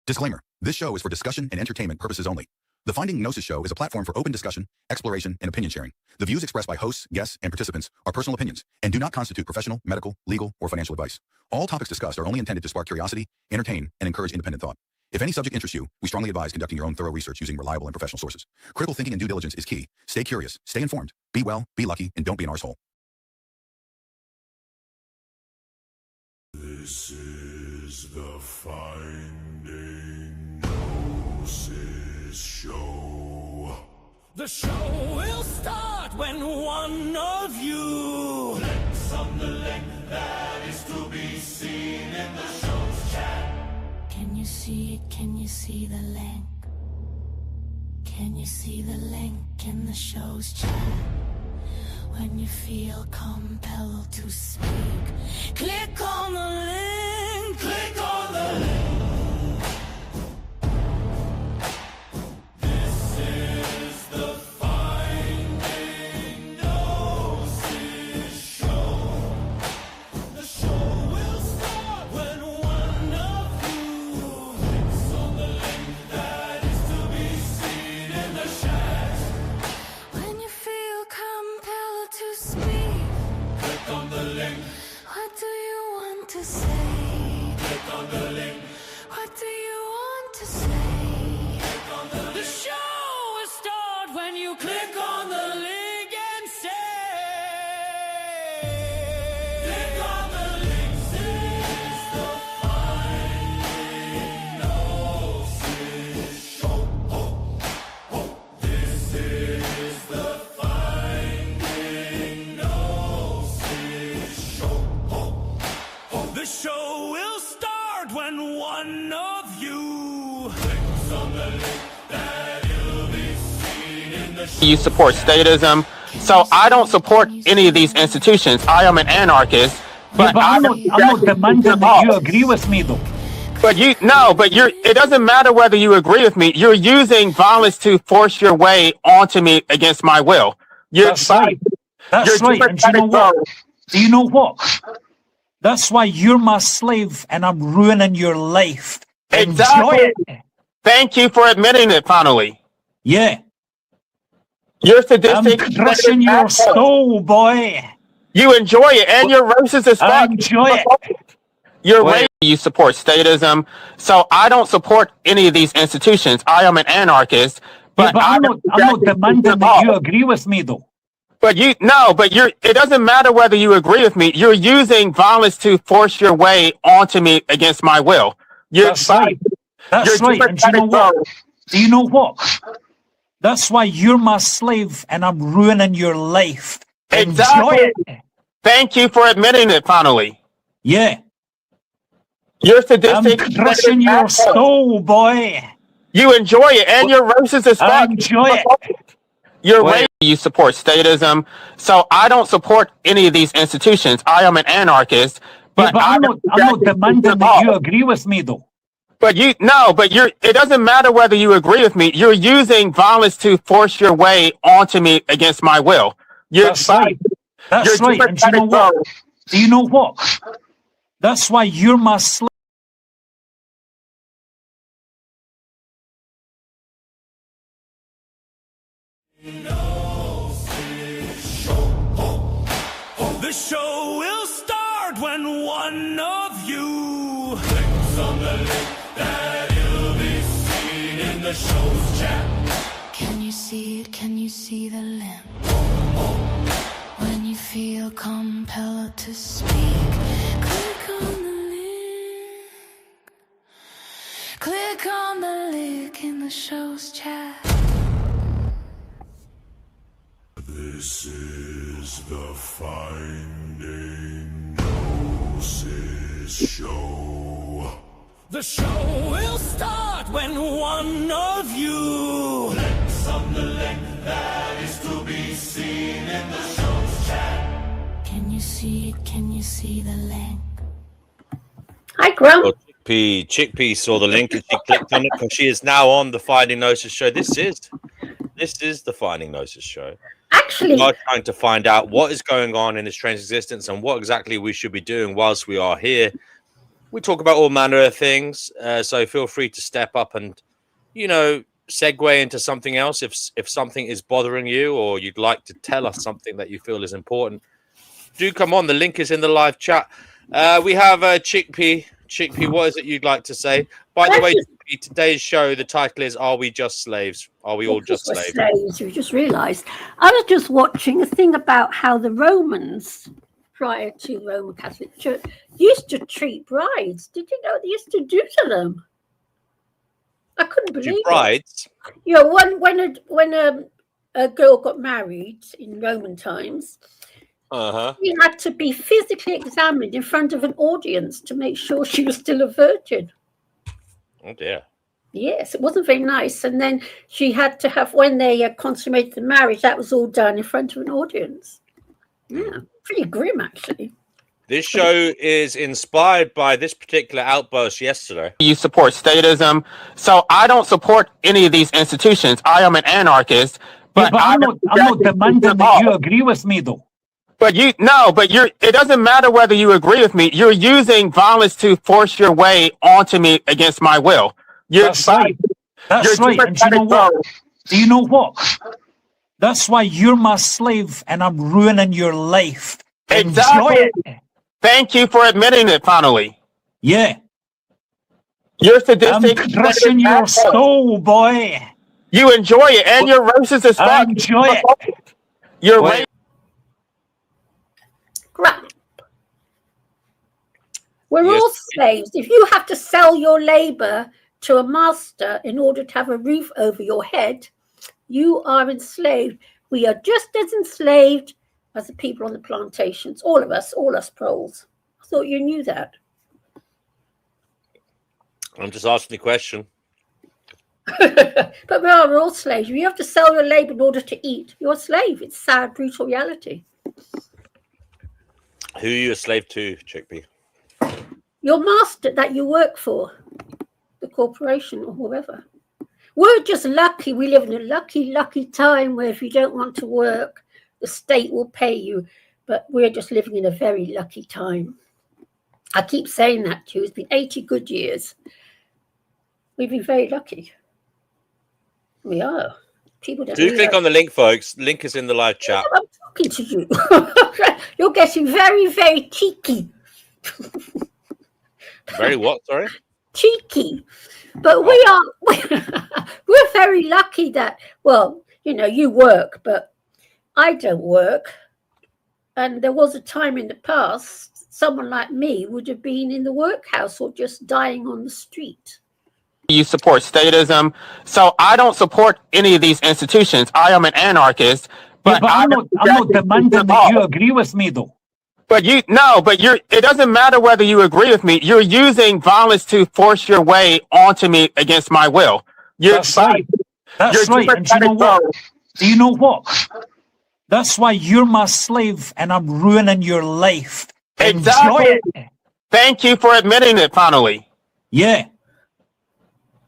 Disclaimer. This show is for discussion and entertainment purposes only. The Finding Gnosis Show is a platform for open discussion, exploration, and opinion sharing. The views expressed by hosts, guests, and participants are personal opinions and do not constitute professional, medical, legal, or financial advice. All topics discussed are only intended to spark curiosity, entertain, and encourage independent thought. If any subject interests you, we strongly advise conducting your own thorough research using reliable and professional sources. Critical thinking and due diligence is key. Stay curious, stay informed, be well, be lucky, and don't be an arsehole. This is the Finding Gnosis Show. The show will start when one of you clicks on the link that is to be seen in the show's chat. Can you see it? Can you see the link? Can you see the link in the show's chat? When you feel compelled to speak, click on the link, click on the link. This is the Finding Gnosis Show. The show will start when one of you clicks on the link that is to be seen in the chat. When you feel compelled to speak, Click on the link, what do you want to say? click on the link. What do you want to say? The show will start when you click on the link and say, click on the link. This is the Finding Gnosis Show. This is the Finding Gnosis Show. The show will start when one of you clicks on the link that you'll be seen in the show. You support statism, so I don't support any of these institutions. I am an anarchist, but I'm not demanding that you agree with me, though. But you're. It doesn't matter whether you agree with me. You're using violence to force your way onto me against my will. That's right. That's right. And do you know what? Do you know what? That's why you're my slave, and I'm ruining your life. Exactly. Enjoy it. Thank you for admitting it finally. Yeah. You're I'm sadistic. crushing your soul, boy. You enjoy it, and you're racist as I fuck. enjoy it. You're Wait. racist. You support statism, so I don't support any of these institutions. I am an anarchist, Yeah, but but I'm not demanding that you agree with me, though. It doesn't matter whether you agree with me. You're using violence to force your way onto me against my will. That's right. That's right. And do you know what? Do you know what? That's why you're my slave, and I'm ruining your life. Exactly. Enjoy it. Thank you for admitting it finally. Yeah. You're I'm sadistic. crushing your soul, boy. You enjoy it, and you're racist as I fuck. enjoy it. You're racist. You support statism, so I don't support any of these institutions. I am an anarchist, Yeah, but I'm not demanding that you agree with me, though. It doesn't matter whether you agree with me. You're using violence to force your way onto me against my will. That's right. That's right. And do you know what? Do you know what? That's why you're my slave. The show will start when one of you clicks on the link that you'll be seen in the show's chat. Can you see it? Can you see the link? When you feel compelled to speak, click on the link. Click on the link in the show's chat. This is the Finding Gnosis Show. The show will start when one of you clicks on the link that is to be seen in the show's chat. Can you see it? Can you see the link? Hi, Grump. Well, Chickpea saw the link and she clicked on it because she is now on the Finding Gnosis Show. This is the Finding Gnosis Show. Actually, We are trying to find out what is going on in this strange existence and what exactly we should be doing whilst we are here We talk about all manner of things. So feel free to step up and, segue into something else if something is bothering you or you'd like to tell us something that you feel is important. Do come on. The link is in the live chat. We have Chickpea. Chickpea, what is it you'd like to say? By the way, Chickpea, today's show, the title is "Are We Just Slaves? Are We All Just Slaves?" You just realised. I was just watching a thing about how the Romans, prior to Roman Catholic Church, used to treat brides. Did you know what they used to do to them? I couldn't believe brides. it. When a girl got married in Roman times, she had to be physically examined in front of an audience to make sure she was still a virgin. Oh dear. Yes, it wasn't very nice. And then she had to have, when they consummated the marriage, that was all done in front of an audience. Yeah, pretty grim, actually. This show is inspired by this particular outburst yesterday. You support statism. So I don't support any of these institutions. I am an anarchist. But I'm not demanding that you agree with me, though. But it doesn't matter whether you agree with me. You're using violence to force your way onto me against my will. That's right. That's right. And do you know what? Do you know what? That's why you're my slave and I'm ruining your life. Exactly. Enjoy it. Thank you for admitting it finally. Yeah. You're sadistic. I'm crushing your soul, boy. You enjoy it, and you're racist as fuck. Enjoy it. You're racist. Crap. We're all slaves. If you have to sell your labor to a master in order to have a roof over your head, you are enslaved. We are just as enslaved as the people on the plantations. All us proles. I thought you knew that. I'm just asking the question. But we're all slaves. You have to sell your labor in order to eat. You're a slave. It's sad, brutal reality. Who are you a slave to, Chickpea? Your master that you work for, the corporation or whoever. We're just lucky. We live in a lucky time where if you don't want to work, the state will pay you. But we're just living in a very lucky time. I keep saying that to you. It's been 80 good years. We've been very lucky. We are. People don't Do click on the link, folks. Link is in the live chat. I'm talking to you. You're getting very, very cheeky. Very what? Sorry? Cheeky. But we're very lucky that, well, you work, but I don't work. And there was a time in the past, someone like me would have been in the workhouse or just dying on the street. You support statism. So I don't support any of these institutions. I am an anarchist. But I'm not demanding that you agree with me, though. It doesn't matter whether you agree with me. You're using violence to force your way onto me against my will. That's right. That's right. And do you know what? Do you know what? That's why you're my slave and I'm ruining your life. Exactly. Enjoy it. Thank you for admitting it finally. Yeah.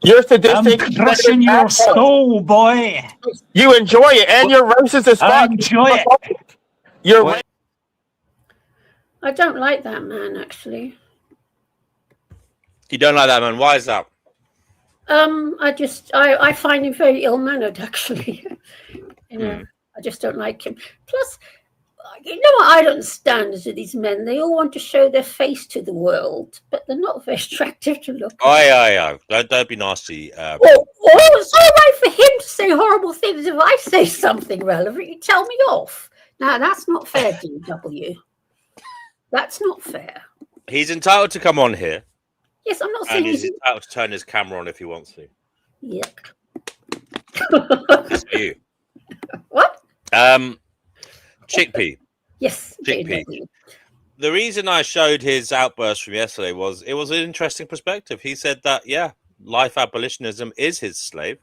You're sadistic. I'm crushing your soul, boy. You enjoy it, and you're racist as fuck. Enjoy it. I don't like that man, actually. You don't like that man? Why is that? I find him very ill-mannered, actually. I just don't like him. Plus, you know what I don't understand is with these men, they all want to show their face to the world, but they're not very attractive to look at. Don't be nasty. It's all right for him to say horrible things. If I say something relevant, you tell me off. Now, that's not fair, DW. That's not fair. He's entitled to come on here. Yes, I'm not saying he's entitled to turn his camera on if he wants to. Yep. That's for you. What? Chickpea. Yes. Chickpea. The reason I showed his outburst from yesterday was it was an interesting perspective. He said that, life abolitionism is his slave.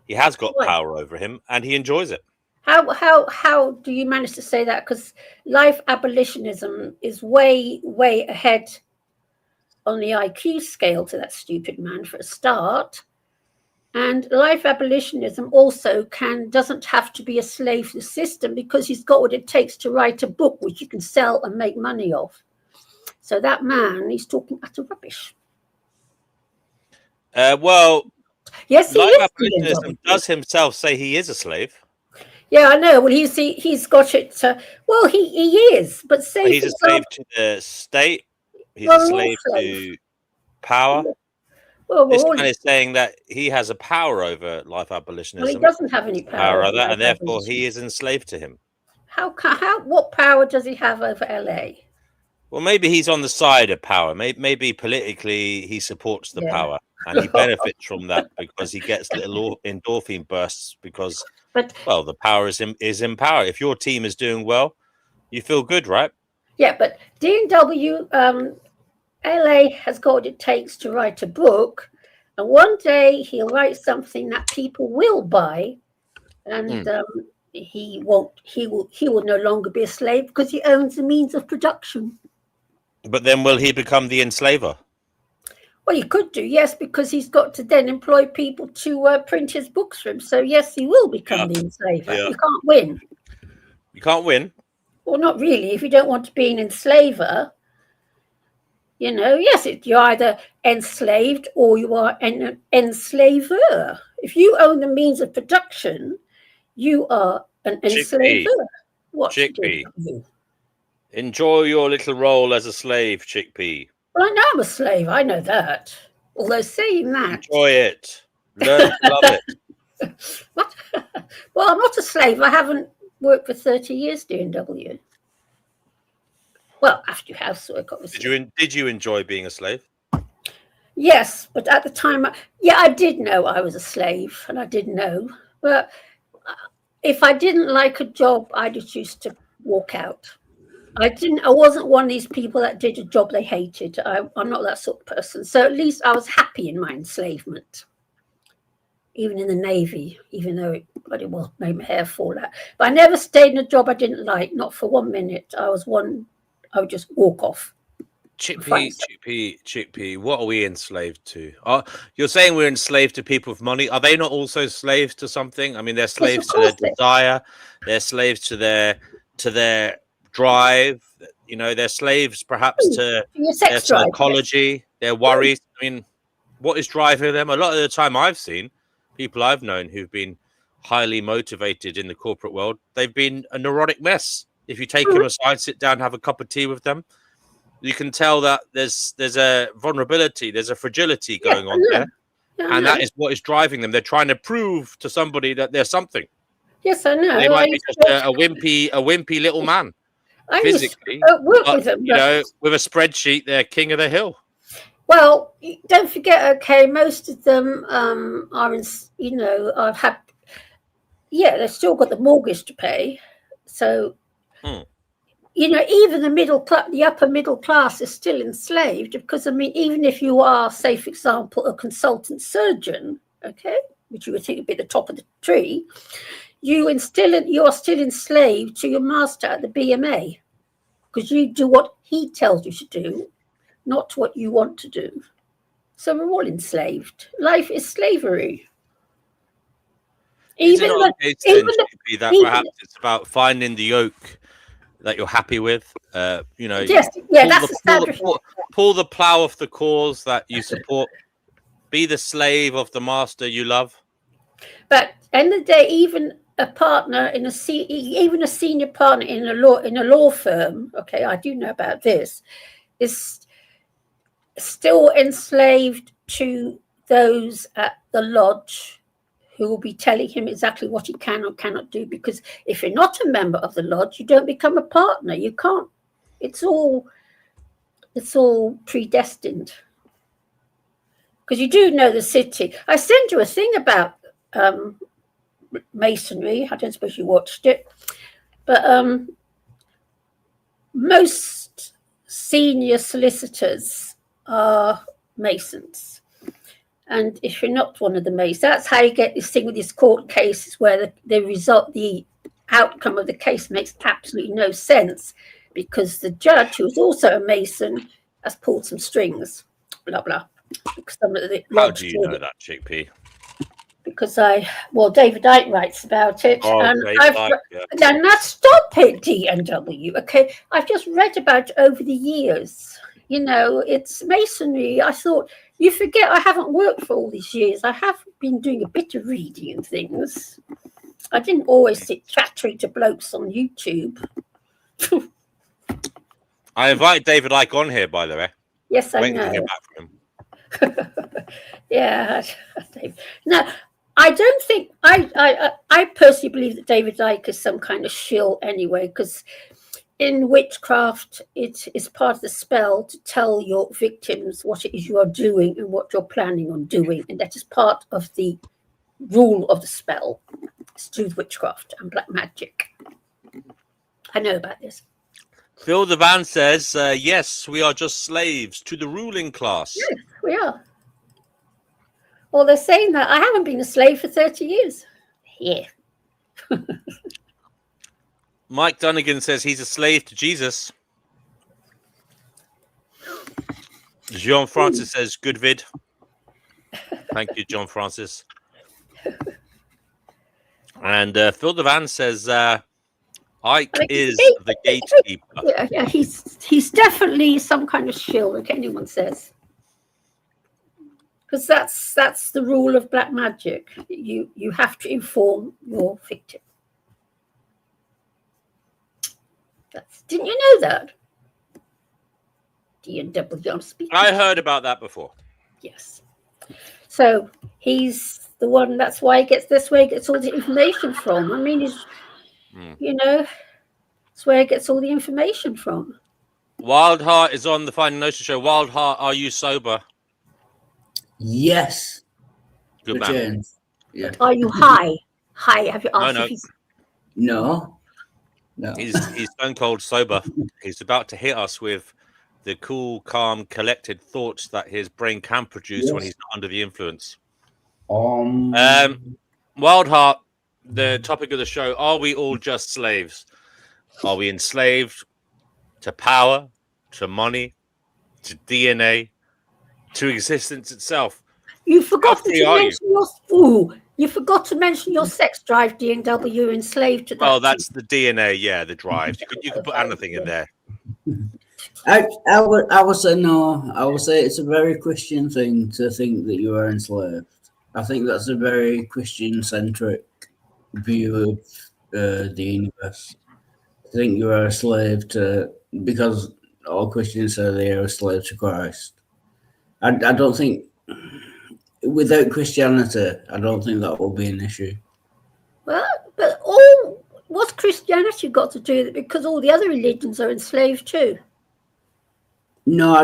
He has got power over him and he enjoys it. How do you manage to say that? Because life abolitionism is way, way ahead on the IQ scale to that stupid man for a start. And life abolitionism also doesn't have to be a slave to the system because he's got what it takes to write a book which you can sell and make money off. So that man is talking utter rubbish. Well, Yes, he life is. abolitionism does himself say he is a slave. Yeah, I know. Well, he's got it. Well, he is, but say But he's for a slave example, to the state. He's well, a we're all slave slaves. to power. Well, we're This all. man is saying that he has a power over life Well, he abolitionism, doesn't have any power. power over over that, life and therefore abolition. he is enslaved to him. What power does he have over LA? Well, maybe he's on the side of power. Maybe politically he supports the Yeah. power and he benefits from that because he gets little endorphin bursts because, But well, the power is in power. If your team is doing well, you feel good, right? yeah, but D&W, LA has got what it takes to write a book, and one day he'll write something that people will buy, and he will no longer be a slave because he owns the means of production. But then will he become the enslaver? Well, he could do, yes, because he's got to then employ people to print his books for him. So yes, he will become the enslaver. Yeah. You can't win. You can't win. Well, not really. If you don't want to be an enslaver, yes, you're either enslaved or you are an enslaver. If you own the means of production, you are an enslaver. What? Chickpea. Enjoy your little role as a slave, Chickpea. Well, I know I'm a slave. I know that. Although saying that, Enjoy it. Learn to love it. what? Well, I'm not a slave. I haven't worked for 30 years doing W. Well, after housework, obviously. Did you enjoy being a slave? Yes, but at the time, I did know I was a slave, and I did know. But if I didn't like a job, I just choose to walk out. I wasn't one of these people that did a job they hated. I'm not that sort of person. So at least I was happy in my enslavement, even in the Navy, even though it made my hair fall out. But I never stayed in a job I didn't like, not for 1 minute. I would just walk off. Chickpea, what are we enslaved to? You're saying we're enslaved to people with money. Are they not also slaves to something? I mean, they're slaves to their desire. They're slaves to their drive. They're slaves perhaps to their psychology, their worries. I mean, what is driving them? A lot of the time I've seen people I've known who've been highly motivated in the corporate world, they've been a neurotic mess. If you take them aside, sit down, have a cup of tea with them, you can tell that there's a vulnerability, there's a fragility going on there. And that is what is driving them. They're trying to prove to somebody that they're something. Yes, I know. They might be just a wimpy little man. Physically, work with them, with a spreadsheet, they're king of the hill. Well, don't forget, okay, most of them are in, I've had, they've still got the mortgage to pay. So, even the upper middle class is still enslaved because, I mean, even if you are, say, for example, a consultant surgeon, okay, which you would think would be the top of the tree, you are still enslaved to your master at the BMA because you do what he tells you to do, not what you want to do. So we're all enslaved. Life is slavery. Perhaps it's about finding the yoke that you're happy with. That's pull the plow off the cause that you support. Be the slave of the master you love. But end of the day, even a partner even a senior partner in a law firm, okay, I do know about this, is still enslaved to those at the lodge who will be telling him exactly what he can or cannot do, because if you're not a member of the lodge, you don't become a partner. You can't. It's all predestined. Because you do know the city. I sent you a thing about masonry. I don't suppose you watched it, but most senior solicitors are Masons. And if you're not one of the Masons, that's how you get this thing with these court cases where the outcome of the case makes absolutely no sense because the judge, who's also a Mason, has pulled some strings, blah, blah. How do you know that, Chickpea? Because David Icke writes about it. Now stop it, D&W, okay? I've just read about it over the years. You know, it's masonry. I thought, you forget I haven't worked for all these years. I have been doing a bit of reading and things. I didn't always sit chattering to blokes on YouTube. I invited David Icke on here, by the way. Yes, I Waiting to hear know. back from him. Yeah. No, I don't think, I personally believe that David Icke is some kind of shill anyway, because in witchcraft, it is part of the spell to tell your victims what it is you are doing and what you're planning on doing. And that is part of the rule of the spell. It's to do with witchcraft and black magic. I know about this. Phil the Van says, yes, we are just slaves to the ruling class. Yes, we are. Well, they're saying that. I haven't been a slave for 30 years. Yeah. Mike Dunnigan says he's a slave to Jesus. Jean Francis says, good vid. Thank you, John Francis. And Phil the Van says, Ike is the gatekeeper. Yeah, he's definitely some kind of shill, like anyone says. Because that's the rule of black magic. You have to inform your victim. Didn't you know that? D&W, I'm speaking. I heard about that before. Yes. So he's the one. That's why he gets this. Where he gets all the information from. I mean, he's, you know, that's where he gets all the information from. Wildheart is on the Finding Gnosis show. Wildheart, are you sober? Yes. Good man. Returns. Yeah. Are you high? High? Have you asked? No. If he's... No. No. He's stone cold sober. He's about to hit us with the cool, calm, collected thoughts that his brain can produce when he's not under the influence. Wildheart, the topic of the show, are we all just slaves? Are we enslaved to power, to money, to DNA, to existence itself? You forgot to mention you forgot to mention your sex drive, D&W, enslaved to that. Oh, that's the DNA, yeah, the drives. You could put anything in there. I would say no. I would say it's a very Christian thing to think that you are enslaved. I think that's a very Christian-centric view of the universe. I think you are a slave to, because all Christians say they are a slave to Christ. I don't think, without Christianity, I don't think that will be an issue. Well, but what's Christianity got to do with it? Because all the other religions are enslaved too. No,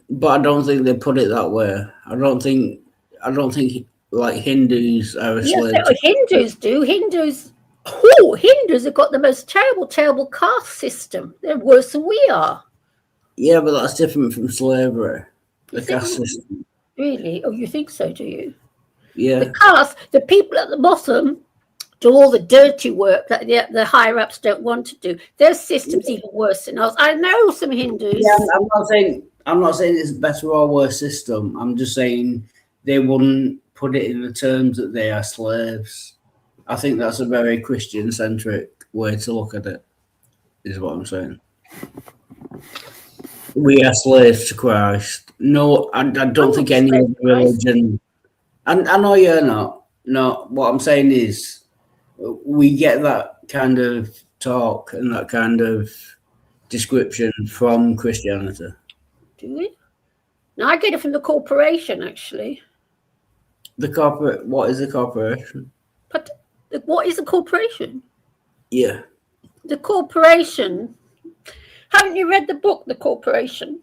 but I don't think they put it that way. I don't think like Hindus are a slave. Yes, Hindus do. Hindus have got the most terrible caste system. They're worse than we are. Yeah, but that's different from slavery. The caste system. Really? Oh, you think so, do you? Yeah. The people at the bottom do all the dirty work that the higher ups don't want to do. Their system's even worse than ours. I know some Hindus. Yeah, I'm not saying it's a better or worse system. I'm just saying they wouldn't put it in the terms that they are slaves. I think that's a very Christian-centric way to look at it, is what I'm saying. We are slaves to Christ. No, I don't think any religion... I know you're not. No, what I'm saying is we get that kind of talk and that kind of description from Christianity. Do we? No, I get it from the corporation, actually. What is a corporation? But what is a corporation? Yeah. The corporation. Haven't you read the book, The Corporation?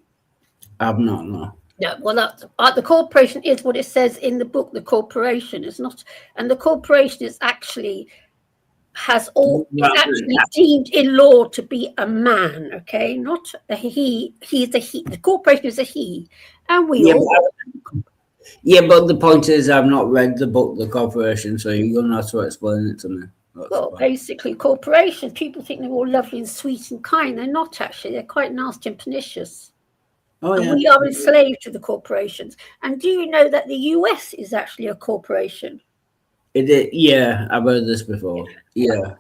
I've not, no. No, well, the corporation is what it says in the book. The corporation is not, and the corporation is actually deemed in law to be a man. Okay, not a he. He's a he. The corporation is a he, and we Yeah, but the point is, I've not read the book, The Corporation, so you're going to have to explain it to me. Well, basically, corporations, people think they're all lovely and sweet and kind. They're not actually. They're quite nasty and pernicious. Oh, yeah. And we are enslaved to the corporations. And do you know that the US is actually a corporation? Yeah, I've heard this before. Yeah.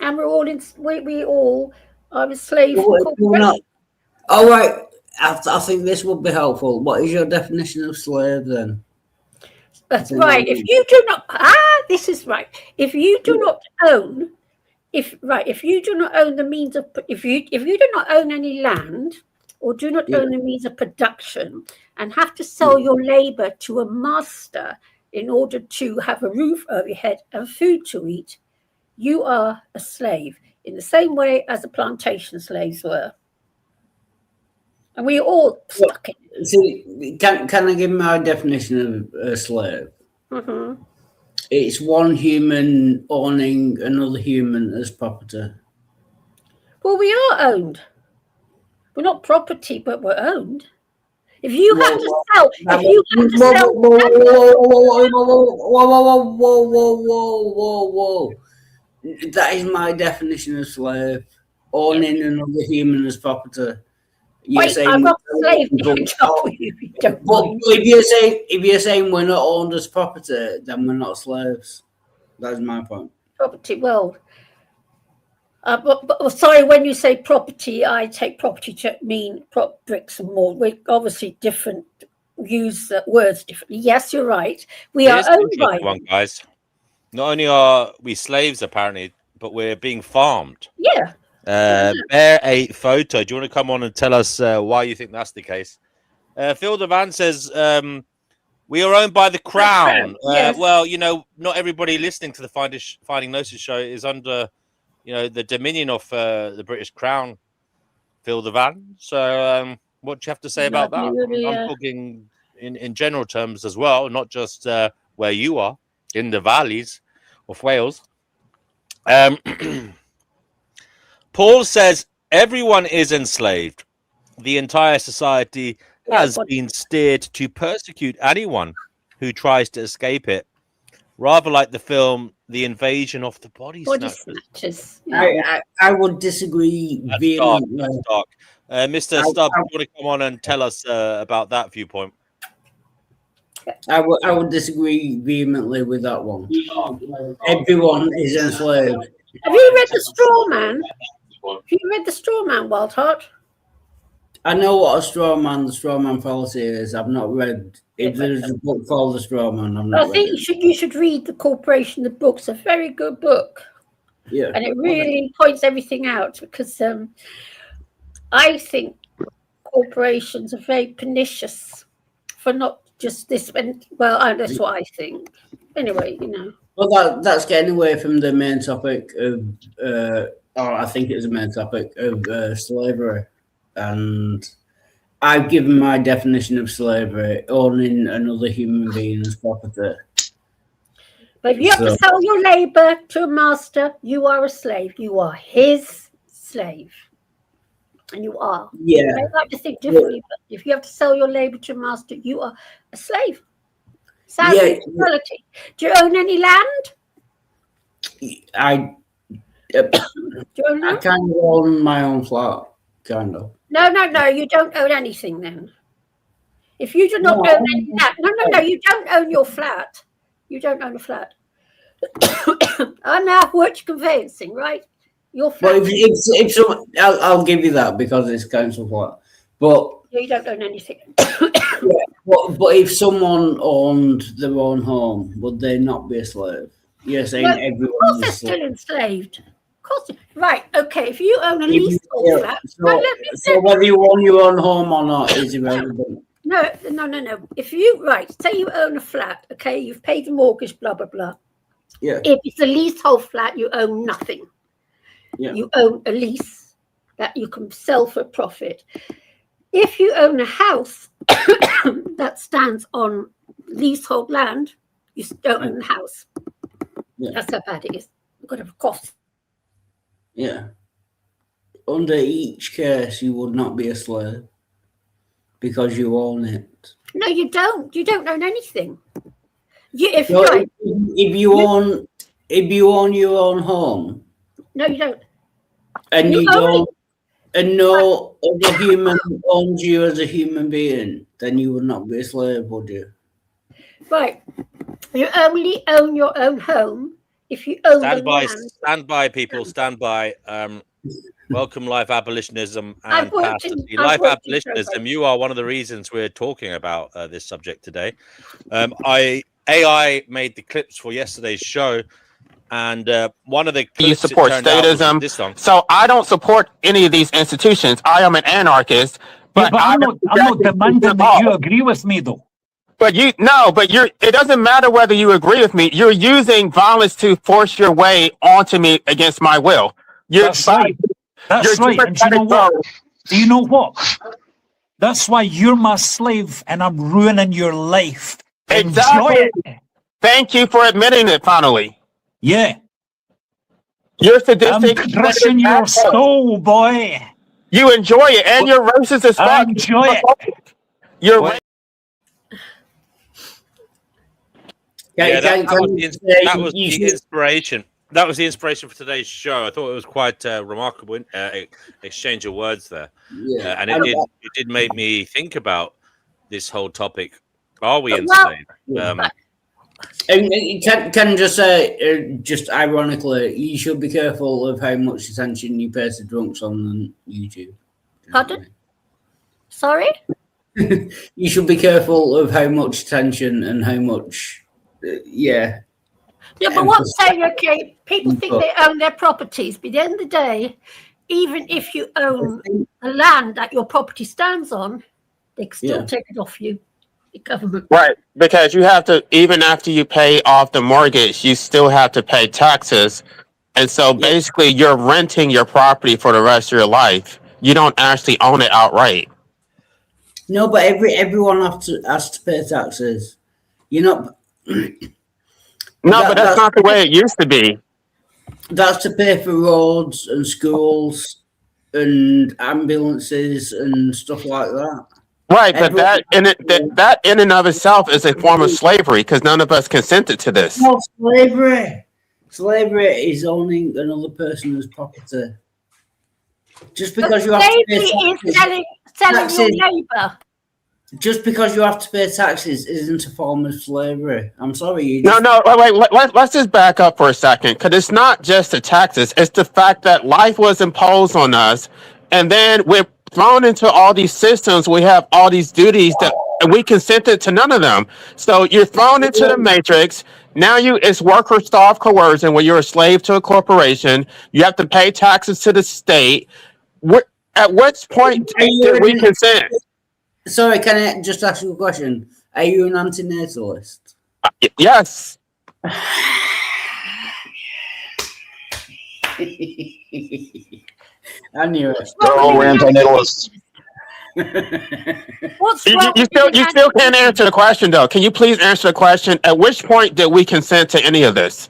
And we're all we all are enslaved to corporations. All right. I think this would be helpful. What is your definition of slave then? That's right. If you do not, this is right. If you do not own, if you do not own the means of, if you do not own any land or do not own the means of production and have to sell your labor to a master in order to have a roof over your head and food to eat, you are a slave in the same way as the plantation slaves were. And we all stuck in it. See, can I give my definition of a slave? Mm-hmm. It's one human owning another human as property. Well, we are owned. We're not property, but we're owned. If you have to sell, if you have to sell, whoa. That is my definition of slave. Owning another human as property. Wait, I'm not a slave. But if you're saying we're not owned as property, then we're not slaves. That's my point. Property, well, but sorry, when you say property, I take property to mean bricks and mortar. We're obviously different, use words differently. Yes, you're right. We are owned by one, guys. Not only are we slaves, apparently, but we're being farmed. Yeah. Bear a photo. Do you want to come on and tell us why you think that's the case? Phil Devan says we are owned by the crown. Yes. Well, you know, not everybody listening to the Finding Gnosis show is under, you know, the dominion of the British Crown, Phil Devan. So, what do you have to say about that? Really, I'm talking in general terms as well, not just where you are in the valleys of Wales. Paul says everyone is enslaved. The entire society has been steered to persecute anyone who tries to escape it, rather like the film The Invasion of the Body Snatchers. Yeah. I would disagree vehemently. That's dark. Mr. Stubbs, you want to come on and tell us about that viewpoint? I would disagree vehemently with that one. Everyone is enslaved. Have you read The Straw Man? Have you read The Straw Man, Wildheart? I know what the straw man fallacy is. I've not read. If there's a book called The Straw Man, I've not I think you should read The Corporation. The book's a very good book. Yeah. And it really points everything out because I think corporations are very pernicious for not just this. Well, that's what I think. Anyway, you know. Well, that's getting away from the main topic of, or I think it's the main topic of slavery. And I've given my definition of slavery: owning another human being as property. But if you have to sell your labor to a master, you are a slave. You are his slave. And you are. Yeah. I like to think differently, but if you have to sell your labor to a master, you are a slave. Sadly, reality. Do you own any land? I kind of own my own flat, kind of. No, you don't own anything then. If you do not own any land, no, you don't own your flat. You don't own a flat. I now worked conveyancing, right? Your flat. But if someone, I'll give you that because it's council flat. But you don't own anything. but if someone owned their own home, would they not be a slave? You're saying everyone. Of course, they're still enslaved. Of course, right? Okay, if you own a leasehold flat, so whether you own your own home or not is irrelevant. No. If you say you own a flat, okay, you've paid the mortgage, blah blah blah. Yeah. If it's a leasehold flat, you own nothing. Yeah. You own a lease that you can sell for a profit. If you own a house that stands on leasehold land, you don't own the house. Yeah. That's how bad it is. You've got to have costs. Yeah. Under each case, you would not be a slave because you own it. No, you don't. You don't own anything. If you own your own home. No, you don't. And you don't. And no other human owns you as a human being, then you would not be a slave, would you? Right. You only own your own home if you own Stand by, people. Stand by. Welcome, Life Abolitionism I've and worked Pastor in- T. I've Life worked in Abolitionism, programs. you are one of the reasons we're talking about this subject today. AI made the clips for yesterday's show, and one of the clips You it support turned out was statism. this song. So I don't support any of these institutions. I am an anarchist. Yeah, But but I'm not demanding that you law. agree with me, though. But it doesn't matter whether you agree with me. You're using violence to force your way onto me against my will. That's right. That's right. And do you know what? Do you know what? That's why you're my slave and I'm ruining your life. Exactly. Enjoy it. Thank you for admitting it finally. Yeah. You're I'm sadistic. crushing your soul, boy. You enjoy it, and you're racist as I fuck. enjoy it. You're Well, Yeah, that was you the should- inspiration. That was the inspiration for today's show. I thought it was quite remarkable exchange of words there, Yeah. and it did make me think about this whole topic. Are we Well, enslaved? And can just say, just ironically, you should be careful of how much attention you pay to drunks on YouTube. Pardon? Sorry? You should be careful of how much attention and how much, yeah. Yeah, but what's saying, okay, people think they own their properties, but at the end of the day, even if you own the land that your property stands on, they can still take it off you, the government. right, because you have to, even after you pay off the mortgage, you still have to pay taxes. And so basically you're renting your property for the rest of your life. You don't actually own it outright. No, but everyone has to pay taxes. You're not. No, but that's not the way it used to be. That's to pay for roads and schools and ambulances and stuff like that. Right, but that in and of itself is a form of slavery because none of us consented to this. No, slavery. Slavery is owning another person's property. Just because you have to pay Slavery is taxes, selling your neighbour. just because you have to pay taxes isn't a form of slavery. I'm sorry. No, let's just back up for a second because it's not just the taxes. It's the fact that life was imposed on us and then we're thrown into all these systems. We have all these duties that and we consented to none of them. So you're thrown into the matrix. Now it's worker starved coercion where you're a slave to a corporation. You have to pay taxes to the state. At what point did we consent? Sorry, can I just ask you a question? Are you an antinatalist? Yes. I knew it. Oh, we're antinatalists. What's You wrong with still can't answer the question though. Can you please answer the question? At which point did we consent to any of this?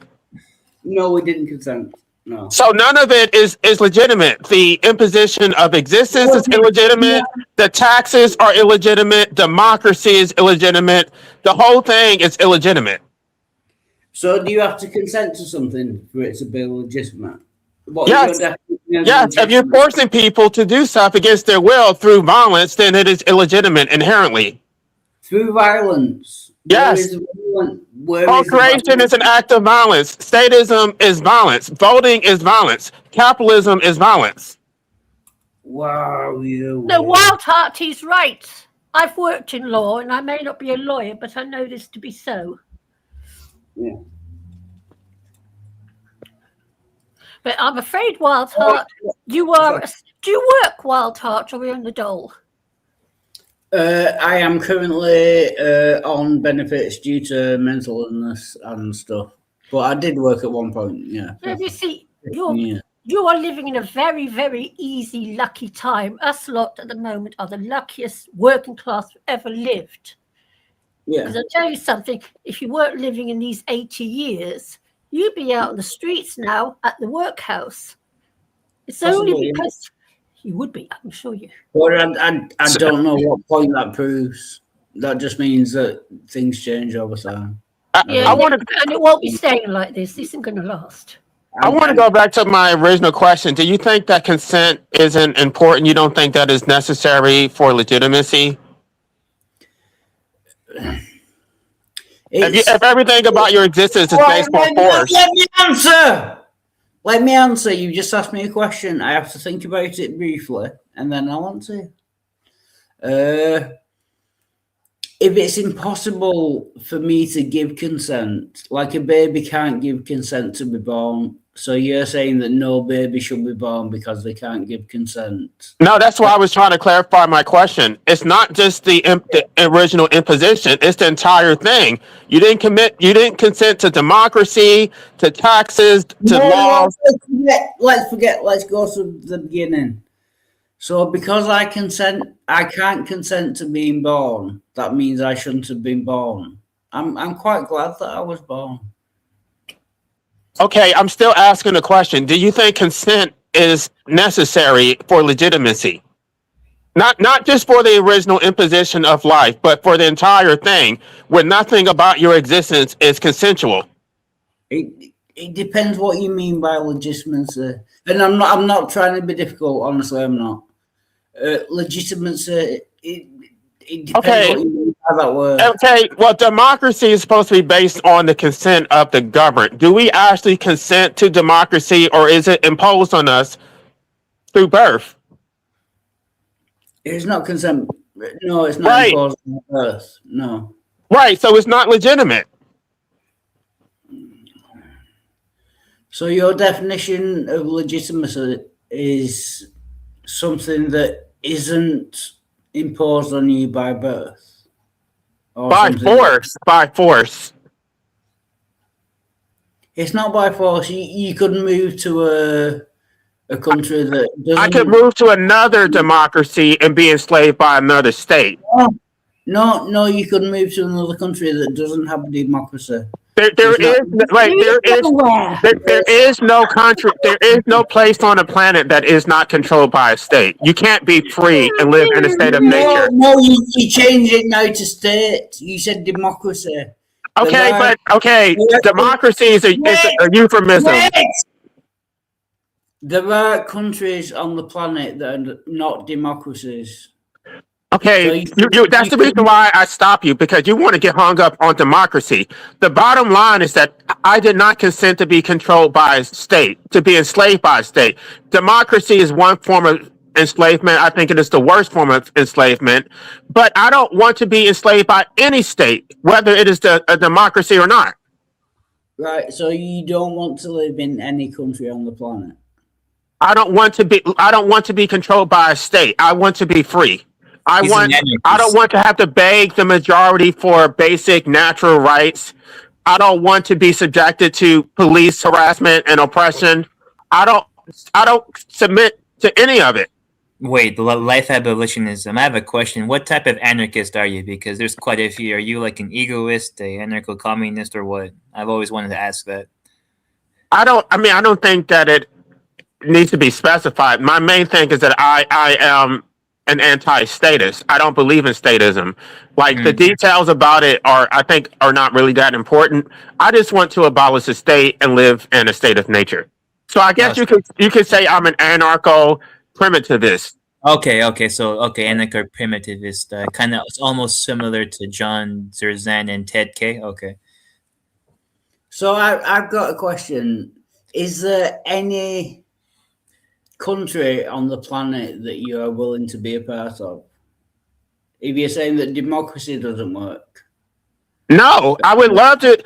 No, we didn't consent. No. So none of it is legitimate. The imposition of existence is illegitimate. The taxes are illegitimate. Democracy is illegitimate. The whole thing is illegitimate. So do you have to consent to something for it to be legitimate? Yes. Yes. If you're forcing people to do stuff against their will through violence, then it is illegitimate inherently. Through violence. Yes. Procreation is an act of violence. Statism is violence. Voting is violence. Capitalism is violence. Wow, you. No, Wild Heart, he's right. I've worked in law, and I may not be a lawyer, but I know this to be so. Yeah. But I'm afraid, Wild Heart, you are. Do you work, Wild Heart, or are you on the dole? I am currently on benefits due to mental illness and stuff. But I did work at one point, yeah. You see, you are living in a very, very easy, lucky time. Us lot at the moment are the luckiest working class ever lived. Yeah. Because I'll tell you something, if you weren't living in these 80 years, you'd be out on the streets now at the workhouse. It's only because you would be, I'm sure you. Well, I don't know what point that proves. That just means that things change over time. And it won't be staying like this. This isn't going to last. I want to go back to my original question. Do you think that consent isn't important? You don't think that is necessary for legitimacy? If everything about your existence is based on force. Let me answer. Let me answer. You just asked me a question. I have to think about it briefly, and then I'll answer. If it's impossible for me to give consent, like a baby can't give consent to be born, so you're saying that no baby should be born because they can't give consent? No, that's why I was trying to clarify my question. It's not just the original imposition; it's the entire thing. You didn't consent to democracy, to taxes, to No, laws. let's forget. Let's go to the beginning. So because I can't consent to being born. That means I shouldn't have been born. I'm quite glad that I was born. Okay, I'm still asking the question. Do you think consent is necessary for legitimacy? Not just for the original imposition of life, but for the entire thing, where nothing about your existence is consensual. It depends what you mean by legitimacy, and I'm not trying to be difficult. Honestly, I'm not. Legitimacy. It depends Okay. what you mean by that word. Okay, well, democracy is supposed to be based on the consent of the governed. Do we actually consent to democracy, or is it imposed on us through birth? It's not consent. No, it's not Right. imposed on birth. No. Right, so it's not legitimate. So your definition of legitimacy is something that isn't imposed on you by birth, or By something. force. By force. It's not by force. You could move to a country that doesn't. I could move to another democracy and be enslaved by another state. No, you could move to another country that doesn't have democracy. There is no country, there is no place on the planet that is not controlled by a state. You can't be free and live in a state of nature. No, you change it now to state. You said democracy. Okay, democracy is a euphemism. There are countries on the planet that are not democracies. Okay, So that's the reason why I stop you, because you want to get hung up on democracy. The bottom line is that I did not consent to be controlled by a state, to be enslaved by a state. Democracy is one form of enslavement. I think it is the worst form of enslavement, but I don't want to be enslaved by any state, whether it is a democracy or not. Right, so you don't want to live in any country on the planet. I don't want to be controlled by a state. I want to be free. I don't want to have to beg the majority for basic natural rights. I don't want to be subjected to police harassment and oppression. I don't submit to any of it. Wait, life abolitionism. I have a question. What type of anarchist are you? Because there's quite a few. Are you like an egoist, a anarcho-communist, or what? I've always wanted to ask that. I don't think that it needs to be specified. My main thing is that I am an anti-statist. I don't believe in statism. Like the details about it I think are not really that important. I just want to abolish the state and live in a state of nature. So I guess you could say I'm an anarcho-primitivist. Okay, anarcho-primitivist. Kind of, it's almost similar to John Zerzan and Ted K. Okay. So I've got a question. Is there any country on the planet that you are willing to be a part of? If you're saying that democracy doesn't work. No, I would love to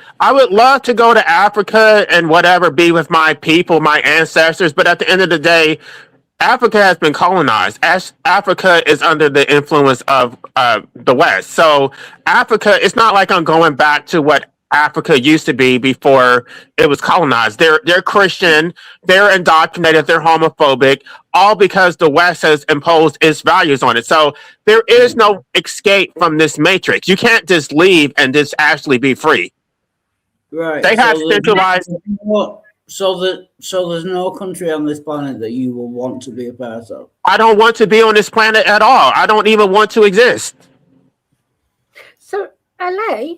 go to Africa and whatever, be with my people, my ancestors, but at the end of the day, Africa has been colonized. Africa is under the influence of the West. So Africa, it's not like I'm going back to what Africa used to be before it was colonized. They're Christian, they're indoctrinated, they're homophobic, all because the West has imposed its values on it. So there is no escape from this matrix. You can't just leave and just actually be free. Right. They have centralized. So there's no country on this planet that you will want to be a part of. I don't want to be on this planet at all. I don't even want to exist. So, LA,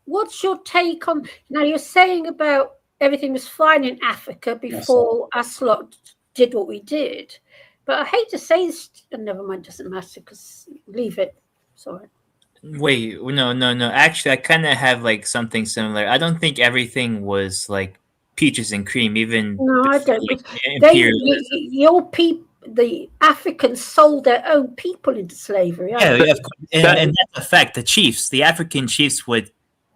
what's your take on, now you're saying about everything was fine in Africa before us lot did what we did, but I hate to say this, never mind, doesn't matter, because leave it, sorry. Wait, no. Actually, I kind of have like something similar. I don't think everything was like peaches and cream, even No, I don't. like, They, imperialism. your people, the Africans sold their own people into slavery. Yeah, I of course. And that's a fact. The chiefs, the African chiefs, would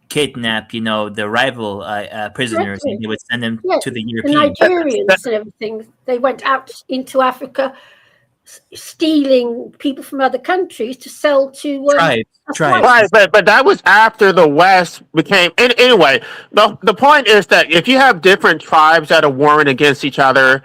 kidnap, the rival prisoners, and they would send them Yeah, to the the Europeans. Nigerians and everything. They went out into Africa, stealing people from other countries to sell to Tribes. Right, but that was after the West became. Anyway, the point is that if you have different tribes that are warring against each other,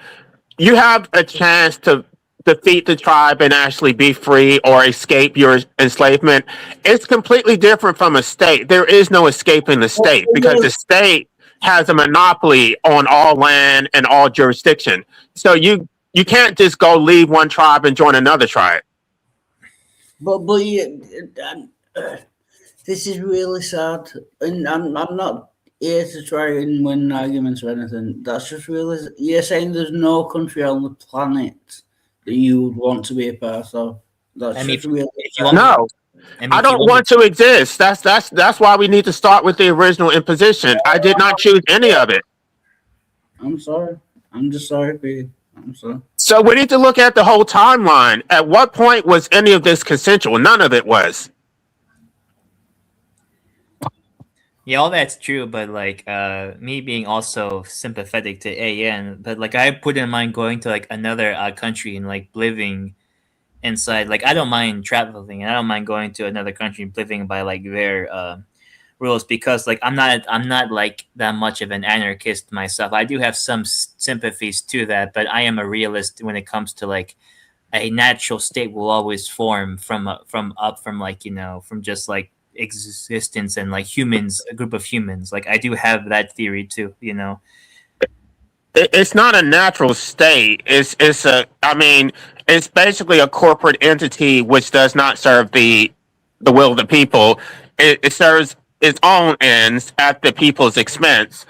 you have a chance to defeat the tribe and actually be free or escape your enslavement. It's completely different from a state. There is no escaping the state because the state has a monopoly on all land and all jurisdiction. So you can't just go leave one tribe and join another tribe. But this is really sad, and I'm not here to try and win arguments or anything. That's just really, you're saying there's no country on the planet that you would want to be a part of. That's I mean, just really if you want- No, I don't want to exist. That's why we need to start with the original imposition. I did not choose any of it. I'm sorry. I'm just sorry for you. I'm sorry. So we need to look at the whole timeline. At what point was any of this consensual? None of it was. Yeah, all that's true, but like me being also sympathetic to AN, but like I put in mind going to like another country and like living inside. Like I don't mind traveling, and I don't mind going to another country and living by like their rules, because like I'm not like that much of an anarchist myself. I do have some sympathies to that, but I am a realist when it comes to like a natural state will always form from like from just like existence and like humans, a group of humans. Like I do have that theory too. It's not a natural state. It's basically a corporate entity which does not serve the will of the people. It serves its own ends at the people's expense.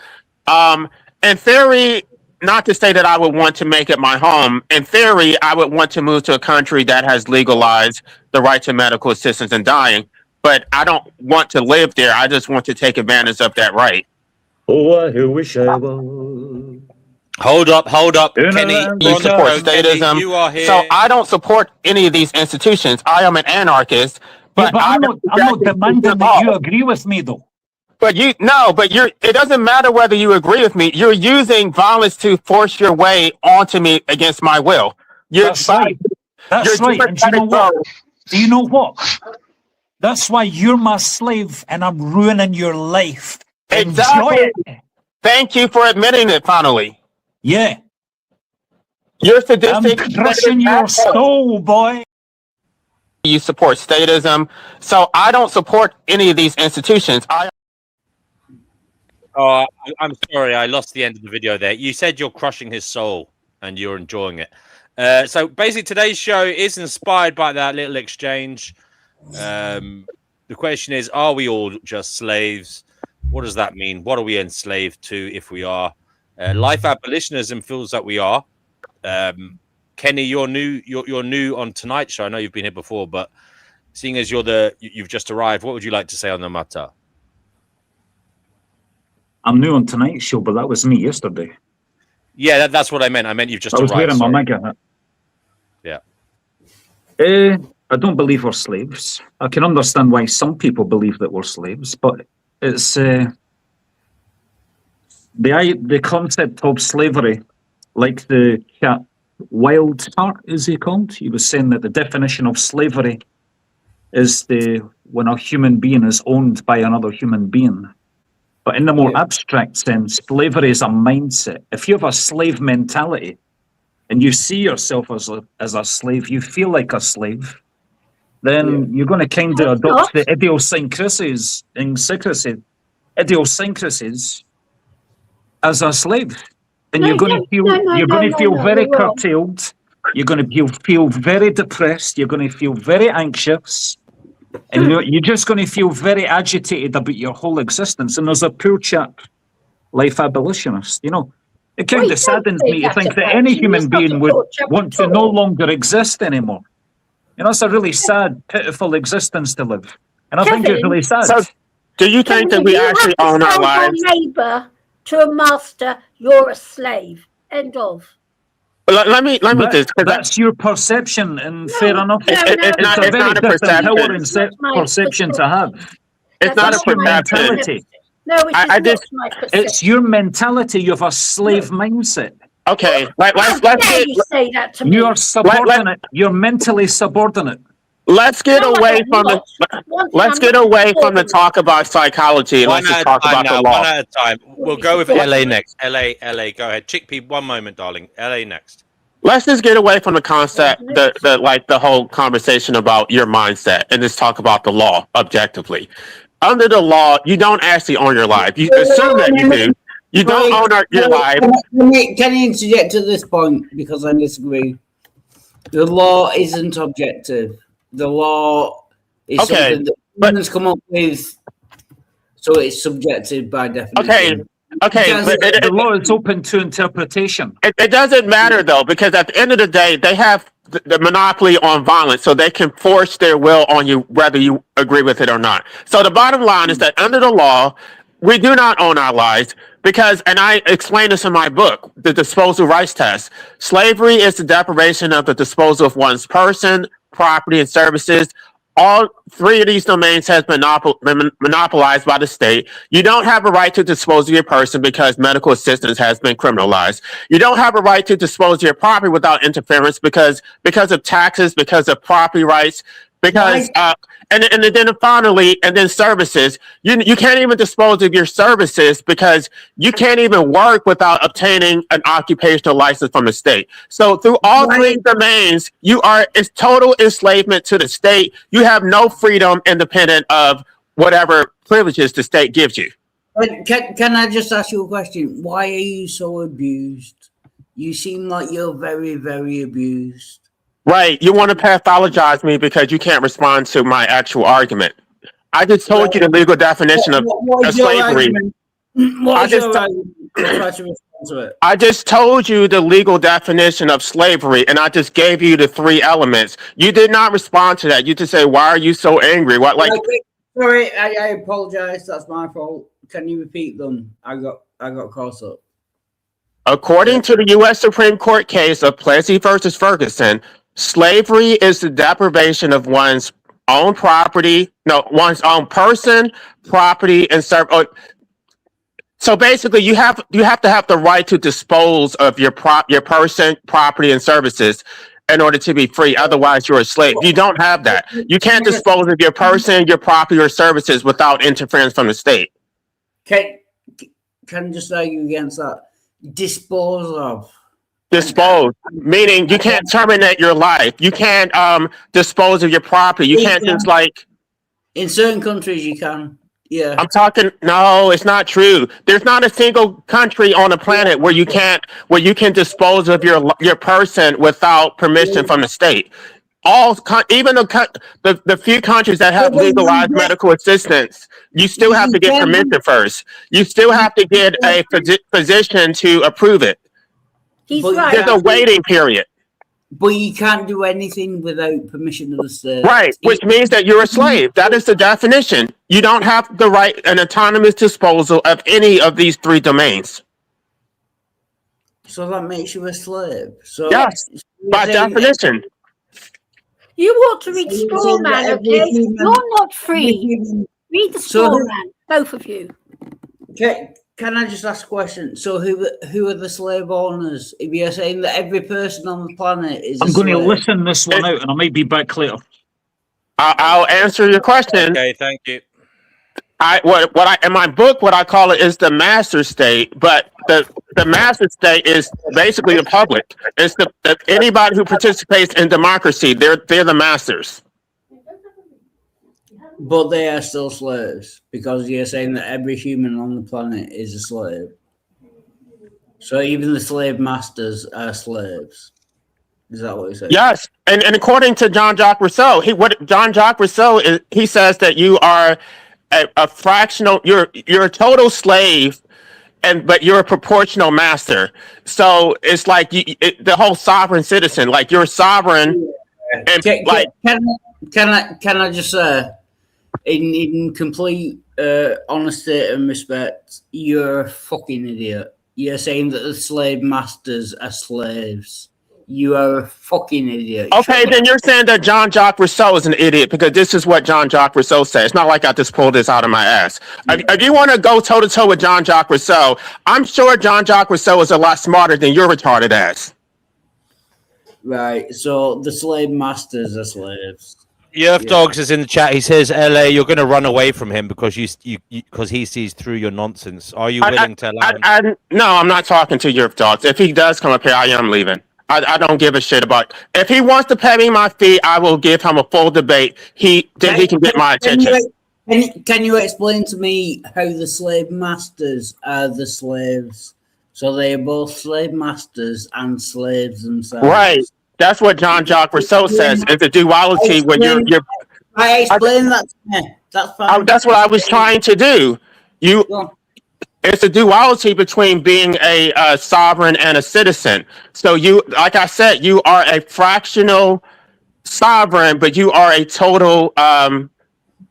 In theory, not to say that I would want to make it my home. In theory, I would want to move to a country that has legalized the right to medical assistance in dying. But I don't want to live there. I just want to take advantage of that right. Oh, I wish I was. Hold up, Kenny. You support statism. Kenny, you are here. So I don't support any of these institutions. I am an anarchist. But I'm not demanding that you agree with me, though. But it doesn't matter whether you agree with me. You're using violence to force your way onto me against my will. That's right. That's right. And do you know what? Do you know what? That's why you're my slave and I'm ruining your life. Exactly. Enjoy it. Thank you for admitting it finally. Yeah. You're sadistic. I'm crushing your soul, boy. You support statism. So I don't support any of these institutions. I'm sorry, I lost the end of the video there. You said you're crushing his soul and you're enjoying it. So basically today's show is inspired by that little exchange. The question is, are we all just slaves? What does that mean? What are we enslaved to if we are? Life abolitionism feels that we are. Kenny, you're new on tonight's show. I know you've been here before, but seeing as you've just arrived, what would you like to say on the matter? I'm new on tonight's show, but that was me yesterday. Yeah, that's what I meant. I meant you've just I was arrived. wearing my MAGA hat. Yeah. I don't believe we're slaves. I can understand why some people believe that we're slaves, but it's the concept of slavery, like the chap Wildheart, is he called? He was saying that the definition of slavery is when a human being is owned by another human being. But in the more abstract sense, slavery is a mindset. If you have a slave mentality and you see yourself as a slave, you feel like a slave, then you're going to kind of adopt the idiosyncrasies as a slave. And you're going to feel very curtailed. You're going to feel very depressed. You're going to feel very anxious. And you're just going to feel very agitated about your whole existence. And there's a poor chap, life abolitionist, it kind of saddens me to think that any human being would want to no longer exist anymore. It's a really sad, pitiful existence to live. And I think it's really sad. So do you think that we actually own our lives? Neighbour to a master, you're a slave. End of. Let me just, because That's your perception, and No, fair enough. no, it's no, it's not no. It's a it's very not a different perception. power and That's not my perception to have. It's That's not a That's your perception. mentality. No, it is I not just my perception. It's your mentality. You have a slave mindset. okay. How Let's dare get you say that to me? You're subordinate. You're mentally subordinate. let's get No, I away am from the not. One thing, let's I'm get not away from the subordinate. talk about psychology and One let's just at a talk time about the now. law. One at a time. We'll be go with supported. LA next. LA. Go ahead. Chickpea, 1 moment, darling. LA next. Let's just get away from the concept, the whole conversation about your mindset, and just talk about the law objectively. Under the law, you don't actually own your life. You assume that you do. You don't own your life. Can you interject to this point because I disagree? The law isn't objective. The law is Okay, something that but- humans come up with, so it's subjective by definition. Okay, Because but The law is open to interpretation. it doesn't matter though, because at the end of the day, they have the monopoly on violence, so they can force their will on you, whether you agree with it or not. So the bottom line is that under the law, we do not own our lives because, and I explain this in my book, The Disposal Rights Test. Slavery is the deprivation of the disposal of one's person, property, and services. All three of these domains has been monopolized by the state. You don't have a right to dispose of your person because medical assistance has been criminalized. You don't have a right to dispose of your property without interference because of taxes, because of property rights, because and then finally, and then services. You can't even dispose of your services because you can't even work without obtaining an occupational license from the state. So through all three domains, it's total enslavement to the state. You have no freedom independent of whatever privileges the state gives you. Can I just ask you a question? Why are you so abused? You seem like you're very, very abused. Right. You want to pathologize me because you can't respond to my actual argument. I just told you the legal definition of What is your slavery. argument? What I is your just- argument? I'll try to respond to it. I just told you the legal definition of slavery, and I just gave you the three elements. You did not respond to that. You just say, "Why are you so angry?" What, like? Sorry, I apologize. That's my fault. Can you repeat them? I got caught up. According to the U.S. Supreme Court case of Plessy versus Ferguson, slavery is the deprivation of one's own one's own person, property, and So basically, you have to have the right to dispose of your person, property, and services in order to be free. Otherwise, you're a slave. You don't have that. You can't dispose of your person, your property, or services without interference from the state. Can I just argue against that? Dispose of. Dispose, meaning you can't terminate your life. You can't dispose of your property. You can't just like. In certain countries, you can. Yeah. I'm talking. No, it's not true. There's not a single country on the planet where you can dispose of your person without permission from the state. Even the few countries that have legalized medical assistance, you still have to get permission first. You still have to get a physician to approve it. He's But right. There's a waiting period. But you can't do anything without permission of the state. Right, which means that you're a slave. That is the definition. You don't have the right an autonomous disposal of any of these three domains. So that makes you a slave. So Yes, by definition. You ought to read Straw Man, okay? You're not free. Read the So Straw who- Man, both of you. Can I just ask a question? So who are the slave owners? If you're saying that every person on the planet is, I'm going to slave, listen this one out, and I might be back later. I'll answer your question. Okay, thank you. In my book, what I call it is the master state, but the master state is basically the public. It's anybody who participates in democracy. They're the masters. but they are still slaves because you're saying that every human on the planet is a slave. So even the slave masters are slaves. Is that what you're saying? Yes, and according to Jean-Jacques Rousseau, he says that you are a fractional. You're a total slave, but you're a proportional master. So it's like the whole sovereign citizen. Like you're sovereign, and Can I just say, in complete honesty and respect, you're a fucking idiot. You're saying that the slave masters are slaves. You are a fucking idiot. Okay, then you're saying that John Jacques Rousseau is an idiot because this is what John Jacques Rousseau said. It's not like I just pulled this out of my ass. If you want to go toe to toe with John Jacques Rousseau, I'm sure John Jacques Rousseau is a lot smarter than your retarded ass. Right, so the slave masters are slaves. Yerf Dogs is in the chat. He says, "LA, you're going to run away from him because because he sees through your nonsense. Are you willing to allow him?" No, I'm not talking to your dogs. If he does come up here, I am leaving. I don't give a shit about. If he wants to pay me my fee, I will give him a full debate. He can get my attention. Can you explain to me how the slave masters are the slaves? So they are both slave masters and slaves themselves. Right. That's what John Jacques Rousseau says. It's a duality when you're. I explain that to me. That's fine. That's what I was trying to do. It's a duality between being a sovereign and a citizen. So you, like I said, you are a fractional sovereign, but you are a total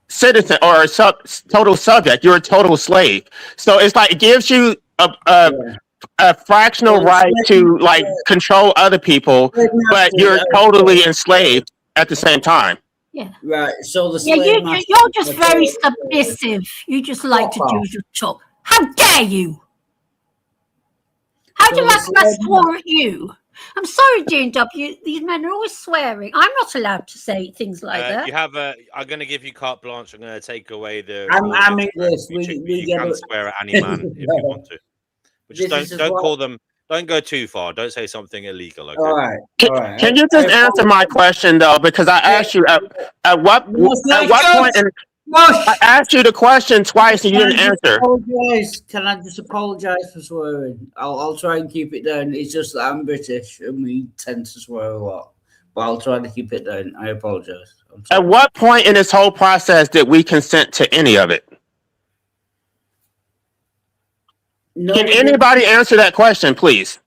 citizen or a total subject. You're a total slave. So it's like it gives you a fractional right to like control other people, but you're totally enslaved at the same time. Yeah. Right. So the you're just very submissive. You just like to do your job. How dare you? How do you like I swore at you? I'm sorry, G&W. These men are always swearing. I'm not allowed to say things like that. You have I'm going to give you carte blanche. I'm going to take away the. I'm English. You can swear at any man if you want to, but just don't call them. Don't go too far. Don't say something illegal. Okay? All right. Can you just answer my question though? Because I asked you at what point. I asked you the question twice and you didn't answer. Can I just apologise for swearing? I'll try and keep it down. It's just that I'm British and we tend to swear a lot. But I'll try to keep it down. I apologise. At what point in this whole process did we consent to any of it? No, Can anybody answer that question, please?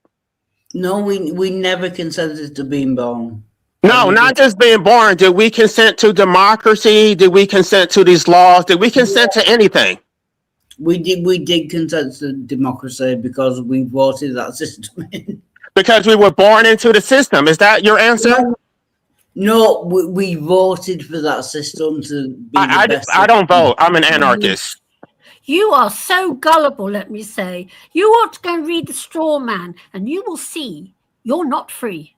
No, we never consented to being born. No, not just being born. Did we consent to democracy? Did we consent to these laws? Did we consent to anything? We did consent to democracy because we voted that system in. Because we were born into the system. Is that your answer? No, we voted for that system to be the best. I don't vote. I'm an anarchist. You are so gullible, let me say. You ought to go and read The Straw Man, and you will see you're not free.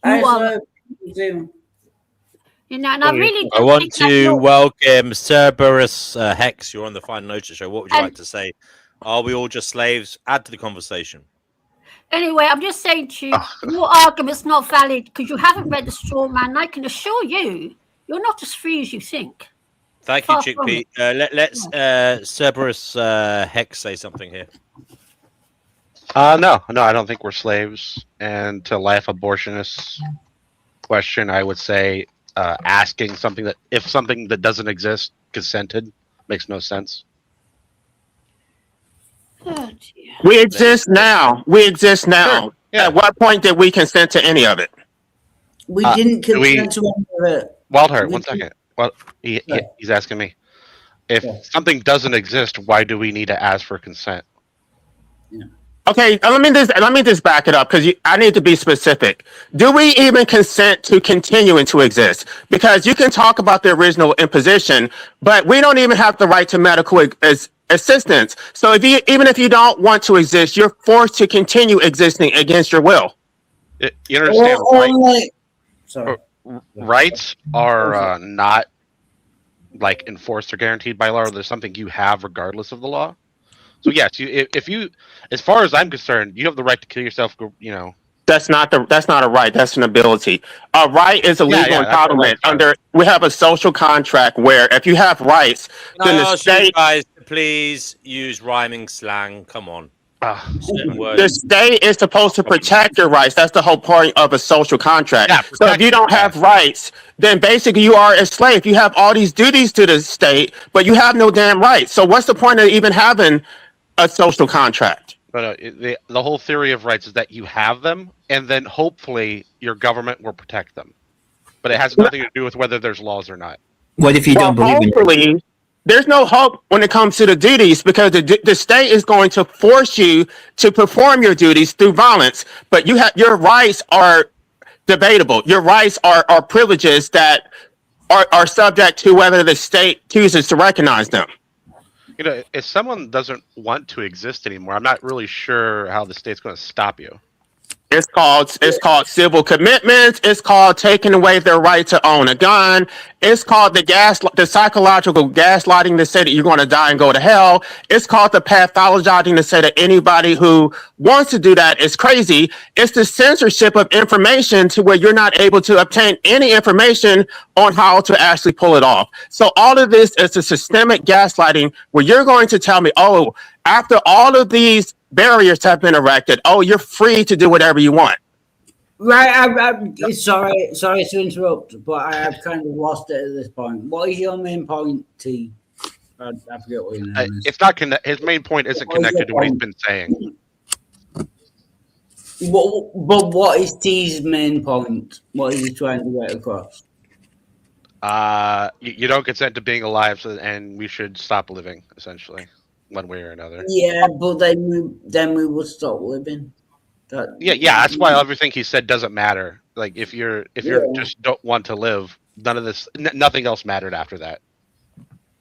You are. You know, and I really I want to welcome Cerberus Hex. You're on the Final Notice show. What would you like to say? Are we all just slaves? Add to the conversation. Anyway, I'm just saying to you, your argument's not valid because you haven't read The Straw Man. And I can assure you, you're not as free as you think. Thank you, Chickpea. Let's Cerberus Hex say something here. No, I don't think we're slaves. And to life abortionists question, I would say asking something that if something that doesn't exist consented makes no sense. Oh, dear. We exist now. We exist now. Sure. Yeah. At what point did we consent to any of it? We didn't consent to any of it. Wildheart, 1 second. Well, he's asking me if something doesn't exist. Why do we need to ask for consent? Yeah. Okay, let me just back it up because I need to be specific. Do we even consent to continuing to exist? Because you can talk about the original imposition, but we don't even have the right to medical assistance. So even if you don't want to exist, you're forced to continue existing against your will. You understand? Rights are not like enforced or guaranteed by law. There's something you have regardless of the law. So yes, if you, as far as I'm concerned, you have the right to kill yourself. You know, that's not a right. That's an ability. A right is a legal entitlement. We have a social contract where if you have rights, then the state. You guys, please use rhyming slang. Come on. The state is supposed to protect your rights. That's the whole point of a social contract. Yeah, so if you don't have rights, then basically you are a slave. You have all these duties to the state, but you have no damn rights. So what's the point of even having a social contract? But the whole theory of rights is that you have them, and then hopefully your government will protect them. But it has nothing to do with whether there's laws or not. What if you Well, don't believe in it? hopefully, there's no hope when it comes to the duties because the state is going to force you to perform your duties through violence. But your rights are debatable. Your rights are privileges that are subject to whether the state chooses to recognize them. You know, if someone doesn't want to exist anymore, I'm not really sure how the state's going to stop you. It's called civil commitments. It's called taking away their right to own a gun. It's called the psychological gaslighting to say that you're going to die and go to hell. It's called the pathologizing to say that anybody who wants to do that is crazy. It's the censorship of information to where you're not able to obtain any information on how to actually pull it off. So all of this is a systemic gaslighting where you're going to tell me, oh, after all of these barriers have been erected, oh, you're free to do whatever you want. Right, I'm sorry to interrupt, but I have kind of lost it at this point. What is your main point, T? I forget what your name is. It's not his main point isn't connected to what he's been saying. But what is T's main point? What is he trying to get across? You don't consent to being alive, and we should stop living, essentially, one way or another. Yeah, but then we would stop living. Yeah. That's why everything he said doesn't matter. Like if you're just don't want to live, none of this, nothing else mattered after that.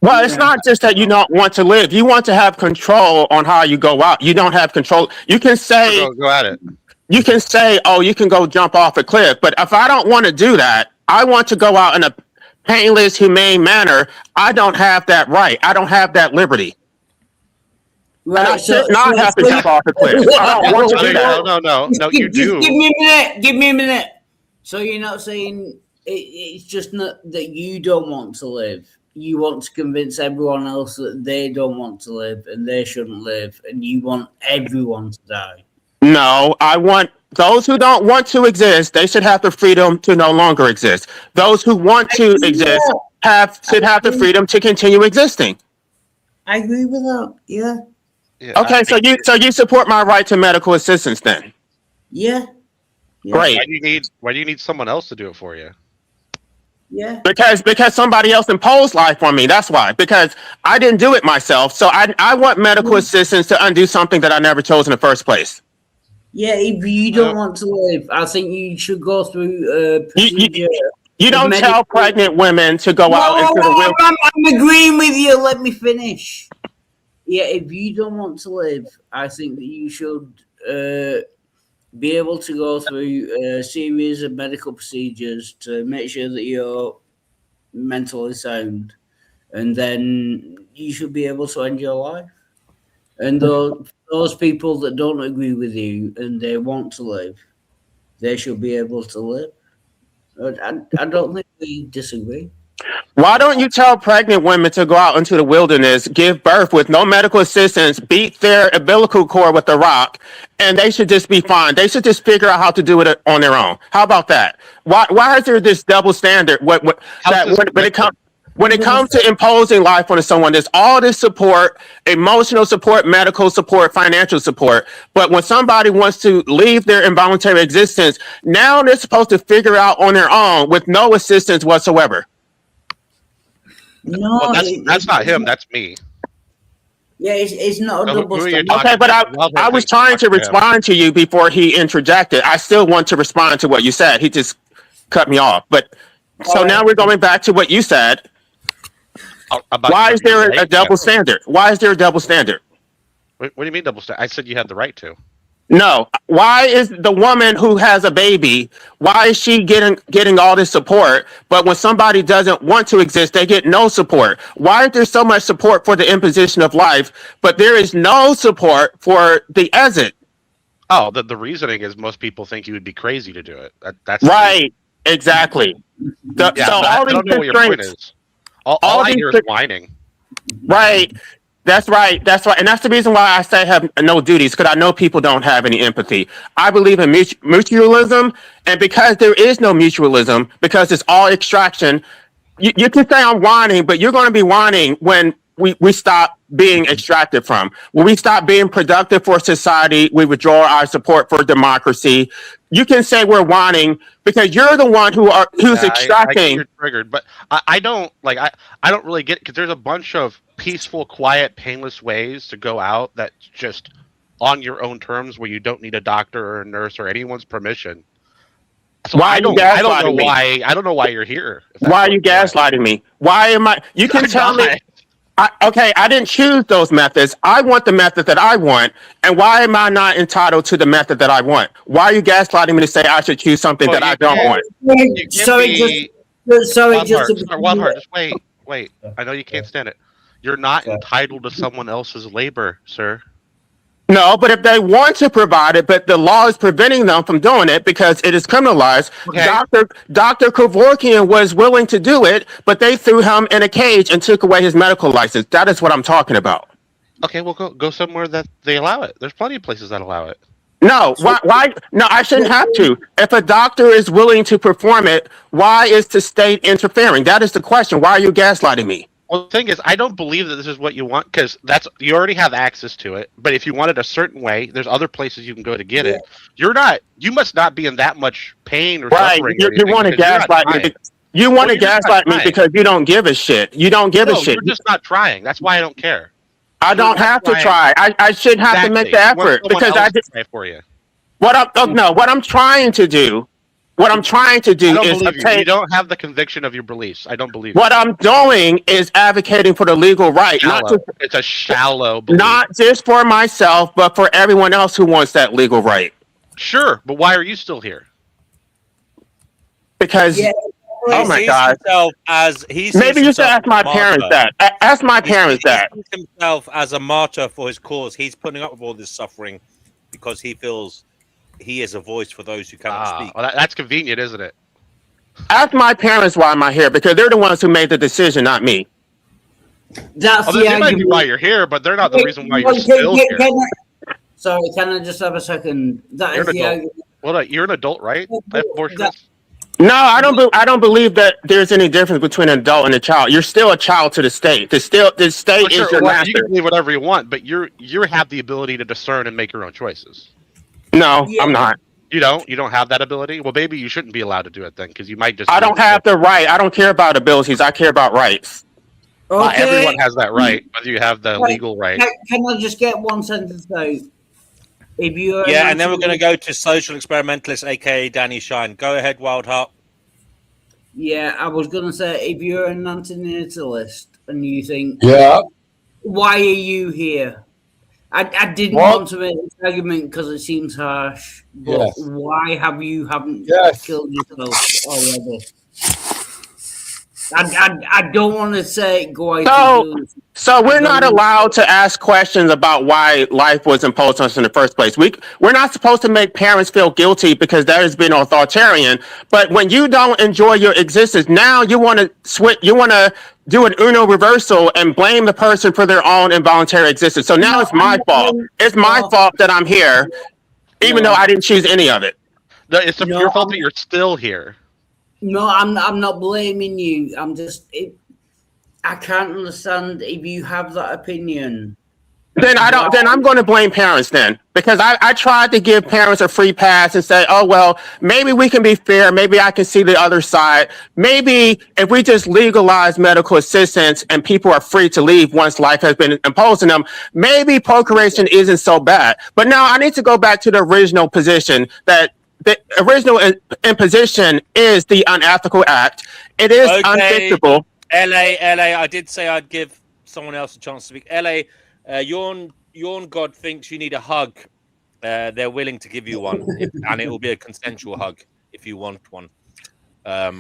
Well, it's not just that you don't want to live. You want to have control on how you go out. You don't have control. You can say, go at it. You can say, oh, you can go jump off a cliff. But if I don't want to do that, I want to go out in a painless, humane manner. I don't have that right. I don't have that liberty. Right, and I should not have to jump off the cliff. I don't want to do that. No, you do. Give me a minute. So you're not saying it's just not that you don't want to live. You want to convince everyone else that they don't want to live and they shouldn't live, and you want everyone to die. No, I want those who don't want to exist, they should have the freedom to no longer exist. Those who want to exist should have the freedom to continue existing. I agree with that. Yeah. Okay, so you support my right to medical assistance then? Yeah. Great. Why do you need someone else to do it for you? Yeah. Because somebody else imposed life on me. That's why. Because I didn't do it myself. So I want medical assistance to undo something that I never chose in the first place. Yeah, if you don't want to live, I think you should go through procedure. You don't tell pregnant women to go out into the wilderness. I'm agreeing with you. Let me finish. Yeah, if you don't want to live, I think that you should be able to go through a series of medical procedures to make sure that you're mentally sound, and then you should be able to end your life. And those people that don't agree with you and they want to live, they should be able to live. I don't think we disagree. Why don't you tell pregnant women to go out into the wilderness, give birth with no medical assistance, beat their umbilical cord with a rock, and they should just be fine? They should just figure out how to do it on their own. How about that? Why is there this double standard? When it comes to imposing life on someone, there's all this support, emotional support, medical support, financial support. But when somebody wants to leave their involuntary existence, now they're supposed to figure out on their own with no assistance whatsoever. No, well, that's not him. That's me. Yeah, it's not a double standard. Okay, but I was trying to respond to you before he interjected. I still want to respond to what you said. He just cut me off. But so now we're going back to what you said. Why is there a double standard? Why is there a double standard? What do you mean double standard? I said you had the right to. No. Why is the woman who has a baby, why is she getting all this support, but when somebody doesn't want to exist, they get no support? Why is there so much support for the imposition of life, but there is no support for the exit? Oh, the reasoning is most people think you would be crazy to do it. That's right. Exactly. I don't know what your point is. All I hear is whining. Right. That's right. And that's the reason why I say I have no duties, because I know people don't have any empathy. I believe in mutualism, and because there is no mutualism, because it's all extraction, you can say I'm whining, but you're going to be whining when we stop being extracted from. When we stop being productive for society, we withdraw our support for democracy. You can say we're wanting because you're the one who's I get extracting. you're triggered, but I don't like I don't really get it because there's a bunch of peaceful, quiet, painless ways to go out that's just on your own terms where you don't need a doctor or a nurse or anyone's permission. So Why are I you don't know gaslighting me? why you're here. if that's Why are what you you want. gaslighting me? Why am I? You can I'm tell me. not. Okay, I didn't choose those methods. I want the method that I want. And why am I not entitled to the method that I want? Why are you gaslighting me to say I should choose something Well, that I you don't can't- want? You give Sorry, me sorry, Wildheart, just to Wildheart, just wait. I know you can't stand it. You're not entitled to someone else's labor, sir. No, but if they want to provide it, but the law is preventing them from doing it because it is criminalized. Okay. Dr. Kevorkian was willing to do it, but they threw him in a cage and took away his medical license. That is what I'm talking about. Okay, well go somewhere that they allow it. There's plenty of places that allow it. No, why? No, I shouldn't have to. If a doctor is willing to perform it, why is the state interfering? That is the question. Why are you gaslighting me? Well, the thing is, I don't believe that this is what you want because you already have access to it. But if you want it a certain way, there's other places you can go to get it. You must not be in that much pain or Right. suffering. You want to gaslight me. You want to gaslight me because you don't give a shit. You don't give a shit. You're just not trying. That's why I don't care. I don't have to try. I shouldn't have to make the effort because I did. For you. What I'm trying to do. What I'm trying to do I don't is believe you. obtain. You don't have the conviction of your beliefs. I don't believe What I'm doing is advocating for the legal right, it's a shallow belief. not just for myself, but for everyone else who wants that legal right. Sure, but why are you still here? Because oh my sees God, himself as he sees maybe you should himself ask my as a parents martyr. that. Ask my parents that. He sees himself as a martyr for his cause. He's putting up with all this suffering because he feels he is a voice for those who cannot speak. Well, that's convenient, isn't it? Ask my parents why am I here because they're the ones who made the decision, not me. That's They might be why you're here, but they're not the reason why you're still here. Sorry, can I just have a second? That You're is an the adult. argument. Well, you're an adult, right? I have abortions. No, I don't believe that there's any difference between an adult and a child. You're still a child to the state. The state Well, is sure, your you master. can believe whatever you want, but you have the ability to discern and make your own choices. No, I'm not. You don't? You don't have that ability? Well, maybe you shouldn't be allowed to do it then, because you might just. I don't have the right. I don't care about abilities. I care about rights. Not Okay. everyone has that right, whether you have the Right. legal right. Can I just get one sentence out? If you Yeah, and then we're going to go to social experimentalist, aka Danny Shine. Go ahead, Wildheart. Yeah, I was gonna say if you're an antinatalist and you think, Yeah. why are you here? I didn't What? want to make this argument because it seems harsh, but Yes. why haven't Yes. killed yourself already? I don't want to say go out and do it. So we're not allowed to ask questions about why life was imposed on us in the first place. We're not supposed to make parents feel guilty because that has been authoritarian. But when you don't enjoy your existence, now you want to switch. You want to do an Uno reversal and blame the person for their own involuntary existence. So now it's my fault. It's my fault that I'm here, even though I didn't choose any of it. It's your fault that you're still here. No, I'm not blaming you. I'm just I can't understand if you have that opinion. Then I'm going to blame parents then, because I tried to give parents a free pass and say, oh, well, maybe we can be fair. Maybe I can see the other side. Maybe if we just legalize medical assistance and people are free to leave once life has been imposed on them, maybe procreation isn't so bad. But now I need to go back to the original position that the original imposition is the unethical act. It is unfixable. LA, I did say I'd give someone else a chance to speak. LA, Yawn God thinks you need a hug. They're willing to give you one, and it will be a consensual hug if you want one. I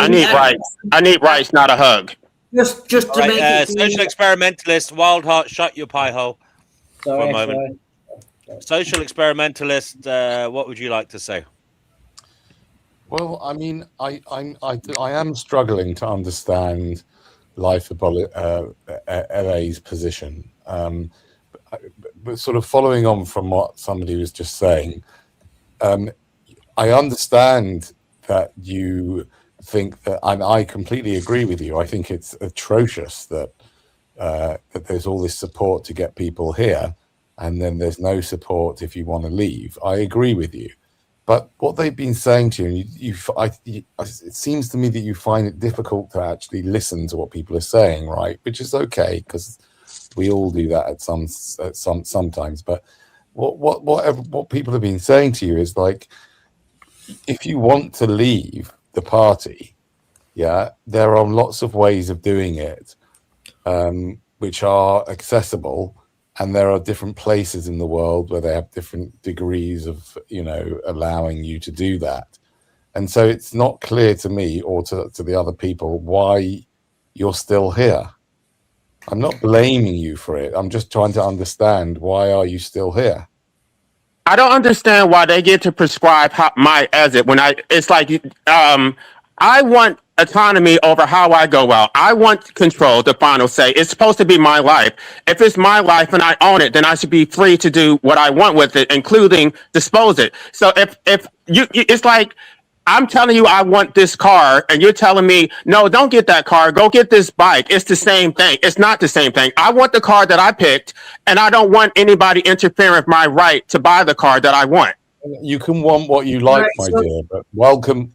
need rights. I need rights, not a hug. Just to Right, make it clear. social experimentalist, Wildheart, shut your pie hole for a moment. Social experimentalist, what would you like to say? Well, I mean, I am struggling to understand Life LA's position. But sort of following on from what somebody was just saying, I understand that you think that, and I completely agree with you. I think it's atrocious that that there's all this support to get people here, and then there's no support if you want to leave. I agree with you. But what they've been saying to you, it seems to me that you find it difficult to actually listen to what people are saying, right? Which is okay, because we all do that at sometimes. But what people have been saying to you is like, if you want to leave the party, yeah, there are lots of ways of doing it, which are accessible. And there are different places in the world where they have different degrees of, allowing you to do that. And so it's not clear to me or to the other people why you're still here. I'm not blaming you for it. I'm just trying to understand, why are you still here? I don't understand why they get to prescribe my exit when it's like, I want autonomy over how I go out. I want control, the final say. It's supposed to be my life. If it's my life and I own it, then I should be free to do what I want with it, including dispose it. So if it's like, I'm telling you I want this car, and you're telling me, no, don't get that car, go get this bike. It's the same thing. It's not the same thing. I want the car that I picked, and I don't want anybody interfering with my right to buy the car that I want. You can want what you like, my dear, but welcome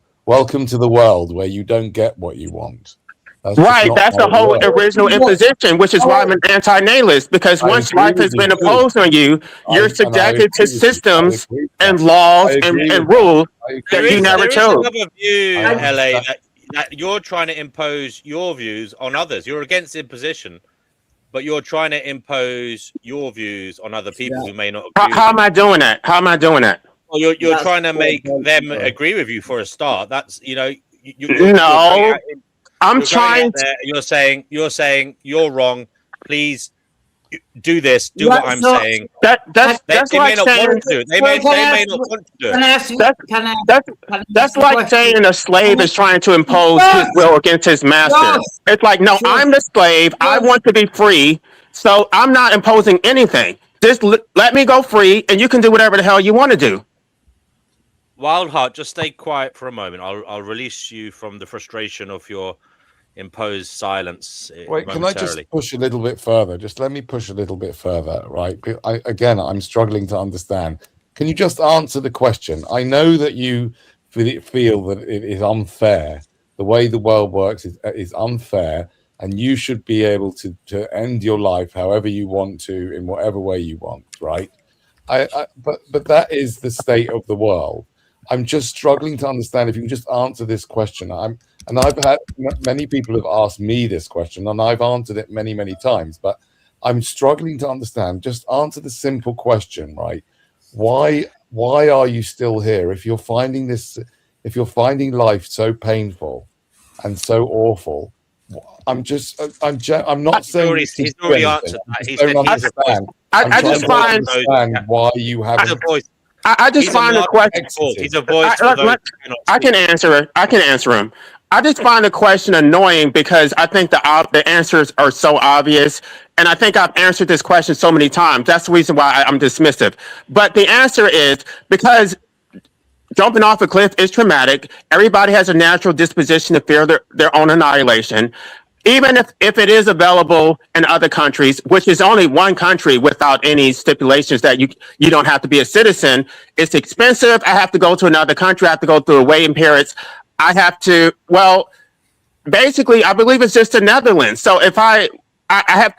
to the world where you don't get what you want. That's the whole original imposition, which is why I'm an anti-nihilist, because once life has been imposed on you, you're subjected to systems and laws and rules that you never chose. There is another view, LA, that you're trying to impose your views on others. You're against imposition, but you're trying to impose your views on other people who may not agree. How am I doing that? How am I doing that? Well, you're trying to make them agree with you for a start. That's, no. I'm trying. You're saying you're wrong. Please do this. Do what I'm saying. That's like saying they may not want to do it. That's like saying a slave is trying to impose his will against his master. It's like, no, I'm the slave. I want to be free, so I'm not imposing anything. Just let me go free, and you can do whatever the hell you want to do. Wildheart, just stay quiet for a moment. I'll release you from the frustration of your imposed silence. Wait, can I just push a little bit further? Just let me push a little bit further, right? I'm struggling to understand. Can you just answer the question? I know that you feel that it is unfair. The way the world works is unfair, and you should be able to end your life however you want to, in whatever way you want, right? But that is the state of the world. I'm just struggling to understand if you can just answer this question. I've had many people have asked me this question, and I've answered it many, many times, but I'm struggling to understand. Just answer the simple question, right? Why are you still here? If you're finding life so painful and so awful, I'm not saying he's already answered that. He don't understand. I just find why you haven't. I just find the question. He's a voice. I can answer it. I can answer him. I just find the question annoying because I think the answers are so obvious, and I think I've answered this question so many times. That's the reason why I'm dismissive. But the answer is because jumping off a cliff is traumatic. Everybody has a natural disposition to fear their own annihilation. Even if it is available in other countries, which is only one country without any stipulations that you don't have to be a citizen, it's expensive. I have to go to another country. I have to go through waiting periods. I have to, basically, I believe it's just the Netherlands. So if I have,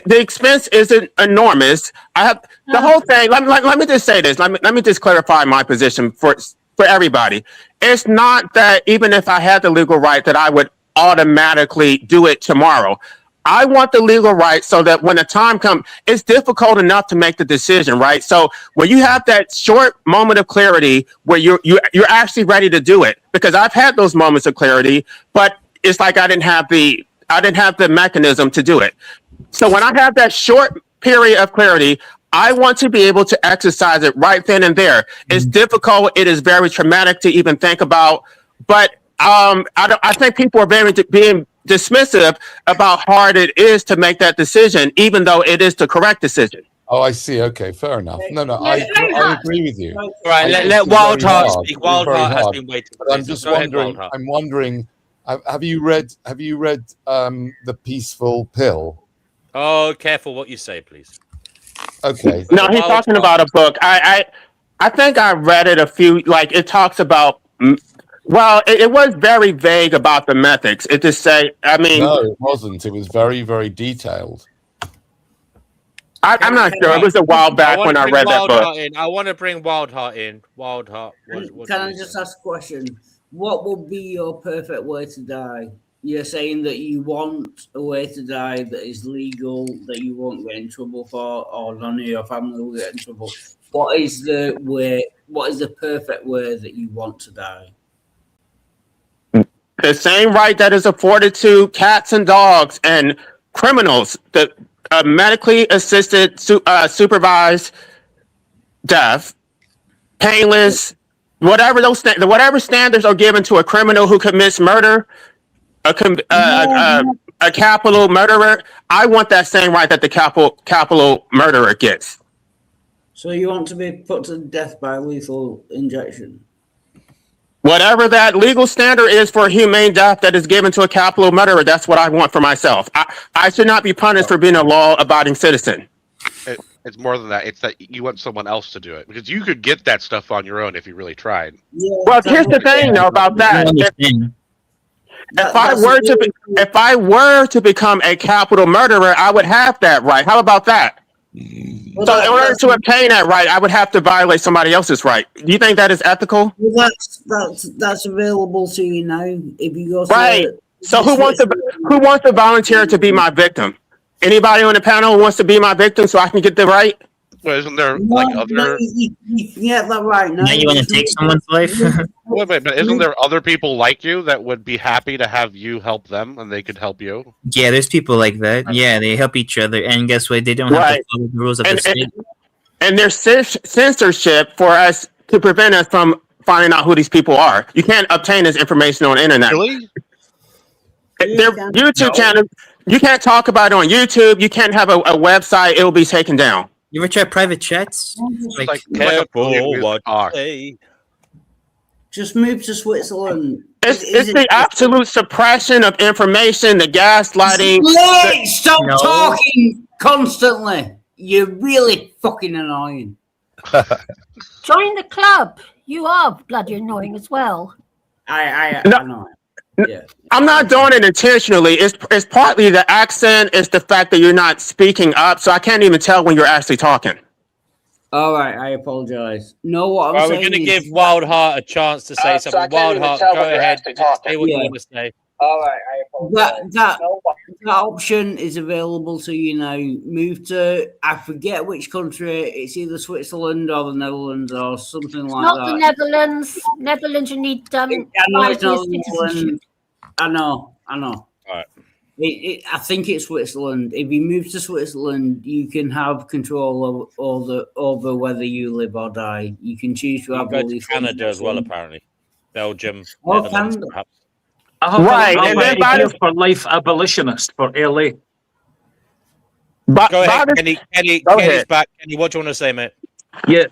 the expense isn't enormous. I have the whole thing. Let me just say this. Let me just clarify my position for everybody. It's not that even if I had the legal right that I would automatically do it tomorrow. I want the legal right so that when the time comes, it's difficult enough to make the decision, right? So when you have that short moment of clarity where you're actually ready to do it, because I've had those moments of clarity, but it's like I didn't have the mechanism to do it. So when I have that short period of clarity, I want to be able to exercise it right then and there. It's difficult. It is very traumatic to even think about, but I think people are being dismissive about how hard it is to make that decision, even though it is the correct decision. Oh, I see. Okay, fair enough. No, I agree with you. All right, let Wildheart speak. Wildheart has been waiting. But I'm just wondering. I'm wondering. Have you read The Peaceful Pill Oh, careful what you say, please. Okay. No, he's Wild talking Heart. about a book. I think I read it a few. Like it talks about. Well, it was very vague about the methods. It just say. I mean, No, it wasn't. It was very, very detailed. I'm not sure. It was a while I back want when to I bring read that book. Wildheart in. I want to bring Wildheart in. Wildheart. What Can do I you just say? ask a question? What would be your perfect way to die? You're saying that you want a way to die that is legal, that you won't get in trouble for, or none of your family will get in trouble. What is the way? What is the perfect way that you want to die? The same right that is afforded to cats and dogs and criminals. The medically assisted, supervised death, painless, whatever whatever standards are given to a criminal who commits murder, a capital murderer. I want that same right that the capital murderer gets. So you want to be put to death by lethal injection? Whatever that legal standard is for a humane death that is given to a capital murderer, that's what I want for myself. I should not be punished for being a law-abiding citizen. It's more than that. It's that you want someone else to do it because you could get that stuff on your own if you really tried. Yeah, Well, here's the thing, though, about that. If I were to become a capital murderer, I would have that right. How about that? So in order to obtain that right, I would have to violate somebody else's right. Do you think that is ethical? Well, that's available to you now. If you go to Right. So who wants to volunteer to be my victim? Anybody on the panel who wants to be my victim so I can get the right? Well, isn't there like other? You can get that right now. Now you want to take someone's life? Wait, but isn't there other people like you that would be happy to have you help them and they could help you? Yeah, there's people like that. Yeah, they help each other, and guess what? They don't have to follow the rules of the state. And there's censorship for us to prevent us from finding out who these people are. You can't obtain this information on the internet. Really? Their YouTube channel, you can't talk about it on YouTube. You can't have a website. It will be taken down. You ever try private chats? Careful what you say. Just move to Switzerland. It's the absolute suppression of information, the gaslighting. Stop talking constantly. You're really fucking annoying. Join the club. You are bloody annoying as well. I know. Yeah. I'm not doing it intentionally. It's partly the accent. It's the fact that you're not speaking up, so I can't even tell when you're actually talking. All right, I apologize. No, what I'm Well, saying we're going to is- give Wildheart a chance to say something. Wildheart, go ahead. Say what you want to say. All right, I apologize. That option is available to you now. Move to, I forget which country. It's either Switzerland or the Netherlands or something like Not that. the Netherlands. Netherlands, you need I know 5 it's not years citizenship. Netherlands. I know. All right. I think it's Switzerland. If you move to Switzerland, you can have control over whether you live or die. You can choose to You have go to belief Canada as well, in- apparently. Belgium, Oh, Netherlands, Canada. perhaps. I have Right, an and then by idea the- for life abolitionist for LA. Go ahead, Kenny. Kenny's ahead. back. Kenny, what do you want to say, mate? Yeah.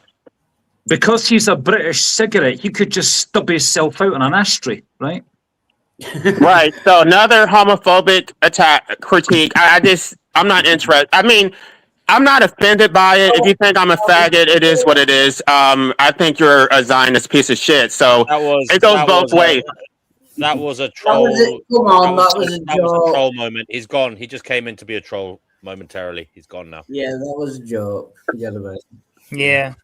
Because he's a British cigarette, he could just stub himself out in an ashtray, right? Right. So another homophobic critique. I'm not interested. I mean, I'm not offended by it. If you think I'm a faggot, it is what it is. I think you're a Zionist piece of shit. So it goes both ways. That was a troll. Come on, that was a joke. troll moment. He's gone. He just came in to be a troll momentarily. He's gone now. Yeah, that was a joke. Forget about it. Yeah.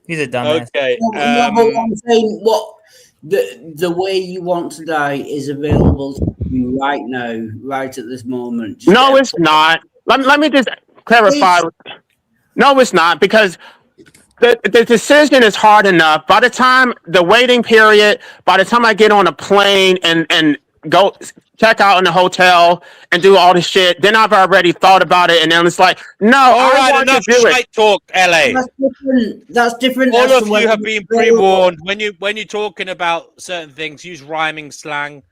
He's a dumbass. Okay. No, but I'm saying what the way you want to die is available to you right now, right at this moment. Just No, it's not. Let me just clarify. No, it's not, because the decision is hard enough. By the time the waiting period, by the time I get on a plane and go check out in the hotel and do all this shit, then I've already thought about it, and then it's like, no, All I right, want to enough do it. shite talk, LA. That's different. All as of to you whether have it's been available. pre-warned. When you're talking about certain things, use rhyming slang.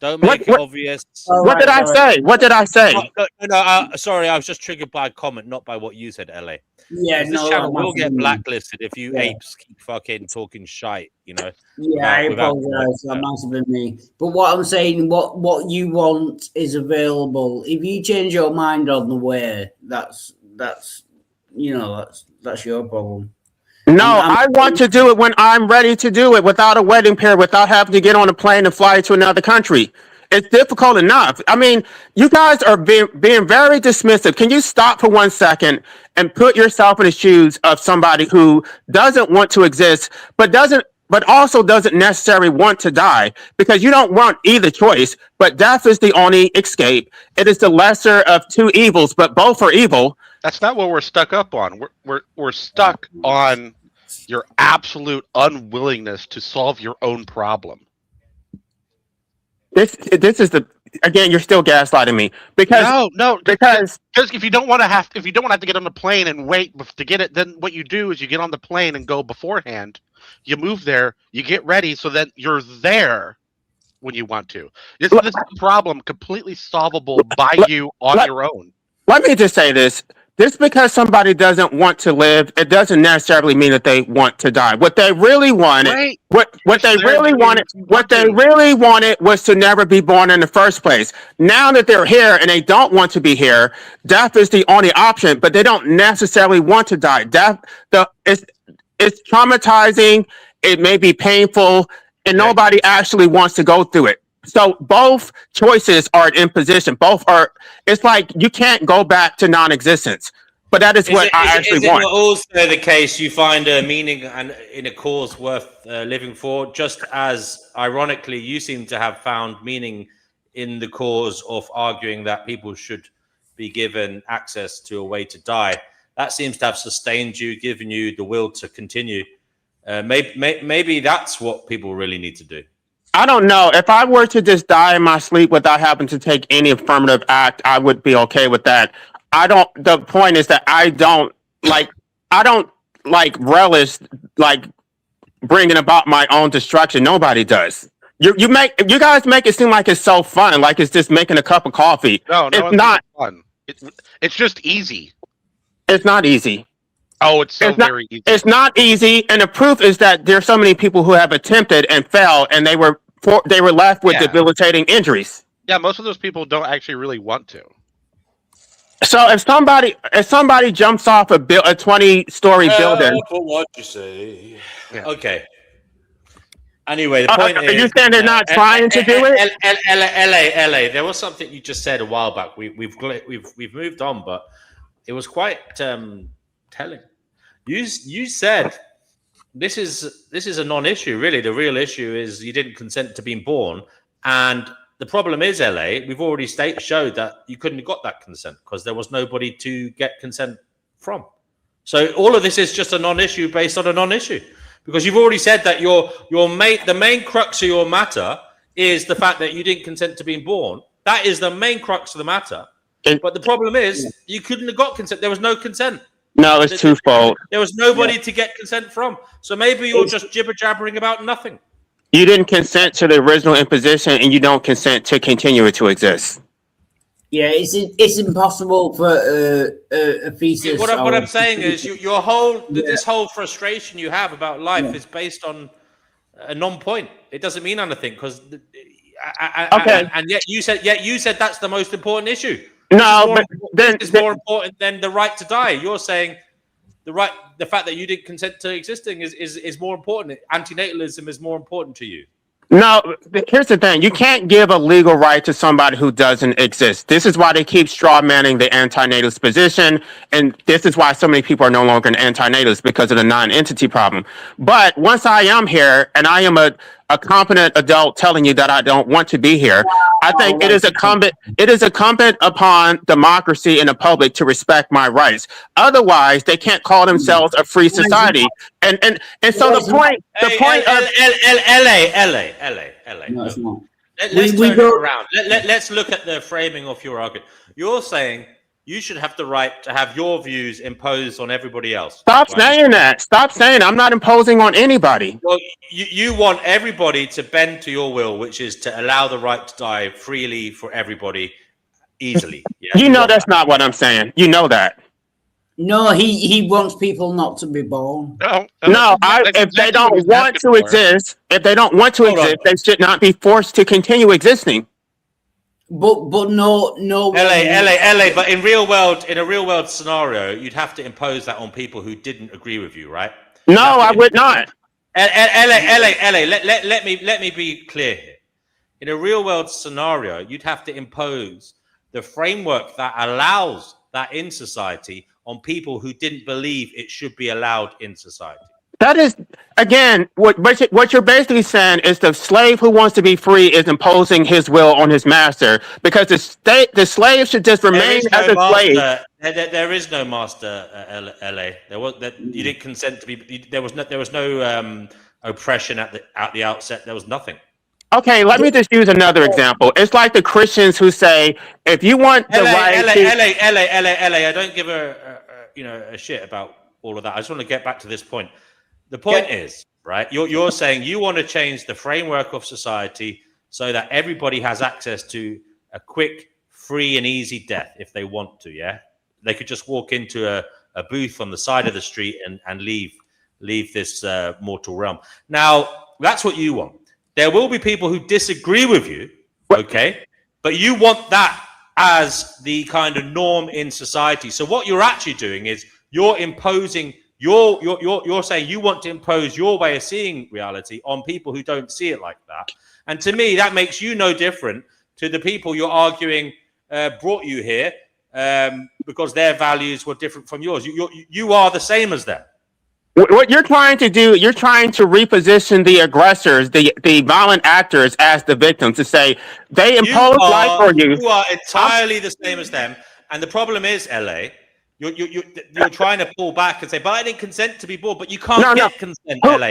Don't make it obvious. What did I say? What did I say? Sorry, I was just triggered by a comment, not by what you said, LA. Yeah, This no, channel that will get must be- blacklisted if you Yeah. apes keep fucking talking shite, you know. Yeah, I apologize. That must have been me. But what I'm saying, what you want is available. If you change your mind on the way, that's that's your problem. No, I'm- I want to do it when I'm ready to do it without a waiting period, without having to get on a plane and fly to another country. It's difficult enough. I mean, you guys are being very dismissive. Can you stop for 1 second and put yourself in the shoes of somebody who doesn't want to exist, but also doesn't necessarily want to die? Because you don't want either choice, but death is the only escape. It is the lesser of two evils, but both are evil. That's not what we're stuck up on. We're stuck on your absolute unwillingness to solve your own problem. This is the again. You're still gaslighting me because because if you don't want to have to get on the plane and wait to get it, then what you do is you get on the plane and go beforehand. You move there, you get ready, so that you're there when you want to. This is a problem completely solvable by you on your own. Let me just say this. Just because somebody doesn't want to live, it doesn't necessarily mean that they want to die. What they really wanted, what they really wanted was to never be born in the first place. Now that they're here and they don't want to be here, death is the only option, but they don't necessarily want to die. Death, it's traumatizing, it may be painful, and nobody actually wants to go through it. So both choices are in position. Both are. It's like you can't go back to non-existence. But that is what I actually want. Is it also the case you find a meaning and in a cause worth living for? Just as ironically, you seem to have found meaning in the cause of arguing that people should be given access to a way to die. That seems to have sustained you, given you the will to continue. Maybe that's what people really need to do. I don't know. If I were to just die in my sleep without having to take any affirmative act, I would be okay with that. The point is that I don't relish bringing about my own destruction. Nobody does. You guys make it seem like it's so fun, like it's just making a cup of coffee. No, it's not fun. It's just easy. It's not easy. Oh, it's very easy. It's not easy, and the proof is that there's so many people who have attempted and failed, and they were left with debilitating injuries. Yeah, most of those people don't actually really want to. So if somebody jumps off a 20-story building, for what you say. Yeah. Okay. Anyway, the point is, you saying they're not trying to do it? LA. There was something you just said a while back. We've moved on, but it was quite telling. You said this is a non-issue. Really, the real issue is you didn't consent to being born, and the problem is, LA. We've already showed that you couldn't have got that consent because there was nobody to get consent from. So all of this is just a non-issue based on a non-issue because you've already said that the main crux of your matter is the fact that you didn't consent to being born. That is the main crux of the matter. But the problem is you couldn't have got consent. There was no consent. No, it's twofold. There was nobody to get consent from. So maybe you're just jibber-jabbering about nothing. You didn't consent to the original imposition, and you don't consent to continue it to exist. Yeah, it's impossible for a fetus. What I'm saying is, this whole frustration you have about life is based on a non-point. It doesn't mean anything because, and yet you said that's the most important issue. No, but then it's more important than the right to die. You're saying the fact that you didn't consent to existing is more important. Antinatalism is more important to you. No, here's the thing. You can't give a legal right to somebody who doesn't exist. This is why they keep straw manning the antinatalist position. And this is why so many people are no longer an antinatalist because of the non-entity problem. But once I am here and I am a competent adult telling you that I don't want to be here, I think it is incumbent upon democracy and the public to respect my rights. Otherwise, they can't call themselves a free society. And so the point LA. No, it's not. Let's turn it around. Let's look at the framing of your argument. You're saying you should have the right to have your views imposed on everybody else. Stop right? saying that. Stop saying I'm not imposing on anybody. Well, you want everybody to bend to your will, which is to allow the right to die freely for everybody, easily. Yeah, You know want that's that. not what I'm saying. You know that. No, he wants people not to be born. No, if they don't want to exist, if they don't want to Hold on. exist, they should not be forced to continue existing. But no. LA. But in a real world scenario, you'd have to impose that on people who didn't agree with you, right? No, I would not. LA. Let me be clear here. In a real world scenario, you'd have to impose the framework that allows that in society on people who didn't believe it should be allowed in society. That is, again, what you're basically saying is the slave who wants to be free is imposing his will on his master, because the slave should just remain as a slave. There is no master, LA. You didn't consent to be. There was no oppression at the outset. There was nothing. Okay, let me just use another example. It's like the Christians who say, if you want the right LA, I don't give a shit about all of that. I just want to get back to this point. The point is, right, you're saying you want to change the framework of society so that everybody has access to a quick, free and easy death if they want to, yeah? They could just walk into a booth on the side of the street and leave this mortal realm. Now, that's what you want. There will be people who disagree with you, okay? But you want that as the kind of norm in society. So what you're actually doing is you're imposing you're saying you want to impose your way of seeing reality on people who don't see it like that. And to me, that makes you no different to the people you're arguing brought you here because their values were different from yours. You are the same as them. What you're trying to do, you're trying to reposition the aggressors, the violent actors as the victims, to say they impose life on you. You are entirely the same as them. And the problem is, LA, you're trying to pull back and say, but I didn't consent to be born. But you can't get consent, LA.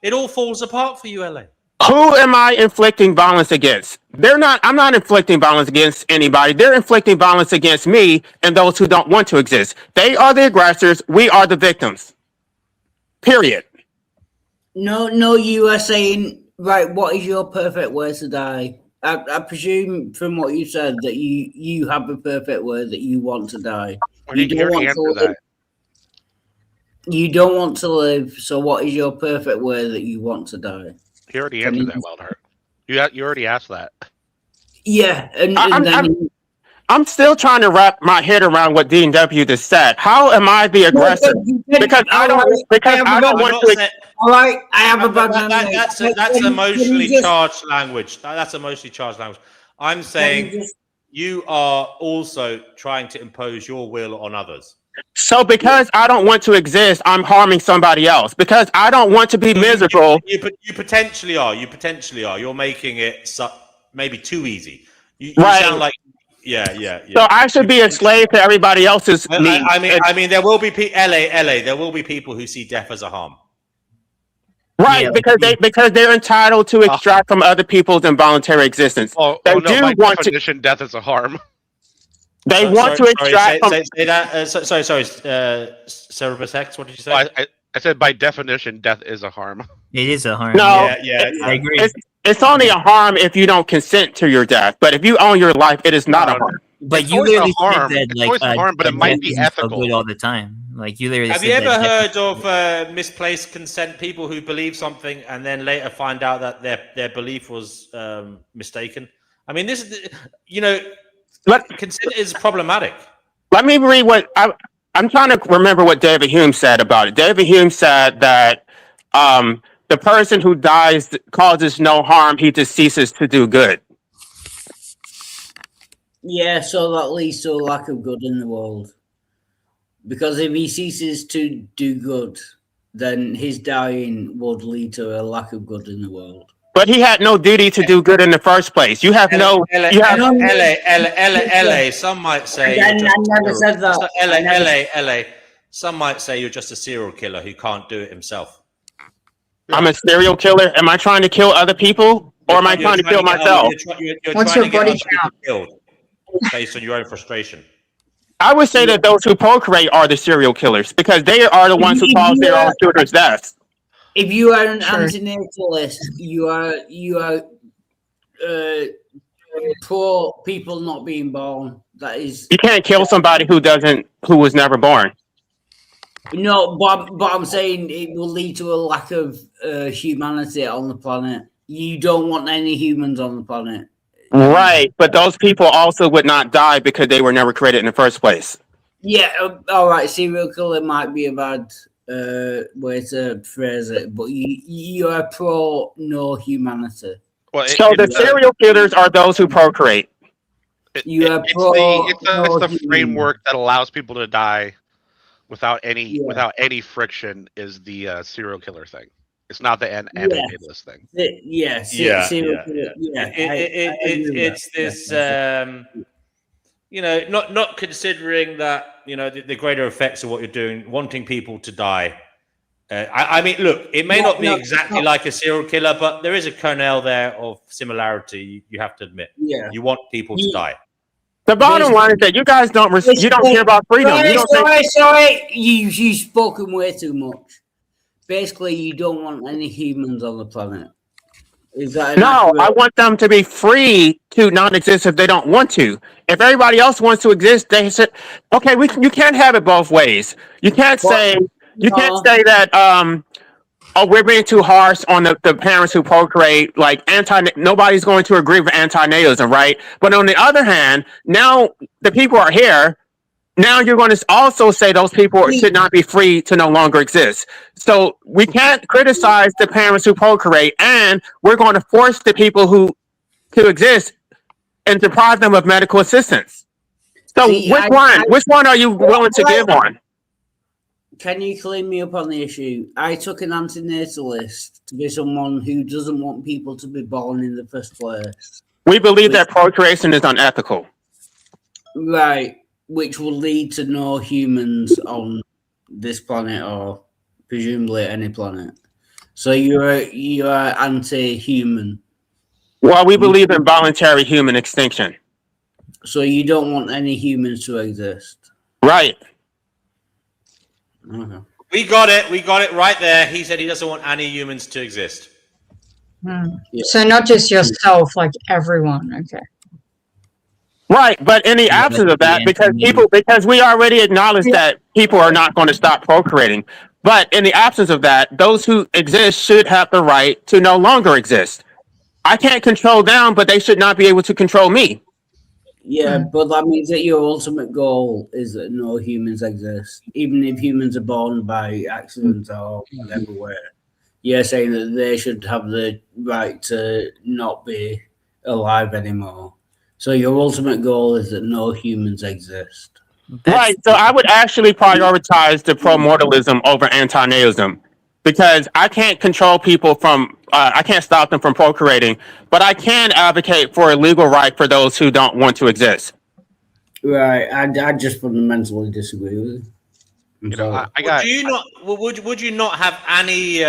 It all falls apart for you, LA. Who am I inflicting violence against? I'm not inflicting violence against anybody. They're inflicting violence against me and those who don't want to exist. They are the aggressors. We are the victims. Period. No, you are saying, right, what is your perfect way to die? I presume from what you said that you have a perfect way that you want to die. You don't want to live, so what is your perfect way that you want to die? He already answered that, Wildheart. You already asked that. Yeah, I'm still trying to wrap my head around what D&W just said. How am I the aggressor? Because I don't want to. All right, I have a bad That's emotionally charged language. That's emotionally charged language. I'm saying you are also trying to impose your will on others. So because I don't want to exist, I'm harming somebody else. Because I don't want to be miserable. You potentially are. You're making it maybe too easy. You right. Sound like yeah. So I should be a slave to everybody else's needs. I mean, there will be LA. There will be people who see death as a harm. Right, yeah, because they're entitled to extract from other people's involuntary existence. By definition, death is a harm. They want to extract. Say that. Sorry. Cerebus X. What did you say? I said by definition, death is a harm. It is a harm. No, yeah. I agree. It's only a harm if you don't consent to your death. But if you own your life, it is not a harm. But you literally said that, like, a harm, but it might be ethical good all the time. Like you literally. Have you ever heard of misplaced consent? People who believe something and then later find out that their belief was mistaken. I mean, this is consent is problematic. Let me read what I'm trying to remember what David Hume said about it. David Hume said that the person who dies causes no harm; he just ceases to do good. Yeah, so that leads to a lack of good in the world. Because if he ceases to do good, then his dying would lead to a lack of good in the world. But he had no duty to do good in the first place. You have no. LA. Some might say. I never said that. LA. Some might say you're just a serial killer who can't do it himself. I'm a serial killer. Am I trying to kill other people, or am I trying to kill myself? What's your body count? based on your own frustration. I would say that those who procreate are the serial killers because they are the ones who cause their own children's deaths. If you are an Sure. antinatalist, you are pro people not being born. That is You can't kill somebody who was never born. no, but I'm saying it will lead to a lack of humanity on the planet. You don't want any humans on the planet. Right, but those people also would not die because they were never created in the first place. Yeah, all right. Serial killer might be a bad way to phrase it, but you are pro no humanity. Well, So the serial killers are those who procreate. You are it's pro it's no the human. framework that allows people to die without any Yeah. friction is the serial killer thing. It's not the antinatalist thing. Serial killer. It's this not considering that the greater effects of what you're doing, wanting people to die. I mean, look, it may not be exactly like a serial killer, but there is a kernel there of similarity. You have to admit. Yeah. You want people to die. The bottom line is that you guys don't care about freedom. Sorry, you've spoken way too much. Basically, you don't want any humans on the planet. Is that No, I want them to be free to not exist if they don't want to. If everybody else wants to exist, they said, okay, you can't have it both ways. You can't say that we're being too harsh on the parents who procreate. Like nobody's going to agree with antinatalism, right? But on the other hand, now the people are here. Now you're going to also say those people should not be free to no longer exist. So we can't criticize the parents who procreate, and we're going to force the people to exist and deprive them of medical assistance. So which one are you willing to give on? Can you clean me up on the issue? I took an antinatalist to be someone who doesn't want people to be born in the first place. We believe that procreation is unethical. Right. Which will lead to no humans on this planet or presumably any planet. So you are anti-human. Well, we believe in voluntary human extinction. So you don't want any humans to exist. Right. Okay. We got it right there. He said he doesn't want any humans to exist. Yeah. So not just yourself, like everyone. Okay. Right, but in the absence of that, because we already acknowledge that people are not going to stop procreating. But in the absence of that, those who exist should have the right to no longer exist. I can't control them, but they should not be able to control me. Yeah, but that means that your ultimate goal is that no humans exist, even if humans are born by accident or whatever way. You're saying that they should have the right to not be alive anymore. So your ultimate goal is that no humans exist. Right. So I would actually prioritize the pro-mortalism over antinatalism because I can't control people I can't stop them from procreating, but I can advocate for a legal right for those who don't want to exist. Right. I just fundamentally disagree with you. Would you not have any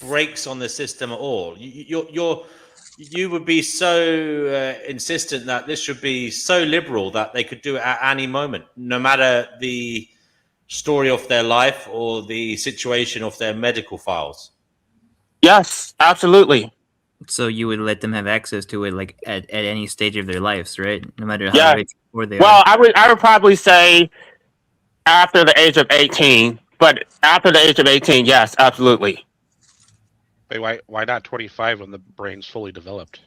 brakes on the system at all? You would be so insistent that this should be so liberal that they could do it at any moment, no matter the story of their life or the situation of their medical files. Yes, absolutely. So you would let them have access to it, like at any stage of their lives, right? No matter how rich or they are. I would probably say after the age of 18, but after the age of 18, yes, absolutely. Wait, why not 25 when the brain's fully developed?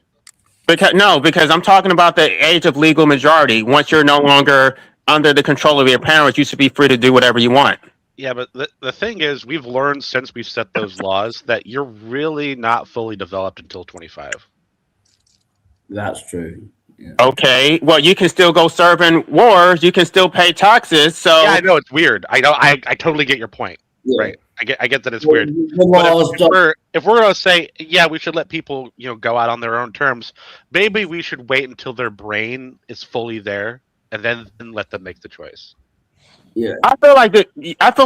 Because I'm talking about the age of legal majority. Once you're no longer under the control of your parents, you should be free to do whatever you want. Yeah, but the thing is, we've learned since we've set those laws that you're really not fully developed until 25. That's true. Yeah. Okay, well, you can still go serve in wars. You can still pay taxes. So yeah, I know it's weird. I totally get your point. Yeah. Right. I get that it's weird. But if we're gonna say, yeah, we should let people, go out on their own terms, maybe we should wait until their brain is fully there and then let them make the choice. Yeah. I feel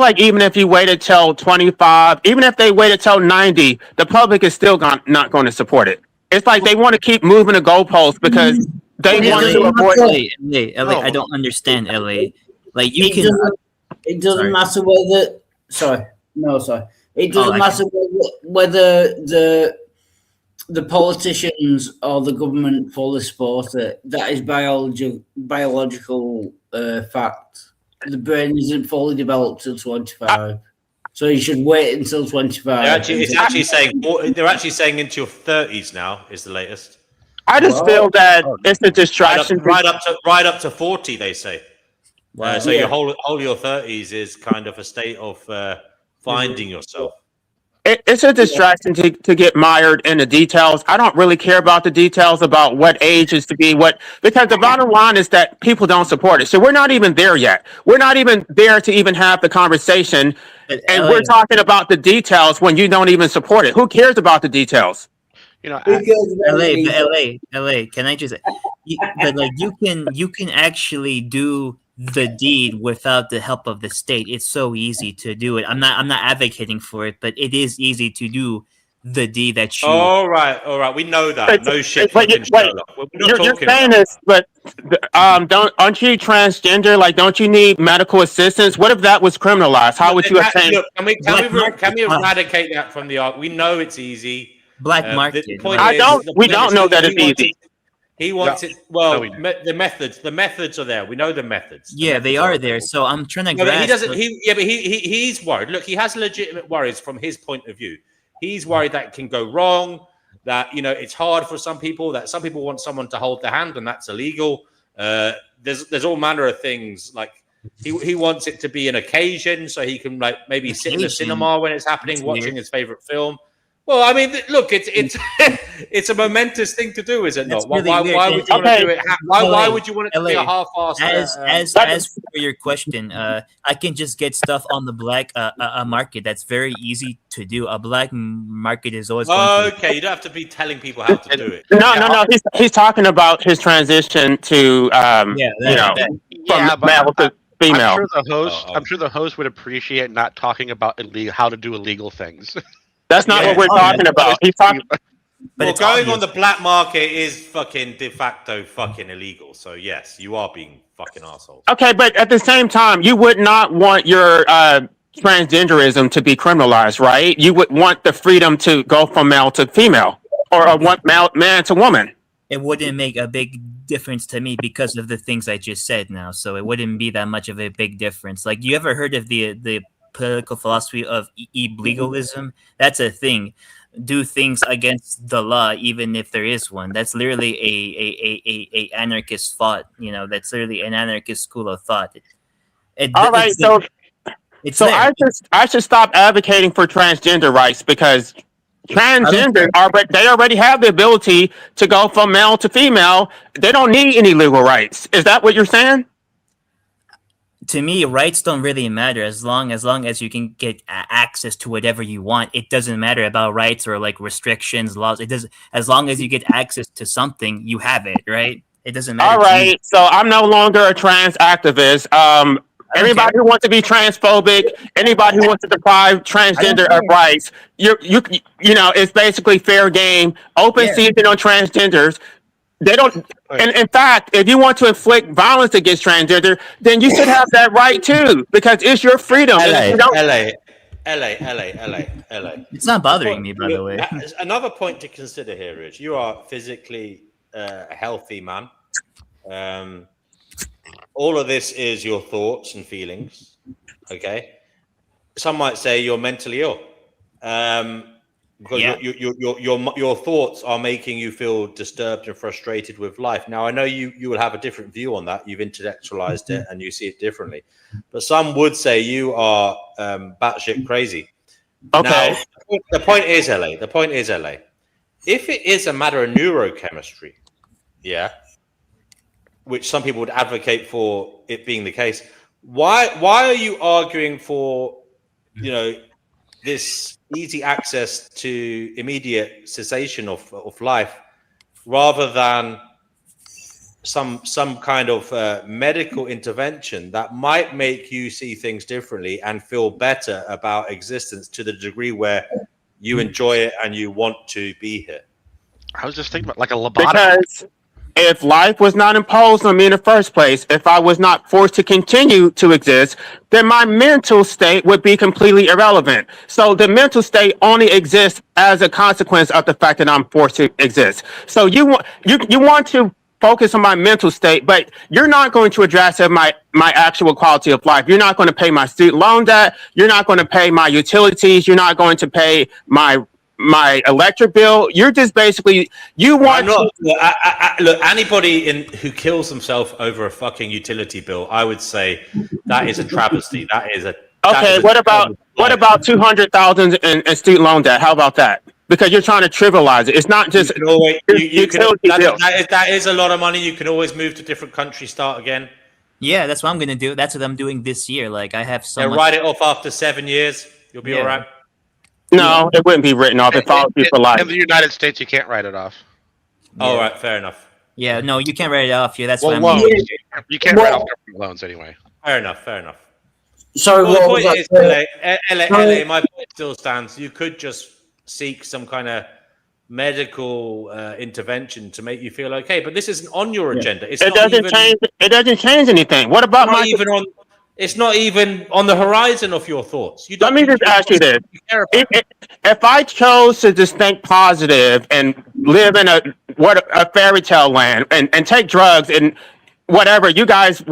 like even if you waited till 25, even if they waited till 90, the public is still not going to support it. It's like they want to keep moving the goalposts because They It want doesn't to avoid. matter. LA, I don't understand LA. Like you It can. doesn't. It doesn't Sorry. matter whether. Sorry, no, sorry. It Oh, doesn't I matter whether the politicians or the government fully support it. That is biological fact. The brain isn't fully developed till 25, so you should wait until 25. It's actually saying they're actually saying into your 30s now is the latest. I just feel that it's a distraction. Right up to 40, they say. Wow. So Yeah. your whole your 30s is kind of a state of finding yourself. It's a distraction to get mired in the details. I don't really care about the details about what age is to be what, because the bottom line is that people don't support it. So we're not even there yet. We're not even there to even have the conversation. But And LA, we're talking about the details when you don't even support it. Who cares about the details? You know, Because LA. Can I just? But like you can actually do the deed without the help of the state. It's so easy to do it. I'm not advocating for it, but it is easy to do the deed that you. All right. We know that. But- No shit, but fucking wait, Sherlock. We're not You're talking saying about this, but aren't you transgender? Like, don't you need medical assistance? What if that was criminalized? How would you obtain? Look, can we market. eradicate that from the art? We know it's easy. Black The market. point I is- don't. the We point don't is know he- that he it's wants easy. it- He wants No. it. Well, No, we don't. the methods are there. We know the methods. The Yeah, they methods are there. So I'm trying to No, but grasp. he doesn't. But he's worried. Look, he has legitimate worries from his point of view. He's worried that it can go wrong. That it's hard for some people. That some people want someone to hold their hand, and that's illegal. There's all manner of things. Like he wants it to be an occasion, so he can like maybe sit in the Occasion? cinema when it's happening, That's watching weird. his favorite film. Well, I mean, look, it's it's a momentous thing to do, is it That's not? Why, really why, weird. why would you want to do it? Why LA, would you want it to be a LA, half-assed? As for your question, I can just get stuff on the black market. That's very easy to do. A black market is always going to. Okay, you don't have to be telling people how to do it. No. He's talking about his transition to from Yeah, but male to female. I'm sure the host would appreciate not talking about how to do illegal things. That's not what we're talking about. He's talking. But Well, it's going obvious. on the black market is fucking de facto fucking illegal. So yes, you are being fucking assholes. Okay, but at the same time, you would not want your transgenderism to be criminalized, right? You would want the freedom to go from male to female, or want man to woman. It wouldn't make a big difference to me because of the things I just said now. So it wouldn't be that much of a big difference. Like, you ever heard of the political philosophy of legalism? That's a thing. Do things against the law, even if there is one. That's literally a anarchist thought. That's literally an anarchist school of thought. All right, so I should stop advocating for transgender rights because transgender they already have the ability to go from male to female. They don't need any legal rights. Is that what you're saying? To me, rights don't really matter as long as you can get access to whatever you want. It doesn't matter about rights or like restrictions, laws. It does, as long as you get access to something, you have it, right? It doesn't matter. All right, so I'm no longer a trans activist. Anybody who wants to be transphobic, anybody who wants to deprive transgender of rights, it's basically fair game, open season on transgenders. They don't, and in fact, if you want to inflict violence against transgender, then you should have that right too, because it's your freedom. LA. It's not bothering me, by the way. Another point to consider here is you are physically a healthy man. All of this is your thoughts and feelings. Okay, some might say you're mentally ill. Because your thoughts are making you feel disturbed and frustrated with life. Now, I know you will have a different view on that. You've intellectualized it and you see it differently. But some would say you are batshit crazy. Okay. Now, the point is, LA. If it is a matter of neurochemistry, which some people would advocate for it being the case, why are you arguing for, this easy access to immediate cessation of life rather than some kind of medical intervention that might make you see things differently and feel better about existence to the degree where you enjoy it and you want to be here? I was just thinking about like a lobotomy. if life was not imposed on me in the first place, if I was not forced to continue to exist, then my mental state would be completely irrelevant. So the mental state only exists as a consequence of the fact that I'm forced to exist. So you want to focus on my mental state, but you're not going to address my actual quality of life. You're not going to pay my student loan debt. You're not going to pay my utilities. You're not going to pay my electric bill. You're just basically I'm not. Look, anybody who kills themselves over a fucking utility bill, I would say that is a travesty. That is a okay. What about 200,000 in student loan debt? How about that? Because you're trying to trivialize it. It's not just that is a lot of money. You can always move to a different country, start again. Yeah, that's what I'm gonna do. That's what I'm doing this year. Like I have so much. Write it off after 7 years. You'll be all right. No, it wouldn't be written off. It follows you for life. In the United States, you can't write it off. All right, fair enough. Yeah, no, you can't write it off. Yeah, that's Well, what I'm loans. doing. You can't write off government loans anyway. Fair enough. Sorry, Well, the what was point that? is, LA, my point still stands. You could just seek some kind of medical intervention to make you feel okay, but this isn't on your agenda. It doesn't change anything. What about it's not even on the horizon of your thoughts. Let me just ask you this. If I chose to just think positive and live in a fairy tale land and take drugs and whatever you guys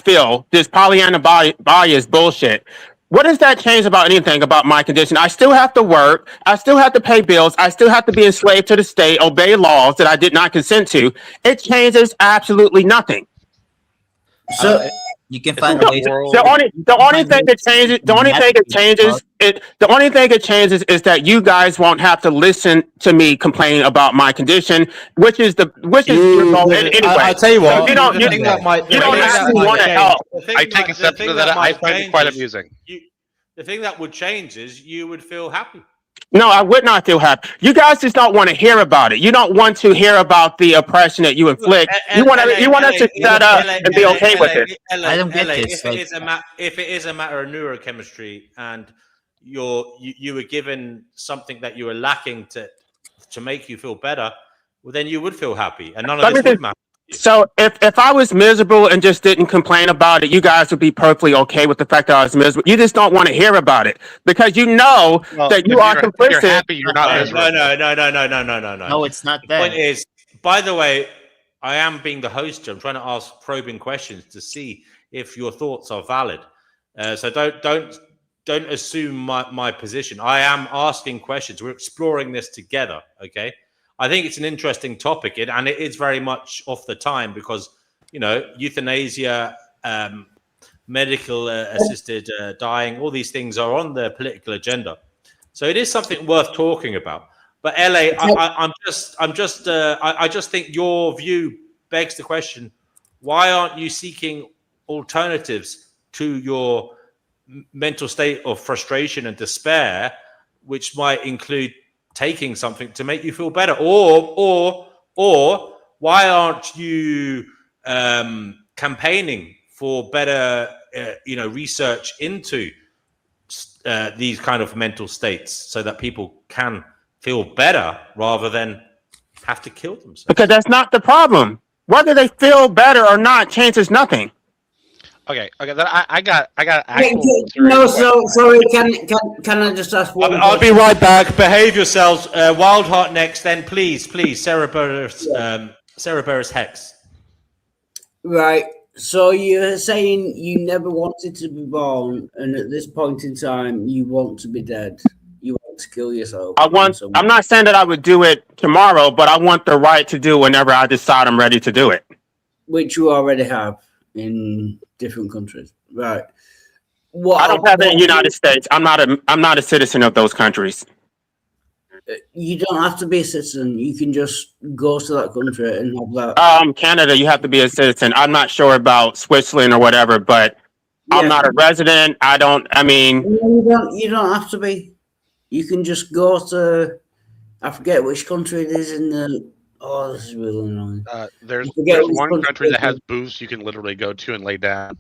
feel, this Pollyanna bias bullshit, what does that change about anything about my condition? I still have to work. I still have to pay bills. I still have to be enslaved to the state, obey laws that I did not consent to. It changes absolutely nothing. So you can find ways. The only thing that changes is that you guys won't have to listen to me complain about my condition, which is your goal anyway. I'll tell you what. You don't actually want to help. I take exception to that. I find it quite amusing. The thing that would change is you would feel happy. No, I would not feel happy. You guys just don't want to hear about it. You don't want to hear about the oppression that you inflict. You want us to shut up and be okay with it. I don't get this. If it is a matter of neurochemistry and you were given something that you were lacking to make you feel better, well, then you would feel happy, and none of this would matter. So if I was miserable and just didn't complain about it, you guys would be perfectly okay with the fact that I was miserable. You just don't want to hear about it because you know that you are complicit. You're happy, you're not miserable. No. No, it's not The that. point is, by the way, I am being the host here. I'm trying to ask probing questions to see if your thoughts are valid. So don't assume my position. I am asking questions. We're exploring this together. Okay. I think it's an interesting topic, and it is very much off the time because, euthanasia, medical assisted dying, all these things are on the political agenda. So it is something worth talking about. But LA, I just think your view begs the question: why aren't you seeking alternatives to your mental state of frustration and despair, which might include taking something to make you feel better, or why aren't you campaigning for better, research into these kind of mental states so that people can feel better rather than have to kill themselves? Because that's not the problem. Whether they feel better or not changes nothing. Okay. Then I got actual. No, sorry. Can I just ask one? I'll be right back. Behave yourselves. Wildheart next, then please, Cerberus Hex. Right. So you're saying you never wanted to be born, and at this point in time, you want to be dead. You want to kill yourself. I'm not saying that I would do it tomorrow, but I want the right to do whenever I decide I'm ready to do it. Which you already have in different countries, right? I don't have it in the United States. I'm not a citizen of those countries. You don't have to be a citizen. You can just go to that country and have that. Canada, you have to be a citizen. I'm not sure about Switzerland or whatever, but I'm not a resident. You don't have to be. You can just go to. I forget which country it is in the. Oh, this is really annoying. There's one country that has booths you can literally go to and lay down.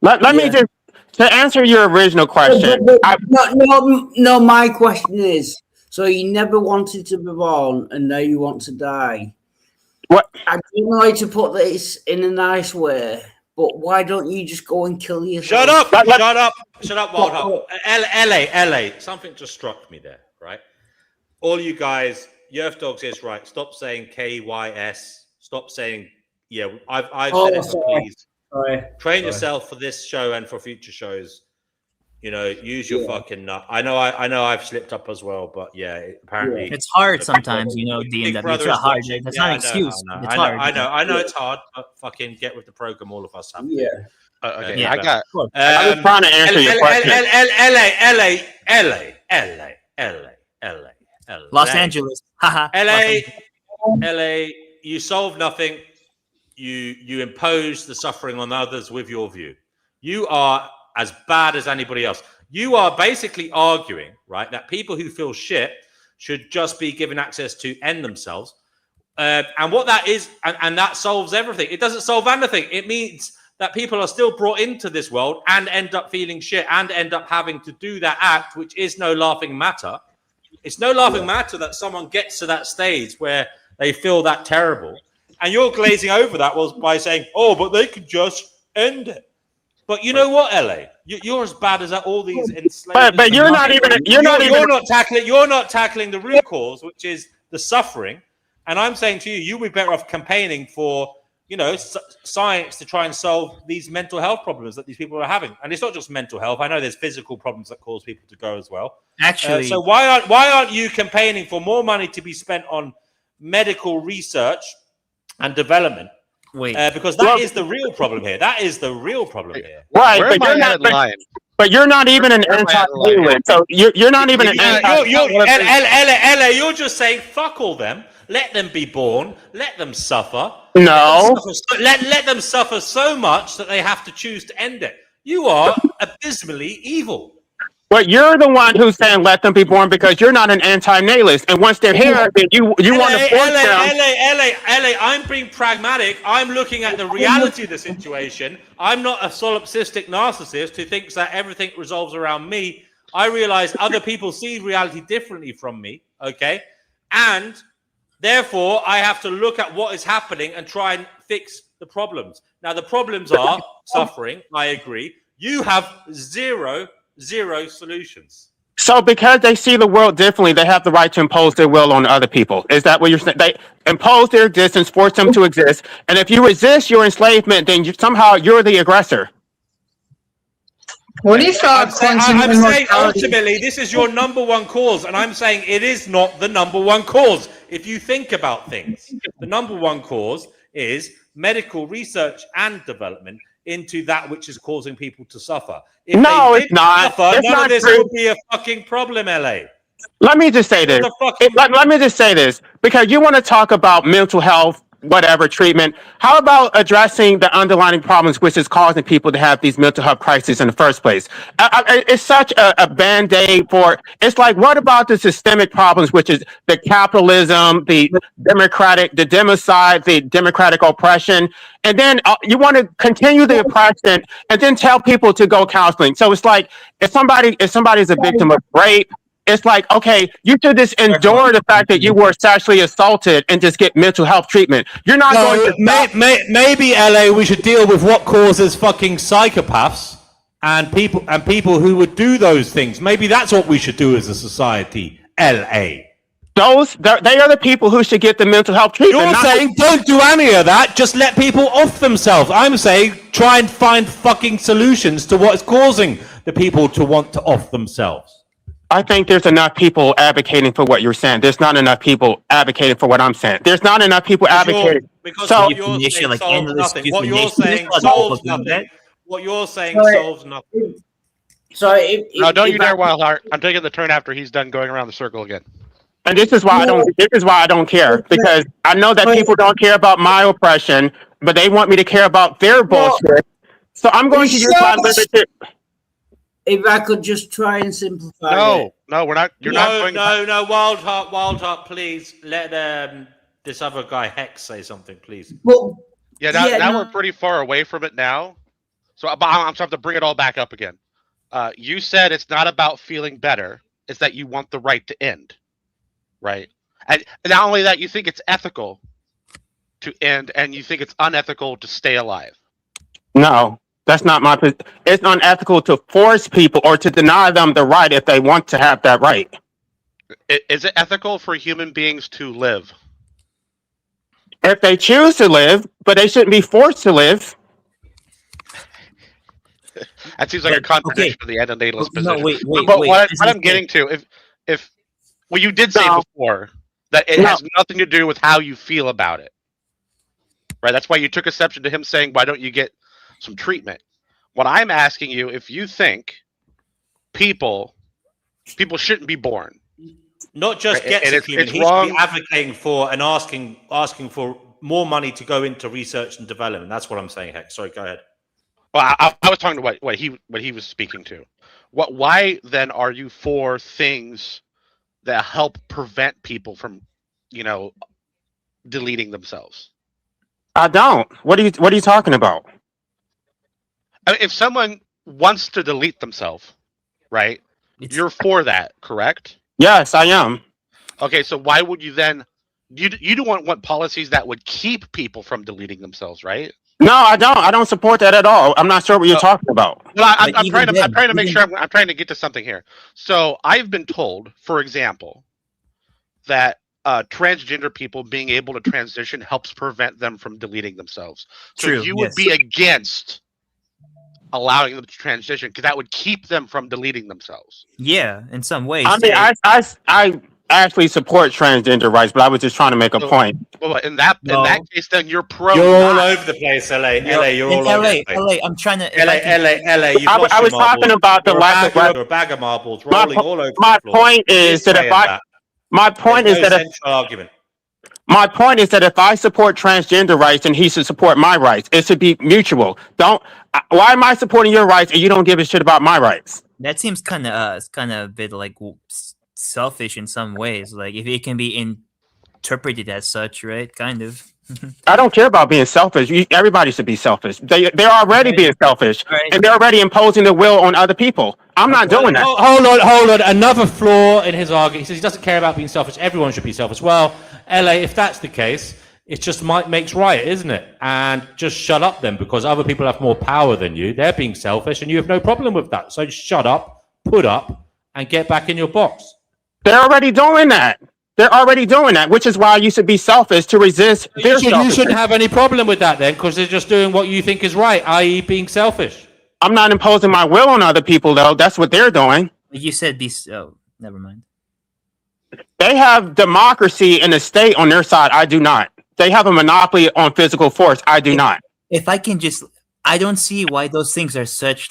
Let me just to answer your original question. No. My question is: so you never wanted to be born, and now you want to die? What? I don't know how to put this in a nice way, but why don't you just go and kill yourself? Shut up! Let- Shut up! Shut up, Wild Heart. LA. Something just struck me there, right? All you guys, Yerf Dogs is right. Stop saying KYS. Stop saying, yeah, I've said it, so please. Sorry. Train yourself for this show and for future shows. You know, use your fucking nut. I know I've slipped up as well, but yeah, apparently It's hard sometimes, you know, Big DMW. Brother It's is hard. watching. That's Yeah, not I an know, excuse. I know, It's I know, hard. I know it's hard, but fucking get with the program. All of us have to. Yeah. Okay, Yeah, I got. I was trying to answer your question. LA. Los Angeles. Haha. LA. You solve nothing. You impose the suffering on others with your view. You are as bad as anybody else. You are basically arguing, right, that people who feel shit should just be given access to end themselves. And what that is, and that solves everything. It doesn't solve anything. It means that people are still brought into this world and end up feeling shit and end up having to do that act, which is no laughing matter. It's no laughing matter that someone gets to that stage where they feel that terrible. And you're glazing over that by saying, oh, but they could just end it. But you know what, LA? You're as bad as all these enslaved. But you're not even. You're not tackling the root cause, which is the suffering. And I'm saying to you, you'll be better off campaigning for, you know, science to try and solve these mental health problems that these people are having. And it's not just mental health. I know there's physical problems that cause people to go as well. Actually, so why aren't you campaigning for more money to be spent on medical research and development? wait. Because that is the real problem here. That is the real problem here. Right, Where but am I you're not. lying? But you're not even an Where am I at anti-human. So you're not even an LA, anti. you're just saying fuck all them. Let them be born. Let them suffer. No. Let them suffer so much that they have to choose to end it. You are abysmally evil. But you're the one who's saying let them be born because you're not an anti-natalist. And once they're here, then you want to force them. LA, I'm being pragmatic. I'm looking at the reality of the situation. I'm not a solipsistic narcissist who thinks that everything resolves around me. I realize other people see reality differently from me, okay? And therefore, I have to look at what is happening and try and fix the problems. Now, the problems are suffering. I agree. You have zero solutions. So because they see the world differently, they have the right to impose their will on other people. Is that what you're saying? They impose their existence, force them to exist. And if you resist your enslavement, then somehow you're the aggressor. What if I'm saying immortality? ultimately this is your number one cause, and I'm saying it is not the number one cause. If you think about things, the number one cause is medical research and development into that which is causing people to suffer. If No, they it's not. Suffer, It's none not of this true. would be a fucking problem, LA. Let me just say this. Let me just say this. Because you want to talk about mental health, whatever treatment. How about addressing the underlying problems which is causing people to have these mental health crises in the first place? It's such a band-aid for, it's like, what about the systemic problems, which is the capitalism, the democide, the democratic oppression, and then you want to continue the oppression and then tell people to go counseling. So it's like, if somebody's a victim of rape, it's like, okay, you should just endure the fact that you were sexually assaulted and just get mental health treatment. You're not going to maybe LA we should deal with what causes fucking psychopaths and people who would do those things. Maybe that's what we should do as a society. LA. They are the people who should get the mental health treatment. You're saying don't do any of that, just let people off themselves. I'm saying try and find fucking solutions to what is causing the people to want to off themselves. I think there's enough people advocating for what you're saying. There's not enough people advocating for what I'm saying. There's not enough people advocating. So what you're saying solves nothing. What you're saying solves nothing. What you're saying solves nothing. Sorry. No, don't you dare, Wildheart. I'm taking the turn after he's done going around the circle again. And this is why I don't care, because I know that people don't care about my oppression, but they want me to care about their bullshit. So I'm going to use my limited. If I could just try and simplify it. No, we're not. You're not going. No, Wildheart, please let this other guy Hex say something, please. Well, now we're pretty far away from it now, so I'm going to have to bring it all back up again. You said it's not about feeling better; it's that you want the right to end, right? And not only that, you think it's ethical to end, and you think it's unethical to stay alive. No, that's not my. It's unethical to force people or to deny them the right if they want to have that right. Is it ethical for human beings to live? If they choose to live, but they shouldn't be forced to live. That seems like a contradiction of the antenatalist position. No, wait. But what I'm getting to, if well, you did say before that it has nothing to do with how you feel about it, right? That's why you took exception to him saying, "Why don't you get some treatment?" What I'm asking you, if you think people shouldn't be born, not just right? get And to it's treatment, he wrong. should be advocating for and asking for more money to go into research and development. That's what I'm saying, Hex. Sorry, go ahead. Well, I was talking to what he was speaking to. Why then are you for things that help prevent people from, deleting themselves? I don't. What are you talking about? I mean, if someone wants to delete themselves, right? You're for that, correct? Yes, I am. Okay, so why would you then? You don't want policies that would keep people from deleting themselves, right? No, I don't. I don't support that at all. I'm not sure what you're talking about. Well, I'm trying to make sure I'm trying to get to something here. So I've been told, for example, that transgender people being able to transition helps prevent them from deleting themselves. So True, you would be against allowing them to transition because that would keep them from deleting themselves. Yeah, in some ways. I mean, I actually support transgender rights, but I was just trying to make a point. Well, in that case, then you're pro. You're all over the place, LA. You're all over the place. LA, I'm trying to. LA. You've lost I was your marbles. talking about the You're lack of. you're a bag of marbles rolling all over My the floor. point is that if I. My point is that argument. My point is that if I support transgender rights, then he should support my rights. It should be mutual. Why am I supporting your rights and you don't give a shit about my rights? That seems kind of a bit like selfish in some ways. Like if it can be interpreted as such, right? Kind of. I don't care about being selfish. Everybody should be selfish. They're already being selfish, and they're already imposing their will on other people. I'm not doing that. Hold on. Another flaw in his argument. He says he doesn't care about being selfish. Everyone should be selfish. Well, LA, if that's the case, it just makes right, isn't it? And just shut up then, because other people have more power than you. They're being selfish, and you have no problem with that. So just shut up, put up, and get back in your box. They're already doing that. Which is why you should be selfish to resist their selfishness. You shouldn't have any problem with that then, because they're just doing what you think is right, i.e. being selfish. I'm not imposing my will on other people, though. That's what they're doing. You said never mind. They have democracy in the state on their side. I do not. They have a monopoly on physical force. I do not. If I can I don't see why those things are such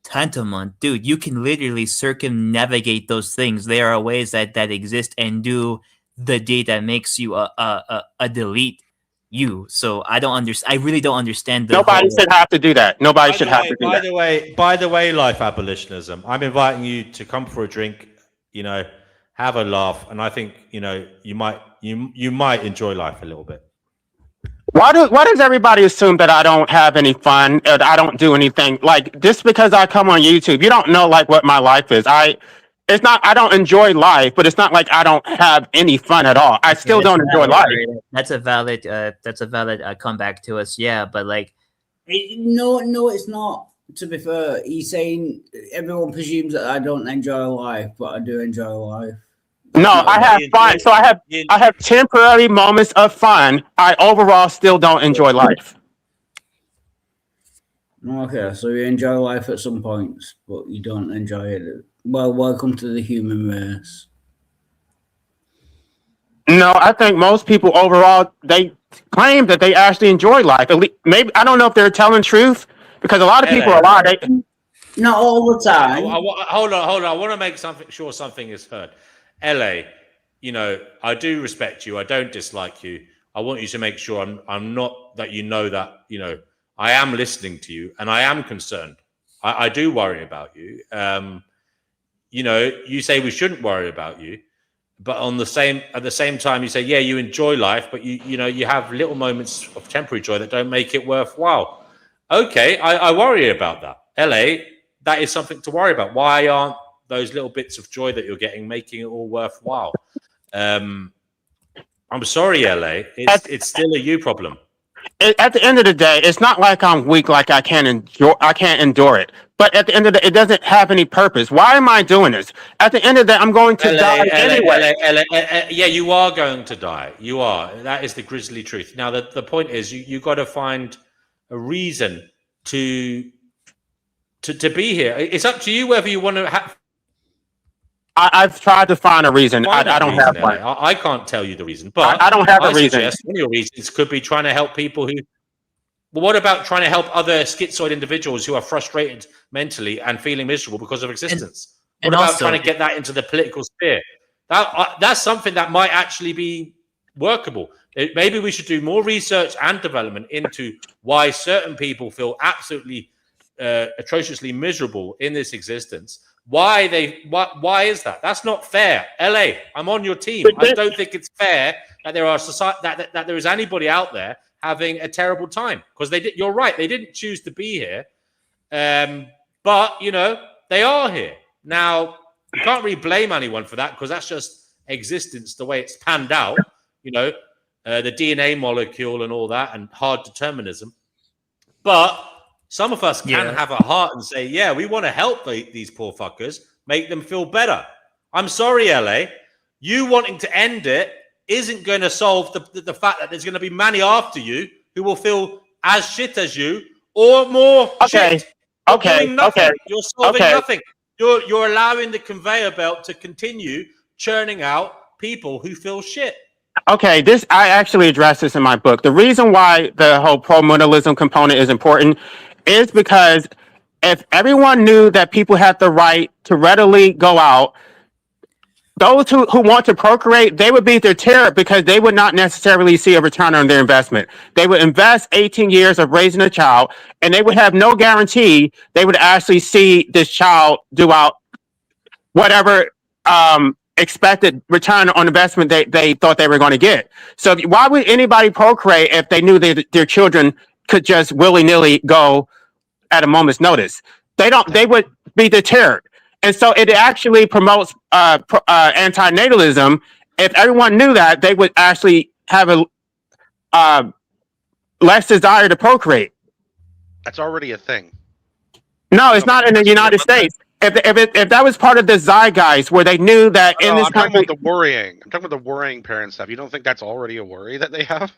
tantamount. Dude, you can literally circumnavigate those things. There are ways that exist and do the deed that makes you a delete you. So I really don't understand. Nobody should have to do that. Nobody should have to do that. By the way, life abolitionism. I'm inviting you to come for a drink. Have a laugh, and I think you might enjoy life a little bit. Why does everybody assume that I don't have any fun, that I don't do anything? Like, just because I come on YouTube, you don't know what my life is. I don't enjoy life, but it's not like I don't have any fun at all. I still don't enjoy life. That's a valid comeback to us. Yeah, but no, it's not. To be fair, he's saying everyone presumes that I don't enjoy life, but I do enjoy life. No, I have fun. So I have temporary moments of fun. I overall still don't enjoy life. Okay, so you enjoy life at some points, but you don't enjoy it. Well, welcome to the human race. No, I think most people overall, they claim that they actually enjoy life. At least, maybe, I don't know if they're telling truth, because a lot of people are lying. Not all the time. Hold on. I want to make sure something is heard. LA, I do respect you. I don't dislike you. I want you to make sure I'm not that that I am listening to you and I am concerned. I do worry about you. You say we shouldn't worry about you, but at the same time you say, yeah, you enjoy life, but you have little moments of temporary joy that don't make it worthwhile. Okay, I worry about that. LA, that is something to worry about. Why aren't those little bits of joy that you're getting making it all worthwhile? I'm sorry, LA. It's still a you problem. At the end of the day, it's not like I'm weak, like I can't endure it. But at the end of the day, it doesn't have any purpose. Why am I doing this? At the end of the day, I'm going to die anyway. Yeah, you are going to die. You are. That is the grisly truth. Now, the point is, you got to find a reason to be here. It's up to you whether you want to have. I've tried to find a reason. I don't have one. I can't tell you the reason, but I don't have a reason. Suggest one of your reasons could be trying to help people who. Well, what about trying to help other schizoid individuals who are frustrated mentally and feeling miserable because of existence? What about trying to get that into the political sphere? That's something that might actually be workable. Maybe we should do more research and development into why certain people feel absolutely atrociously miserable in this existence. Why is that? That's not fair. LA, I'm on your team. I don't think it's fair that there are that there is anybody out there having a terrible time, because you're right, they didn't choose to be here, but they are here now. You can't really blame anyone for that, because that's just existence, the way it's panned out. The DNA molecule and all that, and hard determinism. But some of us can have a heart and say, yeah, we want to help these poor fuckers, make them feel better. I'm sorry, LA. You wanting to end it isn't going to solve the fact that there's going to be many after you who will feel as shit as you, or more shit. You're solving nothing. You're allowing the conveyor belt to continue churning out people who feel shit. Okay, I actually address this in my book. The reason why the whole pro-modalism component is important is because if everyone knew that people had the right to readily go out, those who want to procreate, they would be deterred because they would not necessarily see a return on their investment. They would invest 18 years of raising a child, and they would have no guarantee they would actually see this child do out whatever expected return on investment they thought they were going to get. So why would anybody procreate if they knew that their children could just willy-nilly go at a moment's notice? They would be deterred. And so it actually promotes antinatalism. If everyone knew that, they would actually have a less desire to procreate. That's already a thing. No, it's not in the United States. If that was part of the zeitgeist, where they knew that in this country, I'm talking about the worrying parent stuff. You don't think that's already a worry that they have?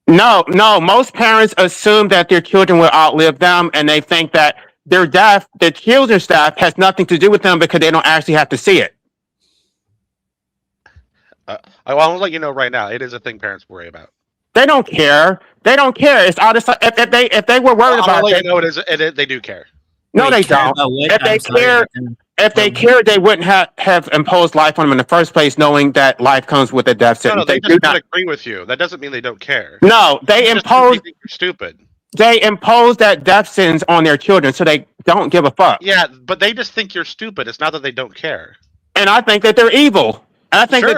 No. Most parents assume that their children will outlive them, and they think that their death, the children's death, has nothing to do with them because they don't actually have to see it. I want to let you know right now, it is a thing parents worry about. They don't care. It's out of if they were worried about it, they do care. No, they don't. If they cared, they wouldn't have imposed life on them in the first place, knowing that life comes with a death sentence. No, they do not agree with you. That doesn't mean they don't care. No, they impose. Think you're stupid. They impose that death sentence on their children, so they don't give a fuck. Yeah, but they just think you're stupid. It's not that they don't care. And I think that they're evil. I think they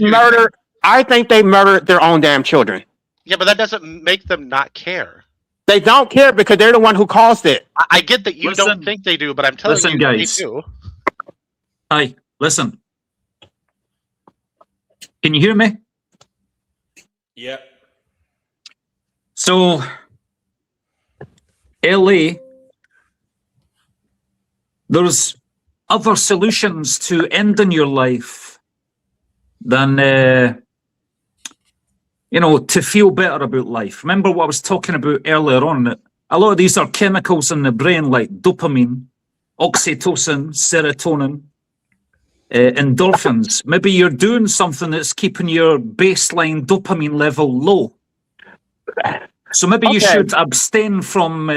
murder. I think they murdered their own damn children. Yeah, but that doesn't make them not care. They don't care because they're the one who caused it. I get that you don't think they do, but I'm telling you, guys. They do. Hi, listen. Can you hear me? Yeah. So, LA, there's other solutions to ending your life than, to feel better about life. Remember what I was talking about earlier on, that a lot of these are chemicals in the brain like dopamine, oxytocin, serotonin, endorphins. Maybe you're doing something that's keeping your baseline dopamine level low. So maybe you should abstain from,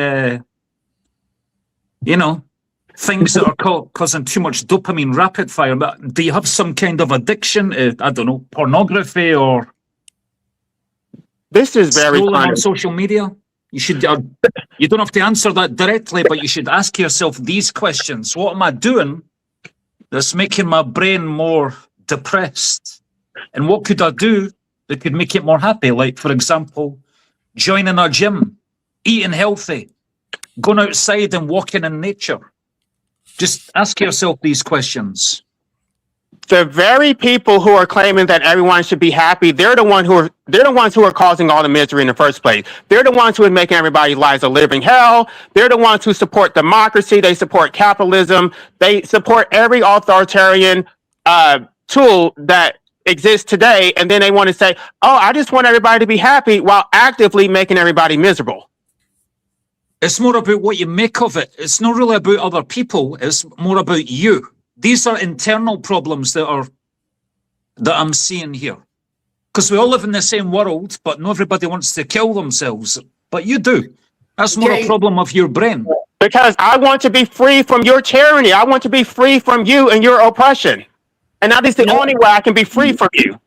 things that are causing too much dopamine rapid fire. But do you have some kind of addiction? I don't know, pornography or... This is very funny. On social media? You should. You don't have to answer that directly, but you should ask yourself these questions. What am I doing that's making my brain more depressed? And what could I do that could make it more happy? Like, for example, joining a gym, eating healthy, going outside and walking in nature. Just ask yourself these questions. the very people who are claiming that everyone should be happy, they're the ones who are causing all the misery in the first place. They're the ones who are making everybody's lives a living hell. They're the ones who support democracy. They support capitalism. They support every authoritarian tool that exists today. And then they want to say, oh, I just want everybody to be happy, while actively making everybody miserable. It's more about what you make of it. It's not really about other people. It's more about you. These are internal problems that I'm seeing here. Because we all live in the same world, but not everybody wants to kill themselves. But you do. That's more a problem of your brain. Because I want to be free from your tyranny. I want to be free from you and your oppression. And that is the only way I can be free from you.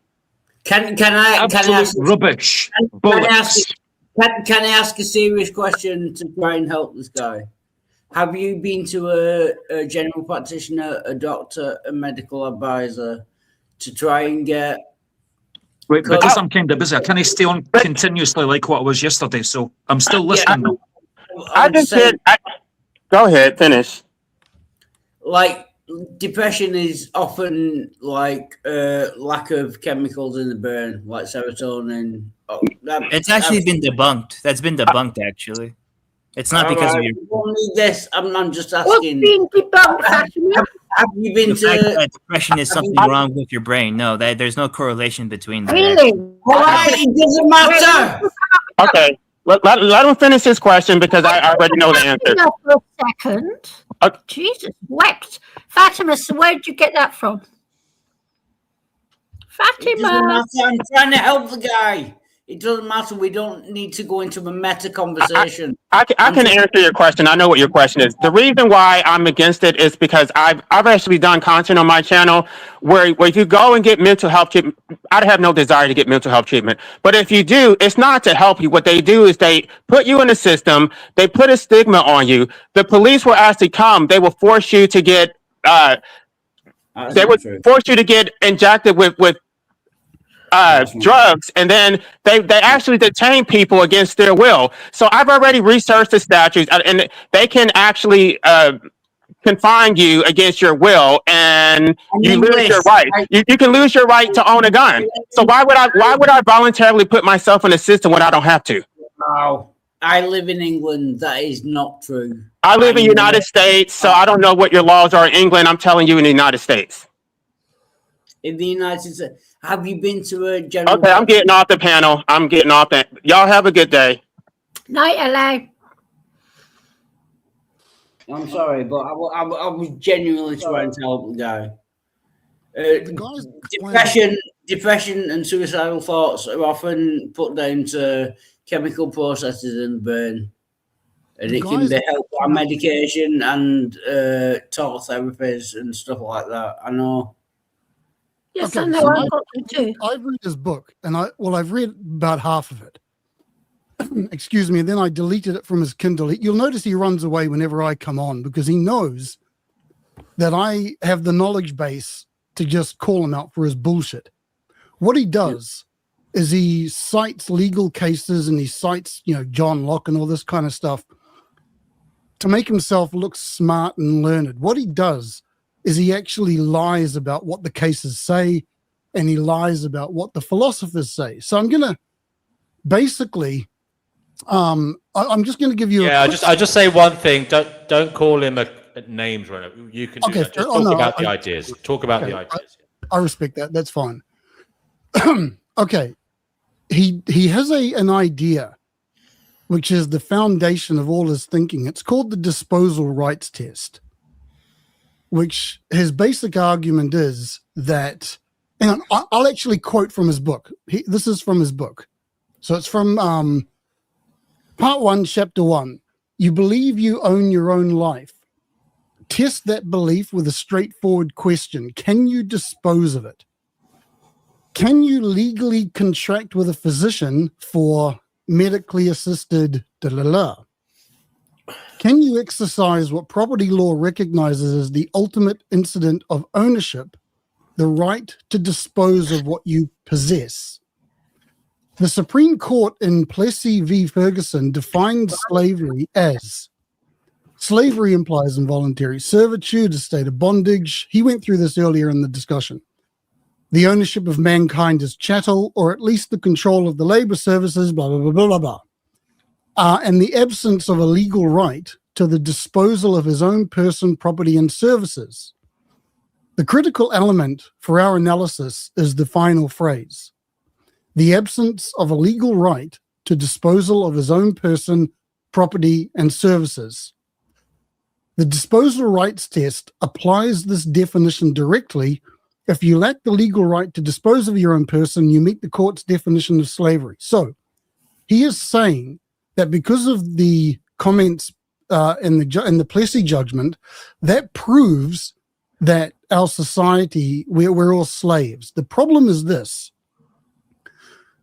Can I ask rubbish? Can I ask a serious question to try and help this guy? Have you been to a general practitioner, a doctor, a medical advisor to try and get... Wait, because I'm kind of busy, I can't stay on continuously like what I was yesterday, so I'm still listening now. Go ahead, finish. Like, depression is often like lack of chemicals in the brain, like serotonin. It's actually been debunked. That's been debunked, actually. It's not because of your... This, I'm just asking. What's been debunked, Fatima? Have you been the fact to... that depression is something wrong with your brain. No, there's no correlation between that. Really? Why? It doesn't matter. Okay, let him finish his question, because I already know the answer. For a second. Jesus wept. Fatima, so where did you get that from? It doesn't Fatima. matter. I'm trying to help the guy. It doesn't matter. We don't need to go into a meta conversation. I can answer your question. I know what your question is. The reason why I'm against it is because I've actually done content on my channel where if you go and get mental health treatment, I have no desire to get mental health treatment. But if you do, it's not to help you. What they do is they put you in a system. They put a stigma on you. The police will actually come. They will force you to get. They would force you to get injected with drugs, and then they actually detain people against their will. So I've already researched the statutes, and they can actually confine you against your will, and you lose your right. You can lose your right to own a gun. So why would I voluntarily put myself in a system when I don't have to? Wow. I live in England. That is not true. I live in the United States, so I don't know what your laws are in England. I'm telling you, in the United States. In the United States. Have you been to a general... Okay, I'm getting off the panel. I'm getting off that. Y'all have a good day. Night, LA. I'm sorry, but I was genuinely trying to help the guy. Depression and suicidal thoughts are often put down to chemical processes in the brain. And it can be helped by medication and talk therapies and stuff like that. I know. Yes, Okay, I know. so I've got to too. I've read his book, and I've read about half of it. Excuse me, and then I deleted it from his Kindle. You'll notice he runs away whenever I come on, because he knows that I have the knowledge base to just call him out for his bullshit. What he does is he cites legal cases, and he cites, John Locke and all this kind of stuff to make himself look smart and learned. What he does is he actually lies about what the cases say, and he lies about what the philosophers say. So I'm going to basically, I'm just going to give you. I just say one thing. Don't call him names right now. You can do that. Just talk about the ideas. Talk about the ideas. I respect that. That's fine. Okay, he has an idea, which is the foundation of all his thinking. It's called the disposal rights test, which his basic argument is that, and I'll actually quote from his book. This is from his book. So it's from part 1, chapter 1. You believe you own your own life. Test that belief with a straightforward question. Can you dispose of it? Can you legally contract with a physician for medically assisted Can you exercise what property law recognizes as the ultimate incident of ownership, the right to dispose of what you possess? The Supreme Court in Plessy v. Ferguson defined slavery as slavery implies involuntary servitude, a state of bondage. He went through this earlier in the discussion. the ownership of mankind as chattel, or at least the control of the labor services, blah, blah, blah, blah, blah, blah. And the absence of a legal right to the disposal of his own person, property, and services. The critical element for our analysis is the final phrase: the absence of a legal right to disposal of his own person, property, and services. The disposal rights test applies this definition directly. If you lack the legal right to dispose of your own person, you meet the court's definition of slavery. So he is saying that because of the comments in the Plessy judgment, that proves that our society, we're all slaves. The problem is this: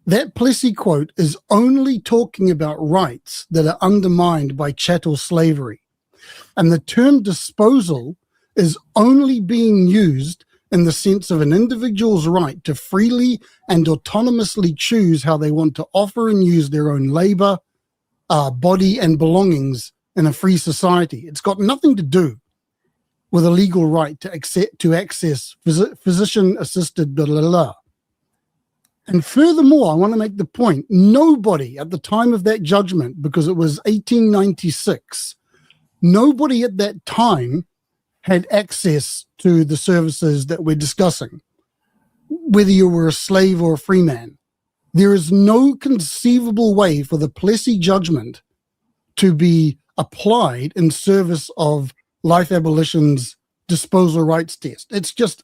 that Plessy quote is only talking about rights that are undermined by chattel slavery. And the term disposal is only being used in the sense of an individual's right to freely and autonomously choose how they want to offer and use their own labor, body, and belongings in a free society. It's got nothing to do with a legal right to access physician-assisted blah, blah, blah. And furthermore, I want to make the point, nobody at the time of that judgment, because it was 1896, nobody at that time had access to the services that we're discussing, whether you were a slave or a free man. There is no conceivable way for the Plessy judgment to be applied in service of life abolition's disposal rights test. It's just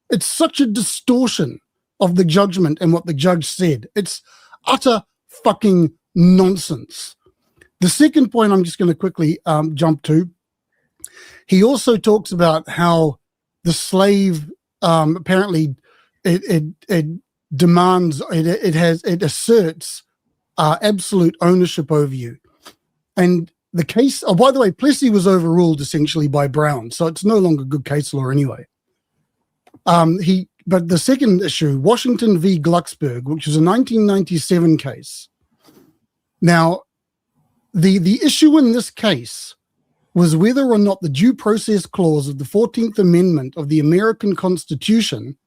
it's such a distortion of the judgment and what the judge said. It's utter fucking nonsense. The second point I'm just going to quickly jump to, he also talks about how the slave apparently it demands, it asserts absolute ownership over you. And the case, oh, by the way, Plessy was overruled essentially by Brown, so it's no longer good case law anyway. But the second issue, Washington v. Glucksberg, which was a 1997 case. Now, the issue in this case was whether or not the due process clause of the 14th Amendment of the American Constitution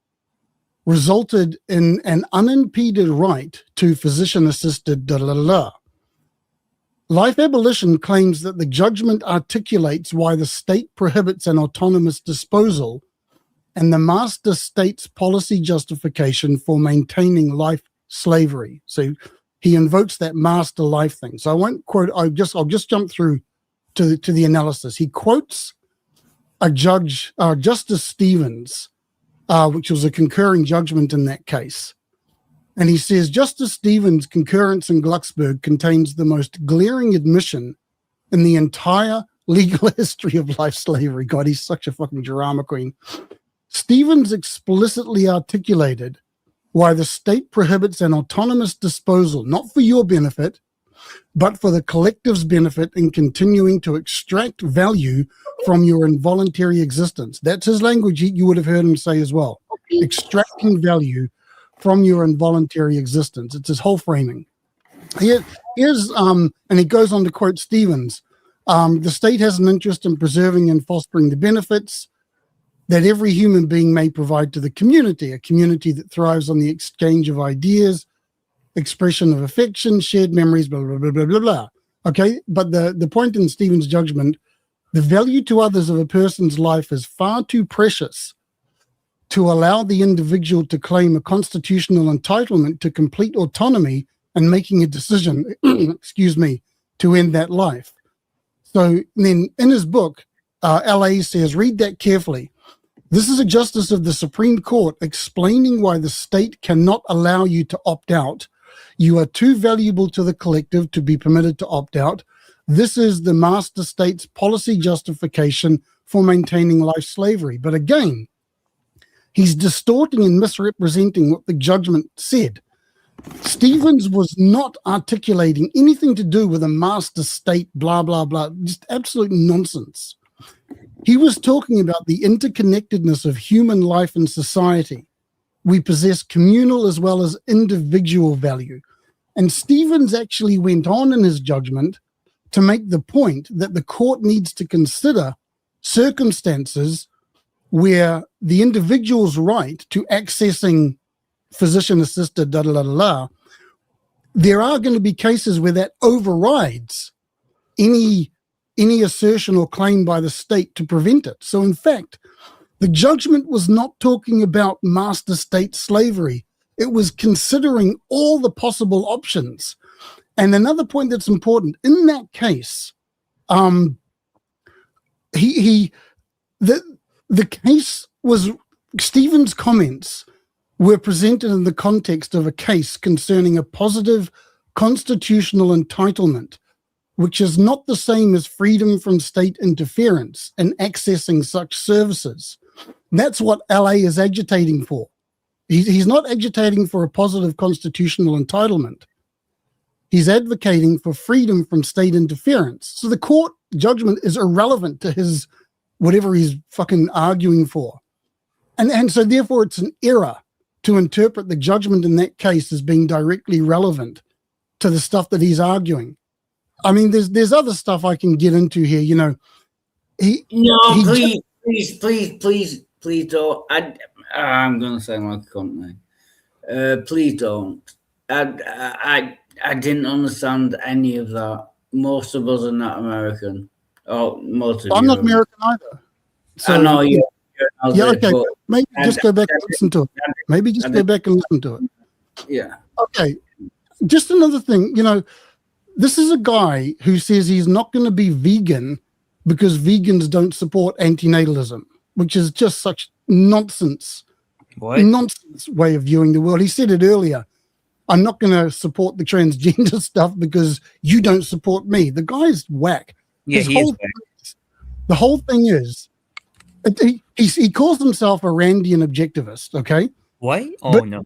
resulted in an unimpeded right to physician-assisted da-da-da-da. Life Abolition claims that the judgment articulates why the state prohibits an autonomous disposal and the master state's policy justification for maintaining life slavery. So he invokes that master life thing. So I won't quote, I'll just jump through to the analysis. He quotes a judge, Justice Stevens, which was a concurring judgment in that case. And he says, Justice Stevens' concurrence in Glucksberg contains the most glaring admission in the entire legal history of life slavery. God, he's such a fucking drama queen. Stevens explicitly articulated why the state prohibits an autonomous disposal, not for your benefit, but for the collective's benefit in continuing to extract value from your involuntary existence. That's his language. You would have heard him say as well. Extracting value from your involuntary existence. It's his whole framing. Here's and he goes on to quote Stevens. The state has an interest in preserving and fostering the benefits that every human being may provide to the community, a community that thrives on the exchange of ideas, expression of affection, shared memories, blah, blah, blah, blah, blah, blah. Okay, but the point in Stevens' judgment, the value to others of a person's life is far too precious to allow the individual to claim a constitutional entitlement to complete autonomy and making a decision, excuse me, to end that life. So then in his book, LA says, read that carefully. This is a justice of the Supreme Court explaining why the state cannot allow you to opt out. You are too valuable to the collective to be permitted to opt out. This is the master state's policy justification for maintaining life slavery. But again, he's distorting and misrepresenting what the judgment said. Stevens was not articulating anything to do with a master state, blah, blah, blah, just absolute nonsense. He was talking about the interconnectedness of human life and society. We possess communal as well as individual value. And Stevens actually went on in his judgment to make the point that the court needs to consider circumstances where the individual's right to accessing physician-assisted there are going to be cases where that overrides any assertion or claim by the state to prevent it. So in fact, the judgment was not talking about master state slavery. It was considering all the possible options. And another point that's important, in that case, the case was, Stephen's comments were presented in the context of a case concerning a positive constitutional entitlement, which is not the same as freedom from state interference in accessing such services. That's what LA is agitating for. He's not agitating for a positive constitutional entitlement. He's advocating for freedom from state interference. So the court judgment is irrelevant to his whatever he's fucking arguing for. And so therefore it's an error to interpret the judgment in that case as being directly relevant to the stuff that he's arguing. I mean, there's other stuff I can get into here, you know. Please don't. I'm going to sound like a cunt now. Please don't. I didn't understand any of that. Most of us are not American. Oh, most of I'm you not are. American either. So, I know you're yeah, okay. Maybe just go back and listen to it. Maybe just go back and listen to it. Yeah. Okay. Just another thing, you know, this is a guy who says he's not going to be vegan because vegans don't support antinatalism, which is just such nonsense. What? Nonsense way of viewing the world. He said it earlier. I'm not going to support the transgender stuff because you don't support me. The guy's whack. Yeah, he is whack. The whole thing is, he calls himself a Randian objectivist, okay? What? Oh, But- no.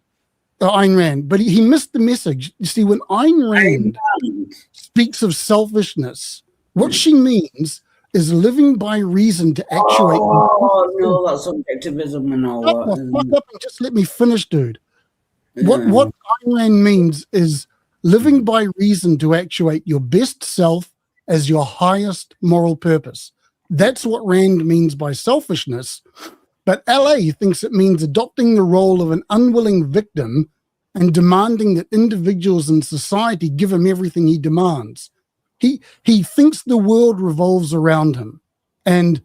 Ayn Rand, but he missed the message. You see, when Ayn Rand speaks of selfishness, what she means is living by reason to actuate. Oh, no, that's subjectivism and all Shut that. the isn't fuck it? up and just let me finish, dude. What Yeah. Ayn Rand means is living by reason to actuate your best self as your highest moral purpose. That's what Rand means by selfishness. But LA thinks it means adopting the role of an unwilling victim and demanding that individuals in society give him everything he demands. He thinks the world revolves around him, and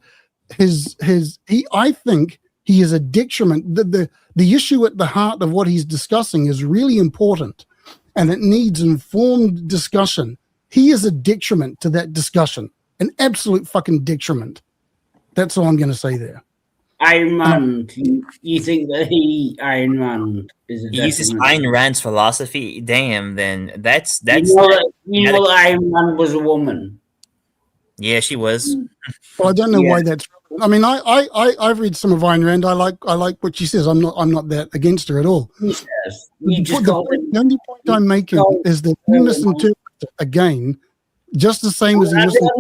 I think he is a detriment. The issue at the heart of what he's discussing is really important, and it needs informed discussion. He is a detriment to that discussion, an absolute fucking detriment. That's all I'm going to say there. Ayn Rand, you think that Ayn Rand is a He uses detriment? Ayn Rand's philosophy. Damn, then that's You know that Ayn Rand was a woman. yeah, she was. Well, I don't know Yeah. why that's. I mean, I've read some of Ayn Rand. I like what she says. I'm not that against her at all. Yes. You just The called him. only point I'm making is that you misinterpret it again, just the same as you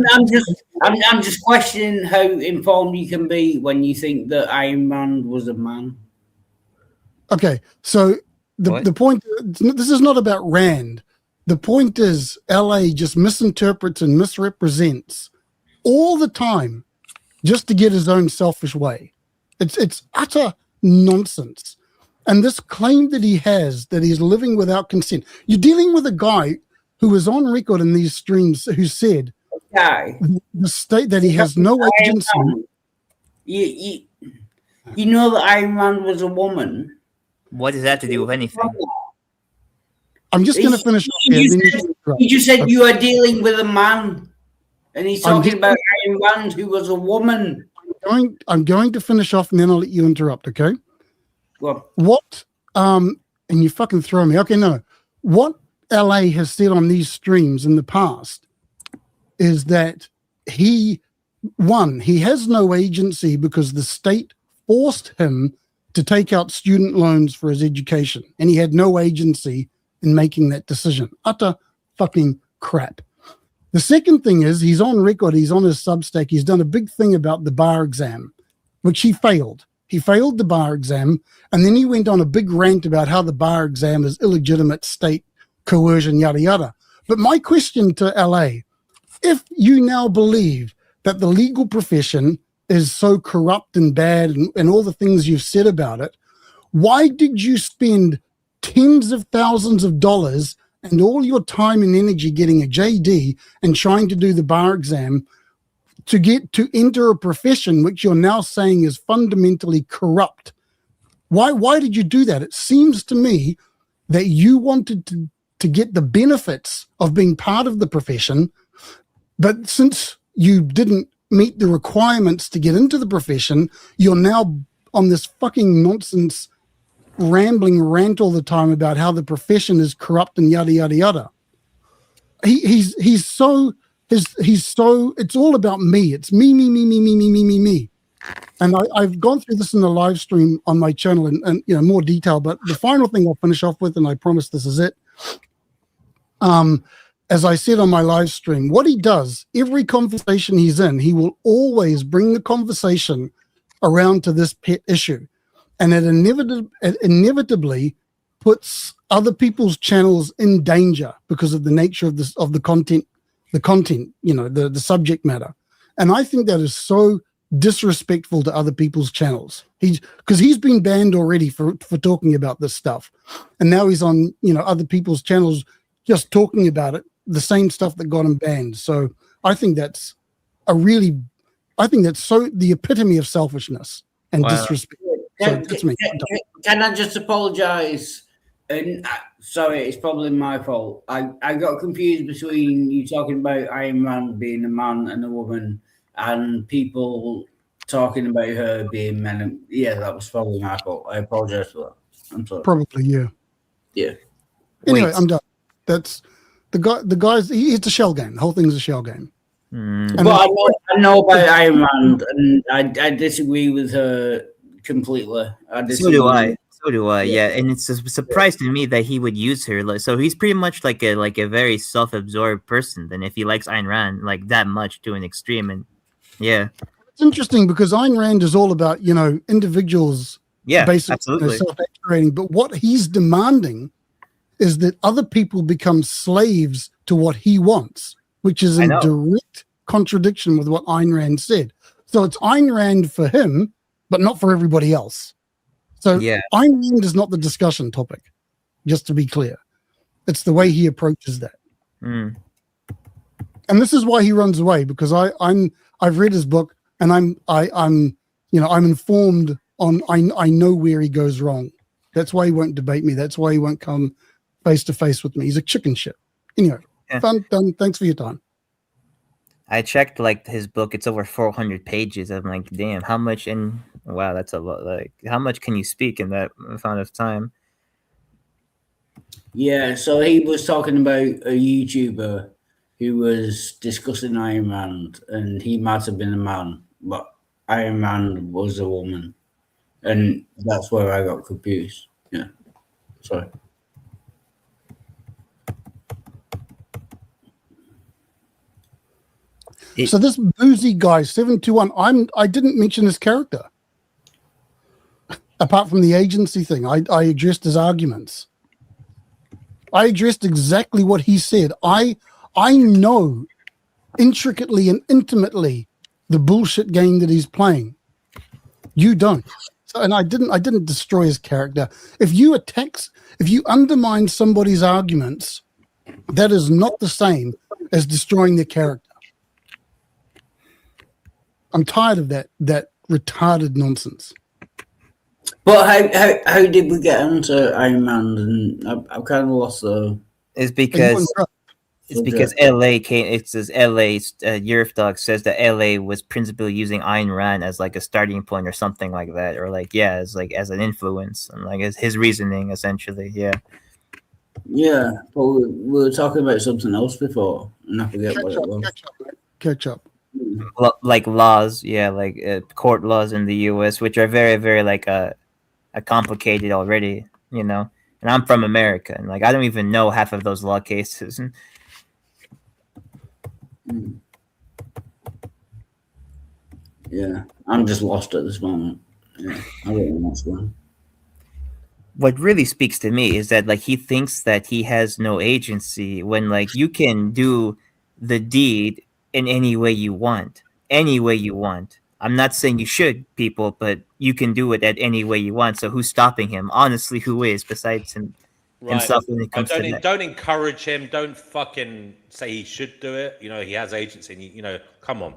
I'm just questioning how informed you can be when you think that Ayn Rand was a man. Okay, so What? the point. This is not about Rand. The point is, LA just misinterprets and misrepresents all the time, just to get his own selfish way. It's utter nonsense. And this claim that he has that he's living without consent. You're dealing with a guy who was on record in these streams who said Guy, the state that he has no agency. You know that Ayn Rand was a woman. What does that have to do with anything? I'm just going to finish. You just said you are dealing with a man, and he's I'm talking just- about Ayn Rand, who was a woman. I'm going to finish off, and then I'll let you interrupt. Okay. Well, What? And you fucking throw me. Okay, no. What LA has said on these streams in the past is that he has no agency because the state forced him to take out student loans for his education, and he had no agency in making that decision. Utter fucking crap. The second thing is he's on record, he's on his Substack, he's done a big thing about the bar exam, which he failed. He failed the bar exam, and then he went on a big rant about how the bar exam is illegitimate state coercion, yada, yada. But my question to LA, if you now believe that the legal profession is so corrupt and bad and all the things you've said about it, why did you spend tens of thousands of dollars and all your time and energy getting a JD and trying to do the bar exam to get to enter a profession which you're now saying is fundamentally corrupt? Why did you do that? It seems to me that you wanted to get the benefits of being part of the profession, but since you didn't meet the requirements to get into the profession, you're now on this fucking nonsense rambling rant all the time about how the profession is corrupt and yada yada yada. He's so it's all about me. It's me. And I've gone through this in the live stream on my channel and more detail, but the final thing I'll finish off with, and I promise this is it. As I said on my live stream, what he does, every conversation he's in, he will always bring the conversation around to this pet issue. And it inevitably puts other people's channels in danger because of the nature of the content, the subject matter. And I think that is so disrespectful to other people's channels. Because he's been banned already for talking about this stuff. And now he's on, other people's channels just talking about it, the same stuff that got him banned. So I think that's the epitome of selfishness and disrespect. So that's me. Can I just apologise? And sorry, it's probably my fault. I got confused between you talking about Iron Man being a man and a woman, and people talking about her being men. And, yeah, that was probably my fault. I apologise for that. I'm sorry. Probably, yeah. Yeah. Anyway, I'm done. That's the guys. It's a shell game. The whole thing's a shell game. But I know about Iron Man, and I disagree with her completely. So do I. Yeah, and it's a surprise to me that he would use her. So he's pretty much like a very self-absorbed person. Then if he likes Ayn Rand like that much to an extreme, and yeah, it's interesting because Ayn Rand is all about individuals. Yeah, basically absolutely. Self-actuating. But what he's demanding is that other people become slaves to what he wants, which is in direct contradiction with what Ayn Rand said. So it's Ayn Rand for him, but not for everybody else. So Ayn Rand is not the discussion topic, just to be clear. It's the way he approaches that. Mm. And this is why he runs away, because I've read his book and I'm informed on I know where he goes wrong. That's why he won't debate me. That's why he won't come face to face with me. He's a chicken shit. Anyway, fun, done. Thanks for your time. I checked his book. It's over 400 pages. I'm like, damn, how much? And wow, that's a lot. Like, how much can you speak in that amount of time? Yeah, so he was talking about a YouTuber who was discussing Iron Man, and he might have been a man, but Iron Man was a woman, and that's where I got confused. Yeah, sorry. So this boozy guy, 721, I didn't mention his character. Apart from the agency thing, I addressed his arguments. I addressed exactly what he said. I know intricately and intimately the bullshit game that he's playing. You don't. So, and I didn't destroy his character. If you undermine somebody's arguments, that is not the same as destroying their character. I'm tired of that retarded nonsense. But how did we get into Iron Man? And I've kind of lost the. It's because LA came. It says LA. Yerf Dog says that LA was principally using Ayn Rand as like a starting point or something like that, or as an influence and as his reasoning essentially. Yeah. Yeah, but we were talking about something else before, and I forget what it was. Catch up. Like laws, court laws in the U.S., which are very, very complicated already, And I'm from America, and I don't even know half of those law cases. Yeah, I'm just lost at this moment. Yeah, I don't know what's going on. What really speaks to me is that he thinks that he has no agency when you can do the deed in any way you want. I'm not saying you should, people, but you can do it at any way you want. So who's stopping him? Honestly, who is besides himself when it comes to that? Don't encourage him. Don't fucking say he should do it. You know, he has agency. And come on.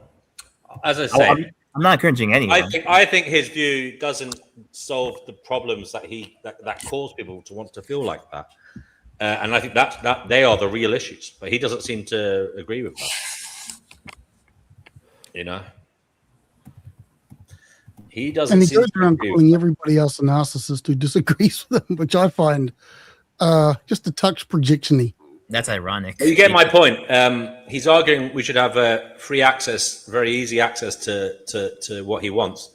As I say, I'm not encouraging anyone. I think his view doesn't solve the problems that cause people to want to feel like that. And I think that they are the real issues. But he doesn't seem to agree with that. You know, he doesn't. And he seem goes to around agree with calling everybody else a narcissist who disagrees with him, which I find just a touch projection-y. That's ironic. You get my point. He's arguing we should have free access, very easy access to what he wants,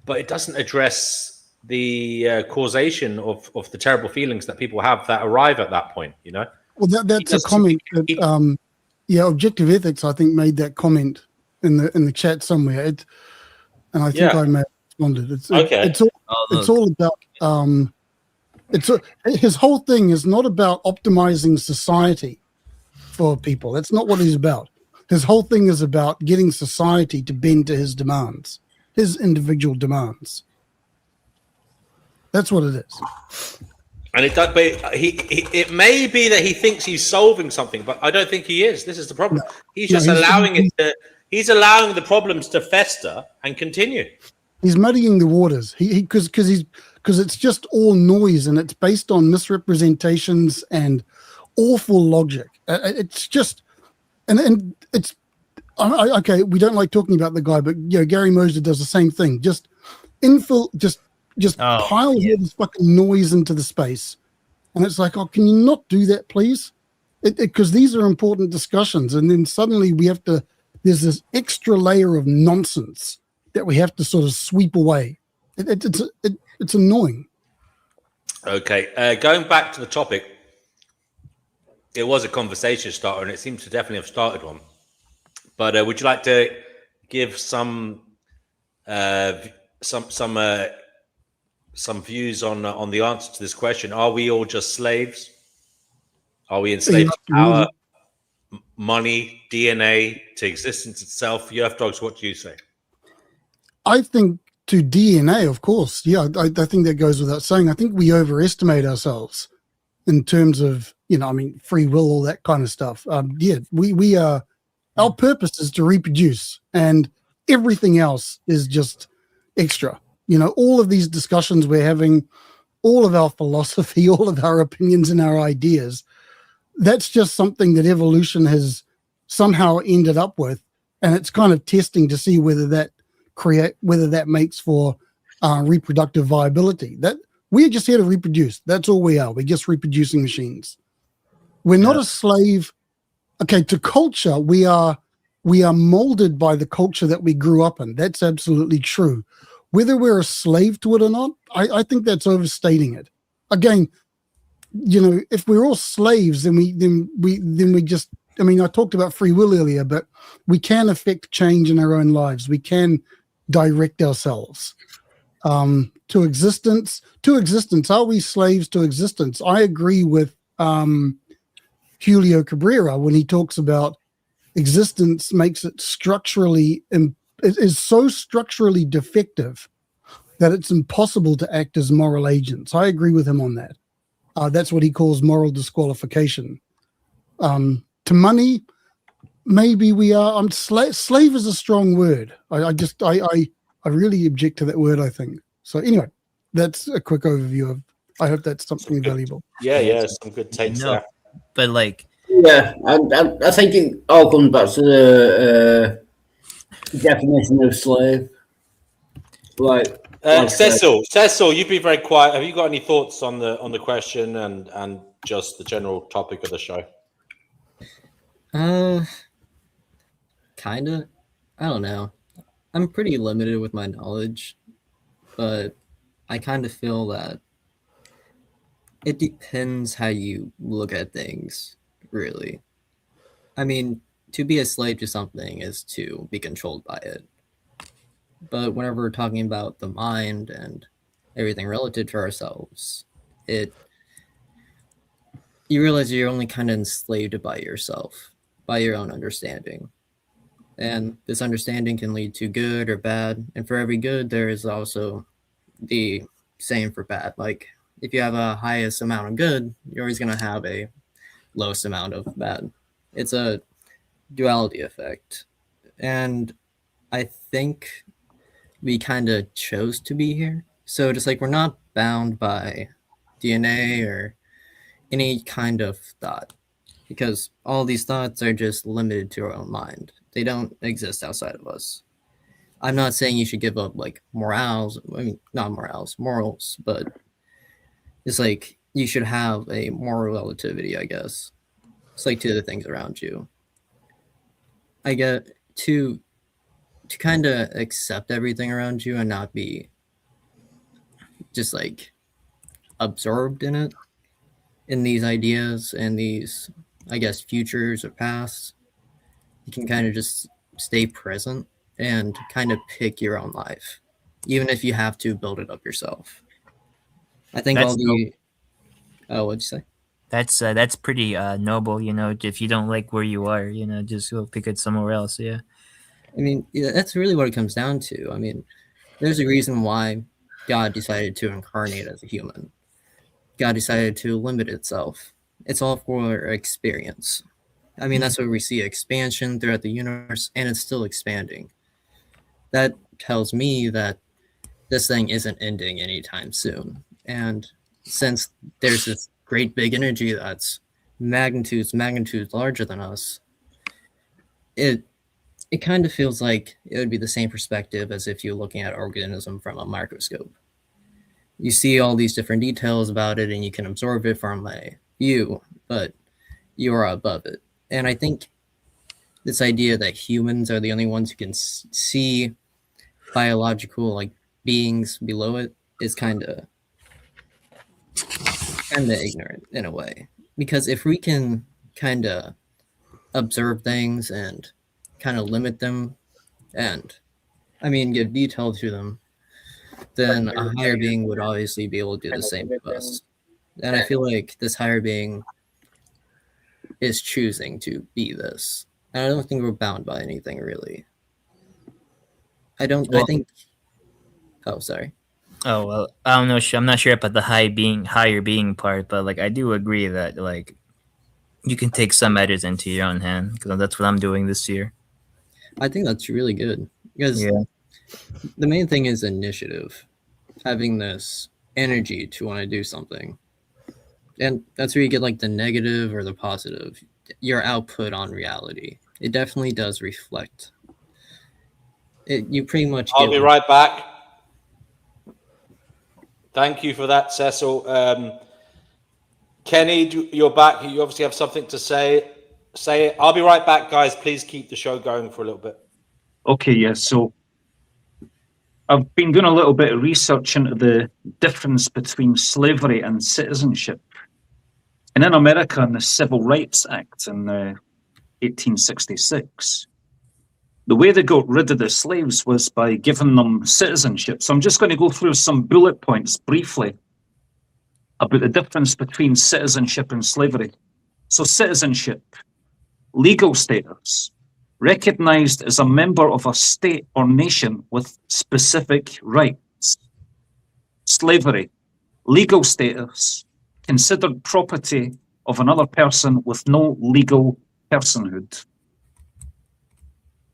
but it doesn't address the causation of the terrible feelings that people have that arrive at that point. You know. Well, that's a comment that Objective Ethics, I think, made that comment in the chat somewhere. And I think I may have responded. It's all about his whole thing is not about optimizing society for people. That's not what he's about. His whole thing is about getting society to bend to his demands, his individual demands. That's what it is. And it does, but it may be that he thinks he's solving something, but I don't think he is. This is the problem. He's allowing he's allowing the problems to fester and continue. He's muddying the waters. Because it's just all noise and it's based on misrepresentations and awful logic. It's just, and it's okay. We don't like talking about the guy, but Gary Moser does the same thing. Just piles all this fucking noise into the space, and it's like, can you not do that, please? Because these are important discussions, and then suddenly there's this extra layer of nonsense that we have to sort of sweep away. It's annoying. Okay, going back to the topic, it was a conversation starter, and it seems to definitely have started one. But would you like to give some views on the answer to this question? Are we all just slaves? Are we enslaved to power, money, DNA, to existence itself? UF Dogs, what do you say? I think to DNA, of course. Yeah, I think that goes without saying. I think we overestimate ourselves in terms of, free will, all that kind of stuff. We are, our purpose is to reproduce, and everything else is just extra. All of these discussions we're having, all of our philosophy, all of our opinions and our ideas, that's just something that evolution has somehow ended up with. And it's kind of testing to see whether that makes for reproductive viability. That we're just here to reproduce. That's all we are. We're just reproducing machines. We're not a slave. Okay, to culture, we are molded by the culture that we grew up in. That's absolutely true. Whether we're a slave to it or not, I think that's overstating it. Again, if we're all slaves, then we just. I talked about free will earlier, but we can affect change in our own lives. We can direct ourselves to existence. Are we slaves to existence? I agree with Julio Cabrera when he talks about existence makes it is so structurally defective that it's impossible to act as moral agents. I agree with him on that. That's what he calls moral disqualification. To money, maybe we are. Slave is a strong word. I really object to that word, I think. So anyway, that's a quick overview of. I hope that's something valuable. Yeah, some good takes there. But I think it all comes back to the definition of slave. Cecil, you've been very quiet. Have you got any thoughts on the question and just the general topic of the show? Kinda. I don't know. I'm pretty limited with my knowledge, but I kind of feel that it depends how you look at things, really. To be a slave to something is to be controlled by it. But whenever we're talking about the mind and everything relative to ourselves, you realize you're only kind of enslaved by yourself, by your own understanding. And this understanding can lead to good or bad. And for every good, there is also the same for bad. Like if you have a highest amount of good, you're always going to have a lowest amount of bad. It's a duality effect. And I think we kind of chose to be here. So just like we're not bound by DNA or any kind of thought, because all these thoughts are just limited to our own mind. They don't exist outside of us. I'm not saying you should give up like morals. I mean, not morals, but it's like you should have a moral relativity, I guess. It's like to the things around you. I get to kind of accept everything around you and not be just like absorbed in it, in these ideas and these, I guess, futures or pasts. You can kind of just stay present and kind of pick your own life, even if you have to build it up yourself. I think all the what'd you say? That's pretty noble, you know. If you don't like where you are, you know, just go pick it somewhere else. Yeah. I mean, yeah, that's really what it comes down to. I mean, there's a reason why God decided to incarnate as a human. God decided to limit itself. It's all for experience. I mean, that's where we see expansion throughout the universe, and it's still expanding. That tells me that this thing isn't ending anytime soon. And since there's this great big energy that's magnitudes larger than us, it kind of feels like it would be the same perspective as if you're looking at an organism from a microscope. You see all these different details about it and you can absorb it from a view, but you are above it. And I think this idea that humans are the only ones who can see biological like beings below it is kind of ignorant in a way. Because if we can kind of observe things and kind of limit them and, I mean, give detail to them, then a higher being would obviously be able to do the same to us. And I feel like this higher being is choosing to be this. And I don't think we're bound by anything really. I think. Oh, sorry. Oh well, I don't know. I'm not sure about the higher being part, but like I do agree that like you can take some matters into your own hand because that's what I'm doing this year. I think that's really good because the main thing is initiative, having this energy to want to do something, and that's where you get like the negative or the positive. Your output on reality, it definitely does reflect. You pretty much. I'll be right back. Thank you for that, Cecil. Kenny, you're back. You obviously have something to say. Say it. I'll be right back, guys. Please keep the show going for a little bit. Okay, yeah. So I've been doing a little bit of research into the difference between slavery and citizenship. And in America, in the Civil Rights Act in 1866, the way they got rid of the slaves was by giving them citizenship. So I'm just going to go through some bullet points briefly about the difference between citizenship and slavery. So citizenship, legal status, recognized as a member of a state or nation with specific rights. Slavery, legal status, considered property of another person with no legal personhood.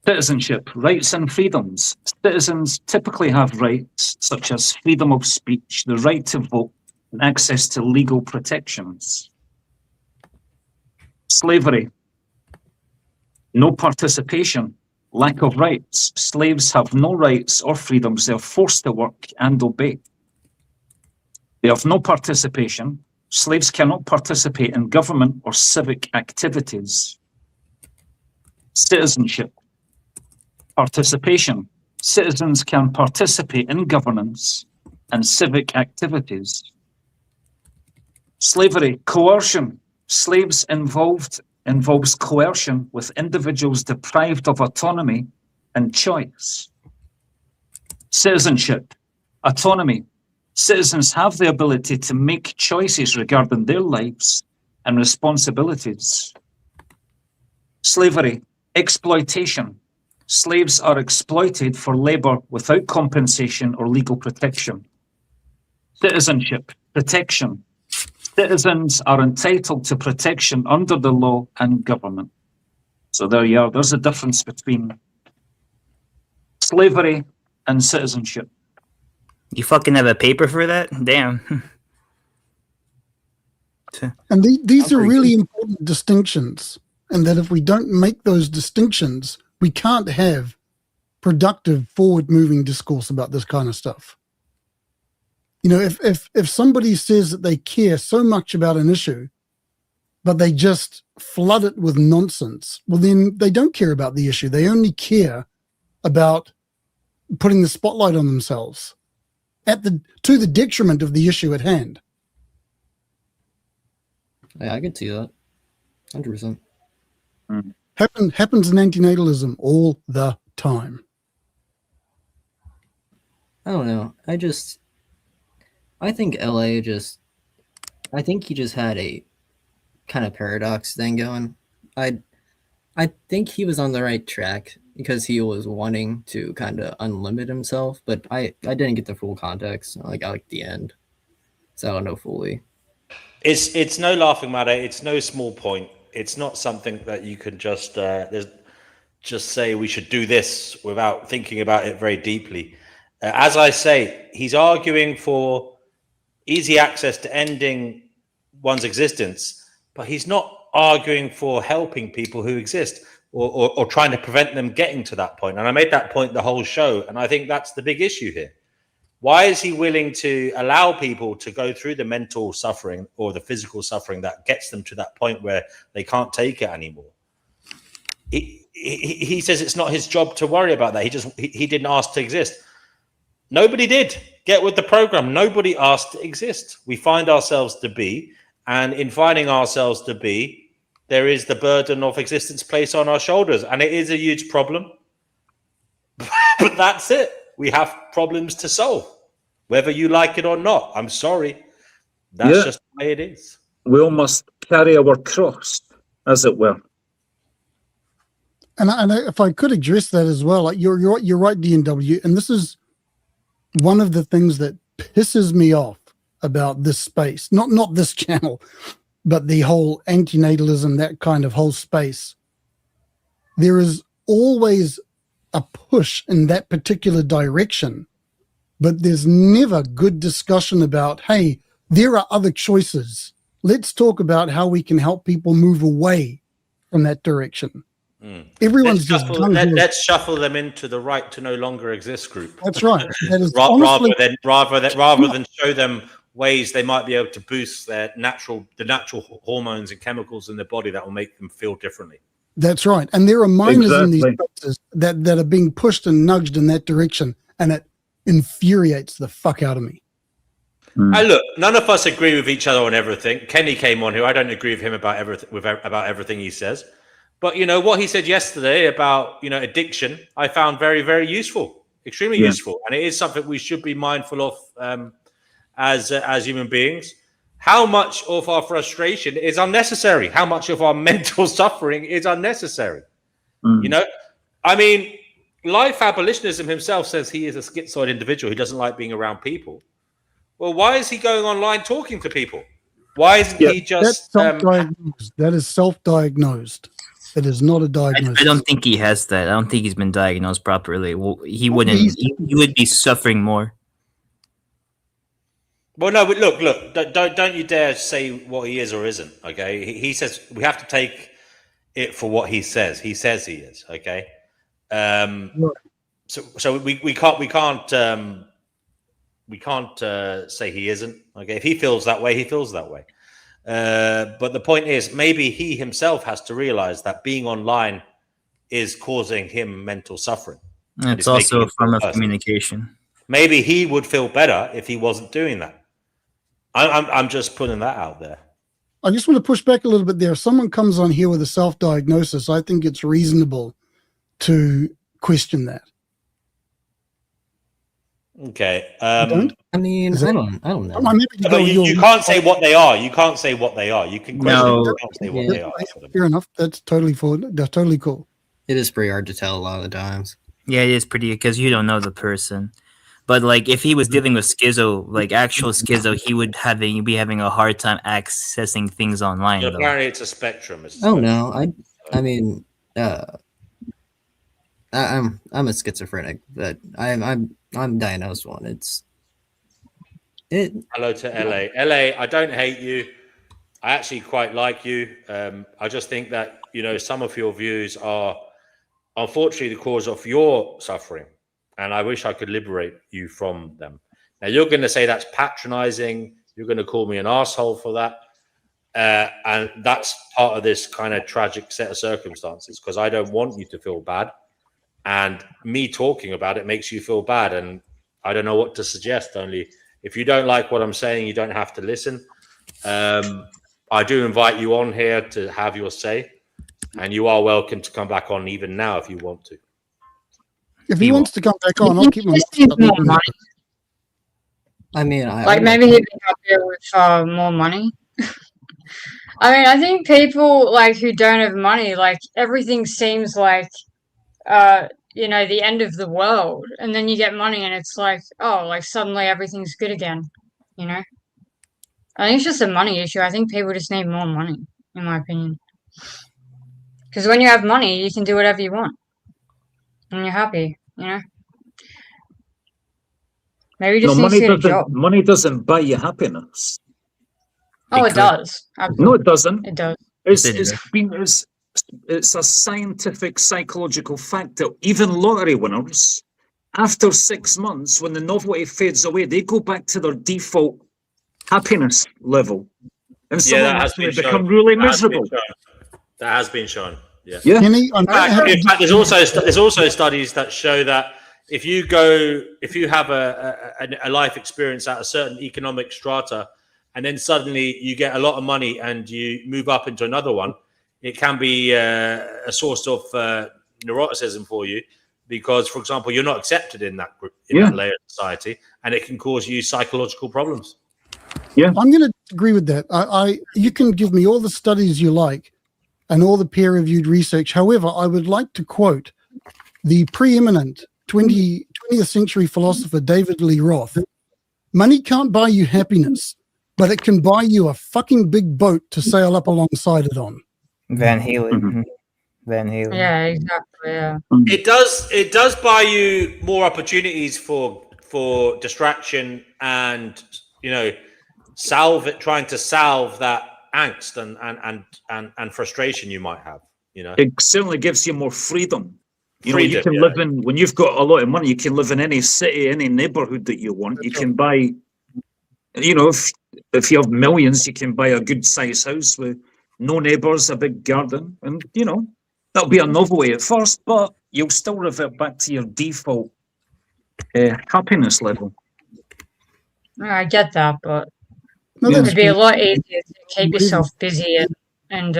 Citizenship, rights and freedoms. Citizens typically have rights such as freedom of speech, the right to vote, and access to legal protections. Slavery, no participation, lack of rights. Slaves have no rights or freedoms. They are forced to work and obey. They have no participation. Slaves cannot participate in government or civic activities. Citizenship, participation. Citizens can participate in governance and civic activities. Slavery, coercion. Slaves involves coercion with individuals deprived of autonomy and choice. Citizenship, autonomy. Citizens have the ability to make choices regarding their lives and responsibilities. Slavery, exploitation. Slaves are exploited for labour without compensation or legal protection. Citizenship, protection. Citizens are entitled to protection under the law and government. So there you are. There's a difference between slavery and citizenship. You fucking have a paper for that? Damn. And these are really important distinctions. And that if we don't make those distinctions, we can't have productive, forward-moving discourse about this kind of stuff. You know, if somebody says that they care so much about an issue, but they just flood it with nonsense, well, then they don't care about the issue. They only care about putting the spotlight on themselves to the detriment of the issue at hand. Yeah, I can see that. 100%. Happens in antinatalism all the time. I don't know. I think LA I think he just had a kind of paradox thing going. I think he was on the right track because he was wanting to kind of unlimit himself, but I didn't get the full context. I like the end, so I don't know fully. It's no laughing matter. It's no small point. It's not something that you can just say we should do this without thinking about it very deeply. As I say, he's arguing for easy access to ending one's existence, but he's not arguing for helping people who exist or trying to prevent them getting to that point. And I made that point the whole show, and I think that's the big issue here. Why is he willing to allow people to go through the mental suffering or the physical suffering that gets them to that point where they can't take it anymore? He says it's not his job to worry about that. He didn't ask to exist. Nobody did. Get with the program. Nobody asked to exist. We find ourselves to be, and in finding ourselves to be, there is the burden of existence placed on our shoulders, and it is a huge problem. But that's it. We have problems to solve, whether you like it or not. I'm sorry. That's just the way it is. We all must carry our cross, as it were. And if I could address that as well, like you're right, DNW, and this is one of the things that pisses me off about this space, not this channel, but the whole antinatalism, that kind of whole space. There is always a push in that particular direction, but there's never good discussion about, hey, there are other choices. Let's talk about how we can help people move away from that direction. Everyone's let's shuffle them into the right to no longer exist group. That's right. That is rather than show them ways they might be able to boost the natural hormones and chemicals in their body that will make them feel differently. That's right. And there are minors in these places that are being pushed and nudged in that direction, and it infuriates the fuck out of me. And look, none of us agree with each other on everything. Kenny came on here. I don't agree with him about everything he says. But you know what he said yesterday about addiction, I found very, very useful, extremely useful, and it is something we should be mindful of as human beings. How much of our frustration is unnecessary? How much of our mental suffering is unnecessary? I mean, life abolitionism himself says he is a schizoid individual. He doesn't like being around people. Well, why is he going online talking to people? Why isn't he just self-diagnosed? That is self-diagnosed. It is not a diagnosis. I don't think he has that. I don't think he's been diagnosed properly. Well, he wouldn't. He would be suffering more. Well, no, but look. Don't you dare say what he is or isn't. Okay, he says we have to take it for what he says. He says he is. Okay, so we can't say he isn't. Okay, if he feels that way, he feels that way. But the point is, maybe he himself has to realize that being online is causing him mental suffering. It's also a form of communication. Maybe he would feel better if he wasn't doing that. I'm just putting that out there. I just want to push back a little bit there. If someone comes on here with a self-diagnosis, I think it's reasonable to question that. Okay. I mean, I don't know. You can't say what they are. You can't say what they are. You can question. You can't say what they are. Fair enough. That's totally cool. That's totally cool. It is pretty hard to tell a lot of the times. Yeah, it is pretty because you don't know the person. But like, if he was dealing with schizo, like actual schizo, he would be having a hard time accessing things online. Yeah, Though. apparently, it's a spectrum. It's a Oh spectrum. no, I mean, I'm a schizophrenic, but I'm diagnosed one. Hello to LA. LA, I don't hate you. I actually quite like you. I just think that, you know, some of your views are unfortunately the cause of your suffering. And I wish I could liberate you from them. Now, you're going to say that's patronizing. You're going to call me an asshole for that. And that's part of this kind of tragic set of circumstances, because I don't want you to feel bad. And me talking about it makes you feel bad. And I don't know what to suggest. Only if you don't like what I'm saying, you don't have to listen. I do invite you on here to have your say. And you are welcome to come back on even now if you want to. If he wants to come back on, I'll keep my Just need more money. I mean, Like maybe he'd be happier with more money. I mean, I think people like who don't have money, like everything seems like, you know, the end of the world, and then you get money, and it's like, oh, like suddenly everything's good again. You know, I think it's just a money issue. I think people just need more money, in my opinion. Because when you have money, you can do whatever you want, and you're happy. You know. Maybe you just need to get a job. Money doesn't buy you happiness. Oh, it does. No, it doesn't. It does. It's a scientific, psychological fact that even lottery winners, after 6 months, when the novelty fades away, they go back to their default happiness level, and some of them actually become really miserable. That has been shown. Yeah. In fact, there's also studies that show that if you have a life experience at a certain economic strata, and then suddenly you get a lot of money and you move up into another one, it can be a source of neuroticism for you, because, for example, you're not accepted in that group, that layer of society, and it can cause you psychological problems. Yeah, I'm going to agree with that. You can give me all the studies you like and all the peer-reviewed research. However, I would like to quote the preeminent 20th century philosopher David Lee Roth. Money can't buy you happiness, but it can buy you a fucking big boat to sail up alongside it on. Van Halen. Van Halen. Yeah, exactly. Yeah. It does buy you more opportunities for distraction and, you know, trying to salve that angst and frustration you might have. You know, it certainly gives you more freedom. You can live in, when you've got a lot of money, you can live in any city, any neighborhood that you want. You can buy, you know, if you have millions, you can buy a good sized house with no neighbors, a big garden, and, you know, that'll be a novelty at first, but you'll still revert back to your default happiness level. I get that, but it would be a lot easier to keep yourself busy and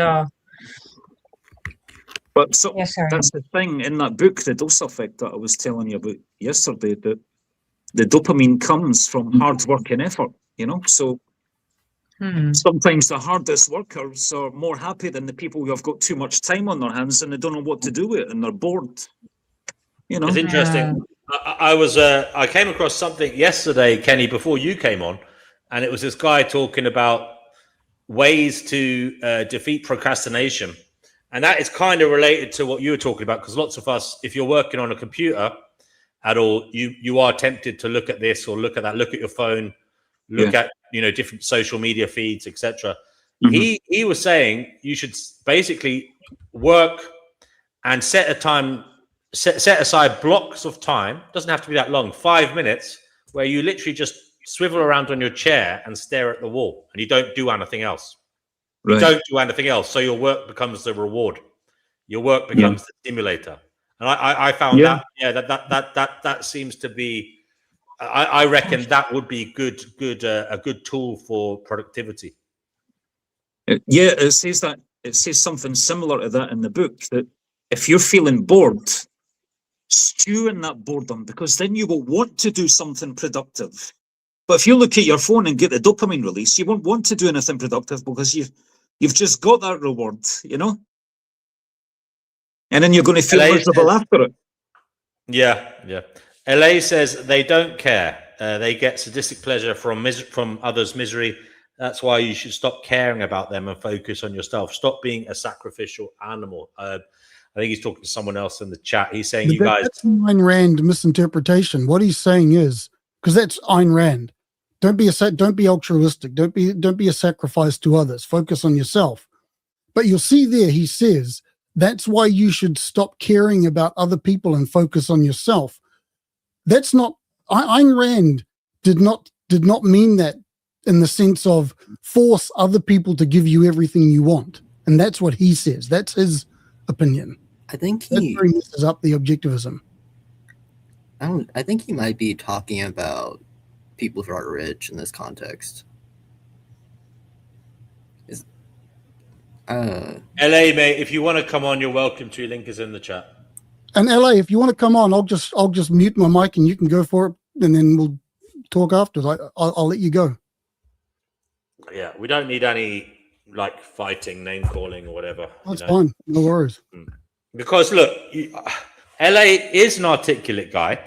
But so that's the thing in that book, the dose effect that I was telling you about yesterday, that the dopamine comes from hard work and effort, you know? So sometimes the hardest workers are more happy than the people who have got too much time on their hands and they don't know what to do with it and they're bored. You know? It's interesting. I came across something yesterday, Kenny, before you came on, and it was this guy talking about ways to defeat procrastination. And that is kind of related to what you were talking about, because lots of us, if you're working on a computer at all, you are tempted to look at this or look at that, look at your phone, look at, you know, different social media feeds, etc. He was saying you should basically work and set aside blocks of time. Doesn't have to be that long, 5 minutes, where you literally just swivel around on your chair and stare at the wall, and you don't do anything else. You don't do anything else, so your work becomes the reward. Your work becomes the stimulator, and I found that seems to be. I reckon that would be a good tool for productivity. Yeah, it says something similar to that in the book, that if you're feeling bored, stew in that boredom, because then you will want to do something productive. But if you look at your phone and get the dopamine release, you won't want to do anything productive because you've just got that reward, you know? And then you're going to feel LA miserable says- after it. Yeah, yeah. LA says they don't care. They get sadistic pleasure from others' misery. That's why you should stop caring about them and focus on yourself. Stop being a sacrificial animal. I think he's talking to someone else in the chat. He's saying, you guys. That's Ayn Rand misinterpretation. What he's saying is, because that's Ayn Rand. Don't be altruistic. Don't be a sacrifice to others. Focus on yourself. But you'll see there, he says, that's why you should stop caring about other people and focus on yourself. That's not Ayn Rand did not mean that in the sense of force other people to give you everything you want. And that's what he says. That's his opinion. I think That's where he messes up the objectivism. I think he might be talking about people who are rich in this context. LA, mate, if you want to come on, you're welcome to. Link is in the chat. And LA, if you want to come on, I'll just mute my mic and you can go for it, and then we'll talk afterwards. I'll let you go. Yeah, we don't need any like fighting, name calling, or whatever. That's fine. No worries. Because look, LA is an articulate guy,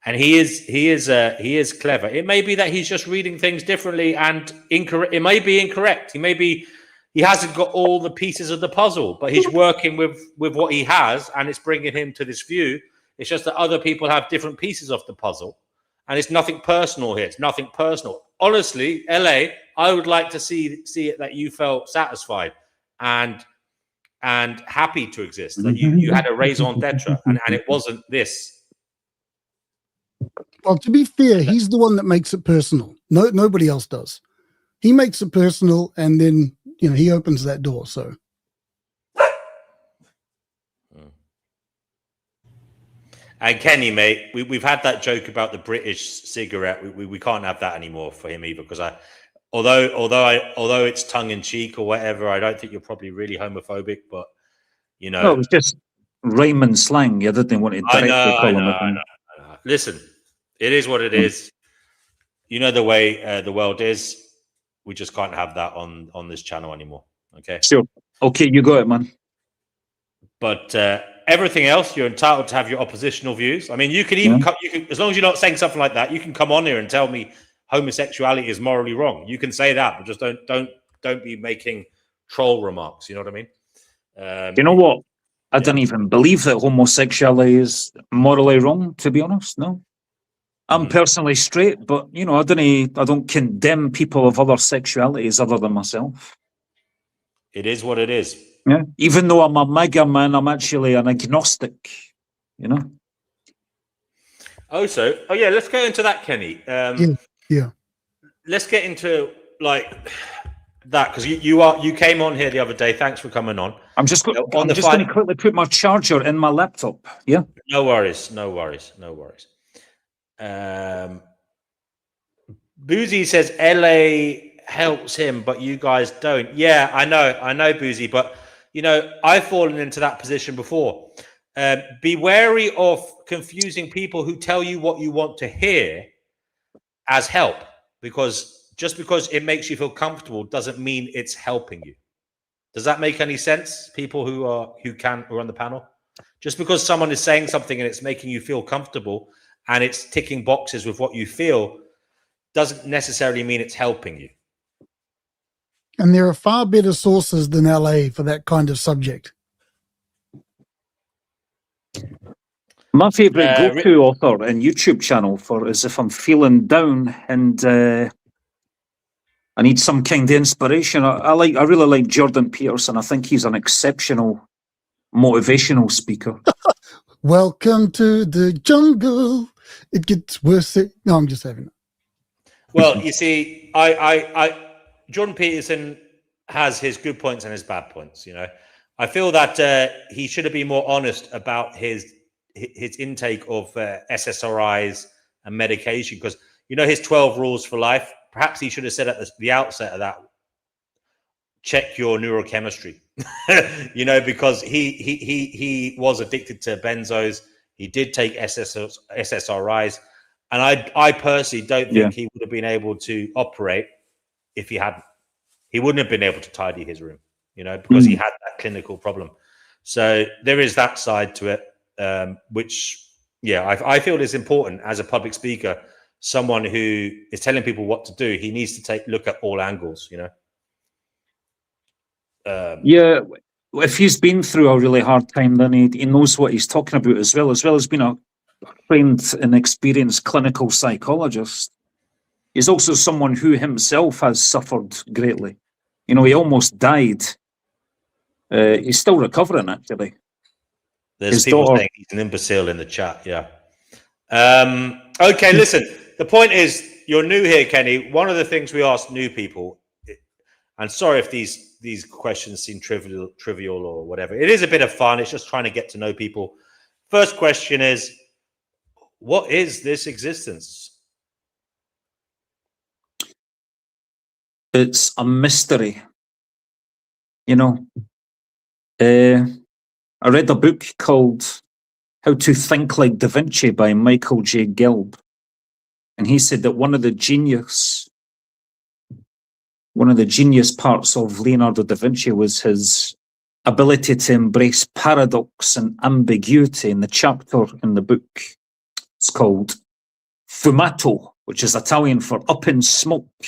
and he is clever. It may be that he's just reading things differently and incorrect. It may be incorrect. He hasn't got all the pieces of the puzzle, but he's working with what he has, and it's bringing him to this view. It's just that other people have different pieces of the puzzle, and it's nothing personal here. It's nothing personal. Honestly, LA, I would like to see it that you felt satisfied and happy to exist, that you had a raison d'etre, and it wasn't this. Well, to be fair, he's the one that makes it personal. Nobody else does. He makes it personal, and then he opens that door. So, and Kenny, mate, we've had that joke about the British cigarette. We can't have that anymore for him either, because although it's tongue in cheek or whatever, I don't think you're probably really homophobic, but No, it was just rhyme and slang. You didn't want to directly call him. I know. Listen, it is what it is. You know the way the world is. We just can't have that on this channel anymore. Okay. Sure. Okay, you got it, man. But everything else, you're entitled to have your oppositional views. I mean, you can even you can, as long as you're not saying something like that, you can come on here and tell me homosexuality is morally wrong. You can say that, but just don't be making troll remarks. You know what I mean? You know what? I don't even believe that homosexuality is morally wrong. To be honest, no. I'm personally straight, but I don't condemn people of other sexualities other than myself. It is what it is. Yeah. Even though I'm a mega man, I'm actually an agnostic. Oh yeah, let's get into that, Kenny. Yeah. Let's get into like that, because you came on here the other day. Thanks for coming on. I'm just going to quickly put my charger in my laptop. Yeah. No worries. Boozy says LA helps him, but you guys don't. Yeah, I know, Boozy, but I've fallen into that position before. Be wary of confusing people who tell you what you want to hear as help, because just because it makes you feel comfortable doesn't mean it's helping you. Does that make any sense? People who are on the panel, just because someone is saying something and it's making you feel comfortable and it's ticking boxes with what you feel doesn't necessarily mean it's helping you. And there are far better sources than LA for that kind of subject. My favourite go-to author and YouTube channel is if I'm feeling down and I need some kind of inspiration. I really like Jordan Peterson. I think he's an exceptional motivational speaker. Welcome to the jungle. It gets worse. No, I'm just having it. Well, you see, Jordan Peterson has his good points and his bad points. I feel that he should have been more honest about his intake of SSRIs and medication, because his 12 rules for life. Perhaps he should have said at the outset of that, check your neurochemistry. Because he was addicted to benzos. He did take SSRIs, and I personally don't think he would have been able to operate if he hadn't. He wouldn't have been able to tidy his room, because he had that clinical problem. So there is that side to it, which, yeah, I feel is important as a public speaker. Someone who is telling people what to do, he needs to look at all angles, Yeah, if he's been through a really hard time, then he knows what he's talking about as well as being a trained and experienced clinical psychologist. He's also someone who himself has suffered greatly. He almost died. He's still recovering, actually. There's His people daughter- saying he's an imbecile in the chat. Yeah. Okay, listen. The point is, you're new here, Kenny. One of the things we ask new people, and sorry if these questions seem trivial or whatever. It is a bit of fun. It's just trying to get to know people. First question is, what is this existence? It's a mystery. I read a book called How to Think Like Da Vinci by Michael J. Gelb. And he said that one of the genius parts of Leonardo da Vinci was his ability to embrace paradox and ambiguity. In the chapter in the book, it's called Fumato, which is Italian for up in smoke.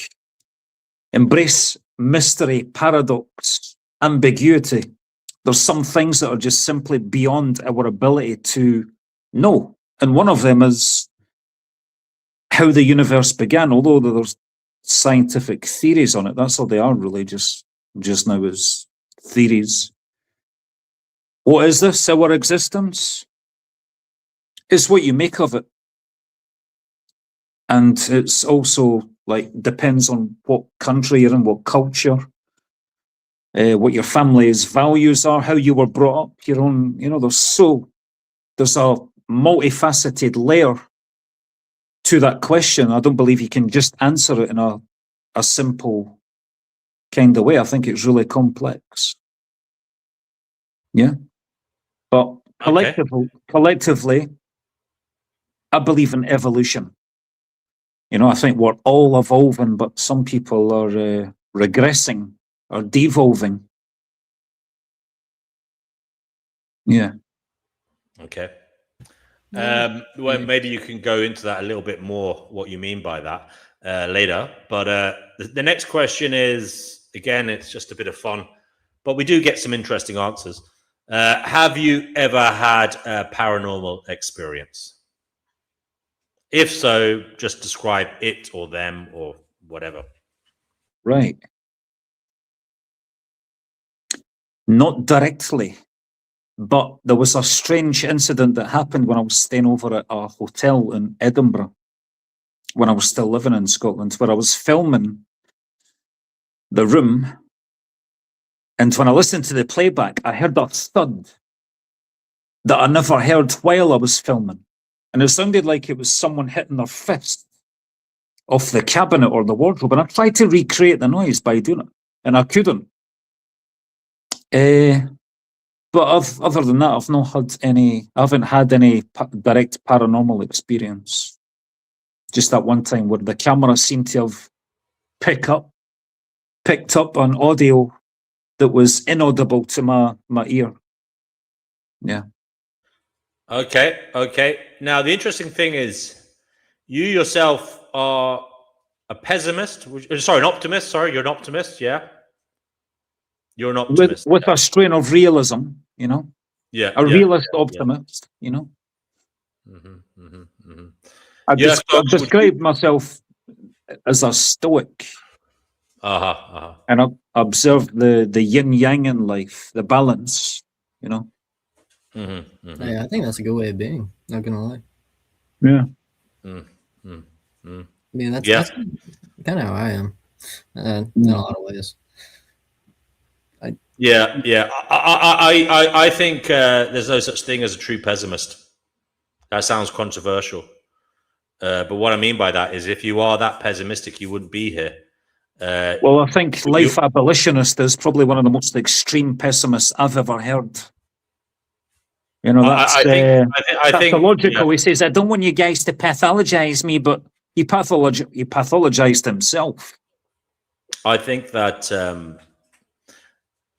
Embrace mystery, paradox, ambiguity. There's some things that are just simply beyond our ability to know. And one of them is how the universe began, although there's scientific theories on it. That's all they are really, just now is theories. What is this, our existence? It's what you make of it. And it's also depends on what country you're in, what culture, what your family's values are, how you were brought up, your own, there's a multifaceted layer to that question. I don't believe you can just answer it in a simple kind of way. I think it's really complex. Yeah. But collectively, I believe in evolution. I think we're all evolving, but some people are regressing or devolving. Yeah. Okay. Well, maybe you can go into that a little bit more, what you mean by that later. But the next question is, again, it's just a bit of fun, but we do get some interesting answers. Have you ever had a paranormal experience? If so, just describe it or them or whatever. Right. Not directly, but there was a strange incident that happened when I was staying over at a hotel in Edinburgh, when I was still living in Scotland, where I was filming the room. And when I listened to the playback, I heard a thud that I never heard while I was filming. And it sounded like it was someone hitting their fist off the cabinet or the wardrobe. And I tried to recreate the noise by doing it, and I couldn't. But other than that, I haven't had any direct paranormal experience. Just that one time where the camera seemed to have picked up an audio that was inaudible to my ear. Yeah. Okay. Now, the interesting thing is, you yourself are a pessimist. An optimist. Sorry, you're an optimist. Yeah. You're an optimist. With a strain of realism, Yeah. A realist optimist, I describe myself as a stoic. And I observe the yin yang in life, the balance, Yeah, I think that's a good way of being. Not gonna lie. Yeah. I mean, that's kind of how I am in a lot of ways. Yeah. I think there's no such thing as a true pessimist. That sounds controversial. But what I mean by that is, if you are that pessimistic, you wouldn't be here. Well, I think Life Abolitionist is probably one of the most extreme pessimists I've ever heard. That's pathological. Yeah. He says, I don't want you guys to pathologize me, but he pathologized himself. I think that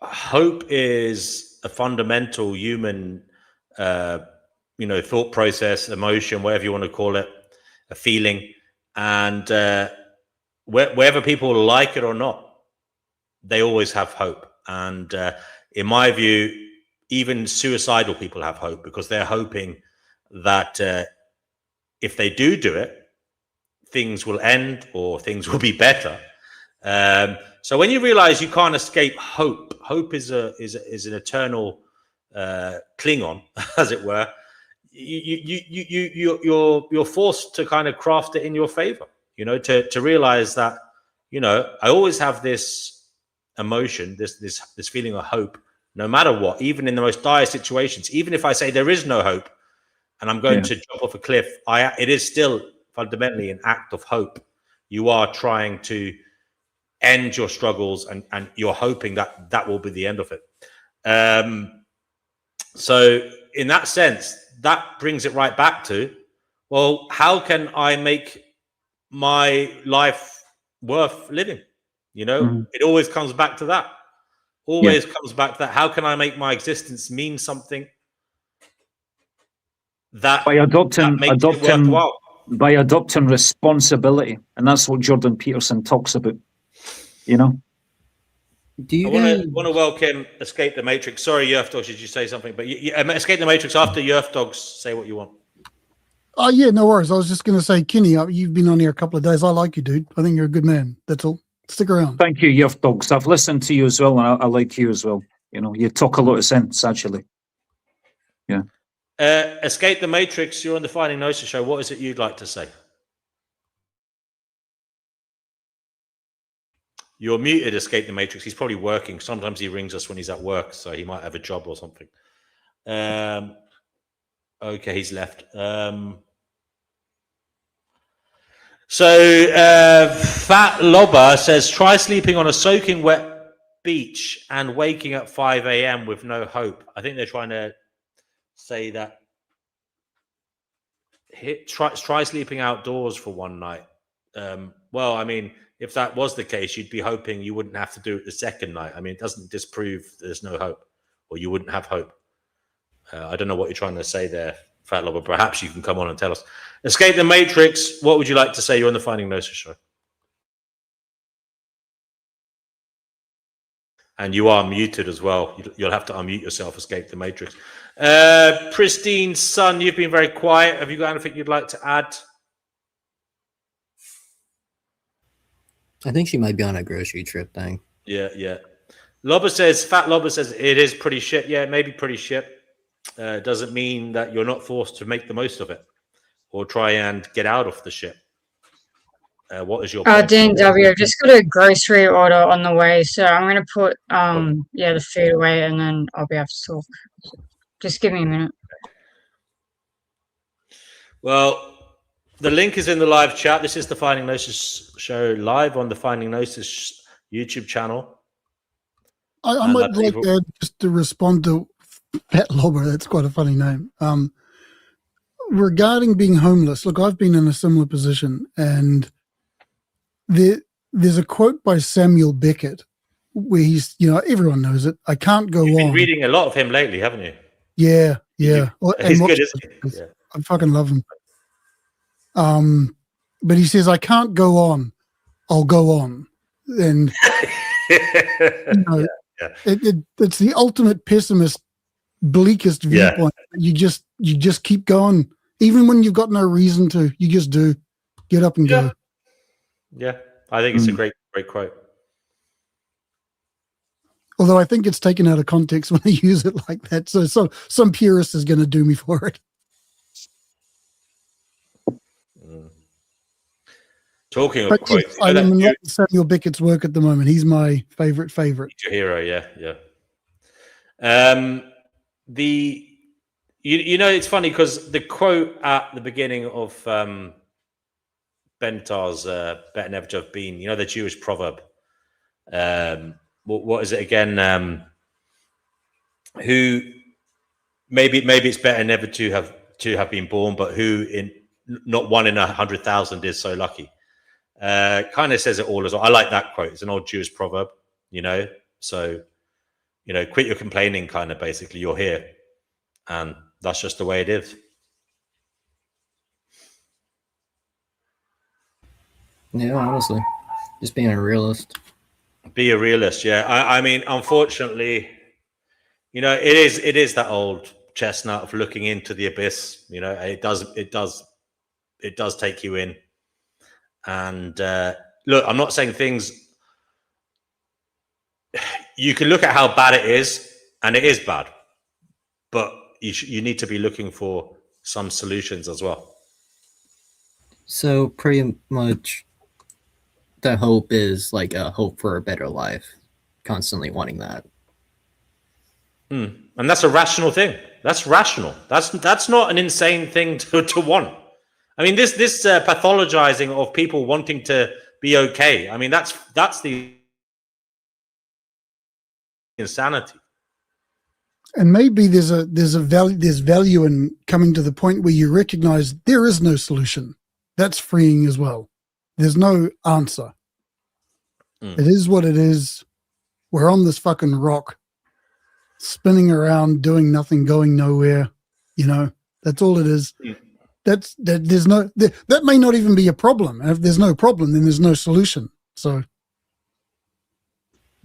hope is a fundamental human, thought process, emotion, whatever you want to call it, a feeling, and whether people like it or not, they always have hope. And in my view, even suicidal people have hope because they're hoping that if they do it, things will end or things will be better. So when you realize you can't escape hope, hope is an eternal Klingon, as it were. You're forced to kind of craft it in your favor. To realize that I always have this emotion, this feeling of hope, no matter what, even in the most dire situations. Even if I say there is no hope and I'm going to jump off a cliff, it is still fundamentally an act of hope. You are trying to end your struggles and you're hoping that will be the end of it. So in that sense, that brings it right back to, well, how can I make my life worth living? It always comes back to that. Always comes back to that. How can I make my existence mean something that by adopting makes it worthwhile? By adopting responsibility, and that's what Jordan Peterson talks about. Do you want to welcome Escape the Matrix? Sorry, Yerf Dogs, did you say something? But Escape the Matrix after Yerf Dogs. Say what you want. Oh yeah, no worries. I was just going to say, Kenny, you've been on here a couple of days. I like you, dude. I think you're a good man. That's all. Stick around. Thank you, Yerf Dogs. I've listened to you as well, and I like you as well. You talk a lot of sense, actually. Yeah. Escape the Matrix. You're on the Finding Gnosis show. What is it you'd like to say? You're muted, Escape the Matrix. He's probably working. Sometimes he rings us when he's at work, so he might have a job or something. Okay, he's left. Fat Lobber says, try sleeping on a soaking wet beach and waking at 5 a.m. with no hope. I think they're trying to say that try sleeping outdoors for one night. Well, I mean, if that was the case, you'd be hoping you wouldn't have to do it the second night. I mean, it doesn't disprove there's no hope or you wouldn't have hope. I don't know what you're trying to say there, Fat Lobber. Perhaps you can come on and tell us. Escape the Matrix. What would you like to say? You're on the Finding Gnosis show. And you are muted as well. You'll have to unmute yourself, Escape the Matrix. Pristine Sun, you've been very quiet. Have you got anything you'd like to add? I think she might be on a grocery trip thing. Yeah. Fat Lobber says, it is pretty shit. Yeah, maybe pretty shit. Doesn't mean that you're not forced to make the most of it or try and get out of the shit. What is your point? DNW, I've just got a grocery order on the way, so I'm going to put the food away and then I'll be able to talk. Just give me a minute. Well, the link is in the live chat. This is the Finding Gnosis show live on the Finding Gnosis YouTube channel. I might like just to respond to Fat Lobber. That's quite a funny name. Regarding being homeless, look, I've been in a similar position, and there's a quote by Samuel Beckett where he's, everyone knows it. I can't go on. You've been reading a lot of him lately, haven't you? Yeah. He's good, isn't he? Yeah. I fucking love him. But he says, I can't go on. I'll go on. And it's the ultimate pessimist, bleakest viewpoint. You just keep going. Even when you've got no reason to, you just do. Get up and go. Yeah. I think it's a great quote. Although I think it's taken out of context when I use it like that. So some purist is going to do me for it. Talking of quotes, I'm in love with Samuel Beckett's work at the moment. He's my favorite. Your hero, yeah. It's funny because the quote at the beginning of Bentar's "Better Never to Have Been," the Jewish proverb. What is it again? Who maybe it's better never to have been born, but who in not one in 100,000 is so lucky. Kind of says it all as well. I like that quote. It's an old Jewish proverb, so quit your complaining, kind of basically. You're here, and that's just the way it is. Yeah, honestly, just being a realist. Be a realist, yeah. I mean, unfortunately, it is that old chestnut of looking into the abyss. It does take you in. And look, I'm not saying things. You can look at how bad it is, and it is bad, but you need to be looking for some solutions as well. So pretty much, the hope is like a hope for a better life, constantly wanting that. And that's a rational thing. That's rational. That's not an insane thing to want. I mean, this pathologizing of people wanting to be okay. I mean, that's the insanity. And maybe there's value in coming to the point where you recognize there is no solution. That's freeing as well. There's no answer. It is what it is. We're on this fucking rock, spinning around, doing nothing, going nowhere. That's all it is. That may not even be a problem. And if there's no problem, then there's no solution. So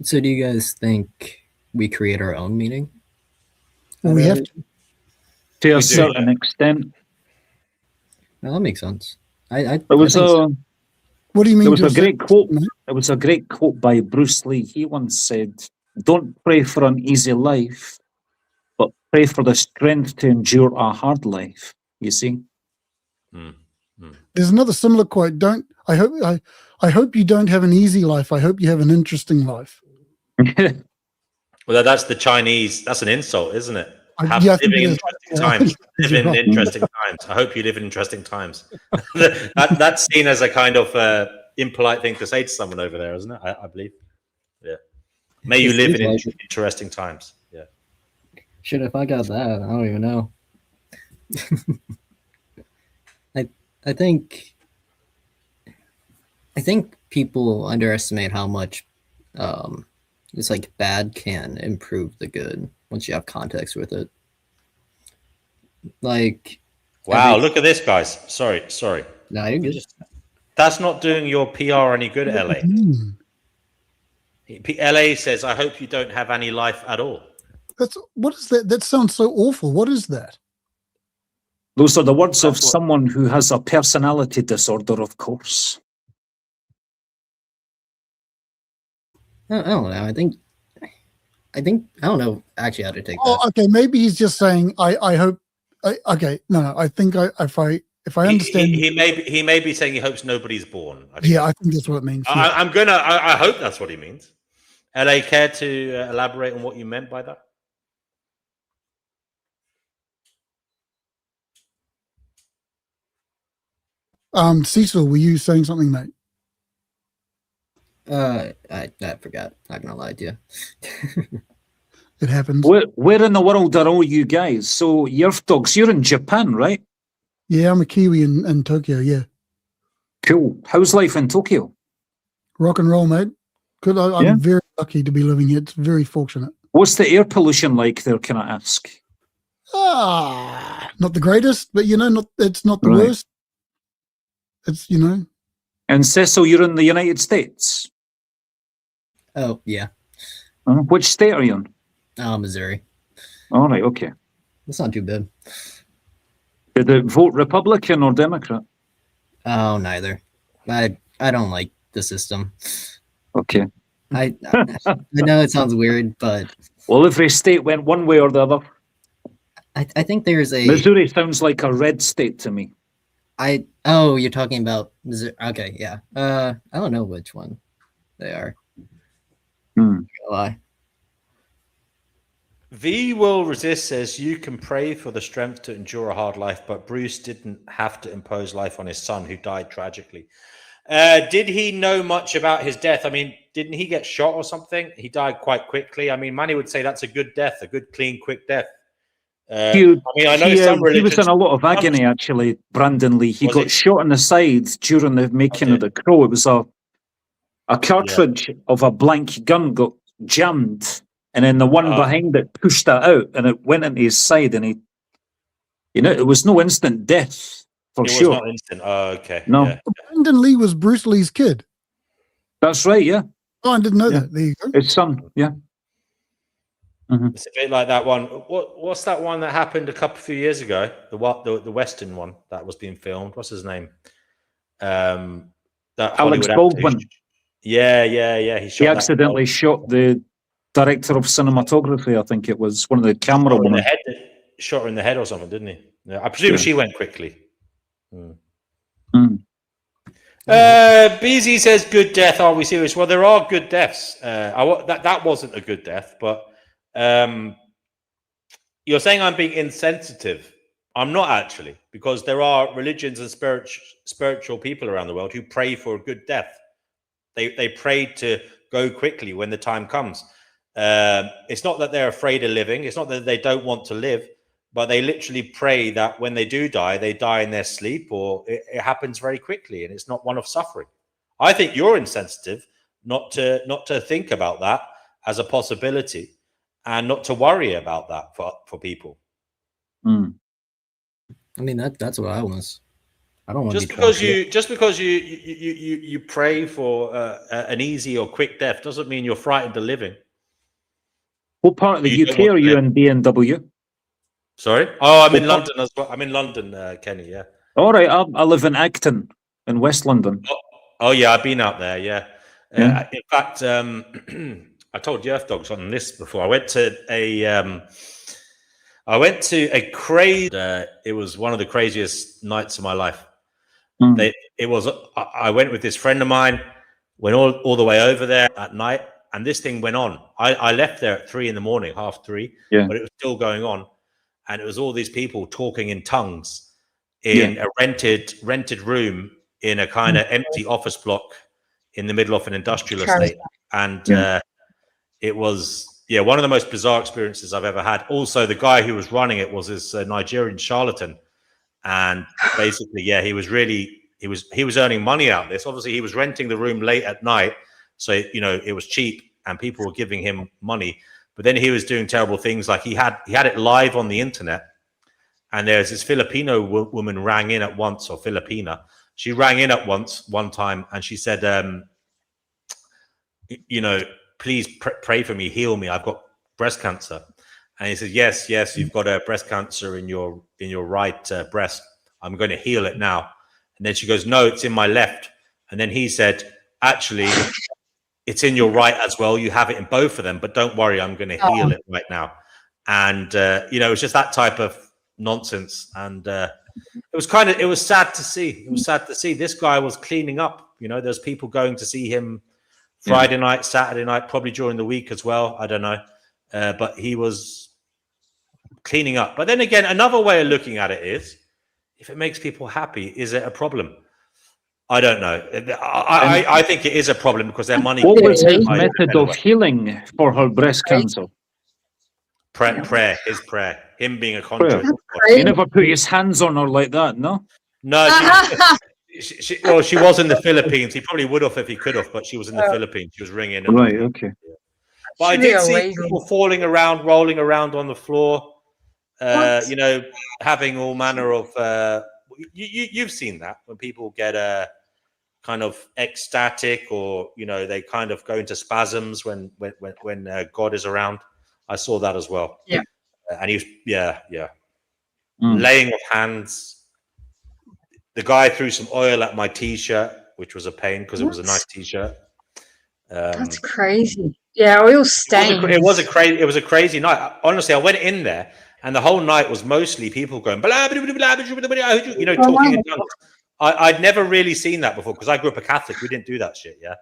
do you guys think we create our own meaning? well, we have to a certain extent. Well, that makes sense. It was What do you mean? There was a great quote. It was a great quote by Bruce Lee. He once said, "Don't pray for an easy life, but pray for the strength to endure a hard life." You see. There's another similar quote. I hope you don't have an easy life. I hope you have an interesting life. Well, that's the Chinese. That's an insult, isn't it? Living in interesting times. Live in interesting times. I hope you live in interesting times. That's seen as a kind of impolite thing to say to someone over there, isn't it? I believe. Yeah. May you live in interesting times. Yeah. Shit, if I got that, I don't even know. I think people underestimate how much it's like bad can improve the good once you have context with it. Like, wow, look at this, guys. Sorry. No, you're good. That's not doing your PR any good, LA. LA says, "I hope you don't have any life at all." What is that? That sounds so awful. What is that? Those are the words of someone who has a personality disorder, of course. I don't know. I think I don't know actually how to take that. Oh, okay. Maybe he's just saying, I hope. Okay. No. I think if I understand, he may be saying he hopes nobody's born. I think that's what it means. Yeah. I hope that's what he means. LA, care to elaborate on what you meant by that? Cecil, were you saying something, mate? I forgot. Not gonna lie to you. It happens. Where in the world are all you guys? So, Yerf Dogs, you're in Japan, right? Yeah, I'm a Kiwi in Tokyo, yeah. Cool. How's life in Tokyo? Rock and roll, mate. Good. I'm very lucky to be living here. It's very fortunate. What's the air pollution like there, can I ask? Not the greatest, but it's not the worst. It's, And Cecil, you're in the United States? Oh, yeah. Which state are you in? Missouri. All right, okay. That's not too bad. Did it vote Republican or Democrat? Oh, neither. I don't like the system. Okay. I know it sounds weird, but well, every state went one way or the other. I think there's a Missouri sounds like a red state to me. You're talking about Missouri. Okay, yeah. I don't know which one they are. Lie. V Will Resist says you can pray for the strength to endure a hard life, but Bruce didn't have to impose life on his son who died tragically. Did he know much about his death? I mean, didn't he get shot or something? He died quite quickly. I mean, Manny would say that's a good death, a good, clean, quick death. I know some religions, he was in a lot of agony, actually, Brandon Lee. He got shot in the side during the making of The Crow. It was a cartridge of a blank gun got jammed and then the one behind it pushed that out, and it went into his side, and he, it was no instant death for It sure. was not instant. Oh, okay. No. Yeah. Brandon Lee was Bruce Lee's kid. That's right. Yeah. Oh, I didn't know Yeah. that. There you go. His son. Yeah. It's a bit like that one. What's that one that happened a few years ago? The Western one that was being filmed. What's his name? That Alex Hollywood actor. Baldwin. Yeah. He accidentally shot the director of cinematography. I think it was one of the camera Shot her in the women. head. Shot her in the head or something, didn't he? Yeah, I presume she went quickly. BZ says, "Good death. Are we serious?" Well, there are good deaths. That wasn't a good death, but you're saying I'm being insensitive. I'm not actually, because there are religions and spiritual people around the world who pray for a good death. They pray to go quickly when the time comes. It's not that they're afraid of living. It's not that they don't want to live, but they literally pray that when they do die, they die in their sleep, or it happens very quickly, and it's not one of suffering. I think you're insensitive not to think about that as a possibility, and not to worry about that for people. I mean, that's what I was. I don't want Just to be because you pray for an easy or quick death doesn't mean you're frightened of living. What part of the UK are you in, BNW? Sorry? Oh, I'm in London as well. I'm in London, Kenny, yeah. All right, I live in Acton in West London. Oh yeah, I've been out there, yeah. Yeah. In fact, I told you Earth Dogs on this before. I went to a crazy, it was one of the craziest nights of my life. I went with this friend of mine, went all the way over there at night, and this thing went on. I left there at 3 a.m, 3:30, but it was still going on. And it was all these people talking in tongues in a rented room in a kind of empty office block in the middle of an industrial estate. And it was, one of the most bizarre experiences I've ever had. Also, the guy who was running it was this Nigerian charlatan. And basically, he was earning money out of this. Obviously, he was renting the room late at night. So, it was cheap and people were giving him money. But then he was doing terrible things, like he had it live on the internet, and there's this Filipino woman rang in at once, or Filipina. She rang in at one time, and she said, please pray for me, heal me. I've got breast cancer. And he said, yes, you've got a breast cancer in your right breast. I'm going to heal it now. And then she goes, no, it's in my left. And then he said, actually, it's in your right as well. You have it in both of them, but don't worry, I'm going to heal it right now. And, it's just that type of nonsense. And it was sad to see. It was sad to see. This guy was cleaning up. There's people going to see him Friday night, Saturday night, probably during the week as well. I don't know. But he was cleaning up. But then again, another way of looking at it is, if it makes people happy, is it a problem? I don't know. I think it is a problem because their money. What was his method of healing for her breast cancer? Prayer. His prayer. Him being a conjurer. He never put his hands on her like that, no? No. She was in the Philippines. He probably would have if he could have, but she was in the Philippines. She was ringing. Right. Okay. But I did see people falling around, rolling around on the floor. Having all manner of. You've seen that when people get kind of ecstatic, or they kind of go into spasms when God is around. I saw that as well. Yeah. And he was laying of hands. The guy threw some oil at my t-shirt, which was a pain because it was a nice t-shirt. That's crazy. Yeah, oil stains. It was a crazy night. Honestly, I went in there, and the whole night was mostly people going blah, blah, blah, blah, blah, blah, talking in tongues. I'd never really seen that before because I grew up a Catholic. We didn't do that shit. Yeah,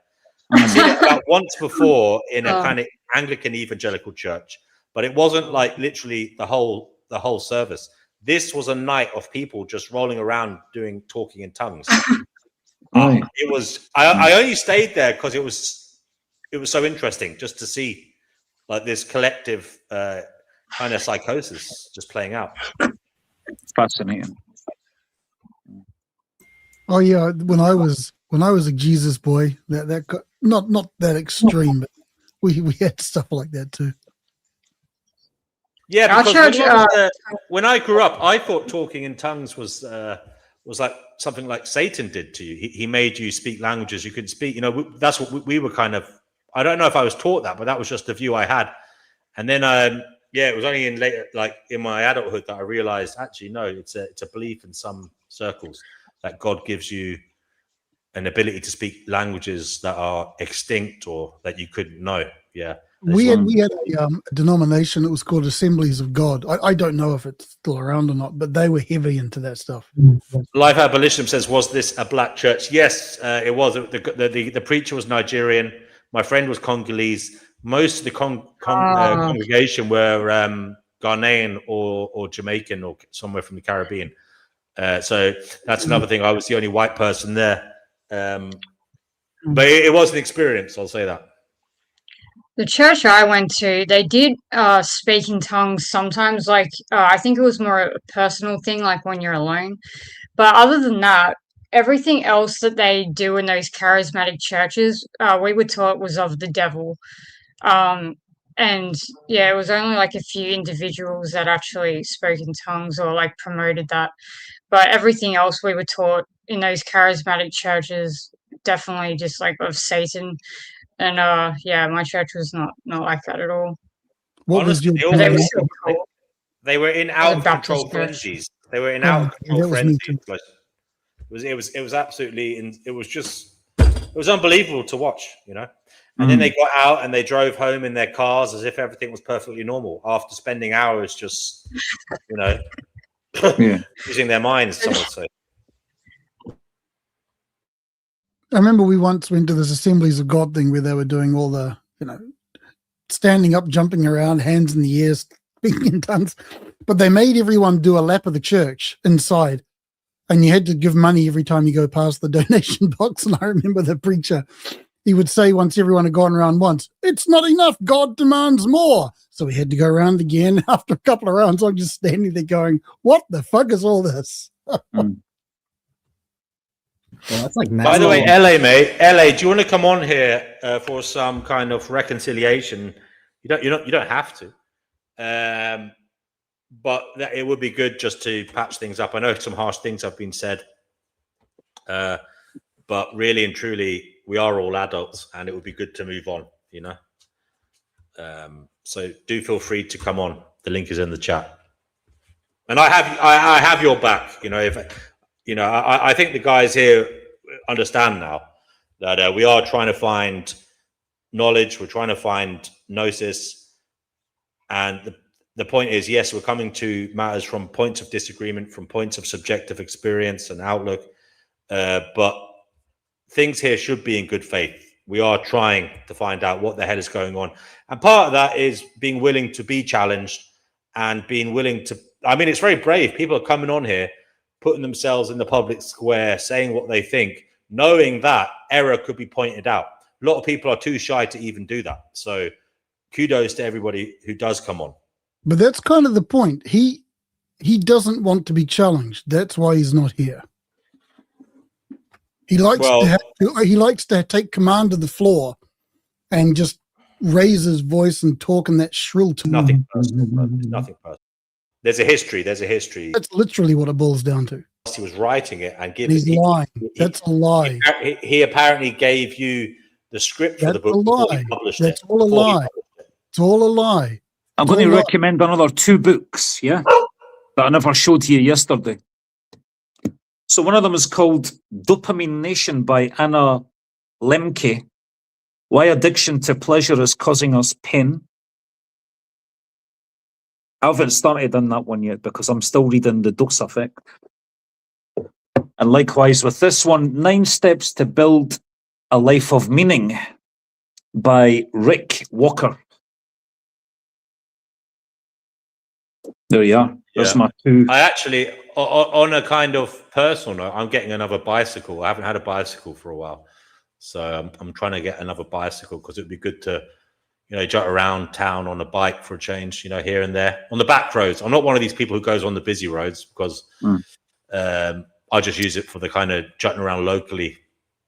I've seen it about once before in a kind of Anglican evangelical church, but it wasn't like literally the whole service. This was a night of people just rolling around talking in tongues. It was. I only stayed there because it was so interesting just to see like this collective kind of psychosis just playing out. Fascinating. Oh yeah, when I was a Jesus boy, that not that extreme, but we had stuff like that too. Yeah, Our because church, when I grew up, I thought talking in tongues was like something like Satan did to you. He made you speak languages you couldn't speak. You know, that's what we were kind of. I don't know if I was taught that, but that was just the view I had. And then, yeah, it was only in later, like in my adulthood, that I realized actually no, it's a belief in some circles that God gives you an ability to speak languages that are extinct or that you couldn't know. Yeah. We had a denomination that was called Assemblies of God. I don't know if it's still around or not, but they were heavy into that stuff. Life Abolitionism says, was this a black church? Yes, it was. The preacher was Nigerian. My friend was Congolese. Most of the congregation were Ghanaian or Jamaican or somewhere from the Caribbean. So that's another thing. I was the only white person there. But it was an experience, I'll say that. the church I went to, they did speak in tongues sometimes. Like I think it was more a personal thing, like when you're alone. But other than that, everything else that they do in those charismatic churches, we were taught was of the devil. And yeah, it was only like a few individuals that actually spoke in tongues or like promoted that. But everything else we were taught in those charismatic churches, definitely just like of Satan. And yeah, my church was not like that at all. What was Honestly, your But they were still cool. they were in out of control frenzies. They were in out of control frenzies. It was absolutely, it was unbelievable to watch, you know. And then they got out and they drove home in their cars as if everything was perfectly normal after spending hours just, you know, using their minds, some would say. I remember we once went to this Assemblies of God thing where they were doing all the, you know, standing up, jumping around, hands in the air, speaking in tongues. But they made everyone do a lap of the church inside. And you had to give money every time you go past the donation box. And I remember the preacher, he would say once everyone had gone around once, it's not enough, God demands more. So we had to go around again. After a couple of rounds, I'm just standing there going, what the fuck is all this? Well, that's like by the way, LA, mate, LA, do you want to come on here for some kind of reconciliation? You don't have to, but it would be good just to patch things up. I know some harsh things have been said, but really and truly, we are all adults, and it would be good to move on. You know, so do feel free to come on. The link is in the chat, and I have your back. You know, if. You know, I think the guys here understand now that we are trying to find knowledge. We're trying to find Gnosis. And the point is, yes, we're coming to matters from points of disagreement, from points of subjective experience and outlook. But things here should be in good faith. We are trying to find out what the hell is going on. And part of that is being willing to be challenged and being willing to, I mean, it's very brave. People are coming on here, putting themselves in the public square, saying what they think, knowing that error could be pointed out. A lot of people are too shy to even do that. So kudos to everybody who does come on. But that's kind of the point. He doesn't want to be challenged. That's why he's not here. He likes he likes to take command of the floor and just raise his voice and talk in that shrill tone. Nothing personal. Nothing personal. There's a history. That's literally what it boils down to. He was writing it and giving. He's lying. That's a lie. He apparently gave you the script for the book before he published it. That's all a lie. It's all a lie. I'm going to recommend another 2 books, yeah, that I never showed you yesterday. So one of them is called Dopamine Nation by Anna Lemke. Why Addiction to Pleasure is Causing Us Pain. I haven't started on that one yet because I'm still reading The Dose Effect. And likewise with this one, 9 Steps to Build a Life of Meaning by Rick Walker. There you are. There's my 2. I actually, on a kind of personal note, I'm getting another bicycle. I haven't had a bicycle for a while. So I'm trying to get another bicycle because it would be good to, you know, jot around town on a bike for a change, you know, here and there on the back roads. I'm not one of these people who goes on the busy roads because I just use it for the kind of jutting around locally.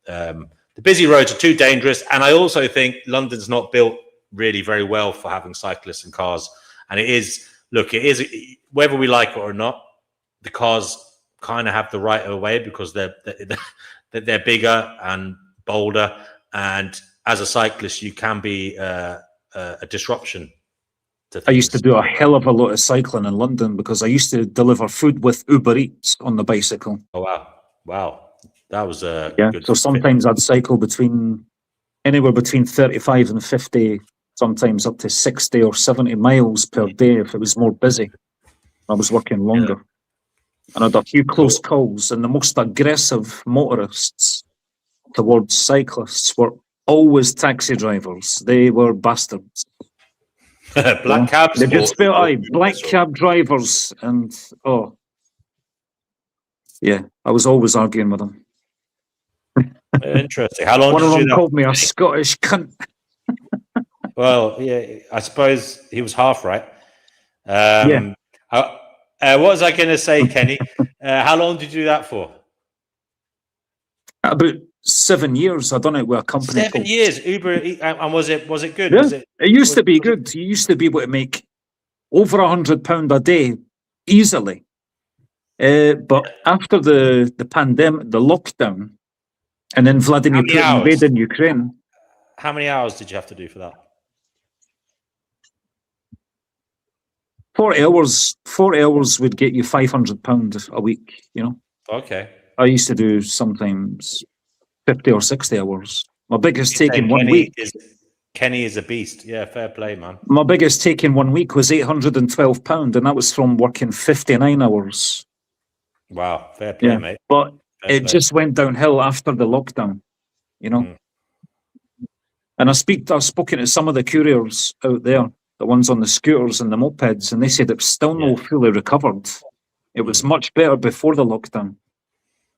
The busy roads are too dangerous. And I also think London's not built really very well for having cyclists and cars. And it is look, it is whether we like it or not. The cars kind of have the right of way because they're bigger and bolder, and as a cyclist, you can be a disruption to I used to things. do a hell of a lot of cycling in London because I used to deliver food with Uber Eats on the bicycle. Oh wow, that was a Yeah. good So sometimes I'd cycle anywhere between 35 and 50, sometimes up to 60 or 70 miles per day if it was more busy. I was working longer. And I had a few close calls, and the most aggressive motorists towards cyclists were always taxi drivers. They were bastards. Black cabs. They just felt black cab drivers, and yeah, I was always arguing with them. Interesting. How long One did of you them do that? called me a Scottish cunt. Well, yeah, I suppose he was half right. Yeah. What was I going to say, Kenny? How long did you do that for? About 7 years. I done it with a company. 7 years. Uber, and was it good? Yeah, Was it used to be good. You used to be able to make over £100 a day easily. But after the pandemic, the lockdown, and then Vladimir Putin invaded Ukraine. How many hours did you have to do for that? 4 hours. 4 hours would get you £500 a week. Okay. I used to do sometimes 50 or 60 hours. My biggest You say take in 1 week. Kenny is a beast. Yeah, fair play, man. My biggest take in 1 week was £812, and that was from working 59 hours. Wow, fair play, Yeah, mate. but Fair it play. just went downhill after the lockdown, And I've spoken to some of the couriers out there, the ones on the scooters and the mopeds, and they said it was still not fully recovered. It was much better before the lockdown.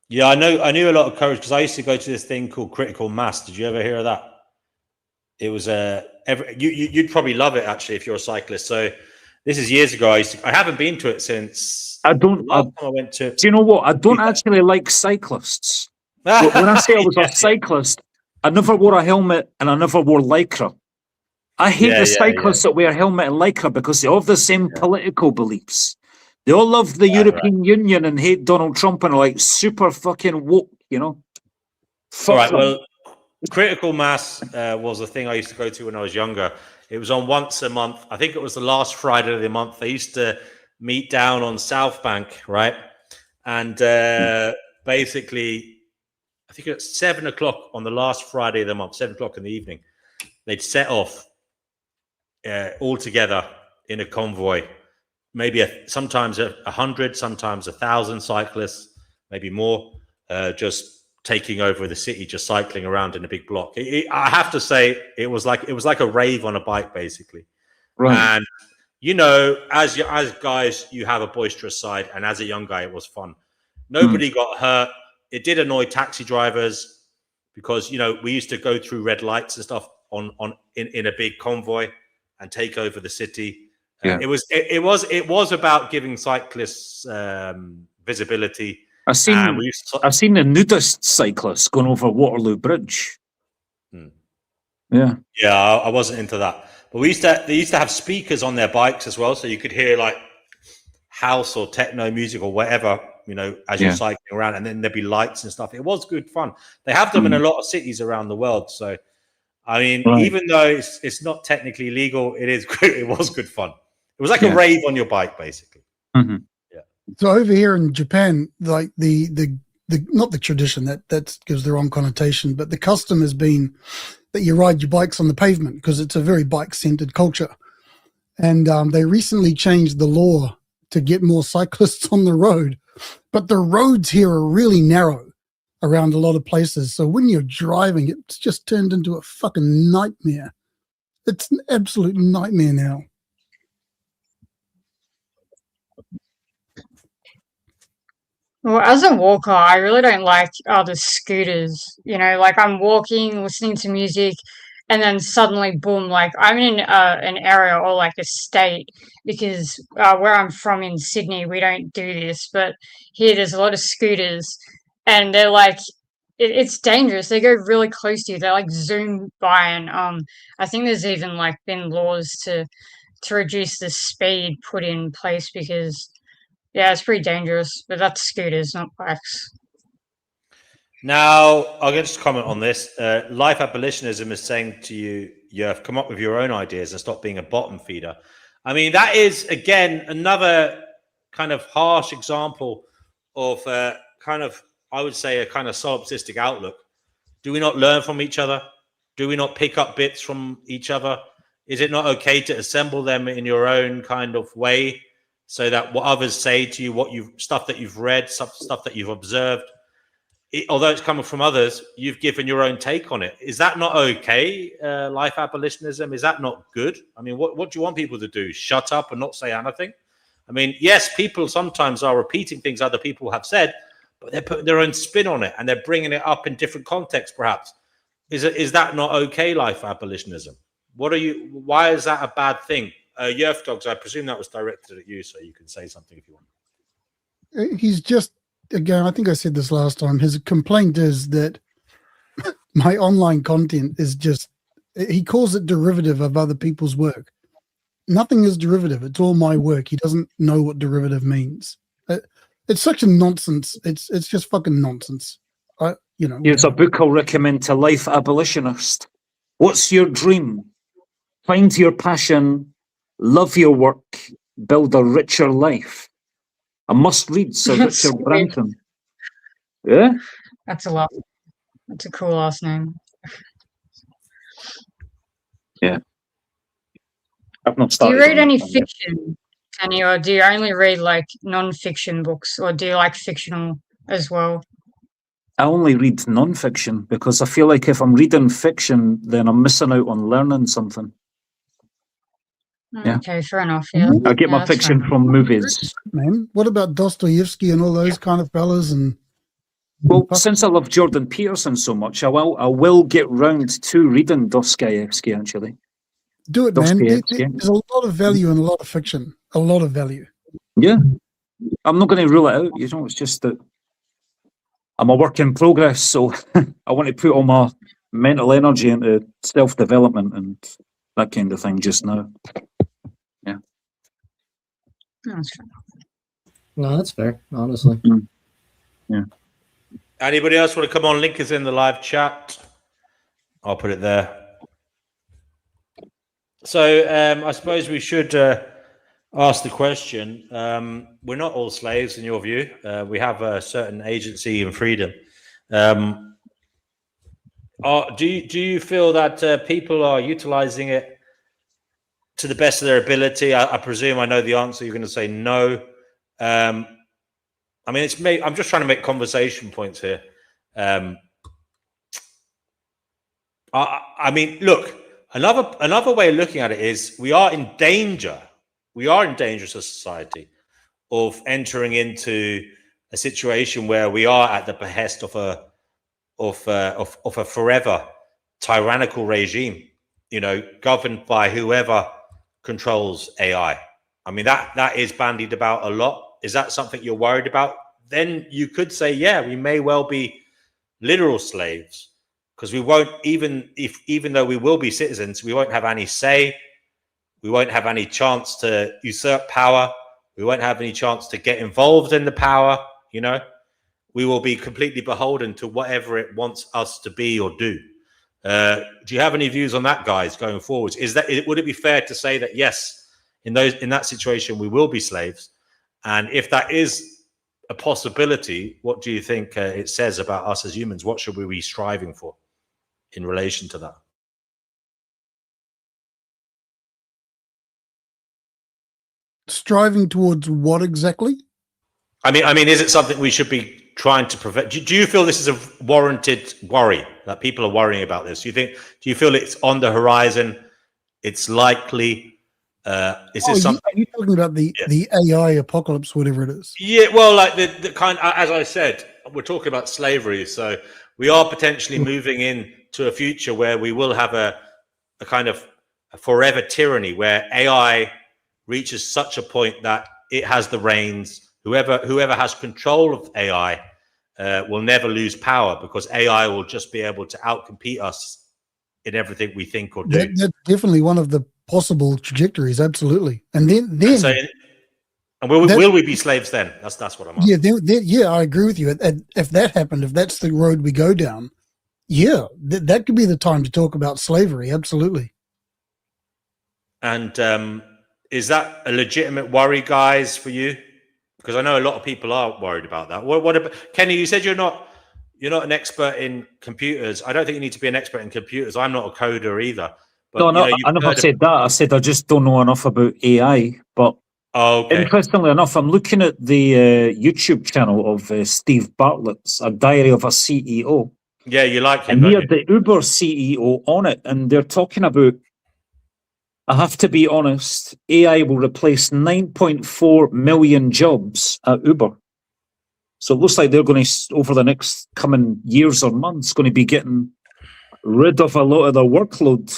Yeah, I knew a lot of courage because I used to go to this thing called critical mass. Did you ever hear of that? It was you'd probably love it actually if you're a cyclist. So this is years ago. I haven't been to it since. I went to. Do you know what? I don't actually like cyclists. When I say I was a cyclist, I never wore a helmet and I never wore lycra. I hate the cyclists that wear helmet and lycra because they all have the same political beliefs. They all love the European Union and hate Donald Trump and are like super fucking woke, All right. Well, critical mass was a thing I used to go to when I was younger. It was on once a month. I think it was the last Friday of the month. They used to meet down on South Bank, right? And basically, I think it's 7 o'clock on the last Friday of the month, 7 o'clock in the evening. They'd set off all together in a convoy. Maybe sometimes 100, sometimes 1,000 cyclists, maybe more, just taking over the city, just cycling around in a big block. I have to say, it was like a rave on a bike, basically. Right. And as guys, you have a boisterous side, and as a young guy, it was fun. Nobody got hurt. It did annoy taxi drivers because we used to go through red lights and stuff in a big convoy and take over the city. Yeah. It was about giving cyclists visibility. I've seen the nudist cyclists going over Waterloo Bridge. Yeah. Yeah, I wasn't into that. But they used to have speakers on their bikes as well, so you could hear like house or techno music or whatever, as you're cycling around, and then there'd be lights and stuff. It was good fun. They have them in a lot of cities around the world. So, I mean, even though it's not technically legal, it was good fun. It was like a rave on your bike, basically. Mm-hmm. Yeah. So over here in Japan, like the not the tradition that gives the wrong connotation, but the custom has been that you ride your bikes on the pavement because it's a very bike-centered culture. And they recently changed the law to get more cyclists on the road, but the roads here are really narrow around a lot of places. So when you're driving, it's just turned into a fucking nightmare. It's an absolute nightmare now. Well, as a walker, I really don't like the scooters. Like I'm walking, listening to music, and then suddenly, boom! Like I'm in an area or like a state because where I'm from in Sydney, we don't do this, but here there's a lot of scooters, and they're like, it's dangerous. They go really close to you. They like zoom by, and I think there's even like been laws to reduce the speed put in place because, yeah, it's pretty dangerous. But that's scooters, not bikes. Now, I'll just comment on this. Life abolitionism is saying to you, you have come up with your own ideas and stop being a bottom feeder. I mean, that is, again, another kind of harsh example of kind of, I would say, a kind of solipsistic outlook. Do we not learn from each other? Do we not pick up bits from each other? Is it not okay to assemble them in your own kind of way so that what others say to you, stuff that you've read, stuff that you've observed, although it's coming from others, you've given your own take on it. Is that not okay? Life abolitionism, is that not good? I mean, what do you want people to do? Shut up and not say anything? I mean, yes, people sometimes are repeating things other people have said, but they're putting their own spin on it and they're bringing it up in different contexts, perhaps. Is that not okay, life abolitionism? Why is that a bad thing? Yerf Dogs, I presume that was directed at you, so you can say something if you want. He's just, again, I think I said this last time, his complaint is that my online content is just, he calls it derivative of other people's work. Nothing is derivative. It's all my work. He doesn't know what derivative means. It's such a nonsense. It's just fucking nonsense. Here's a book I'll recommend to life abolitionists. What's your dream? Find your passion, love your work, build a richer life. A must-read, Sir Richard Branson. Yeah? That's a lot. That's a cool last name. Yeah. I've not Do started. you read on any that one yet. fiction, Danny, or do you only read like non-fiction books, or do you like fictional as well? I only read non-fiction because I feel like if I'm reading fiction, then I'm missing out on learning something. Yeah. Okay, fair enough. Yeah, I get my that's fair fiction enough. from movies. Man, what about Dostoevsky and all those kind of fellas? And Well, since I love Jordan Peterson so much, I will get round to reading Dostoevsky, actually. do it, man. Dostoevsky. There's a lot of value in a lot of fiction. A lot of value. Yeah. I'm not going to rule it out, it's just that I'm a work in progress, so I want to put all my mental energy into self-development and that kind of thing just now. Yeah. That's fair. No, that's fair, honestly. Yeah. Anybody else want to come on? Link is in the live chat. I'll put it there. So I suppose we should ask the question. We're not all slaves, in your view. We have a certain agency and freedom. Do you feel that people are utilizing it to the best of their ability? I presume I know the answer. You're going to say no. I mean, I'm just trying to make conversation points here. I mean, look, another way of looking at it is we are in danger. We are in danger as a society of entering into a situation where we are at the behest of a forever tyrannical regime, governed by whoever controls AI. I mean, that is bandied about a lot. Is that something you're worried about? Then you could say, yeah, we may well be literal slaves, because we won't, even though we will be citizens, we won't have any say. We won't have any chance to usurp power. We won't have any chance to get involved in the power. We will be completely beholden to whatever it wants us to be or do. Do you have any views on that, guys, going forward? Would it be fair to say that yes, in that situation we will be slaves? And if that is a possibility, what do you think it says about us as humans? What should we be striving for in relation to that? Striving towards what exactly? I mean, is it something we should be trying to prevent? Do you feel this is a warranted worry, that people are worrying about this? Do you feel it's on the horizon? It's likely? Is this something? Are you talking about the AI apocalypse, whatever it is? Yeah, well, like the kind, as I said, we're talking about slavery, so we are potentially moving into a future where we will have a kind of a forever tyranny, where AI reaches such a point that it has the reins. Whoever has control of AI will never lose power, because AI will just be able to outcompete us in everything we think or do. That's definitely one of the possible trajectories, absolutely. And then So, and will That- we be slaves then? That's what I'm asking. yeah, I agree with you. And if that happened, if that's the road we go down, yeah, that could be the time to talk about slavery. Absolutely. And is that a legitimate worry, guys, for you? Because I know a lot of people are worried about that. What about Kenny? You said you're not an expert in computers. I don't think you need to be an expert in computers. I'm not a coder either. But, No, you've I never heard of- said that. I said I just don't know enough about AI. But okay. Interestingly enough, I'm looking at the YouTube channel of Steve Bartlett's A Diary of a CEO. Yeah, you like him, And he don't had the Uber CEO on it, and they're talking about, I have to be honest, AI will replace 9.4 million jobs at Uber. So it looks like they're going to, over the next coming years or months, going to be getting rid of a lot of their workload.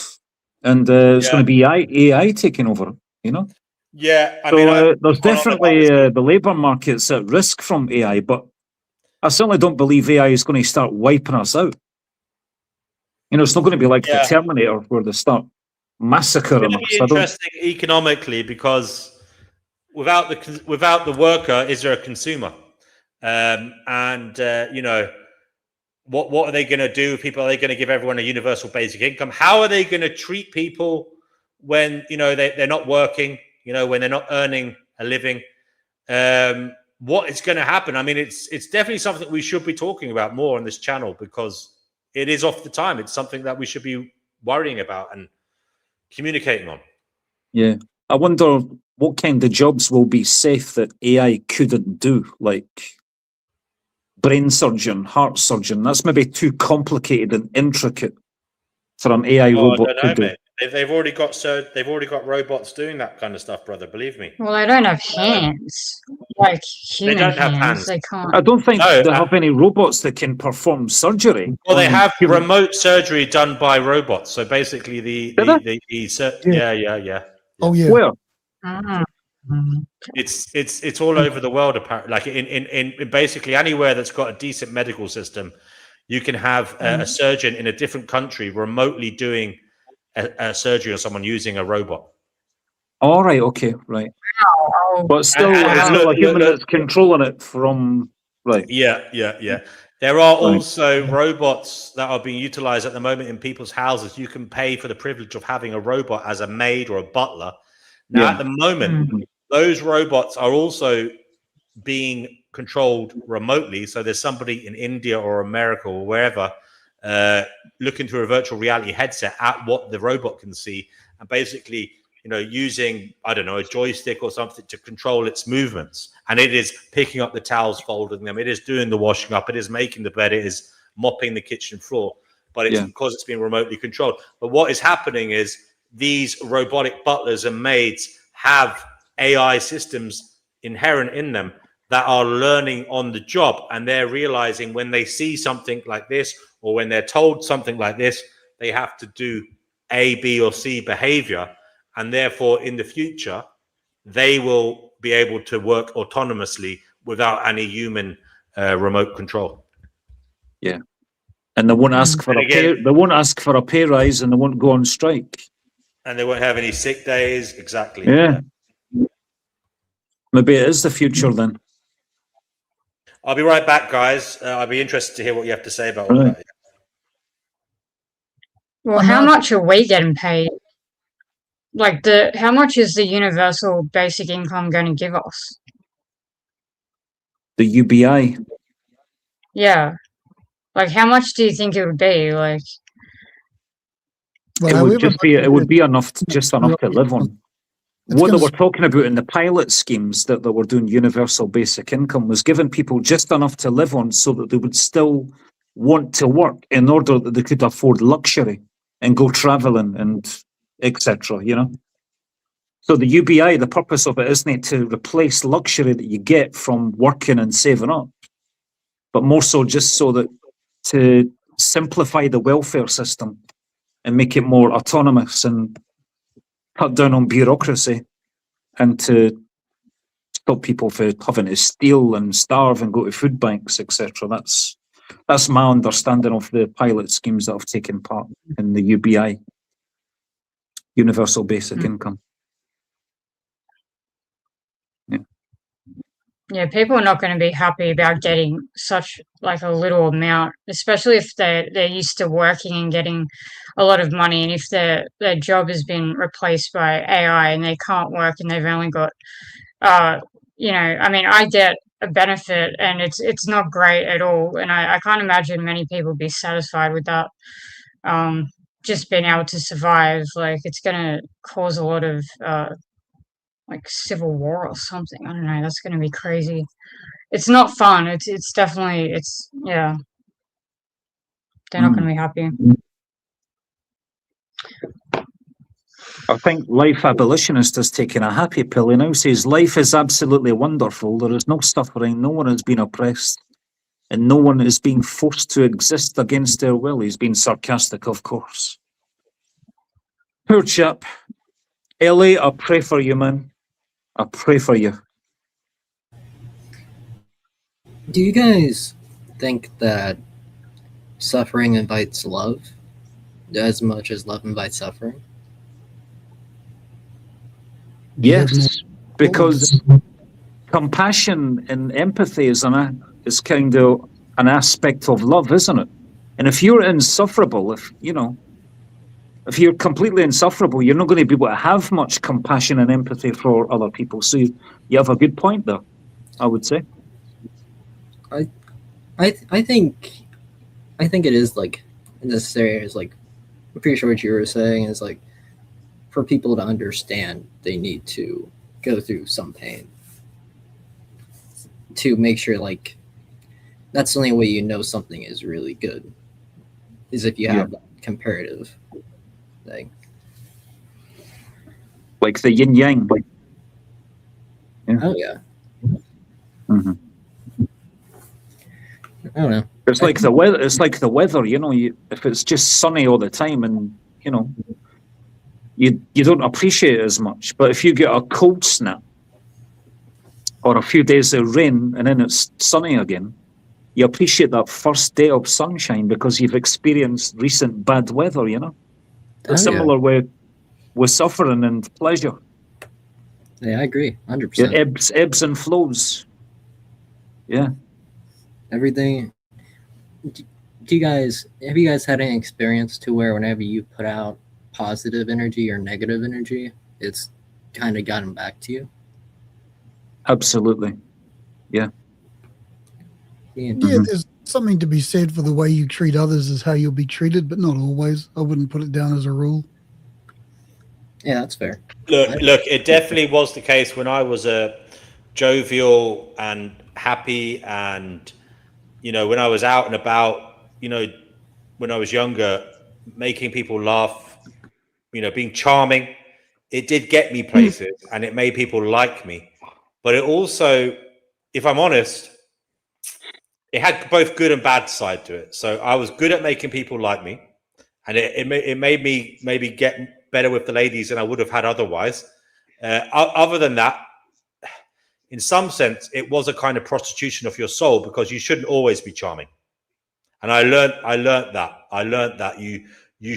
And it's going to be AI taking over, you know? Yeah, I So mean, there's definitely the labour market's at risk from AI, but I certainly don't believe AI is going to start wiping us out. You know, it's not going to be like the Terminator where they start massacring It's us. going to be interesting economically because without the worker, is there a consumer? You know, what are they going to do? People, are they going to give everyone a universal basic income? How are they going to treat people when, you know, they're not working? You know, when they're not earning a living? What is going to happen? I mean, it's definitely something we should be talking about more on this channel because it is off the time. It's something that we should be worrying about and communicating on. Yeah. I wonder what kind of jobs will be safe that AI couldn't do, like brain surgeon, heart surgeon. That's maybe too complicated and intricate for an AI robot I don't to know, do. mate. They've already got robots doing that kind of stuff, brother. Believe me. Well, they don't have hands like human don't have hands. hands. They can't. I don't think No, they have any robots that can perform surgery. Well, they on have human- remote surgery done by robots. So basically, yeah. Oh yeah. Where? It's all over the world. Apparently, like in basically anywhere that's got a decent medical system, you can have a surgeon in a different country remotely doing a surgery on someone using a robot. All right. Okay. Right. But still, it's still a human that's controlling it from. Right. Yeah. There are also robots that are being utilized at the moment in people's houses. You can pay for the privilege of having a robot as a maid or a butler. Now, at the moment, those robots are also being controlled remotely. So there's somebody in India or America or wherever looking through a virtual reality headset at what the robot can see and basically, you know, using, I don't know, a joystick or something to control its movements. And it is picking up the towels, folding them. It is doing the washing up. It is making the bed. It is mopping the kitchen floor. But it's because it's being remotely controlled. But what is happening is these robotic butlers and maids have AI systems inherent in them that are learning on the job. And they're realizing when they see something like this or when they're told something like this, they have to do A, B, or C behavior. And therefore, in the future, they will be able to work autonomously without any human remote control. Yeah, and they won't ask for they won't ask for a pay rise, and they won't go on strike. And they won't have any sick days. Exactly. Yeah. Maybe it is the future then. I'll be right back, guys. I'll be interested to hear what you have to say about all that. Well, how much are we getting paid? Like how much is the universal basic income going to give us? The UBI. Yeah. Like, how much do you think it would be? Like, It would be enough, just enough to live on. What they were talking about in the pilot schemes that they were doing universal basic income was giving people just enough to live on so that they would still want to work in order that they could afford luxury and go traveling and etc. You know. So the UBI, the purpose of it isn't to replace luxury that you get from working and saving up, but more so just so that to simplify the welfare system and make it more autonomous and cut down on bureaucracy and to stop people from having to steal and starve and go to food banks, etc. That's my understanding of the pilot schemes that have taken part in the UBI. universal basic income. Yeah, people are not going to be happy about getting such like a little amount, especially if they're used to working and getting a lot of money, and if their job has been replaced by AI and they can't work and they've only got I mean, I get a benefit and it's not great at all, and I can't imagine many people be satisfied with that. Just being able to survive, like it's going to cause a lot of like civil war or something. I don't know. That's going to be crazy. It's not fun. It's definitely yeah. They're not going to be happy. I think Life Abolitionist has taken a happy pill. He now says life is absolutely wonderful. There is no suffering. No one has been oppressed. And no one is being forced to exist against their will. He's been sarcastic, of course. Poor chap. Ellie, I pray for you, man. I pray for you. Do you guys think that suffering invites love as much as love invites suffering? Yes, because compassion and empathy is kind of an aspect of love, isn't it? And if you're insufferable, if you're completely insufferable, you're not going to be able to have much compassion and empathy for other people. So you have a good point there, I would say. I think it is like necessary. Is like I'm pretty sure what you were saying is like for people to understand, they need to go through some pain to make sure like that's the only way you know something is really good is if you have that comparative thing. Like the yin yang. Oh yeah. Mm-hmm. I don't know. It's like the weather. It's like the weather. If it's just sunny all the time, and you don't appreciate it as much. But if you get a cold snap or a few days of rain and then it's sunny again, you appreciate that first day of sunshine because you've experienced recent bad weather. A similar way with suffering and pleasure. Yeah, I agree, 100%. Ebbs and flows. Yeah. Everything. Have you guys had any experience to where whenever you put out positive energy or negative energy, it's kind of gotten back to you? Absolutely. Yeah. Yeah, there's something to be said for the way you treat others is how you'll be treated, but not always. I wouldn't put it down as a rule. Yeah, that's fair. Look, it definitely was the case when I was a jovial and happy, and when I was out and about, when I was younger, making people laugh, being charming, it did get me places and it made people like me. But it also, if I'm honest, it had both good and bad side to it. So I was good at making people like me, and it made me maybe get better with the ladies than I would have had otherwise. Other than that, in some sense, it was a kind of prostitution of your soul because you shouldn't always be charming. And I learned that you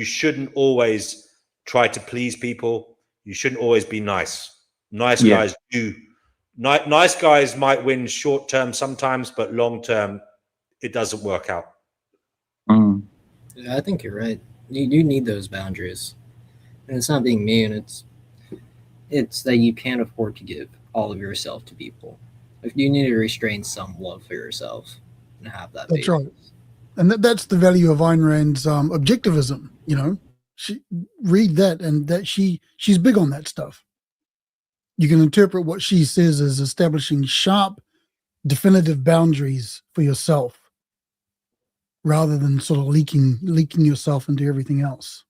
shouldn't always try to please people. You shouldn't always be nice. Nice guys do. Nice guys might win short term sometimes, but long term, it doesn't work out. Yeah, I think you're right. You need those boundaries, and it's not being mean. It's that you can't afford to give all of yourself to people. If you need to restrain some love for yourself and have that. That's right, and that's the value of Ayn Rand's objectivism. She read that, and that she's big on that stuff. You can interpret what she says as establishing sharp, definitive boundaries for yourself, rather than sort of leaking yourself into everything else.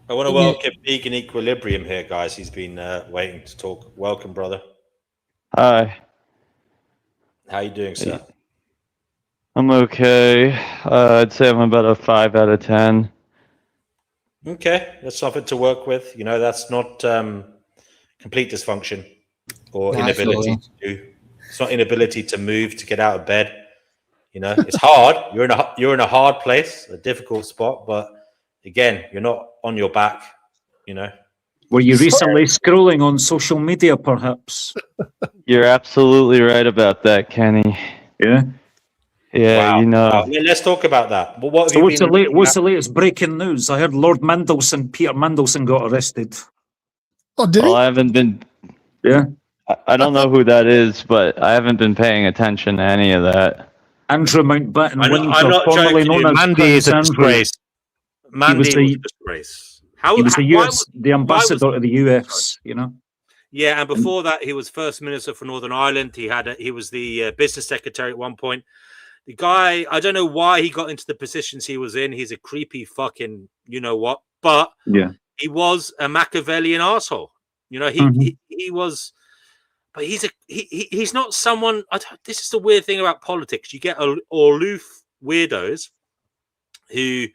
I want to welcome Vegan Equilibrium here, guys. He's been waiting to talk. Welcome, brother. Hi. How you doing, sir? I'm okay. I'd say I'm about a 5 out of 10. Okay, that's something to work with. That's not complete dysfunction or inability to do. It's not inability to move, to get out of bed. It's hard. You're in a hard place, a difficult spot, but again, you're not on your back, you know. Were you recently scrolling on social media, perhaps? You're absolutely right about that, Kenny. Yeah. Yeah, Wow. you know. Wow. Let's talk about that. But what have So you what's been? what's the latest breaking news? I heard Lord Mandelson, Peter Mandelson, got arrested. Oh, did Well, he? I haven't been. Yeah. I don't know who that is, but I haven't been paying attention to any of that. Andrew Mountbatten I'm Windsor, not formerly joking. known as Mandy Prince is a Andrew. disgrace. Mandy was a disgrace. He was the why US, the ambassador to the US. You know. Yeah, and before that, he was first minister for Northern Ireland. He was the business secretary at one point. The guy, I don't know why he got into the positions he was in. He's a creepy fucking, you know what? But Yeah. he was a Machiavellian asshole. You know, he was, but he's not someone. This is the weird thing about politics. You get aloof weirdos who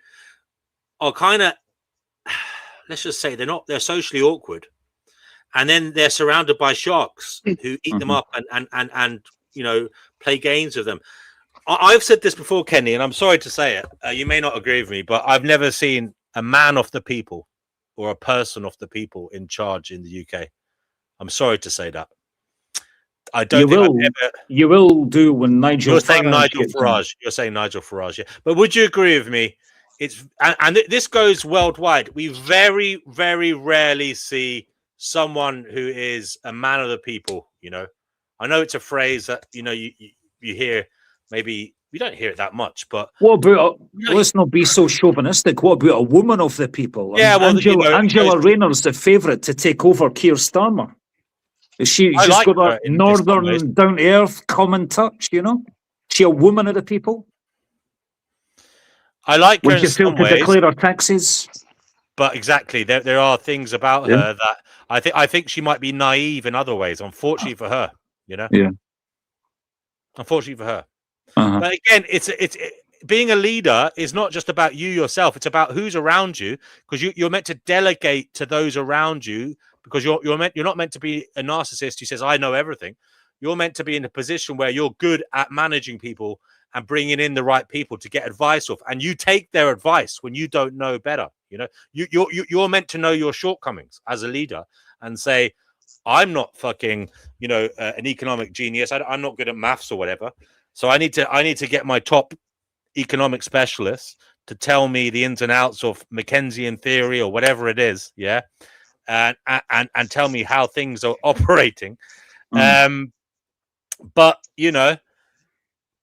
are kind of, let's just say they're socially awkward, and then they're surrounded by sharks who eat them up and you know, play games with them. I've said this before, Kenny, and I'm sorry to say it. You may not agree with me, but I've never seen a man of the people or a person of the people in charge in the UK. I'm sorry to say that. I don't think I've ever. You will do when Nigel. You're saying Farage Nigel gets in. Farage. You're saying Nigel Farage. Yeah. But would you agree with me? It's and this goes worldwide. We very, very rarely see someone who is a man of the people. You know, I know it's a phrase that you know you hear. Maybe we don't hear it that much, but What about? Let's not be so chauvinistic. What about a woman of the people? Yeah, well, Angela, you know, Angela Rayner's the favourite to take over Keir Starmer. She's I just like got her that in some ways. northern, down to earth, common touch. You know, she a woman of the people. I like her Would in you fail some to ways. declare her taxes? But exactly, there are things about Yeah. her that I think she might be naive in other ways. Unfortunately for her, you know. Yeah. Unfortunately for her. Uh-huh. But again, being a leader is not just about you yourself. It's about who's around you, because you're meant to delegate to those around you, because you're not meant to be a narcissist who says I know everything. You're meant to be in a position where you're good at managing people and bringing in the right people to get advice off, and you take their advice when you don't know better. You know, you're meant to know your shortcomings as a leader and say, I'm not fucking, you know, an economic genius. I'm not good at maths or whatever. So I need to get my top economic specialists to tell me the ins and outs of Mackenzian theory or whatever it is, yeah, and tell me how things are operating. But you know,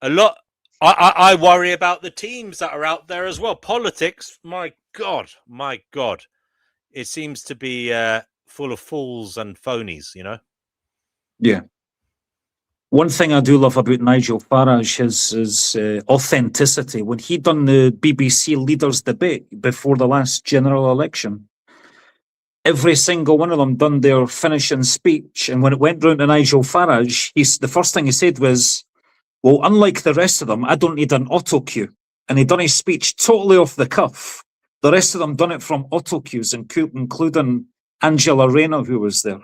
a lot. I worry about the teams that are out there as well. Politics, my God, it seems to be full of fools and phonies. You know. Yeah. One thing I do love about Nigel Farage is his authenticity. When he done the BBC Leaders Debate before the last general election, every single one of them done their finishing speech, and when it went round to Nigel Farage, the first thing he said was, well, unlike the rest of them, I don't need an auto cue. And he done his speech totally off the cuff. The rest of them done it from auto cues, including Angela Rayner, who was there.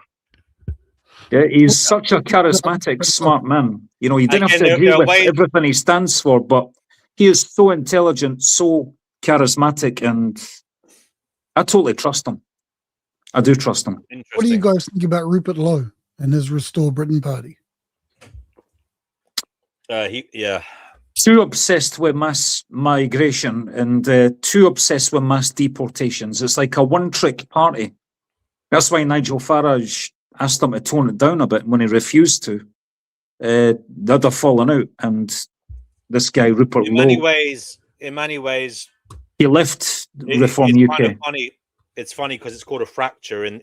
Yeah, he's such a charismatic, smart man. You know, you didn't have to agree with everything he stands for, but he is so intelligent, so charismatic, and I totally trust him. I do trust him. What do you guys think about Rupert Lowe and his Restore Britain party? Too obsessed with mass migration and too obsessed with mass deportations. It's like a one-trick party. That's why Nigel Farage asked him to tone it down a bit. When he refused to, they'd have fallen out. And this guy, Rupert In Lowe, many ways, he left Reform it's UK. kind of funny. It's funny because it's called a fracture in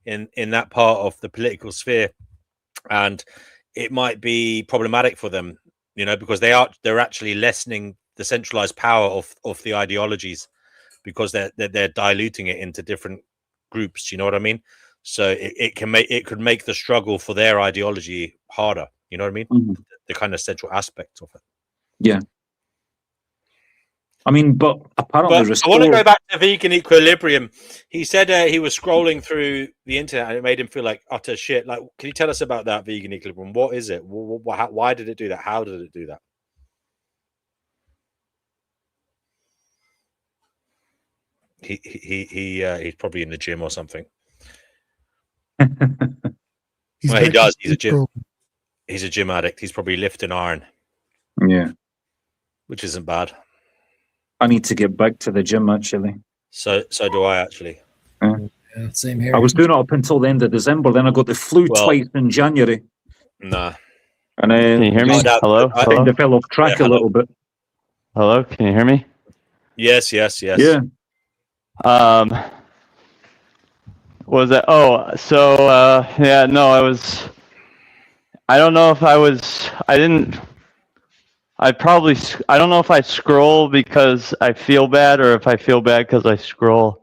that part of the political sphere, and it might be problematic for them, you know, because they're actually lessening the centralized power of the ideologies, because they're diluting it into different groups. You know what I mean? So it could make the struggle for their ideology harder. You know what I mean? Mm-hmm. The kind of central aspect of it. Yeah. I mean, but apparently, I want to go back to vegan equilibrium. He said he was scrolling through the internet and it made him feel like utter shit. Like, can you tell us about that vegan equilibrium? What is it? Why did it do that? How did it do that? He's probably in the gym or something. He's Well, he back does. to He's a gym addict. He's probably lifting iron, Yeah. which isn't bad. I need to get back to the gym actually. So do I actually. Yeah. Yeah, same here. I was doing it up until the end of December. Then I got the flu twice in January. Nah. And then Can you hear me? Hello? I kind of fell off track a little bit. Hello? Can you hear me? Yes. Yeah. What was that? Oh, so yeah, no, I don't know if I don't know if I scroll because I feel bad or if I feel bad because I scroll.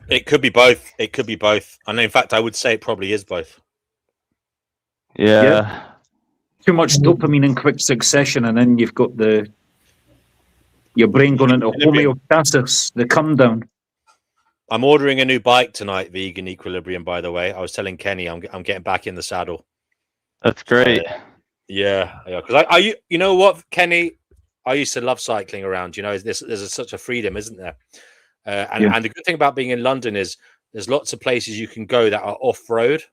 It could be both. It could be both. And in fact, I would say it probably is both. Yeah. Too much dopamine in quick succession, and then you've got your brain going into homeostasis, the come down. I'm ordering a new bike tonight, Vegan Equilibrium, by the way. I was telling Kenny I'm getting back in the saddle. That's great. Yeah. Because you know what, Kenny? I used to love cycling around. You know, there's such a freedom, isn't there? And the good thing about being in London is there's lots of places you can go that are off-road.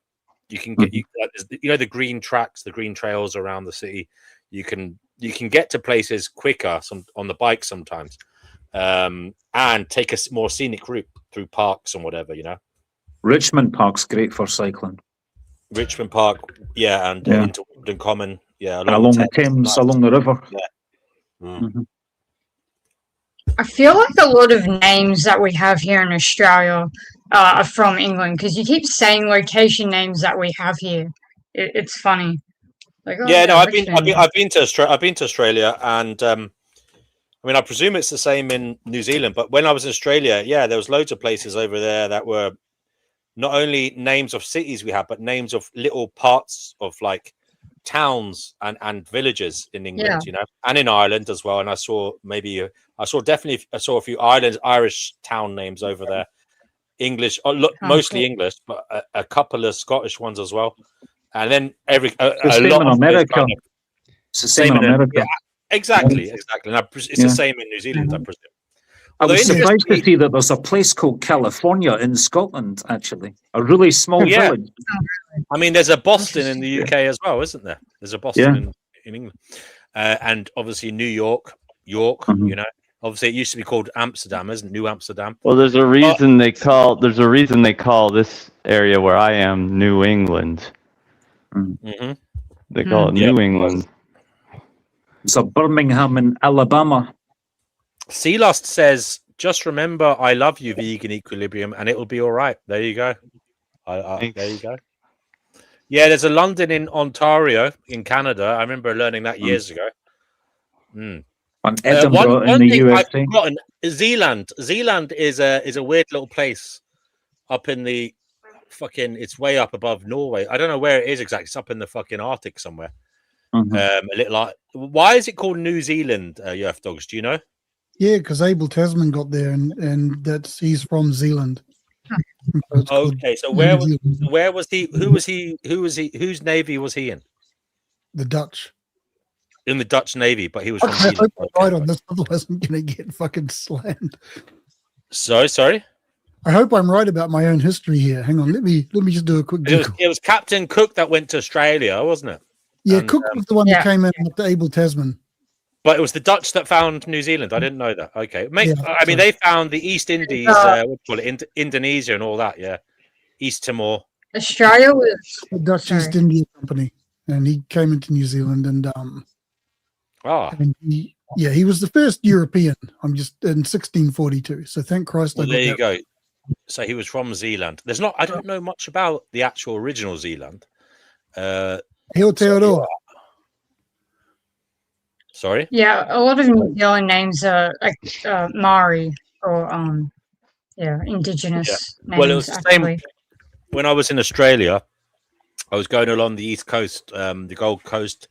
You can get the green tracks, the green trails around the city. You can get to places quicker on the bike sometimes, and take a more scenic route through parks and whatever. You know, Richmond Park's great for cycling. Richmond Park, yeah, and into Woodland Common, yeah, And along the Thames, along the river. Yeah. Mhm. I feel like a lot of names that we have here in Australia are from England because you keep saying location names that we have here. It's funny. Like, oh, Yeah, no, I've been to Australia, and I mean, I presume it's the same in New Zealand. But when I was in Australia, yeah, there was loads of places over there that were not only names of cities we have, but names of little parts of like towns and villages in England, you know, and in Ireland as well. And I saw a few Irish town names over there. English, mostly English, but a couple of Scottish ones as well. And then a lot in of America. It's the same in America. Yeah, exactly. And it's the same in New Zealand, I presume. I was surprised to see that there's a place called California in Scotland, actually. A really small village. I mean, there's a Boston in the UK as well, isn't there? There's a Boston in England. And obviously New York, you know. Obviously, it used to be called Amsterdam, isn't it? New Amsterdam. Well, there's a reason they call this area where I am New England. Mm-hmm. They call it New England. It's a Birmingham in Alabama. Sealost says, "Just remember, I love you, Vegan Equilibrium, and it'll be all right." There you go. There you go. Yeah, there's a London in Ontario, in Canada. I remember learning that years ago. And Edinburgh in the USA. I've forgotten, Zealand. Zealand is a weird little place up in the it's way up above Norway. I don't know where it is exactly. It's up in the fucking Arctic somewhere. A little. Why is it called New Zealand? UF Dogs, do you know? Yeah, because Abel Tasman got there, and he's from Zealand. Okay, so where was he? Who was he? Whose navy was he in? The Dutch. In the Dutch Navy, but he was from I Zealand. hope I'm right on this, otherwise I'm going to get fucking slammed. Sorry? I hope I'm right about my own history here. Hang on, let me just do a quick Google. It was Captain Cook that went to Australia, wasn't it? Yeah, Cook was the one that came in after Abel Tasman. But it was the Dutch that found New Zealand. I didn't know that. Okay. I mean, they found the East Indies, what do you call it, Indonesia and all that, yeah. East Timor. Australia was... The Dutch East India Company. And he came into New Zealand and he was the first European. In 1642. So thank Christ. Well, there you go. So he was from Zealand. I don't know much about the actual original Zealand. Aotearoa. Sorry? Yeah, a lot of New Zealand names are like Maori or indigenous names. Well, it was the same when I was in Australia. I was going along the East Coast, the Gold Coast,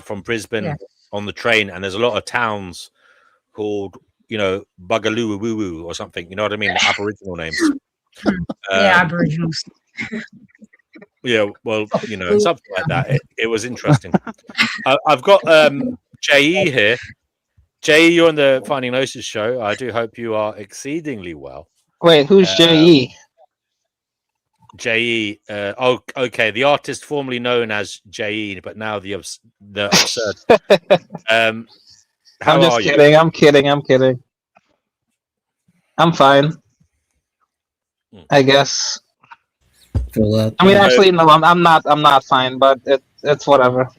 from Brisbane on the train, and there's a lot of towns called, Bugaloo or something. You know what I mean? Aboriginal names. Aboriginals. Yeah, well, something like that. It was interesting. I've got JE here. Jay, you're on the Finding Gnosis show. I do hope you are exceedingly well. Wait, who's J.E.? J.E. Okay. The artist formerly known as J.E., but now the absurd. How I'm just are you? kidding. I'm kidding. I'm fine. I guess. I mean, actually, no. I'm not fine, but it's whatever.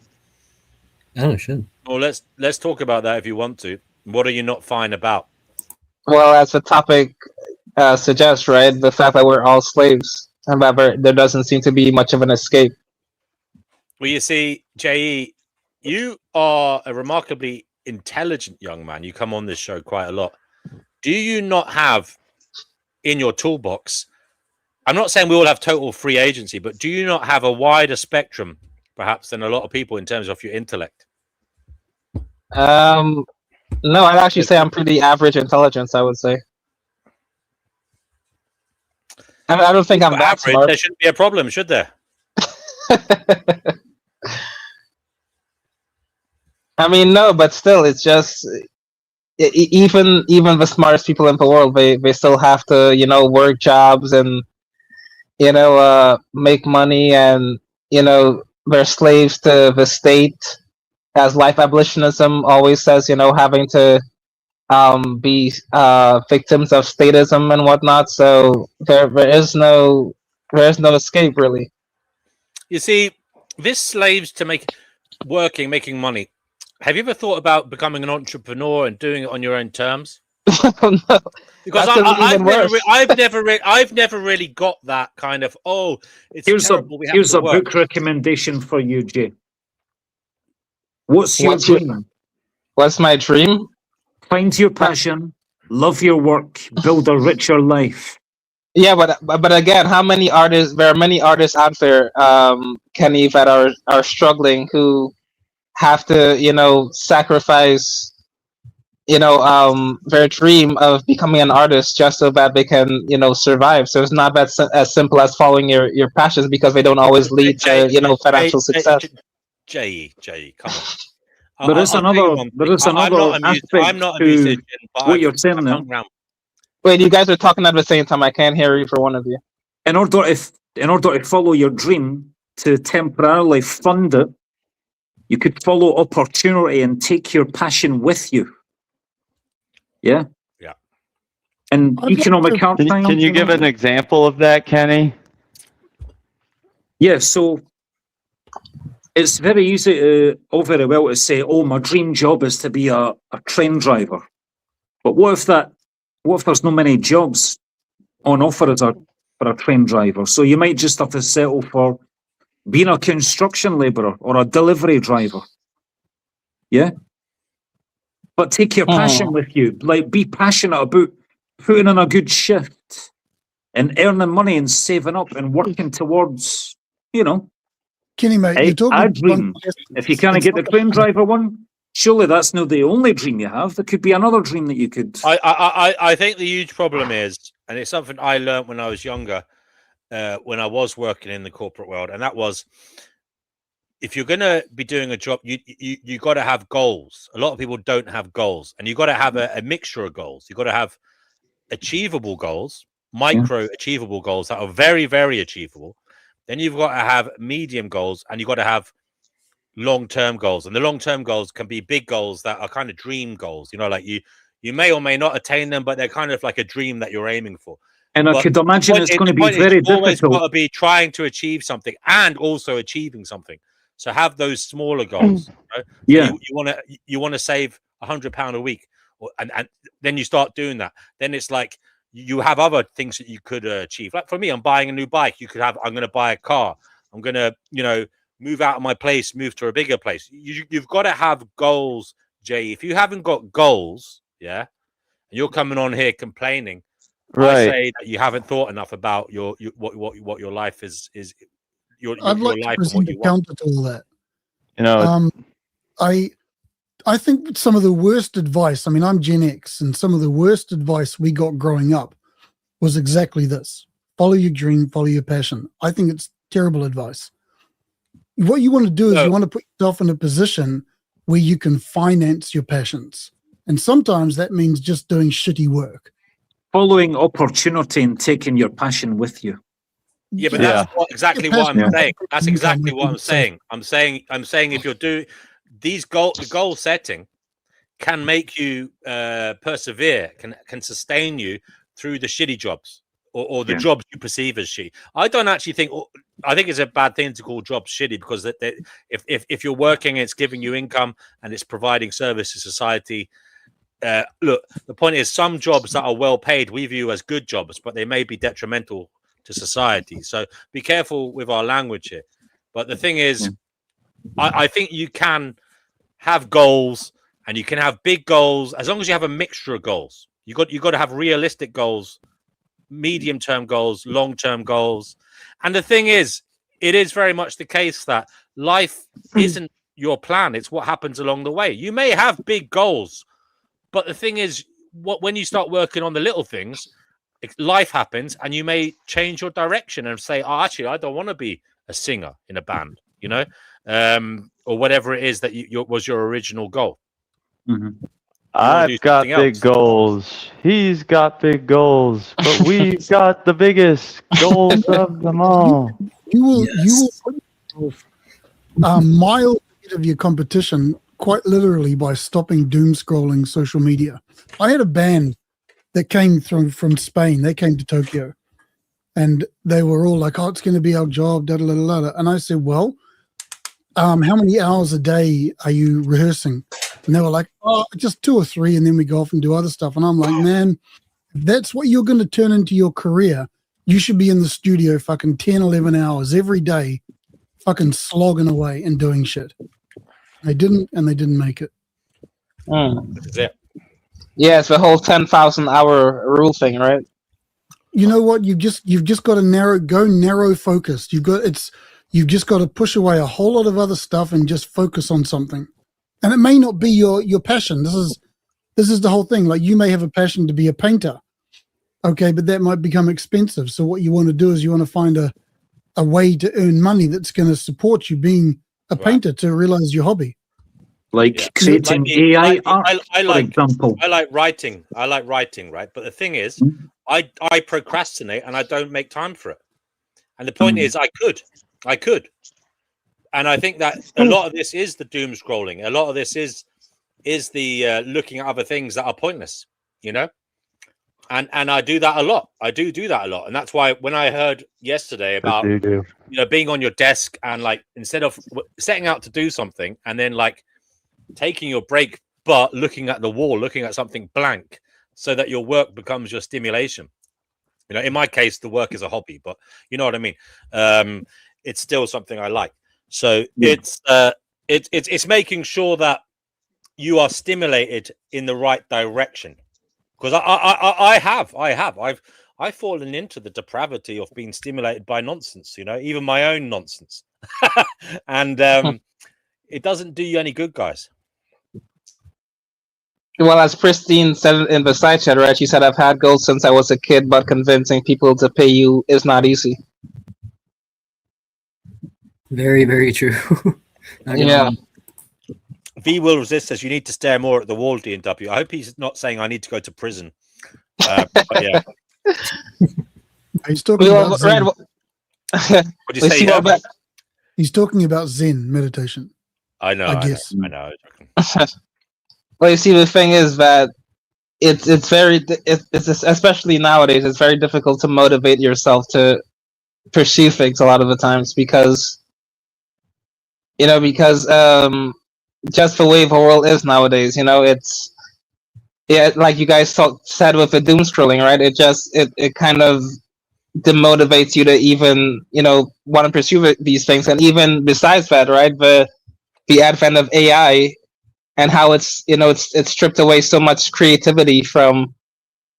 I don't should. Well, let's talk about that if you want to. What are you not fine about? Well, as the topic suggests, right, the fact that we're all slaves, however, there doesn't seem to be much of an escape. Well, you see, J.E., you are a remarkably intelligent young man. You come on this show quite a lot. Do you not have in your toolbox, I'm not saying we all have total free agency, but do you not have a wider spectrum, perhaps, than a lot of people in terms of your intellect? No, I'd actually say I'm pretty average intelligence, I would say. I don't think I'm that average, smart. there shouldn't be a problem, should there? I mean, no, but still, it's just even the smartest people in the world, they still have to, work jobs and make money, and they're slaves to the state. As life abolitionism always says, having to be victims of statism and whatnot. So there is no escape, really. You see, this slaves to making money. Have you ever thought about becoming an entrepreneur and doing it on your own terms? No, because I've never really got that kind of it's terrible. Here's a book recommendation for you, Jay. What's your dream? What's my dream? Find your passion, love your work, build a richer life. Yeah, but again, how many artists? There are many artists out there, Kenny, that are struggling, who have to, sacrifice, their dream of becoming an artist just so that they can, survive. So it's not that as simple as following your passions, because they don't always lead to, financial success. J.E., come on. There is another aspect I'm not a musician, but what you're saying now. Wait, you guys are talking at the same time. I can't hear you for one of you. In order to follow your dream, to temporarily fund it, you could follow opportunity and take your passion with you. Yeah. Yeah. And economic art. Can you give an example of that, Kenny? Yeah. So it's very easy to, very well to say, my dream job is to be a train driver. But what if there's no many jobs on offer for a train driver? So you might just have to settle for being a construction labourer or a delivery driver. Yeah? But take your passion with you. Like, be passionate about putting in a good shift and earning money and saving up and working towards, Kenny, mate, you're talking. I dream. If you can't get the train driver one, surely that's not the only dream you have. There could be another dream that you could. I think the huge problem is, and it's something I learned when I was younger, when I was working in the corporate world, and that was, if you're going to be doing a job, you got to have goals. A lot of people don't have goals, and you got to have a mixture of goals. You got to have achievable goals, micro achievable goals that are very, very achievable. Then you've got to have medium goals, and you've got to have long-term goals. And the long-term goals can be big goals that are kind of dream goals. Like you may or may not attain them, but they're kind of like a dream that you're aiming for. And I could imagine it's going to be very difficult. Always got to be trying to achieve something and also achieving something. So have those smaller goals. Right? Yeah. So you want to save £100 a week, and then you start doing that. Then it's like you have other things that you could achieve. Like for me, I'm buying a new bike. You could have, I'm going to buy a car. I'm going to, move out of my place, move to a bigger place. You've got to have goals, Jay. If you haven't got goals, and you're coming on here complaining, right, I say that you haven't thought enough about what your life is your I'd like life to present a counter to all that. I think some of the worst advice, I'm Gen X, and some of the worst advice we got growing up was exactly this: follow your dream, follow your passion. I think it's terrible advice. What you want to do is you want to put yourself in a position where you can finance your passions. And sometimes that means just doing shitty work. Following opportunity and taking your passion with you. Yeah, but Yeah. that's exactly Your what I'm passion saying. and That's income exactly would what be I'm safe. saying. I'm saying if you're doing these goal setting can make you persevere, can sustain you through the shitty jobs or the jobs you perceive as shitty. I don't actually think. I think it's a bad thing to call jobs shitty because if you're working, it's giving you income and it's providing service to society. Look, the point is, some jobs that are well paid we view as good jobs, but they may be detrimental to society. So be careful with our language here. But the thing is, I think you can have goals and you can have big goals as long as you have a mixture of goals. You got to have realistic goals, medium term goals, long term goals. And the thing is, it is very much the case that life isn't your plan, it's what happens along the way. You may have big goals, but the thing is, when you start working on the little things, life happens and you may change your direction and say, oh, actually, I don't want to be a singer in a band, you know, or whatever it is that was your original goal. I've got big goals. He's got big goals, but we've got the biggest goals of them all. You will put yourself miles ahead of your competition quite literally by stopping doom scrolling social media. I had a band that came through from Spain. They came to Tokyo and they were all like, oh, it's going to be our job, da, da, da, da, da. And I said, well, how many hours a day are you rehearsing? And they were like, oh, just 2 or 3, and then we go off and do other stuff. And I'm like, man, if that's what you're going to turn into your career, you should be in the studio fucking 10, 11 hours every day, fucking slogging away and doing shit. They didn't, and they didn't make it. Yeah, it's the whole 10,000 hour rule thing, right? You know what? You've just got to narrow focused. You've just got to push away a whole lot of other stuff and just focus on something. And it may not be your passion. This is the whole thing. Like, you may have a passion to be a painter, okay, but that might become expensive. So what you want to do is you want to find a way to earn money that's going to support you being a painter to realize your hobby. Like creating AI art, for example. I like writing. I like writing, right? But the thing is, I procrastinate and I don't make time for it. And the point is, I could. And I think that a lot of this is the doom scrolling. A lot of this is the looking at other things that are pointless, you know? And I do that a lot. I do that a lot. And that's why when I heard yesterday about, you know, being on your desk and like, instead of setting out to do something and then like taking your break, but looking at the wall, looking at something blank so that your work becomes your stimulation. You know, in my case, the work is a hobby, but you know what I mean? It's still something I like. So it's making sure that you are stimulated in the right direction. Because I've fallen into the depravity of being stimulated by nonsense, you know, even my own nonsense. And it doesn't do you any good, guys. Well, as Pristine said in the side chat, right? She said, I've had goals since I was a kid, but convincing people to pay you is not easy. Very, very true. Yeah. V will resist says you need to stare more at the wall, D&W. I hope he's not saying I need to go to prison. But yeah. He's talking about Zen. What do you say? Yeah? He's talking about Zen meditation. I know. I guess. I know. Well, you see, the thing is that it's especially nowadays, it's very difficult to motivate yourself to pursue things a lot of the times because just the way the world is nowadays, it's like you guys said with the doom scrolling, right? It kind of demotivates you to even want to pursue these things. And even besides that, right, the advent of AI and how it's stripped away so much creativity from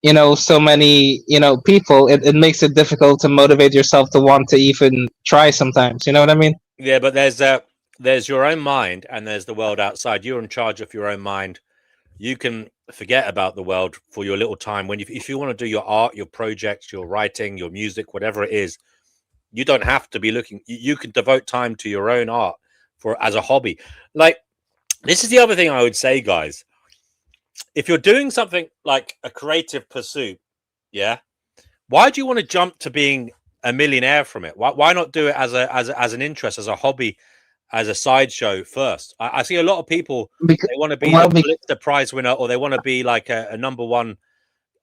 so many people, it makes it difficult to motivate yourself to want to even try sometimes. You know what I mean? Yeah, but there's your own mind and there's the world outside. You're in charge of your own mind. You can forget about the world for your little time. If you want to do your art, your projects, your writing, your music, whatever it is, you don't have to be looking. You can devote time to your own art as a hobby. Like, this is the other thing I would say, guys. if you're doing something like a creative pursuit, yeah, why do you want to jump to being a millionaire from it? Why not do it as an interest, as a hobby, as a sideshow first? I see a lot of people, they want to be the Pulitzer Prize winner, or they want to be like a number one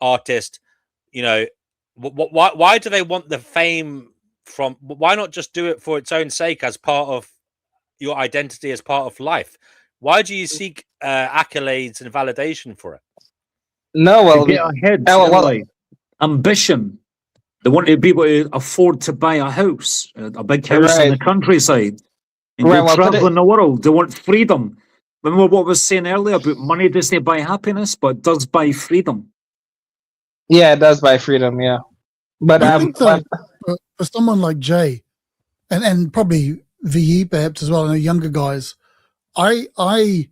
artist. You know, why do they want the fame from? Why not just do it for its own sake, as part of your identity, as part of life? Why do you seek accolades and validation for it? No, well, to get ahead, like ambition. They want to be able to afford to buy a house, a big house in the countryside, and go traveling the world. They want freedom. Remember what I was saying earlier about money doesn't buy happiness, but it does buy freedom. Yeah, it does buy freedom. Yeah, but I think that for someone like Jay, and probably VE perhaps as well, and the younger guys, I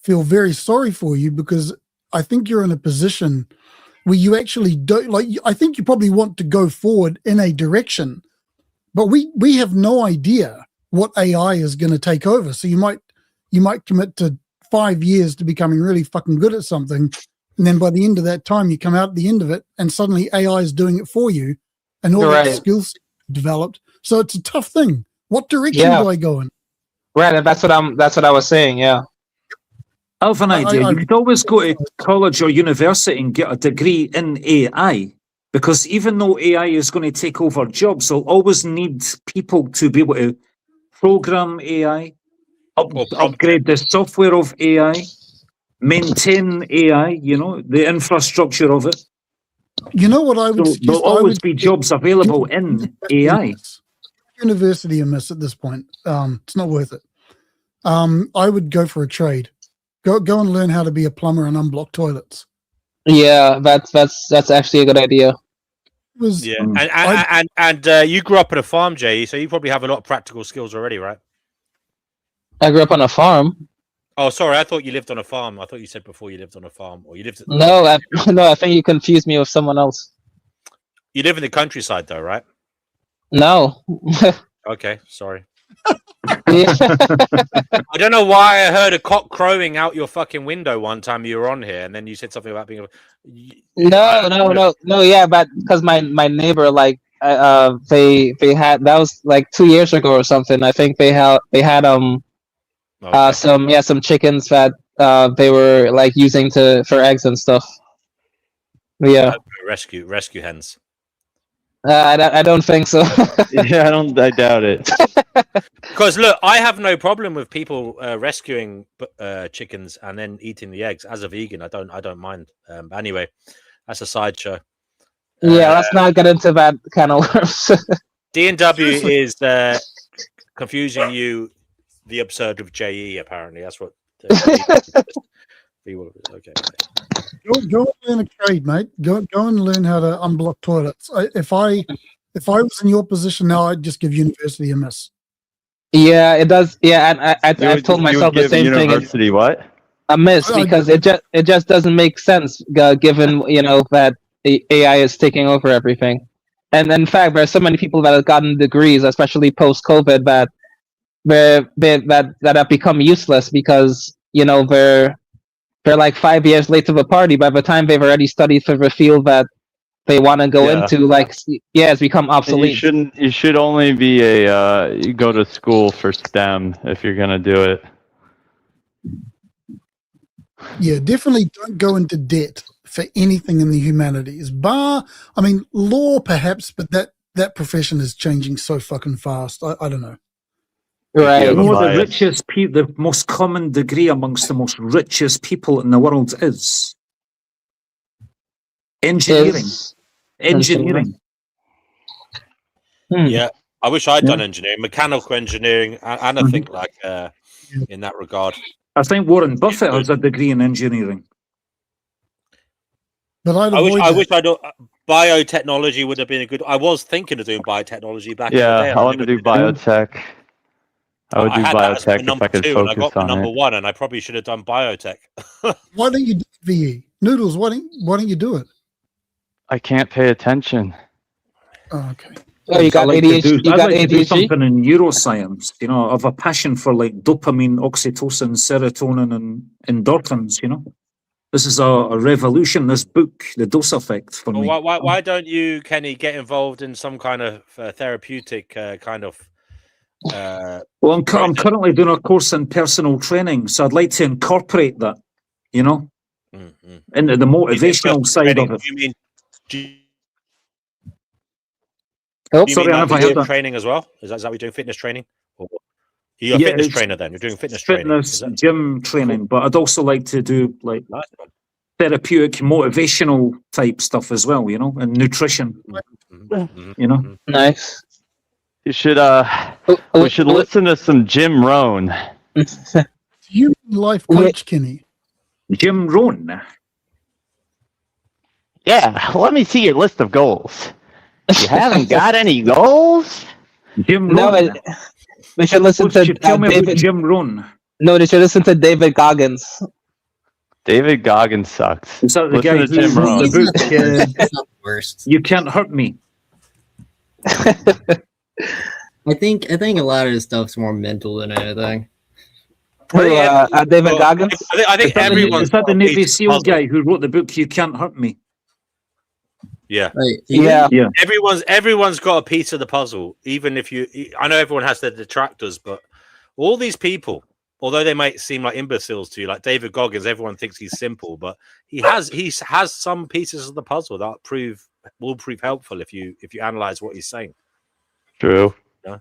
feel very sorry for you, because I think you're in a position where you actually don't like. I think you probably want to go forward in a direction, but we have no idea what AI is going to take over. So you might commit to 5 years to becoming really fucking good at something, and then by the end of that time, you come out at the end of it, and suddenly AI is doing it for you, and all that skills developed. So it's a tough thing. What direction do I go in? Right, and that's what I was saying. Yeah. I have an idea. You could always go to college or university and get a degree in AI, because even though AI is going to take over jobs, they'll always need people to be able to program AI, upgrade the software of AI, maintain AI, the infrastructure of it. You know what I would suggest? There'll always be jobs available in AI. University a miss at this point. It's not worth it. I would go for a trade. Go and learn how to be a plumber and unblock toilets. Yeah, that's actually a good idea. And you grew up on a farm, Jay, so you probably have a lot of practical skills already, right? I grew up on a farm. Oh, sorry, I thought you lived on a farm. I thought you said before you lived on a farm, or you lived. No, I think you confused me with someone else. You live in the countryside, though, right? No. Okay, sorry. I don't know why I heard a cock crowing out your fucking window one time you were on here, and then you said something about being. No. Yeah, but because my neighbor, like, they had, that was like 2 years ago or something. I think they had some chickens that they were like using for eggs and stuff. Yeah. Rescue hens. I don't think so. Yeah, I doubt it. Because look, I have no problem with people rescuing chickens and then eating the eggs. As a vegan, I don't mind. Anyway, that's a sideshow. Yeah, let's not get into that kind of worms. D&W is confusing you, the absurd of JE. Apparently, that's what. Okay. Go and learn a trade, mate. Go and learn how to unblock toilets. If I was in your position now, I'd just give university a miss. Yeah, it does. Yeah, and I told myself the same thing. University what? A miss, because it just doesn't make sense, given that AI is taking over everything. And in fact, there are so many people that have gotten degrees, especially post-COVID, that have become useless because they're like 5 years late to the party. By the time they've already studied for the field that they want to go into, it's become obsolete. You should only be you go to school for STEM if you're gonna do it. Yeah, definitely don't go into debt for anything in the humanities. Law perhaps, but that profession is changing so fucking fast. I don't know. Right. You know what the most common degree amongst the most richest people in the world is? Engineering. Engineering. Yeah, I wish I'd done engineering, mechanical engineering, and I think in that regard. I think Warren Buffett has a degree in engineering. But I wish I'd biotechnology would have been a good. I was thinking of doing biotechnology back in the day. I want to do biotech. I would do biotech if I could focus and I got on number it. one, and I probably should have done biotech. Why don't you do VE? Noodles, why don't you do it? I can't pay attention. Oh, okay. Oh, you got ADHD. I'd like to do something in neuroscience. I have a passion for like dopamine, oxytocin, serotonin, and endorphins. This is a revolution. This book, The Dose Effect, for Well, me. why don't you, Kenny, get involved in some kind of therapeutic kind of? Well, I'm currently doing a course in personal training, so I'd like to incorporate that, you know, into the motivational side of it. Do you mean? Oh, Do you sorry, mean I like never heard gym that. training as well? Is that what you're doing? Fitness training? Or you're a Yeah, fitness it's trainer then. You're doing fitness training. Fitness, gym training, but I'd also like to do like therapeutic, motivational type stuff as well, you know, and nutrition. You know, Nice. You should we should listen to some Jim Rohn. You life coach, Kenny. Jim Rohn. Yeah, let me see your list of goals. You haven't got any goals? Jim Rohn. No, but we should listen to tell me about David. Jim Rohn. No, they should listen to David Goggins. David Goggins sucks. Is that the Listen guy to who Jim wrote Rohn. the book? Worst. You Can't Hurt Me. I think a lot of this stuff's more mental than anything. David Goggins. I think everyone's Is that the got a Navy piece of SEAL puzzle. guy who wrote the book You Can't Hurt Me? Yeah. Yeah. Everyone's got a piece of the puzzle. Even if I know everyone has their detractors, but all these people, although they might seem like imbeciles to you, like David Goggins, everyone thinks he's simple, but he has some pieces of the puzzle that will prove helpful if you analyze what he's saying. True. Yeah.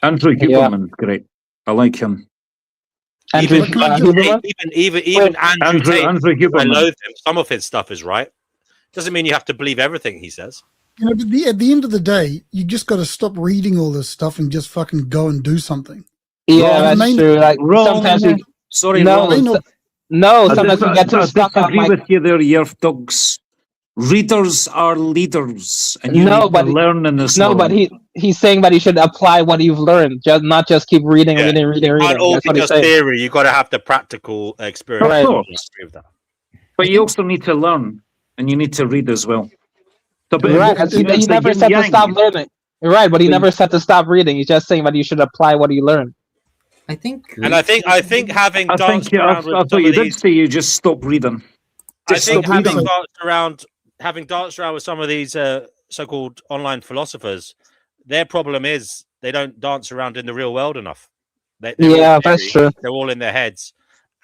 Andrew Huberman's great. I like him. Andrew Huberman? Even Andrew Tate, Andrew I Huberman. loathe him. Some of his stuff is right. Doesn't mean you have to believe everything he says. You know, but at the end of the day, you just got to stop reading all this stuff and just fucking go and do something. Yeah, that's true. Like sometimes you, Sorry, no, Ron. sometimes you get too stuck on I disagree like. with you there, Yerf Dogs. Readers are leaders, and you need to learn in this world. But he's saying that you should apply what you've learned, not just keep reading. You can't all That's be what he's just saying. theory. You got to have the practical experience. Of I course. agree with that. But you also need to learn, and you need to read as well. So, but Right, he never said to stop learning. Right, but he never said to stop reading. He's just saying that you should apply what you learned. I think having I danced think around with I thought some you of did these, say you just stop reading. I Just think stop reading. having danced around with some of these so-called online philosophers, their problem is they don't dance around in the real world enough. They're all that's theory. true. They're all in their heads,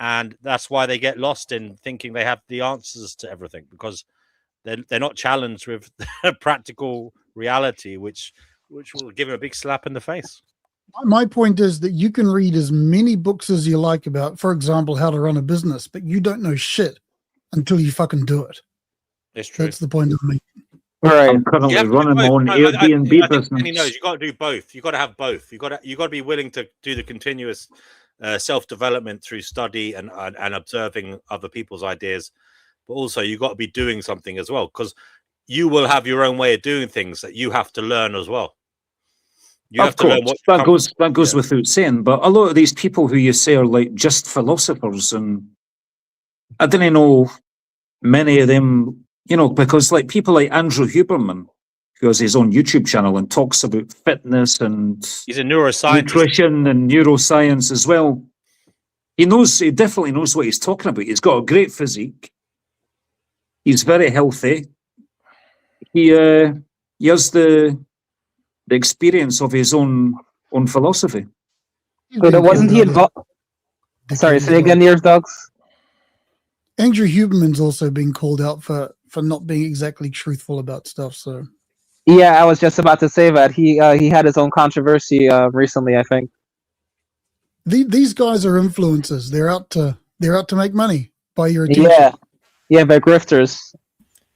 and that's why they get lost in thinking they have the answers to everything, because they're not challenged with practical reality, which will give them a big slap in the face. My point is that you can read as many books as you like about, for example, how to run a business, but you don't know shit until you fucking do it. It's true. That's the point of me. Right. I'm currently running my own Airbnb I think business. Kenny knows you got to do both. You got to have both. You got to be willing to do the continuous self-development through study and observing other people's ideas, but also you got to be doing something as well, because you will have your own way of doing things that you have to learn as well. You have Of to learn course, what that goes without saying. But a lot of these people who you say are like just philosophers, and I didn't know many of them, you know, because like people like Andrew Huberman, who has his own YouTube channel and talks about fitness and he's a neuroscientist, nutrition and neuroscience as well. He definitely knows what he's talking about. He's got a great physique. He's very healthy. He has the experience of his own philosophy. But wasn't he involved? Sorry, say again, Years Dogs. Andrew Huberman's also been called out for not being exactly truthful about stuff. So Yeah, I was just about to say that he had his own controversy recently, I think. these guys are influencers. They're out to make money by your attention. Yeah, they're grifters.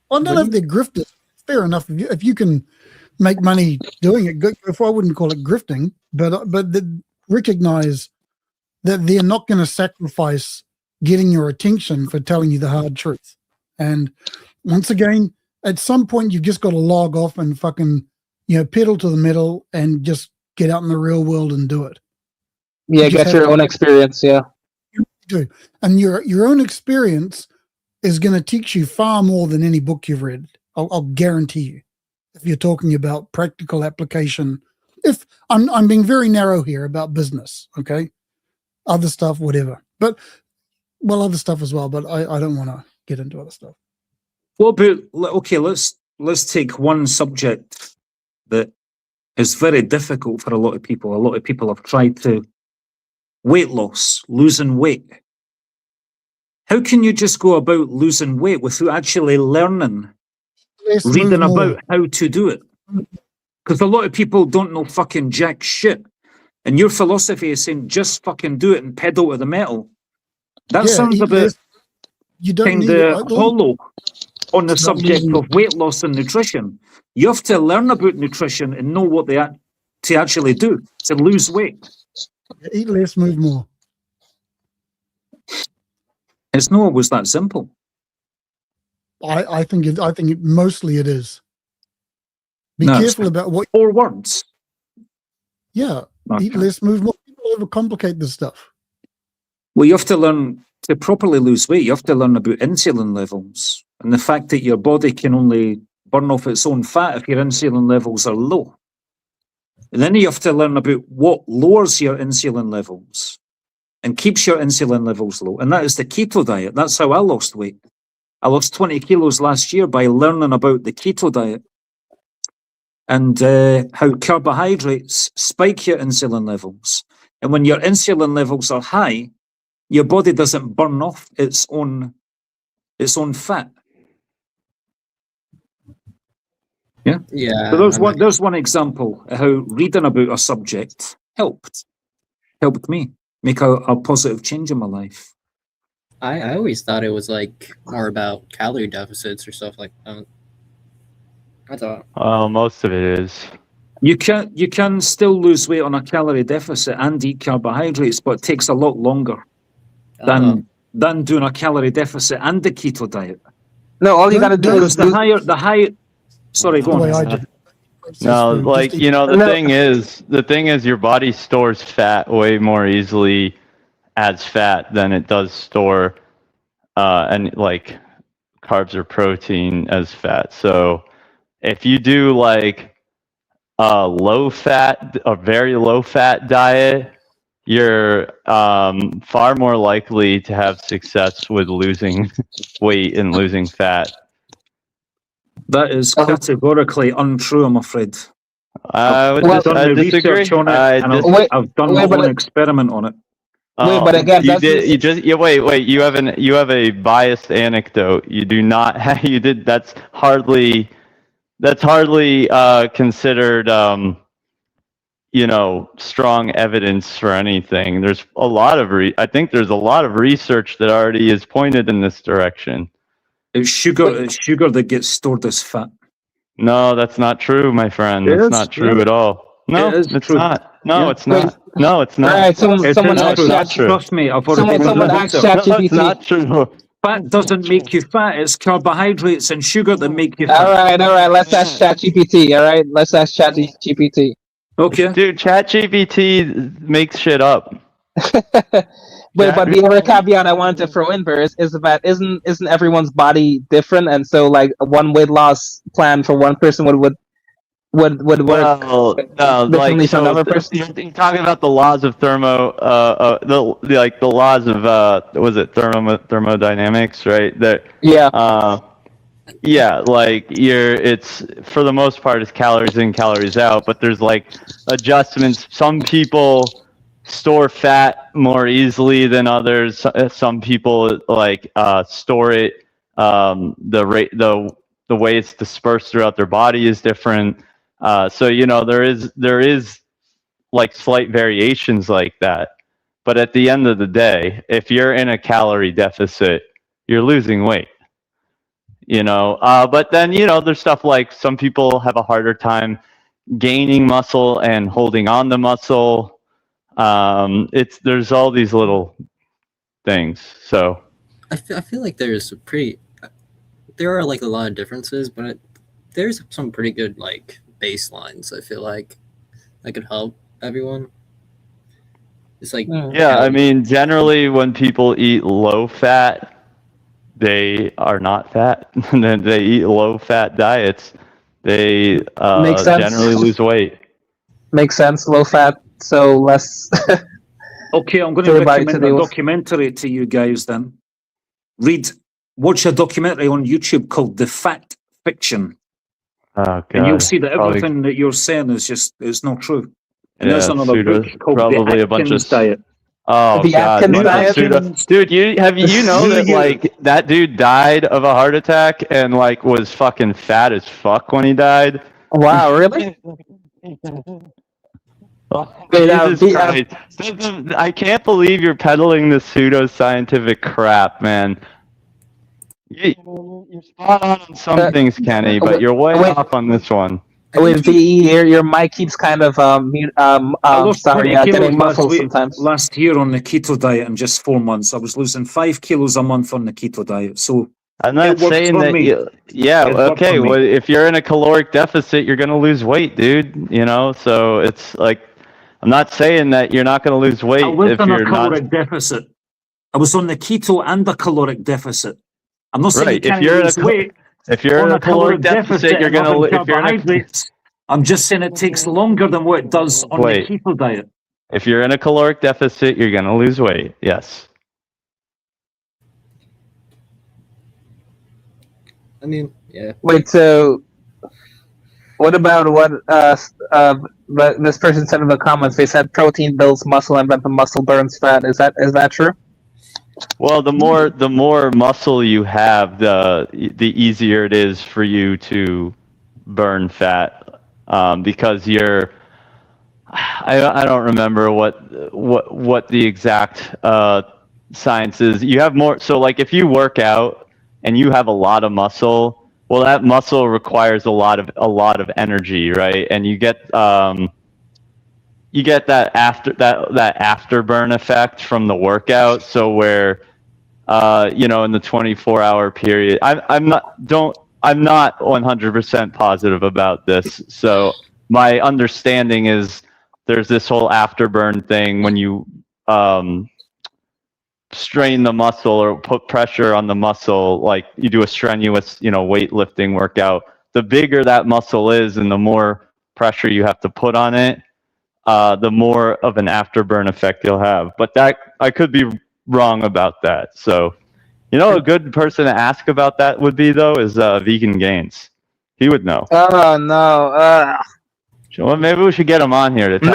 Well, none of they're grifters. Fair enough. If you can make money doing it, good. If I wouldn't call it grifting, but recognize that they're not going to sacrifice getting your attention for telling you the hard truth. And once again, at some point, you've just got to log off and fucking, pedal to the metal and just get out in the real world and do it. Yeah, get your own experience. Yeah, you do, and your own experience is going to teach you far more than any book you've read. I'll guarantee you. If you're talking about practical application, if I'm being very narrow here about business, okay, other stuff, whatever, but other stuff as well. But I don't want to get into other stuff. What about, okay, let's take one subject that is very difficult for a lot of people. A lot of people have tried to weight loss, losing weight. How can you just go about losing weight without actually learning, reading about how to do it? Because a lot of people don't know fucking jack shit. And your philosophy is saying just fucking do it and pedal to the metal. That sounds a bit kind of hollow on the subject of weight loss and nutrition. You have to learn about nutrition and know what to actually do to lose weight. Eat less, move more. It's not always that simple. I think mostly it is. Be careful about what 4 words. Yeah. Eat less, move more. People overcomplicate this stuff. Well, you have to learn to properly lose weight. You have to learn about insulin levels and the fact that your body can only burn off its own fat if your insulin levels are low. And then you have to learn about what lowers your insulin levels and keeps your insulin levels low. And that is the keto diet. That's how I lost weight. I lost 20 kilos last year by learning about the keto diet and how carbohydrates spike your insulin levels. And when your insulin levels are high, your body doesn't burn off its own fat. Yeah. Yeah. So there's one example of how reading about a subject helped me make a positive change in my life. I always thought it was like more about calorie deficits or stuff like that. I thought. Well, most of it is. You can still lose weight on a calorie deficit and eat carbohydrates, but it takes a lot longer than doing a calorie deficit and the keto diet. No, all you got to do is the higher. Sorry, go on. No, like the thing is your body stores fat way more easily as fat than it does store and like carbs or protein as fat. So if you do like a very low fat diet, you're far more likely to have success with losing weight and losing fat. That is categorically untrue, I'm afraid. I disagree. I've done my own experiment on it. But again, you have a biased anecdote. You do not have, that's hardly considered strong evidence for anything. There's a lot of I think there's a lot of research that already is pointed in this direction. It's sugar that gets stored as fat. No, that's not true, my friend. That's not true at all. No, it's not. No, it's not. No, it's not. All right, someone asked trust me, I've already someone asked ChatGPT. It's not true. Fat doesn't make you fat. It's carbohydrates and sugar that make you fat. All right. Let's ask ChatGPT. All right, let's ask ChatGPT. Okay, dude. ChatGPT makes shit up. But the other caveat I wanted to throw in there is that isn't everyone's body different, and so like one weight loss plan for one person would work differently for another person. You're talking about the laws of the laws of was it thermodynamics, right? Yeah, like it's for the most part it's calories in, calories out, but there's like adjustments. Some people store fat more easily than others. Some people like store it. The way it's dispersed throughout their body is different. So there is like slight variations like that. But at the end of the day, if you're in a calorie deficit, you're losing weight. But then there's stuff like some people have a harder time gaining muscle and holding on to muscle. There's all these little things. So I feel like there are like a lot of differences, but there's some pretty good like baselines. I feel like that could help everyone. It's like I mean, generally when people eat low fat, they are not fat. And then they eat low fat diets, they generally lose weight. Makes sense. Low fat. So less. Okay, I'm going to recommend a documentary to you guys then. Read watch a documentary on YouTube called The Fact Fiction. Oh god. And you'll see that Probably- everything that you're saying is just it's not true. And yeah, there's another pseudo, book called probably The a bunch Atkins of Diet. Oh The god, Atkins dude, diet? pseudo, dude, you know that like that dude died of a heart attack and like was fucking fat as fuck when he died. Wow, really? Jesus Christ. I can't believe you're peddling this pseudo-scientific crap, man. You're spot on some things, Kenny, but you're way off on this one. With VE, your mic keeps kind of I lost 20 kilos getting muffled sometimes. last year on the keto diet in just 4 months. I was losing 5 kilos a month on the keto diet. So I'm not it worked saying for that me. you, yeah, It worked okay, for me. well, if you're in a caloric deficit, you're going to lose weight, dude, you know? So it's like, I'm not saying that you're not going to lose weight I was if on a you're not. caloric deficit. I was on the keto and the caloric deficit. I'm not saying you Right, if can't you're in a lose weight. if you're on in a caloric deficit, you're and going to, having if you're in a, carbohydrates. I'm just saying it takes longer than what it does on Wait. the keto diet. if you're in a caloric deficit, you're going to lose weight. Yes. I mean, yeah. Wait, so what about what this person said in the comments? They said protein builds muscle and then the muscle burns fat. Is that true? Well, the more muscle you have, the easier it is for you to burn fat, because you're. I don't remember what the exact science is. You have more. So like if you work out and you have a lot of muscle, well, that muscle requires a lot of energy, right? And you get that afterburn effect from the workout. So where in the 24-hour period, I'm not 100% positive about this. So my understanding is there's this whole afterburn thing when you strain the muscle or put pressure on the muscle, like you do a strenuous, weightlifting workout. The bigger that muscle is and the more pressure you have to put on it, the more of an afterburn effect you'll have. But that I could be wrong about that. So, a good person to ask about that would be though is Vegan Gains. He would know. Oh no! Well, maybe we should get him on here to tell.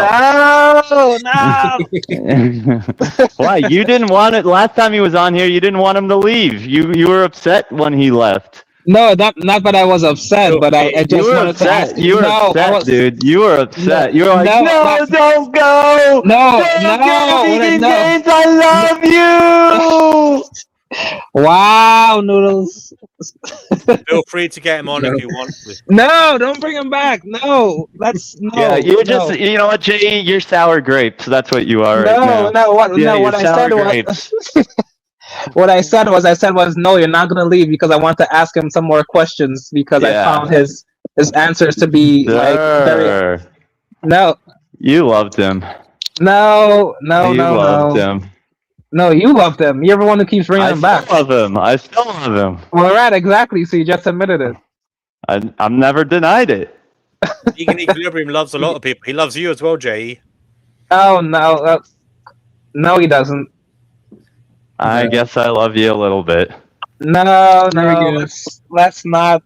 No! Why? You didn't want it last time he was on here. You didn't want him to leave. You were upset when he left. No, not that I was upset, but I just wanted to ask. You were upset, dude. You were upset. You were like, no, don't go. No, don't no, go, Vegan no. Gains, I love you. Wow, Noodles. Feel free to get him on if you want. No, don't bring him back. No, that's no. Yeah, you're no. just, you know what, Jay? You're sour grapes. That's what you are right now. No, what you're I sour said grapes. was. What I said was no, you're not gonna leave because I want to ask him some more questions because I found his answers to be like very. No. You loved him. No. You loved him. No, you loved him. You're the one who keeps bringing him back. I still love him. Well, right, exactly. So you just admitted it. I've never denied it. Vegan Equilibrium loves a lot of people. He loves you as well, Jay. Oh no, no, he doesn't. I guess I love you a little bit. No, let's not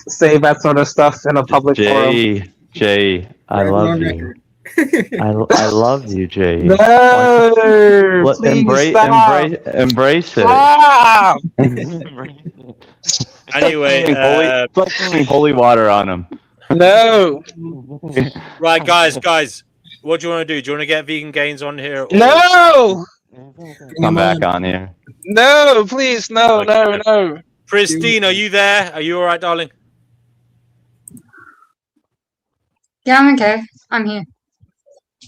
say that sort of stuff in a public forum. Jay, I love you. I love you, Jay. No, please stop. Embrace it. Stop. Anyway, holy water on him. No. Right, guys, what do you want to do? Do you want to get Vegan Gains on here? No. Come back on here. No, please, no. Pristine, are you there? Are you all right, darling? Yeah, I'm okay. I'm here.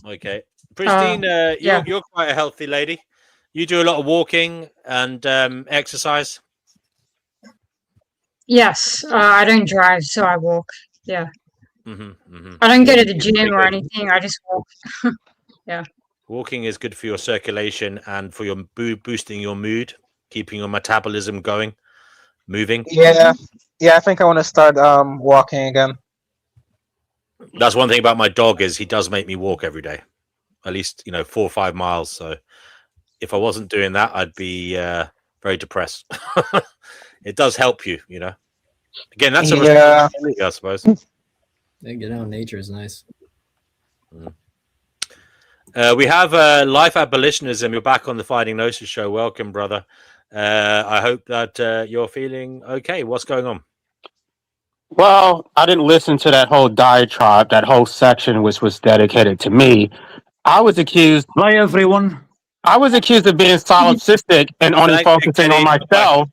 Okay. Pristine, you're quite a healthy lady. You do a lot of walking and exercise. Yes, I don't drive, so I walk. Yeah. Mm-hmm. I don't go to the gym or anything. I just walk. Yeah. Walking is good for your circulation and for your boosting your mood, keeping your metabolism going, moving. Yeah. I think I want to start walking again. That's one thing about my dog is he does make me walk every day, at least 4 or 5 miles. So if I wasn't doing that, I'd be very depressed. It does help you, you know. Again, that's a Yeah. responsibility, I suppose. Yeah, get out in nature is nice. We have Life Abolitionism. You're back on the Fighting Gnosis show. Welcome, brother. I hope that you're feeling okay. What's going on? Well, I didn't listen to that whole diatribe, that whole section which was dedicated to me. I was accused. Bye, everyone. I was accused of being solipsistic and only Thank you, focusing on Kenny. myself.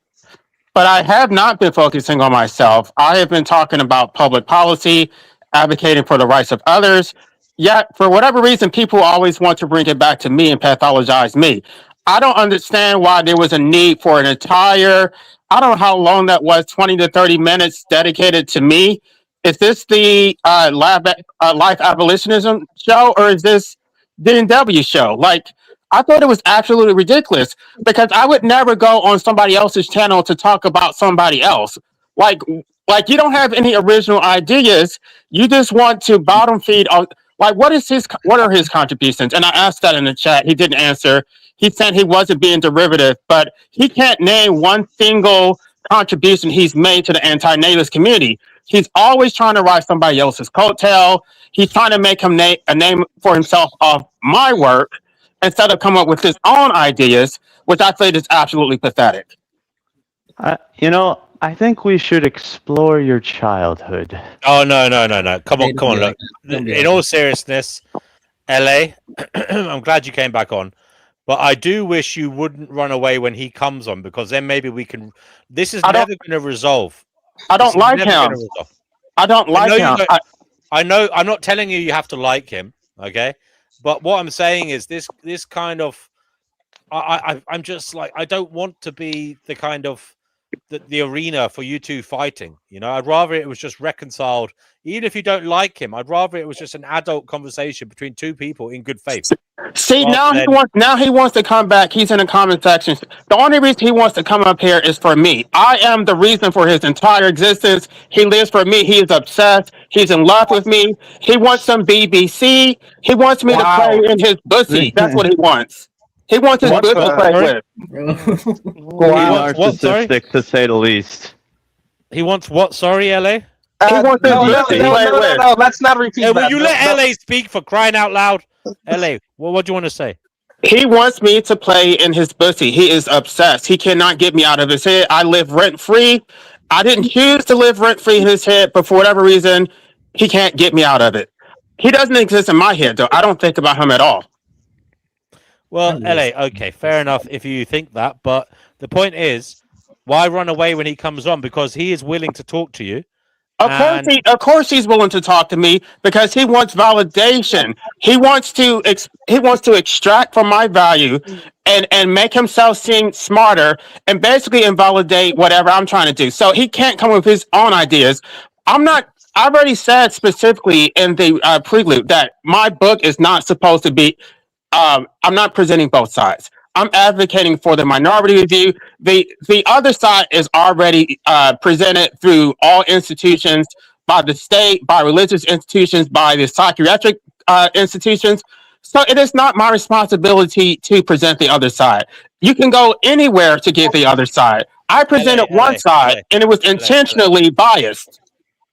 But I have not been focusing on myself. I have been talking about public policy, advocating for the rights of others. Yet, for whatever reason, people always want to bring it back to me and pathologize me. I don't understand why there was a need for an entire, I don't know how long that was, 20 to 30 minutes dedicated to me. Is this the Life Abolitionism show, or is this D&W show? Like, I thought it was absolutely ridiculous because I would never go on somebody else's channel to talk about somebody else. Like, like you don't have any original ideas. You just want to bottom feed on. Like, what are his contributions? And I asked that in the chat. He didn't answer. He said he wasn't being derivative, but he can't name one single contribution he's made to the anti-natalist community. He's always trying to ride somebody else's coattail. He's trying to make him a name for himself off my work instead of come up with his own ideas, which I think is absolutely pathetic. I think we should explore your childhood. Oh no! Come on! Look, in all seriousness, LA, I'm glad you came back on, but I do wish you wouldn't run away when he comes on, because then maybe we can. This is never going to resolve. I don't like him. I don't like him. I know. I'm not telling you have to like him, okay? But what I'm saying is this kind of. I'm just like, I don't want to be the kind of the arena for you two fighting. You know, I'd rather it was just reconciled. Even if you don't like him, I'd rather it was just an adult conversation between two people in good faith. See, now he wants to come back. He's in the comment section. The only reason he wants to come up here is for me. I am the reason for his entire existence. He lives for me. He is obsessed. He's in love with me. He wants some BBC. He wants me to play in his pussy. That's what he wants. He wants his pussy to play with. Narcissistic, to say the least. He wants what? Sorry, LA? He wants no, let's not repeat that. Will you let LA speak, for crying out loud? LA, what do you want to say? He wants me to play in his pussy. He is obsessed. He cannot get me out of his head. I live rent-free. I didn't choose to live rent-free in his head, but for whatever reason, he can't get me out of it. He doesn't exist in my head, though. I don't think about him at all. Well, LA, okay, fair enough if you think that, but the point is, why run away when he comes on? Because he is willing to talk to you. Of course, he's willing to talk to me because he wants validation. He wants to extract from my value and make himself seem smarter and basically invalidate whatever I'm trying to do. So he can't come with his own ideas. I've already said specifically in the prelude that my book is not supposed to be. I'm not presenting both sides. I'm advocating for the minority view. The other side is already presented through all institutions, by the state, by religious institutions, by the psychiatric institutions. So it is not my responsibility to present the other side. You can go anywhere to get the other side. I presented one side, and it was intentionally biased.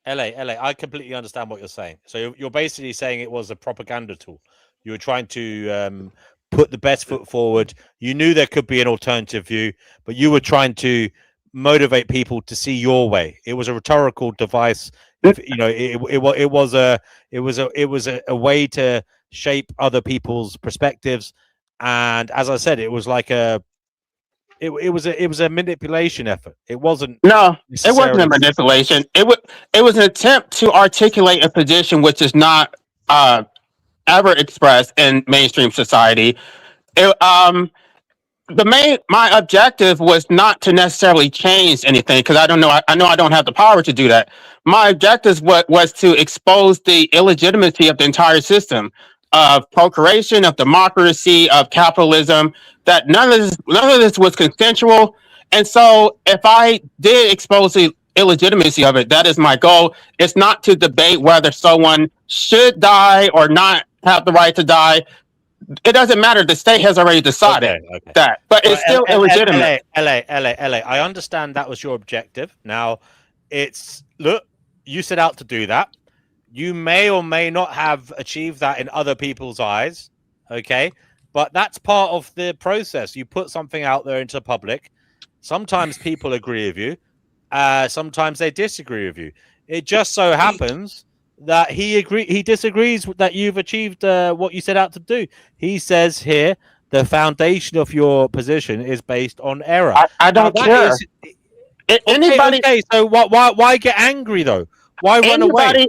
LA, I completely understand what you're saying. So you're basically saying it was a propaganda tool. You were trying to put the best foot forward. You knew there could be an alternative view, but you were trying to motivate people to see your way. It was a rhetorical device. It was a way to shape other people's perspectives. And as I said, it was like it was a manipulation effort. It wasn't. No, it wasn't a manipulation. It was an attempt to articulate a position which is not ever expressed in mainstream society. My objective was not to necessarily change anything, because I know I don't have the power to do that. My objective was to expose the illegitimacy of the entire system of procreation, of democracy, of capitalism. That none of this was consensual, and so if I did expose the illegitimacy of it, that is my goal. It's not to debate whether someone should die or not have the right to die. it doesn't matter. The state has already decided Okay. that, but it's still illegitimate. LA. I understand that was your objective. Now, look, you set out to do that. You may or may not have achieved that in other people's eyes. Okay. But that's part of the process. You put something out there into the public. Sometimes people agree with you. Sometimes they disagree with you. It just so happens that he disagrees that you've achieved what you set out to do. He says here the foundation of your position is based on error. I don't care. Okay, so why get angry though? Why run away?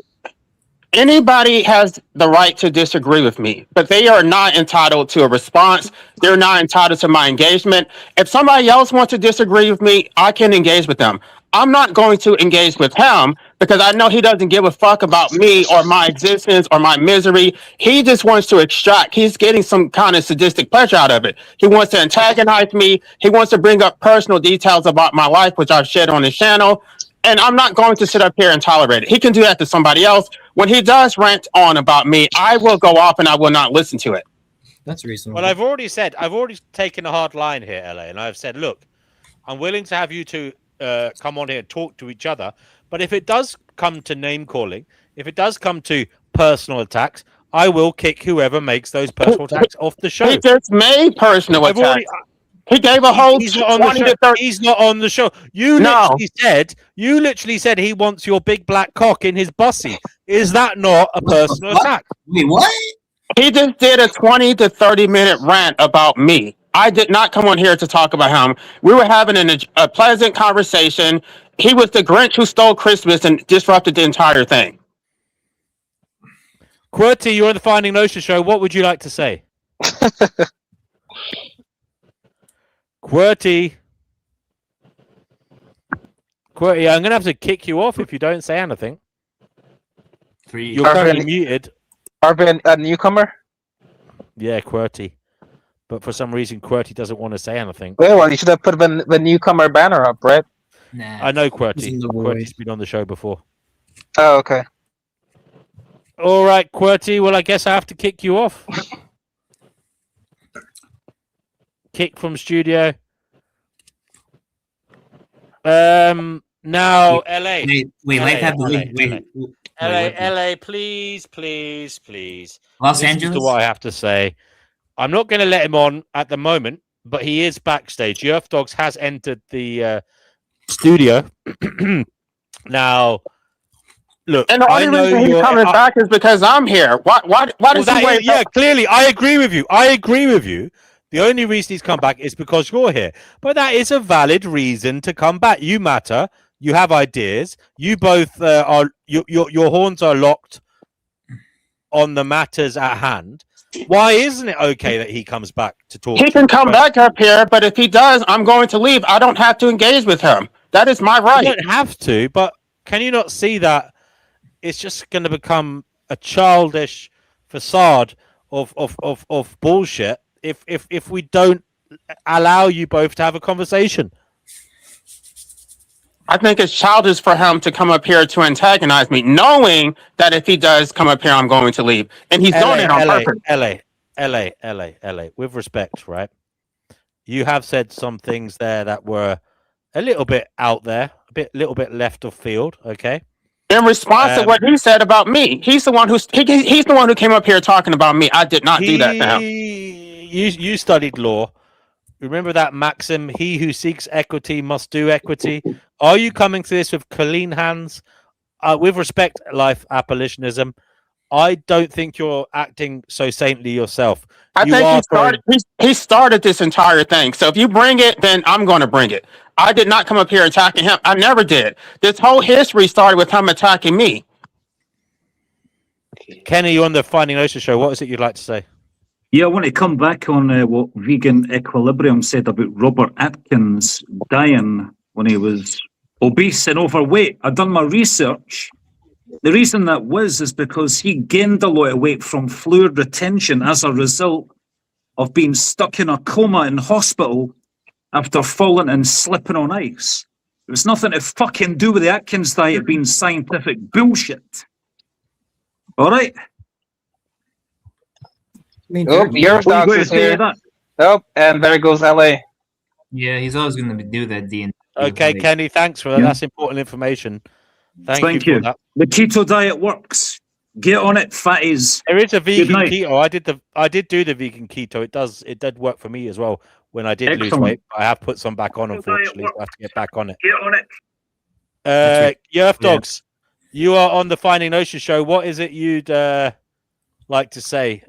Anybody has the right to disagree with me, but they are not entitled to a response. They're not entitled to my engagement. If somebody else wants to disagree with me, I can engage with them. I'm not going to engage with him because I know he doesn't give a fuck about me or my existence or my misery. He just wants to extract. He's getting some kind of sadistic pleasure out of it. He wants to antagonize me. He wants to bring up personal details about my life, which I've shared on his channel. And I'm not going to sit up here and tolerate it. He can do that to somebody else. When he does rant on about me, I will go off and I will not listen to it. That's reasonable. Well, I've already taken a hard line here, LA, and I've said, look, I'm willing to have you two come on here and talk to each other. But if it does come to name calling, if it does come to personal attacks, I will kick whoever makes those personal attacks off the show. He just made personal attacks. He gave a whole 20 to 30. He's not on the show. You literally said he wants your big black cock in his bussy. Is that not a personal attack? Wait, what? He just did a 20 to 30-minute rant about me. I did not come on here to talk about him. We were having a pleasant conversation. He was the Grinch who stole Christmas and disrupted the entire thing. QWERTY, you're on the Finding Gnosis show. What would you like to say? QWERTY, I'm gonna have to kick you off if you don't say anything. You're currently muted. Are we a newcomer? Yeah, QWERTY. But for some reason, QWERTY doesn't want to say anything. Yeah, well, you should have put the newcomer banner up, right? Nah. I know QWERTY. QWERTY's been on the show before. Oh, okay. All right, QWERTY. Well, I guess I have to kick you off. Kick from studio. Now, LA. Wait, let's have the LA, please. Los Listen Angeles? to what I have to say. I'm not going to let him on at the moment, but he is backstage. Earth Dogs has entered the studio. Now, look, And the only reason he's coming back is because I'm here. Why does he wait? Yeah, clearly, I agree with you. The only reason he's come back is because you're here. But that is a valid reason to come back. You matter. You have ideas. You both are. Your horns are locked on the matters at hand. Why isn't it okay that he comes back to talk? He can come back up here, but if he does, I'm going to leave. I don't have to engage with him. That is my right. You don't have to, but can you not see that it's just going to become a childish facade of bullshit if we don't allow you both to have a conversation? I think it's childish for him to come up here to antagonize me, knowing that if he does come up here, I'm going to leave. And he's doing it on purpose. LA. With respect, right? You have said some things there that were a little bit out there, little bit left of field, okay? In response to what he said about me, he's the one who came up here talking about me. I did not do that to him. You studied law. Remember that maxim, he who seeks equity must do equity. Are you coming to this with clean hands? With respect, life abolitionism, I don't think you're acting so saintly yourself. I think he started this entire thing. So if you bring it, then I'm going to bring it. I did not come up here attacking him. I never did. This whole history started with him attacking me. Kenny, you're on the Finding Gnosis show. What is it you'd like to say? Yeah, I want to come back on what Vegan Equilibrium said about Robert Atkins dying when he was obese and overweight. I've done my research. The reason that was is because he gained a lot of weight from fluid retention as a result of being stuck in a coma in hospital after falling and slipping on ice. It was nothing to fucking do with the Atkins diet being scientific bullshit. All right? Oh, Earth What are you Dogs going to is say to here. that? Oh, and there goes LA. Yeah, he's always going to do that. D and Okay, Kenny, thanks for that. Yeah. That's important information. Thank you. for that. The keto diet works. Get on it, fatties. There is a Good vegan night. keto. I did do the vegan keto. It did work for me as well when I did lose Excellent. weight. I have put some back on, unfortunately. So I have to get back on it. Get on it. Yerf Dogs, you are on the Finding Gnosis show. What is it you'd like to say?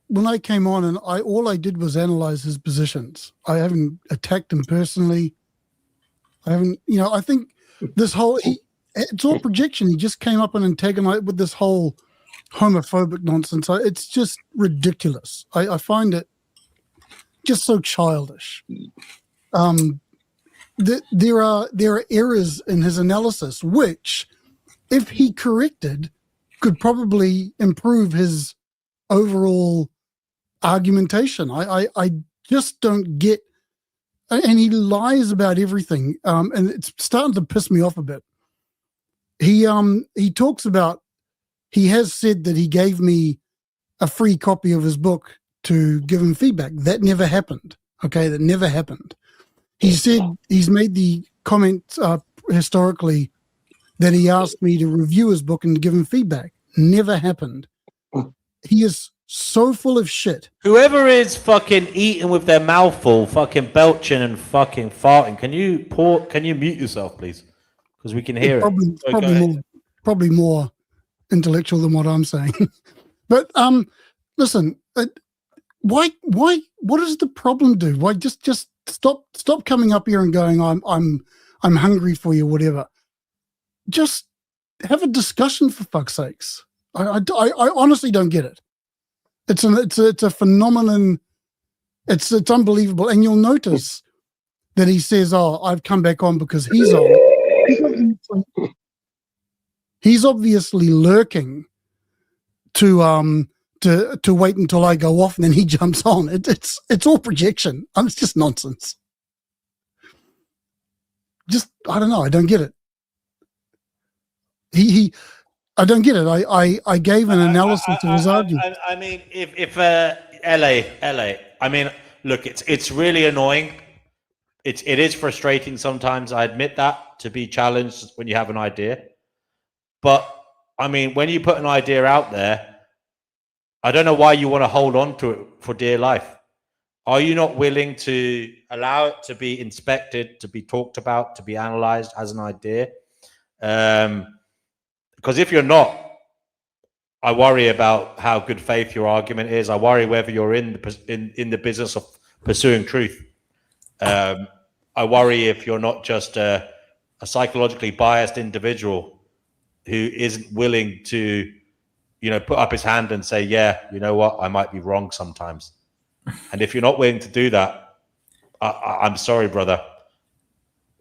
When I came on and all I did was analyze his positions. I haven't attacked him personally. I haven't, I think this whole it's all projection. He just came up and antagonized with this whole homophobic nonsense. It's just ridiculous. I find it just so childish. There are errors in his analysis, which, if he corrected, could probably improve his overall argumentation. I just don't get, and he lies about everything, and it's starting to piss me off a bit. He talks about, he has said that he gave me a free copy of his book to give him feedback. That never happened. Okay, that never happened. He said he's made the comment historically that he asked me to review his book and give him feedback. Never happened. He is so full of shit. Whoever is fucking eating with their mouth full, fucking belching and fucking farting, can you mute yourself, please? Because we can hear it. Probably more intellectual than what I'm saying. But listen, why what does the problem do? Why just stop coming up here and going, I'm hungry for you, whatever. Just have a discussion, for fuck's sakes. I honestly don't get it. It's a phenomenon. It's unbelievable. And you'll notice that he says, "Oh, I've come back on because he's on." He's obviously lurking to wait until I go off, and then he jumps on. It's all projection. It's just nonsense. I don't know. I don't get it. I don't get it. I gave an analysis of his argument. I mean, if LA, I mean, look, it's really annoying. It is frustrating sometimes. I admit that, to be challenged when you have an idea. But I mean, when you put an idea out there, I don't know why you want to hold on to it for dear life. Are you not willing to allow it to be inspected, to be talked about, to be analyzed as an idea? Because if you're not, I worry about how good faith your argument is. I worry whether you're in the business of pursuing truth. I worry if you're not just a psychologically biased individual who isn't willing to, put up his hand and say, yeah, you know what, I might be wrong sometimes. And if you're not willing to do that, I'm sorry, brother.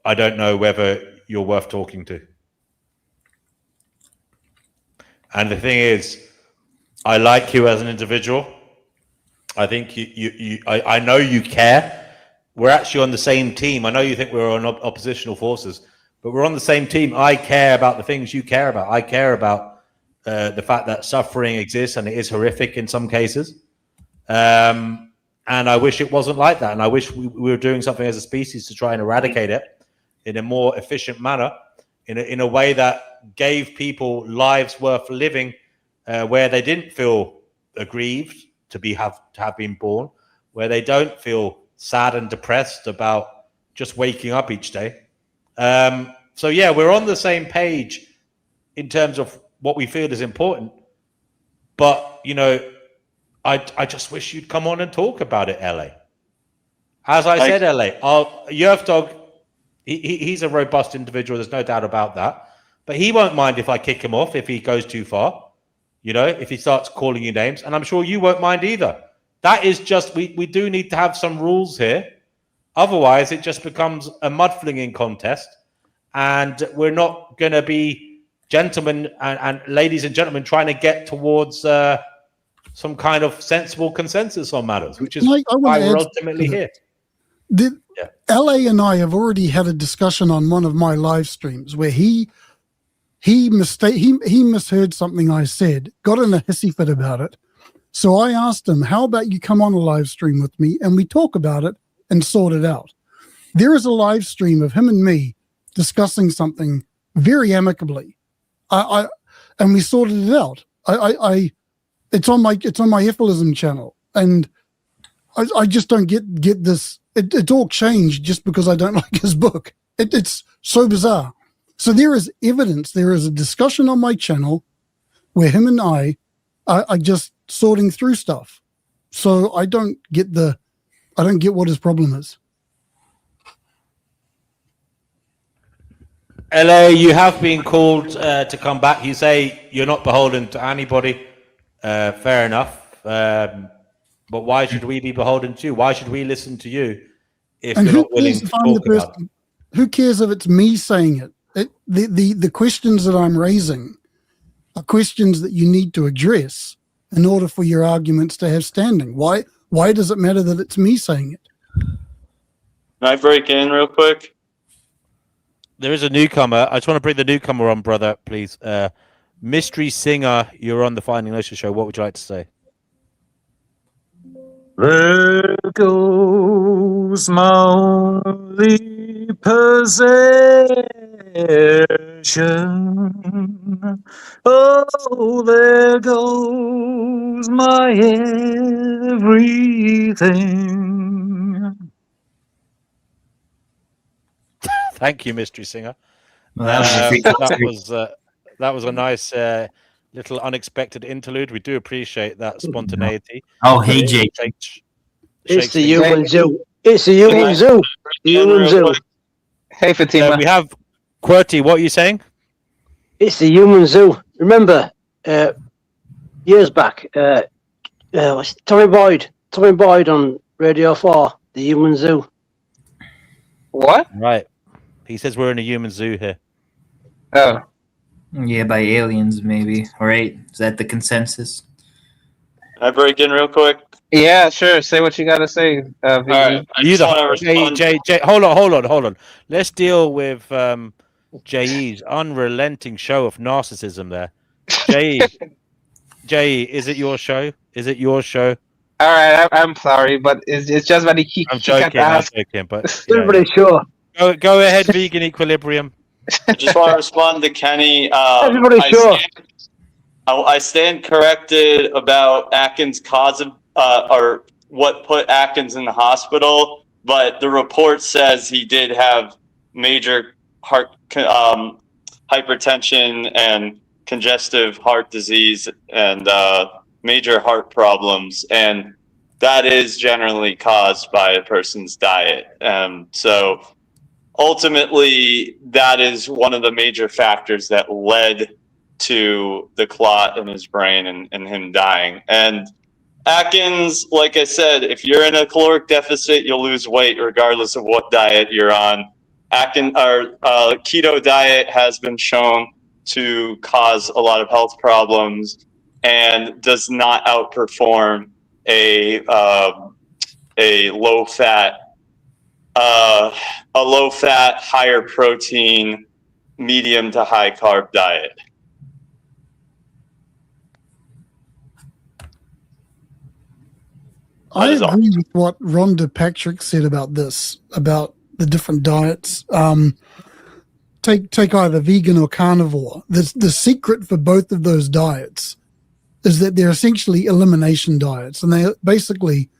I don't know whether you're worth talking to. And the thing is, I like you as an individual. I think I know you care. We're actually on the same team. I know you think we're on oppositional forces, but we're on the same team. I care about the things you care about. I care about the fact that suffering exists, and it is horrific in some cases. And I wish it wasn't like that. And I wish we were doing something as a species to try and eradicate it in a more efficient manner, in a way that gave people lives worth living, where they didn't feel aggrieved to have been born, where they don't feel sad and depressed about just waking up each day. So yeah, we're on the same page in terms of what we feel is important. But I just wish you'd come on and talk about it, LA. As I said, LA, Yerf Dog, he's a robust individual. There's no doubt about that. But he won't mind if I kick him off if he goes too far, if he starts calling you names. And I'm sure you won't mind either. That is just, we do need to have some rules here. Otherwise, it just becomes a mud-flinging contest. And we're not going to be gentlemen and ladies and gentlemen trying to get towards some kind of sensible consensus on matters, which is why we're ultimately here. LA and I have already had a discussion on one of my live streams where he he misheard something I said, got in a hissy fit about it. So I asked him, how about you come on a live stream with me and we talk about it and sort it out? There is a live stream of him and me discussing something very amicably. And we sorted it out. It's on my Ephilism channel, and I just don't get this. It's all changed just because I don't like his book. It's so bizarre. So there is evidence. There is a discussion on my channel where him and I are just sorting through stuff. So I don't get what his problem is. LA, you have been called to come back. You say you're not beholden to anybody. Fair enough. But why should we be beholden to you? Why should we listen to you if And you're who not willing cares to if I'm the talk about it? person? Who cares if it's me saying it? The questions that I'm raising are questions that you need to address in order for your arguments to have standing. Why does it matter that it's me saying it? Can I break in real quick? There is a newcomer. I just want to bring the newcomer on, brother, please. Mystery Singer, you're on the Finding Gnosis show. What would you like to say? There goes my only possession. Oh, there goes my everything. Thank you, Mystery Singer. Well, that was a free that was a nice little unexpected interlude. We do appreciate that spontaneity. Oh, hey, Jake. It's the things up. human zoo. It's the human zoo. The human zoo. Hey, Fatima. We have QWERTY. What are you saying? It's the human zoo. Remember, years back, Tommy Boyd on Radio 4, the human zoo. What? Right. He says we're in a human zoo here. Oh. Yeah, by aliens, maybe. Right? Is that the consensus? Can I break in real quick? Yeah, sure. Say what you got to say, VG. All right. I just want to respond. Jay, hold on. Let's deal with Jay's unrelenting show of narcissism there. Jay, is it your show? Is it your show? All right, I'm sorry, but it's just that he I'm got to ask. but Everybody sure. Go ahead, Vegan Equilibrium. I just want to respond to Kenny. Everybody sure. I stand corrected about Atkins' cause of, or what put Atkins in the hospital, but the report says he did have major heart hypertension and congestive heart disease and major heart problems, and that is generally caused by a person's diet. So ultimately, that is one of the major factors that led to the clot in his brain and him dying. And Atkins, like I said, if you're in a caloric deficit, you'll lose weight regardless of what diet you're on. Keto diet has been shown to cause a lot of health problems and does not outperform a low fat, higher protein, medium to high carb diet. I agree with what Rhonda Patrick said about this, about the different diets. Take either vegan or carnivore. The secret for both of those diets is that they're essentially elimination diets, and they basically,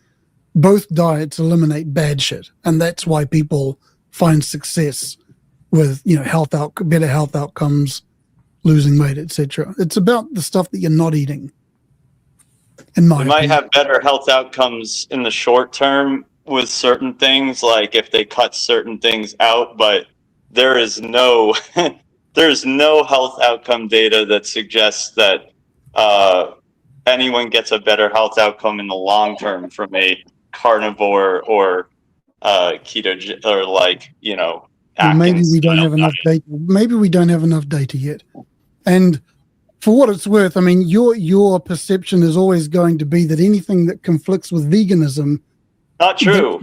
both diets eliminate bad shit, and that's why people find success with better health outcomes, losing weight, etc. It's about the stuff that you're not eating. You might have better health outcomes in the short term with certain things, like if they cut certain things out, but there is no there's no health outcome data that suggests that anyone gets a better health outcome in the long term from a carnivore or keto or Well, maybe we don't have enough data. Maybe we don't have enough data yet. And for what it's worth, I mean, your perception is always going to be that anything that conflicts with veganism. Not true.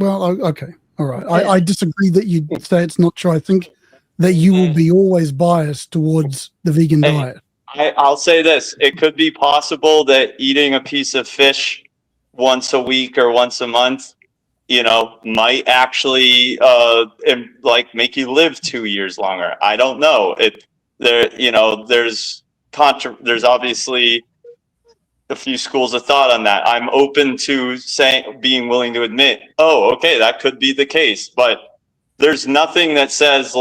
Okay. All right. I disagree that you say it's not true. I think that you will be always biased towards the vegan diet. I'll say this. It could be possible that eating a piece of fish once a week or once a month, might actually make you live 2 years longer. I don't know. There's obviously a few schools of thought on that. I'm open to being willing to admit, okay, that could be the case, but there's nothing that says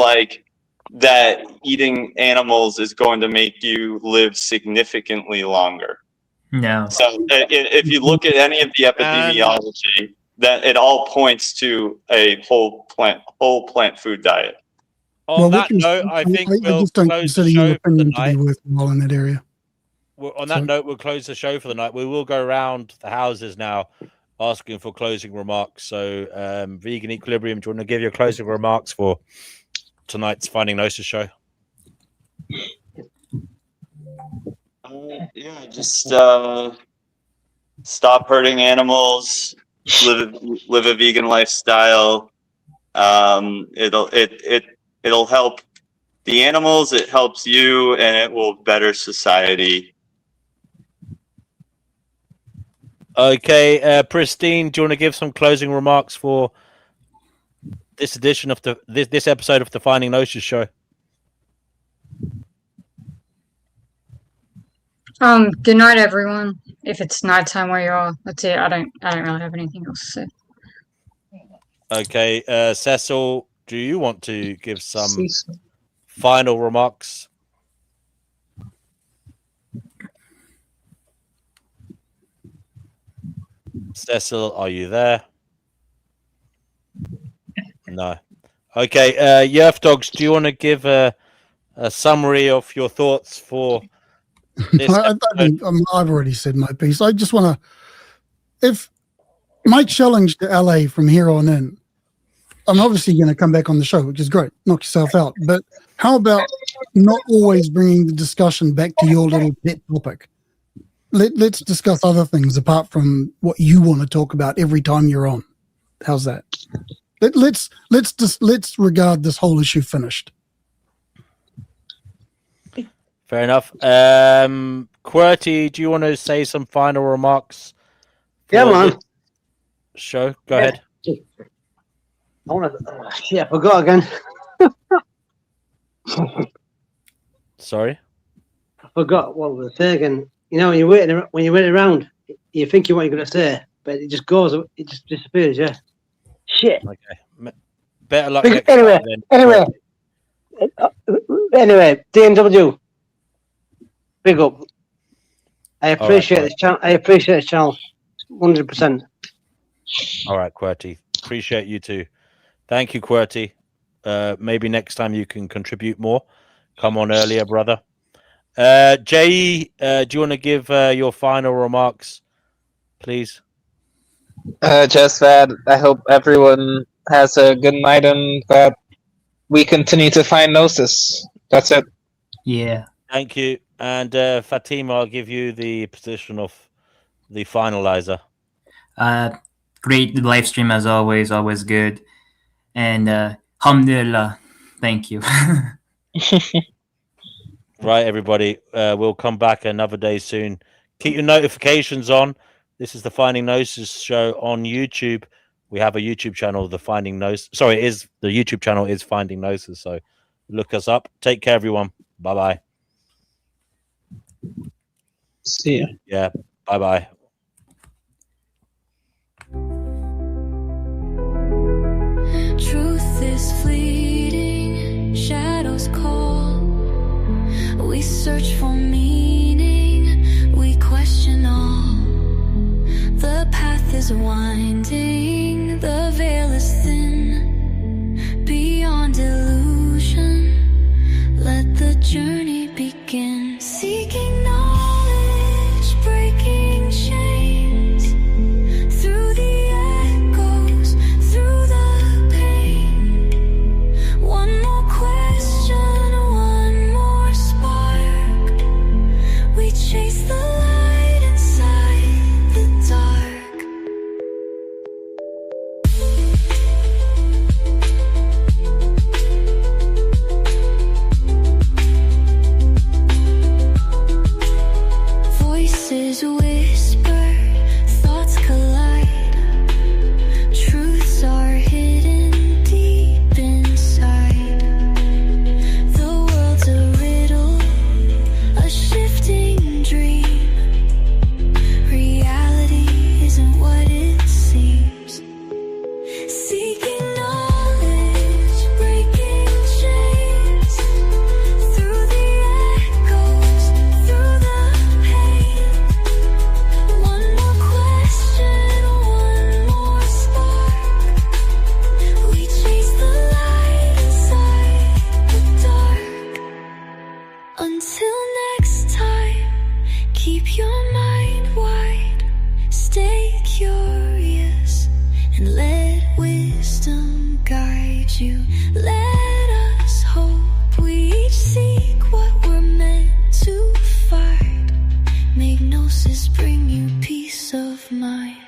that eating animals is going to make you live significantly longer. No. So if you look at any of the epidemiology, that it all points to a whole plant food diet. On that note, I think I we'll just don't close the consider show your for the opinion to be night. worthwhile in that area. On that note, we'll close the show for the night. We will go around the houses now asking for closing remarks. So, Vegan Equilibrium, do you want to give your closing remarks for tonight's Finding Gnosis show? Just stop hurting animals, live a vegan lifestyle. It'll help the animals, it helps you, and it will better society. Okay, Pristine, do you want to give some closing remarks for this edition of this episode of the Finding Gnosis show? Good night, everyone. If it's nighttime where you are, that's it. I don't really have anything else to say. Okay, Cecil, do you want to give some final remarks? Cecil, are you there? No. Okay, Yerf Dogs, do you want to give a summary of your thoughts for this I think I've already said my piece. I just want to, if my challenge to LA from here on in, I'm obviously going to come back on the show, which is great. Knock yourself out. But how about not always bringing the discussion back to your little pet topic? Let's discuss other things apart from what you want to talk about every time you're on. How's that? Let's regard this whole issue finished. Fair enough. QWERTY, do you want to say some final remarks? Yeah, man. Show. Go ahead. I want to. I forgot again. Sorry. I forgot what was saying again. When you're waiting around, you think you what you're going to say, but it just goes. It just disappears. Yeah. Shit. Okay. Better luck. Anyway, DNW. Big up. I appreciate this channel. I appreciate this channel, 100%. All right, QWERTY. Appreciate you too. Thank you, QWERTY. Maybe next time you can contribute more. Come on earlier, brother. Jay, do you want to give your final remarks, please? Just that I hope everyone has a good night and that we continue to find Gnosis. That's it. Yeah. Thank you. And Fatima, I'll give you the position of the finalizer. Great live stream as always good. And alhamdulillah, thank you. Right, everybody. We'll come back another day soon. Keep your notifications on. This is the Finding Gnosis show on YouTube. We have a YouTube channel, the Finding Gnosis. Sorry, the YouTube channel is Finding Gnosis. So look us up. Take care, everyone. Bye bye. See ya. Yeah. Bye bye. Truth is fleeting, shadows call. We search for meaning, we question all. The path is winding, the veil is thin. Beyond illusion, let the journey begin. Seeking knowledge, breaking chains. Through the echoes, through the pain. One more question, one more spark. We chase the light inside the dark. Until next time, keep your mind wide, stay curious, and let wisdom guide you. Let us hope we each seek what we're meant to find. Make Gnosis bring you peace of mind.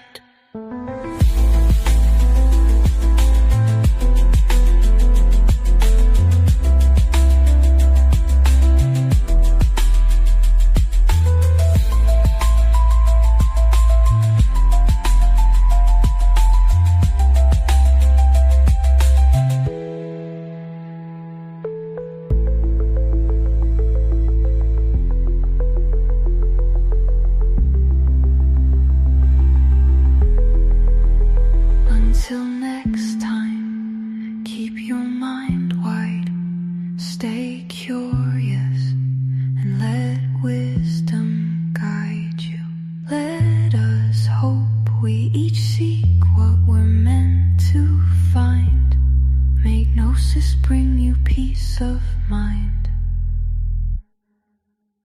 Until next time, keep your mind wide, stay curious, and let wisdom guide you. Let us hope we each seek what we're meant to find. Make Gnosis bring you peace of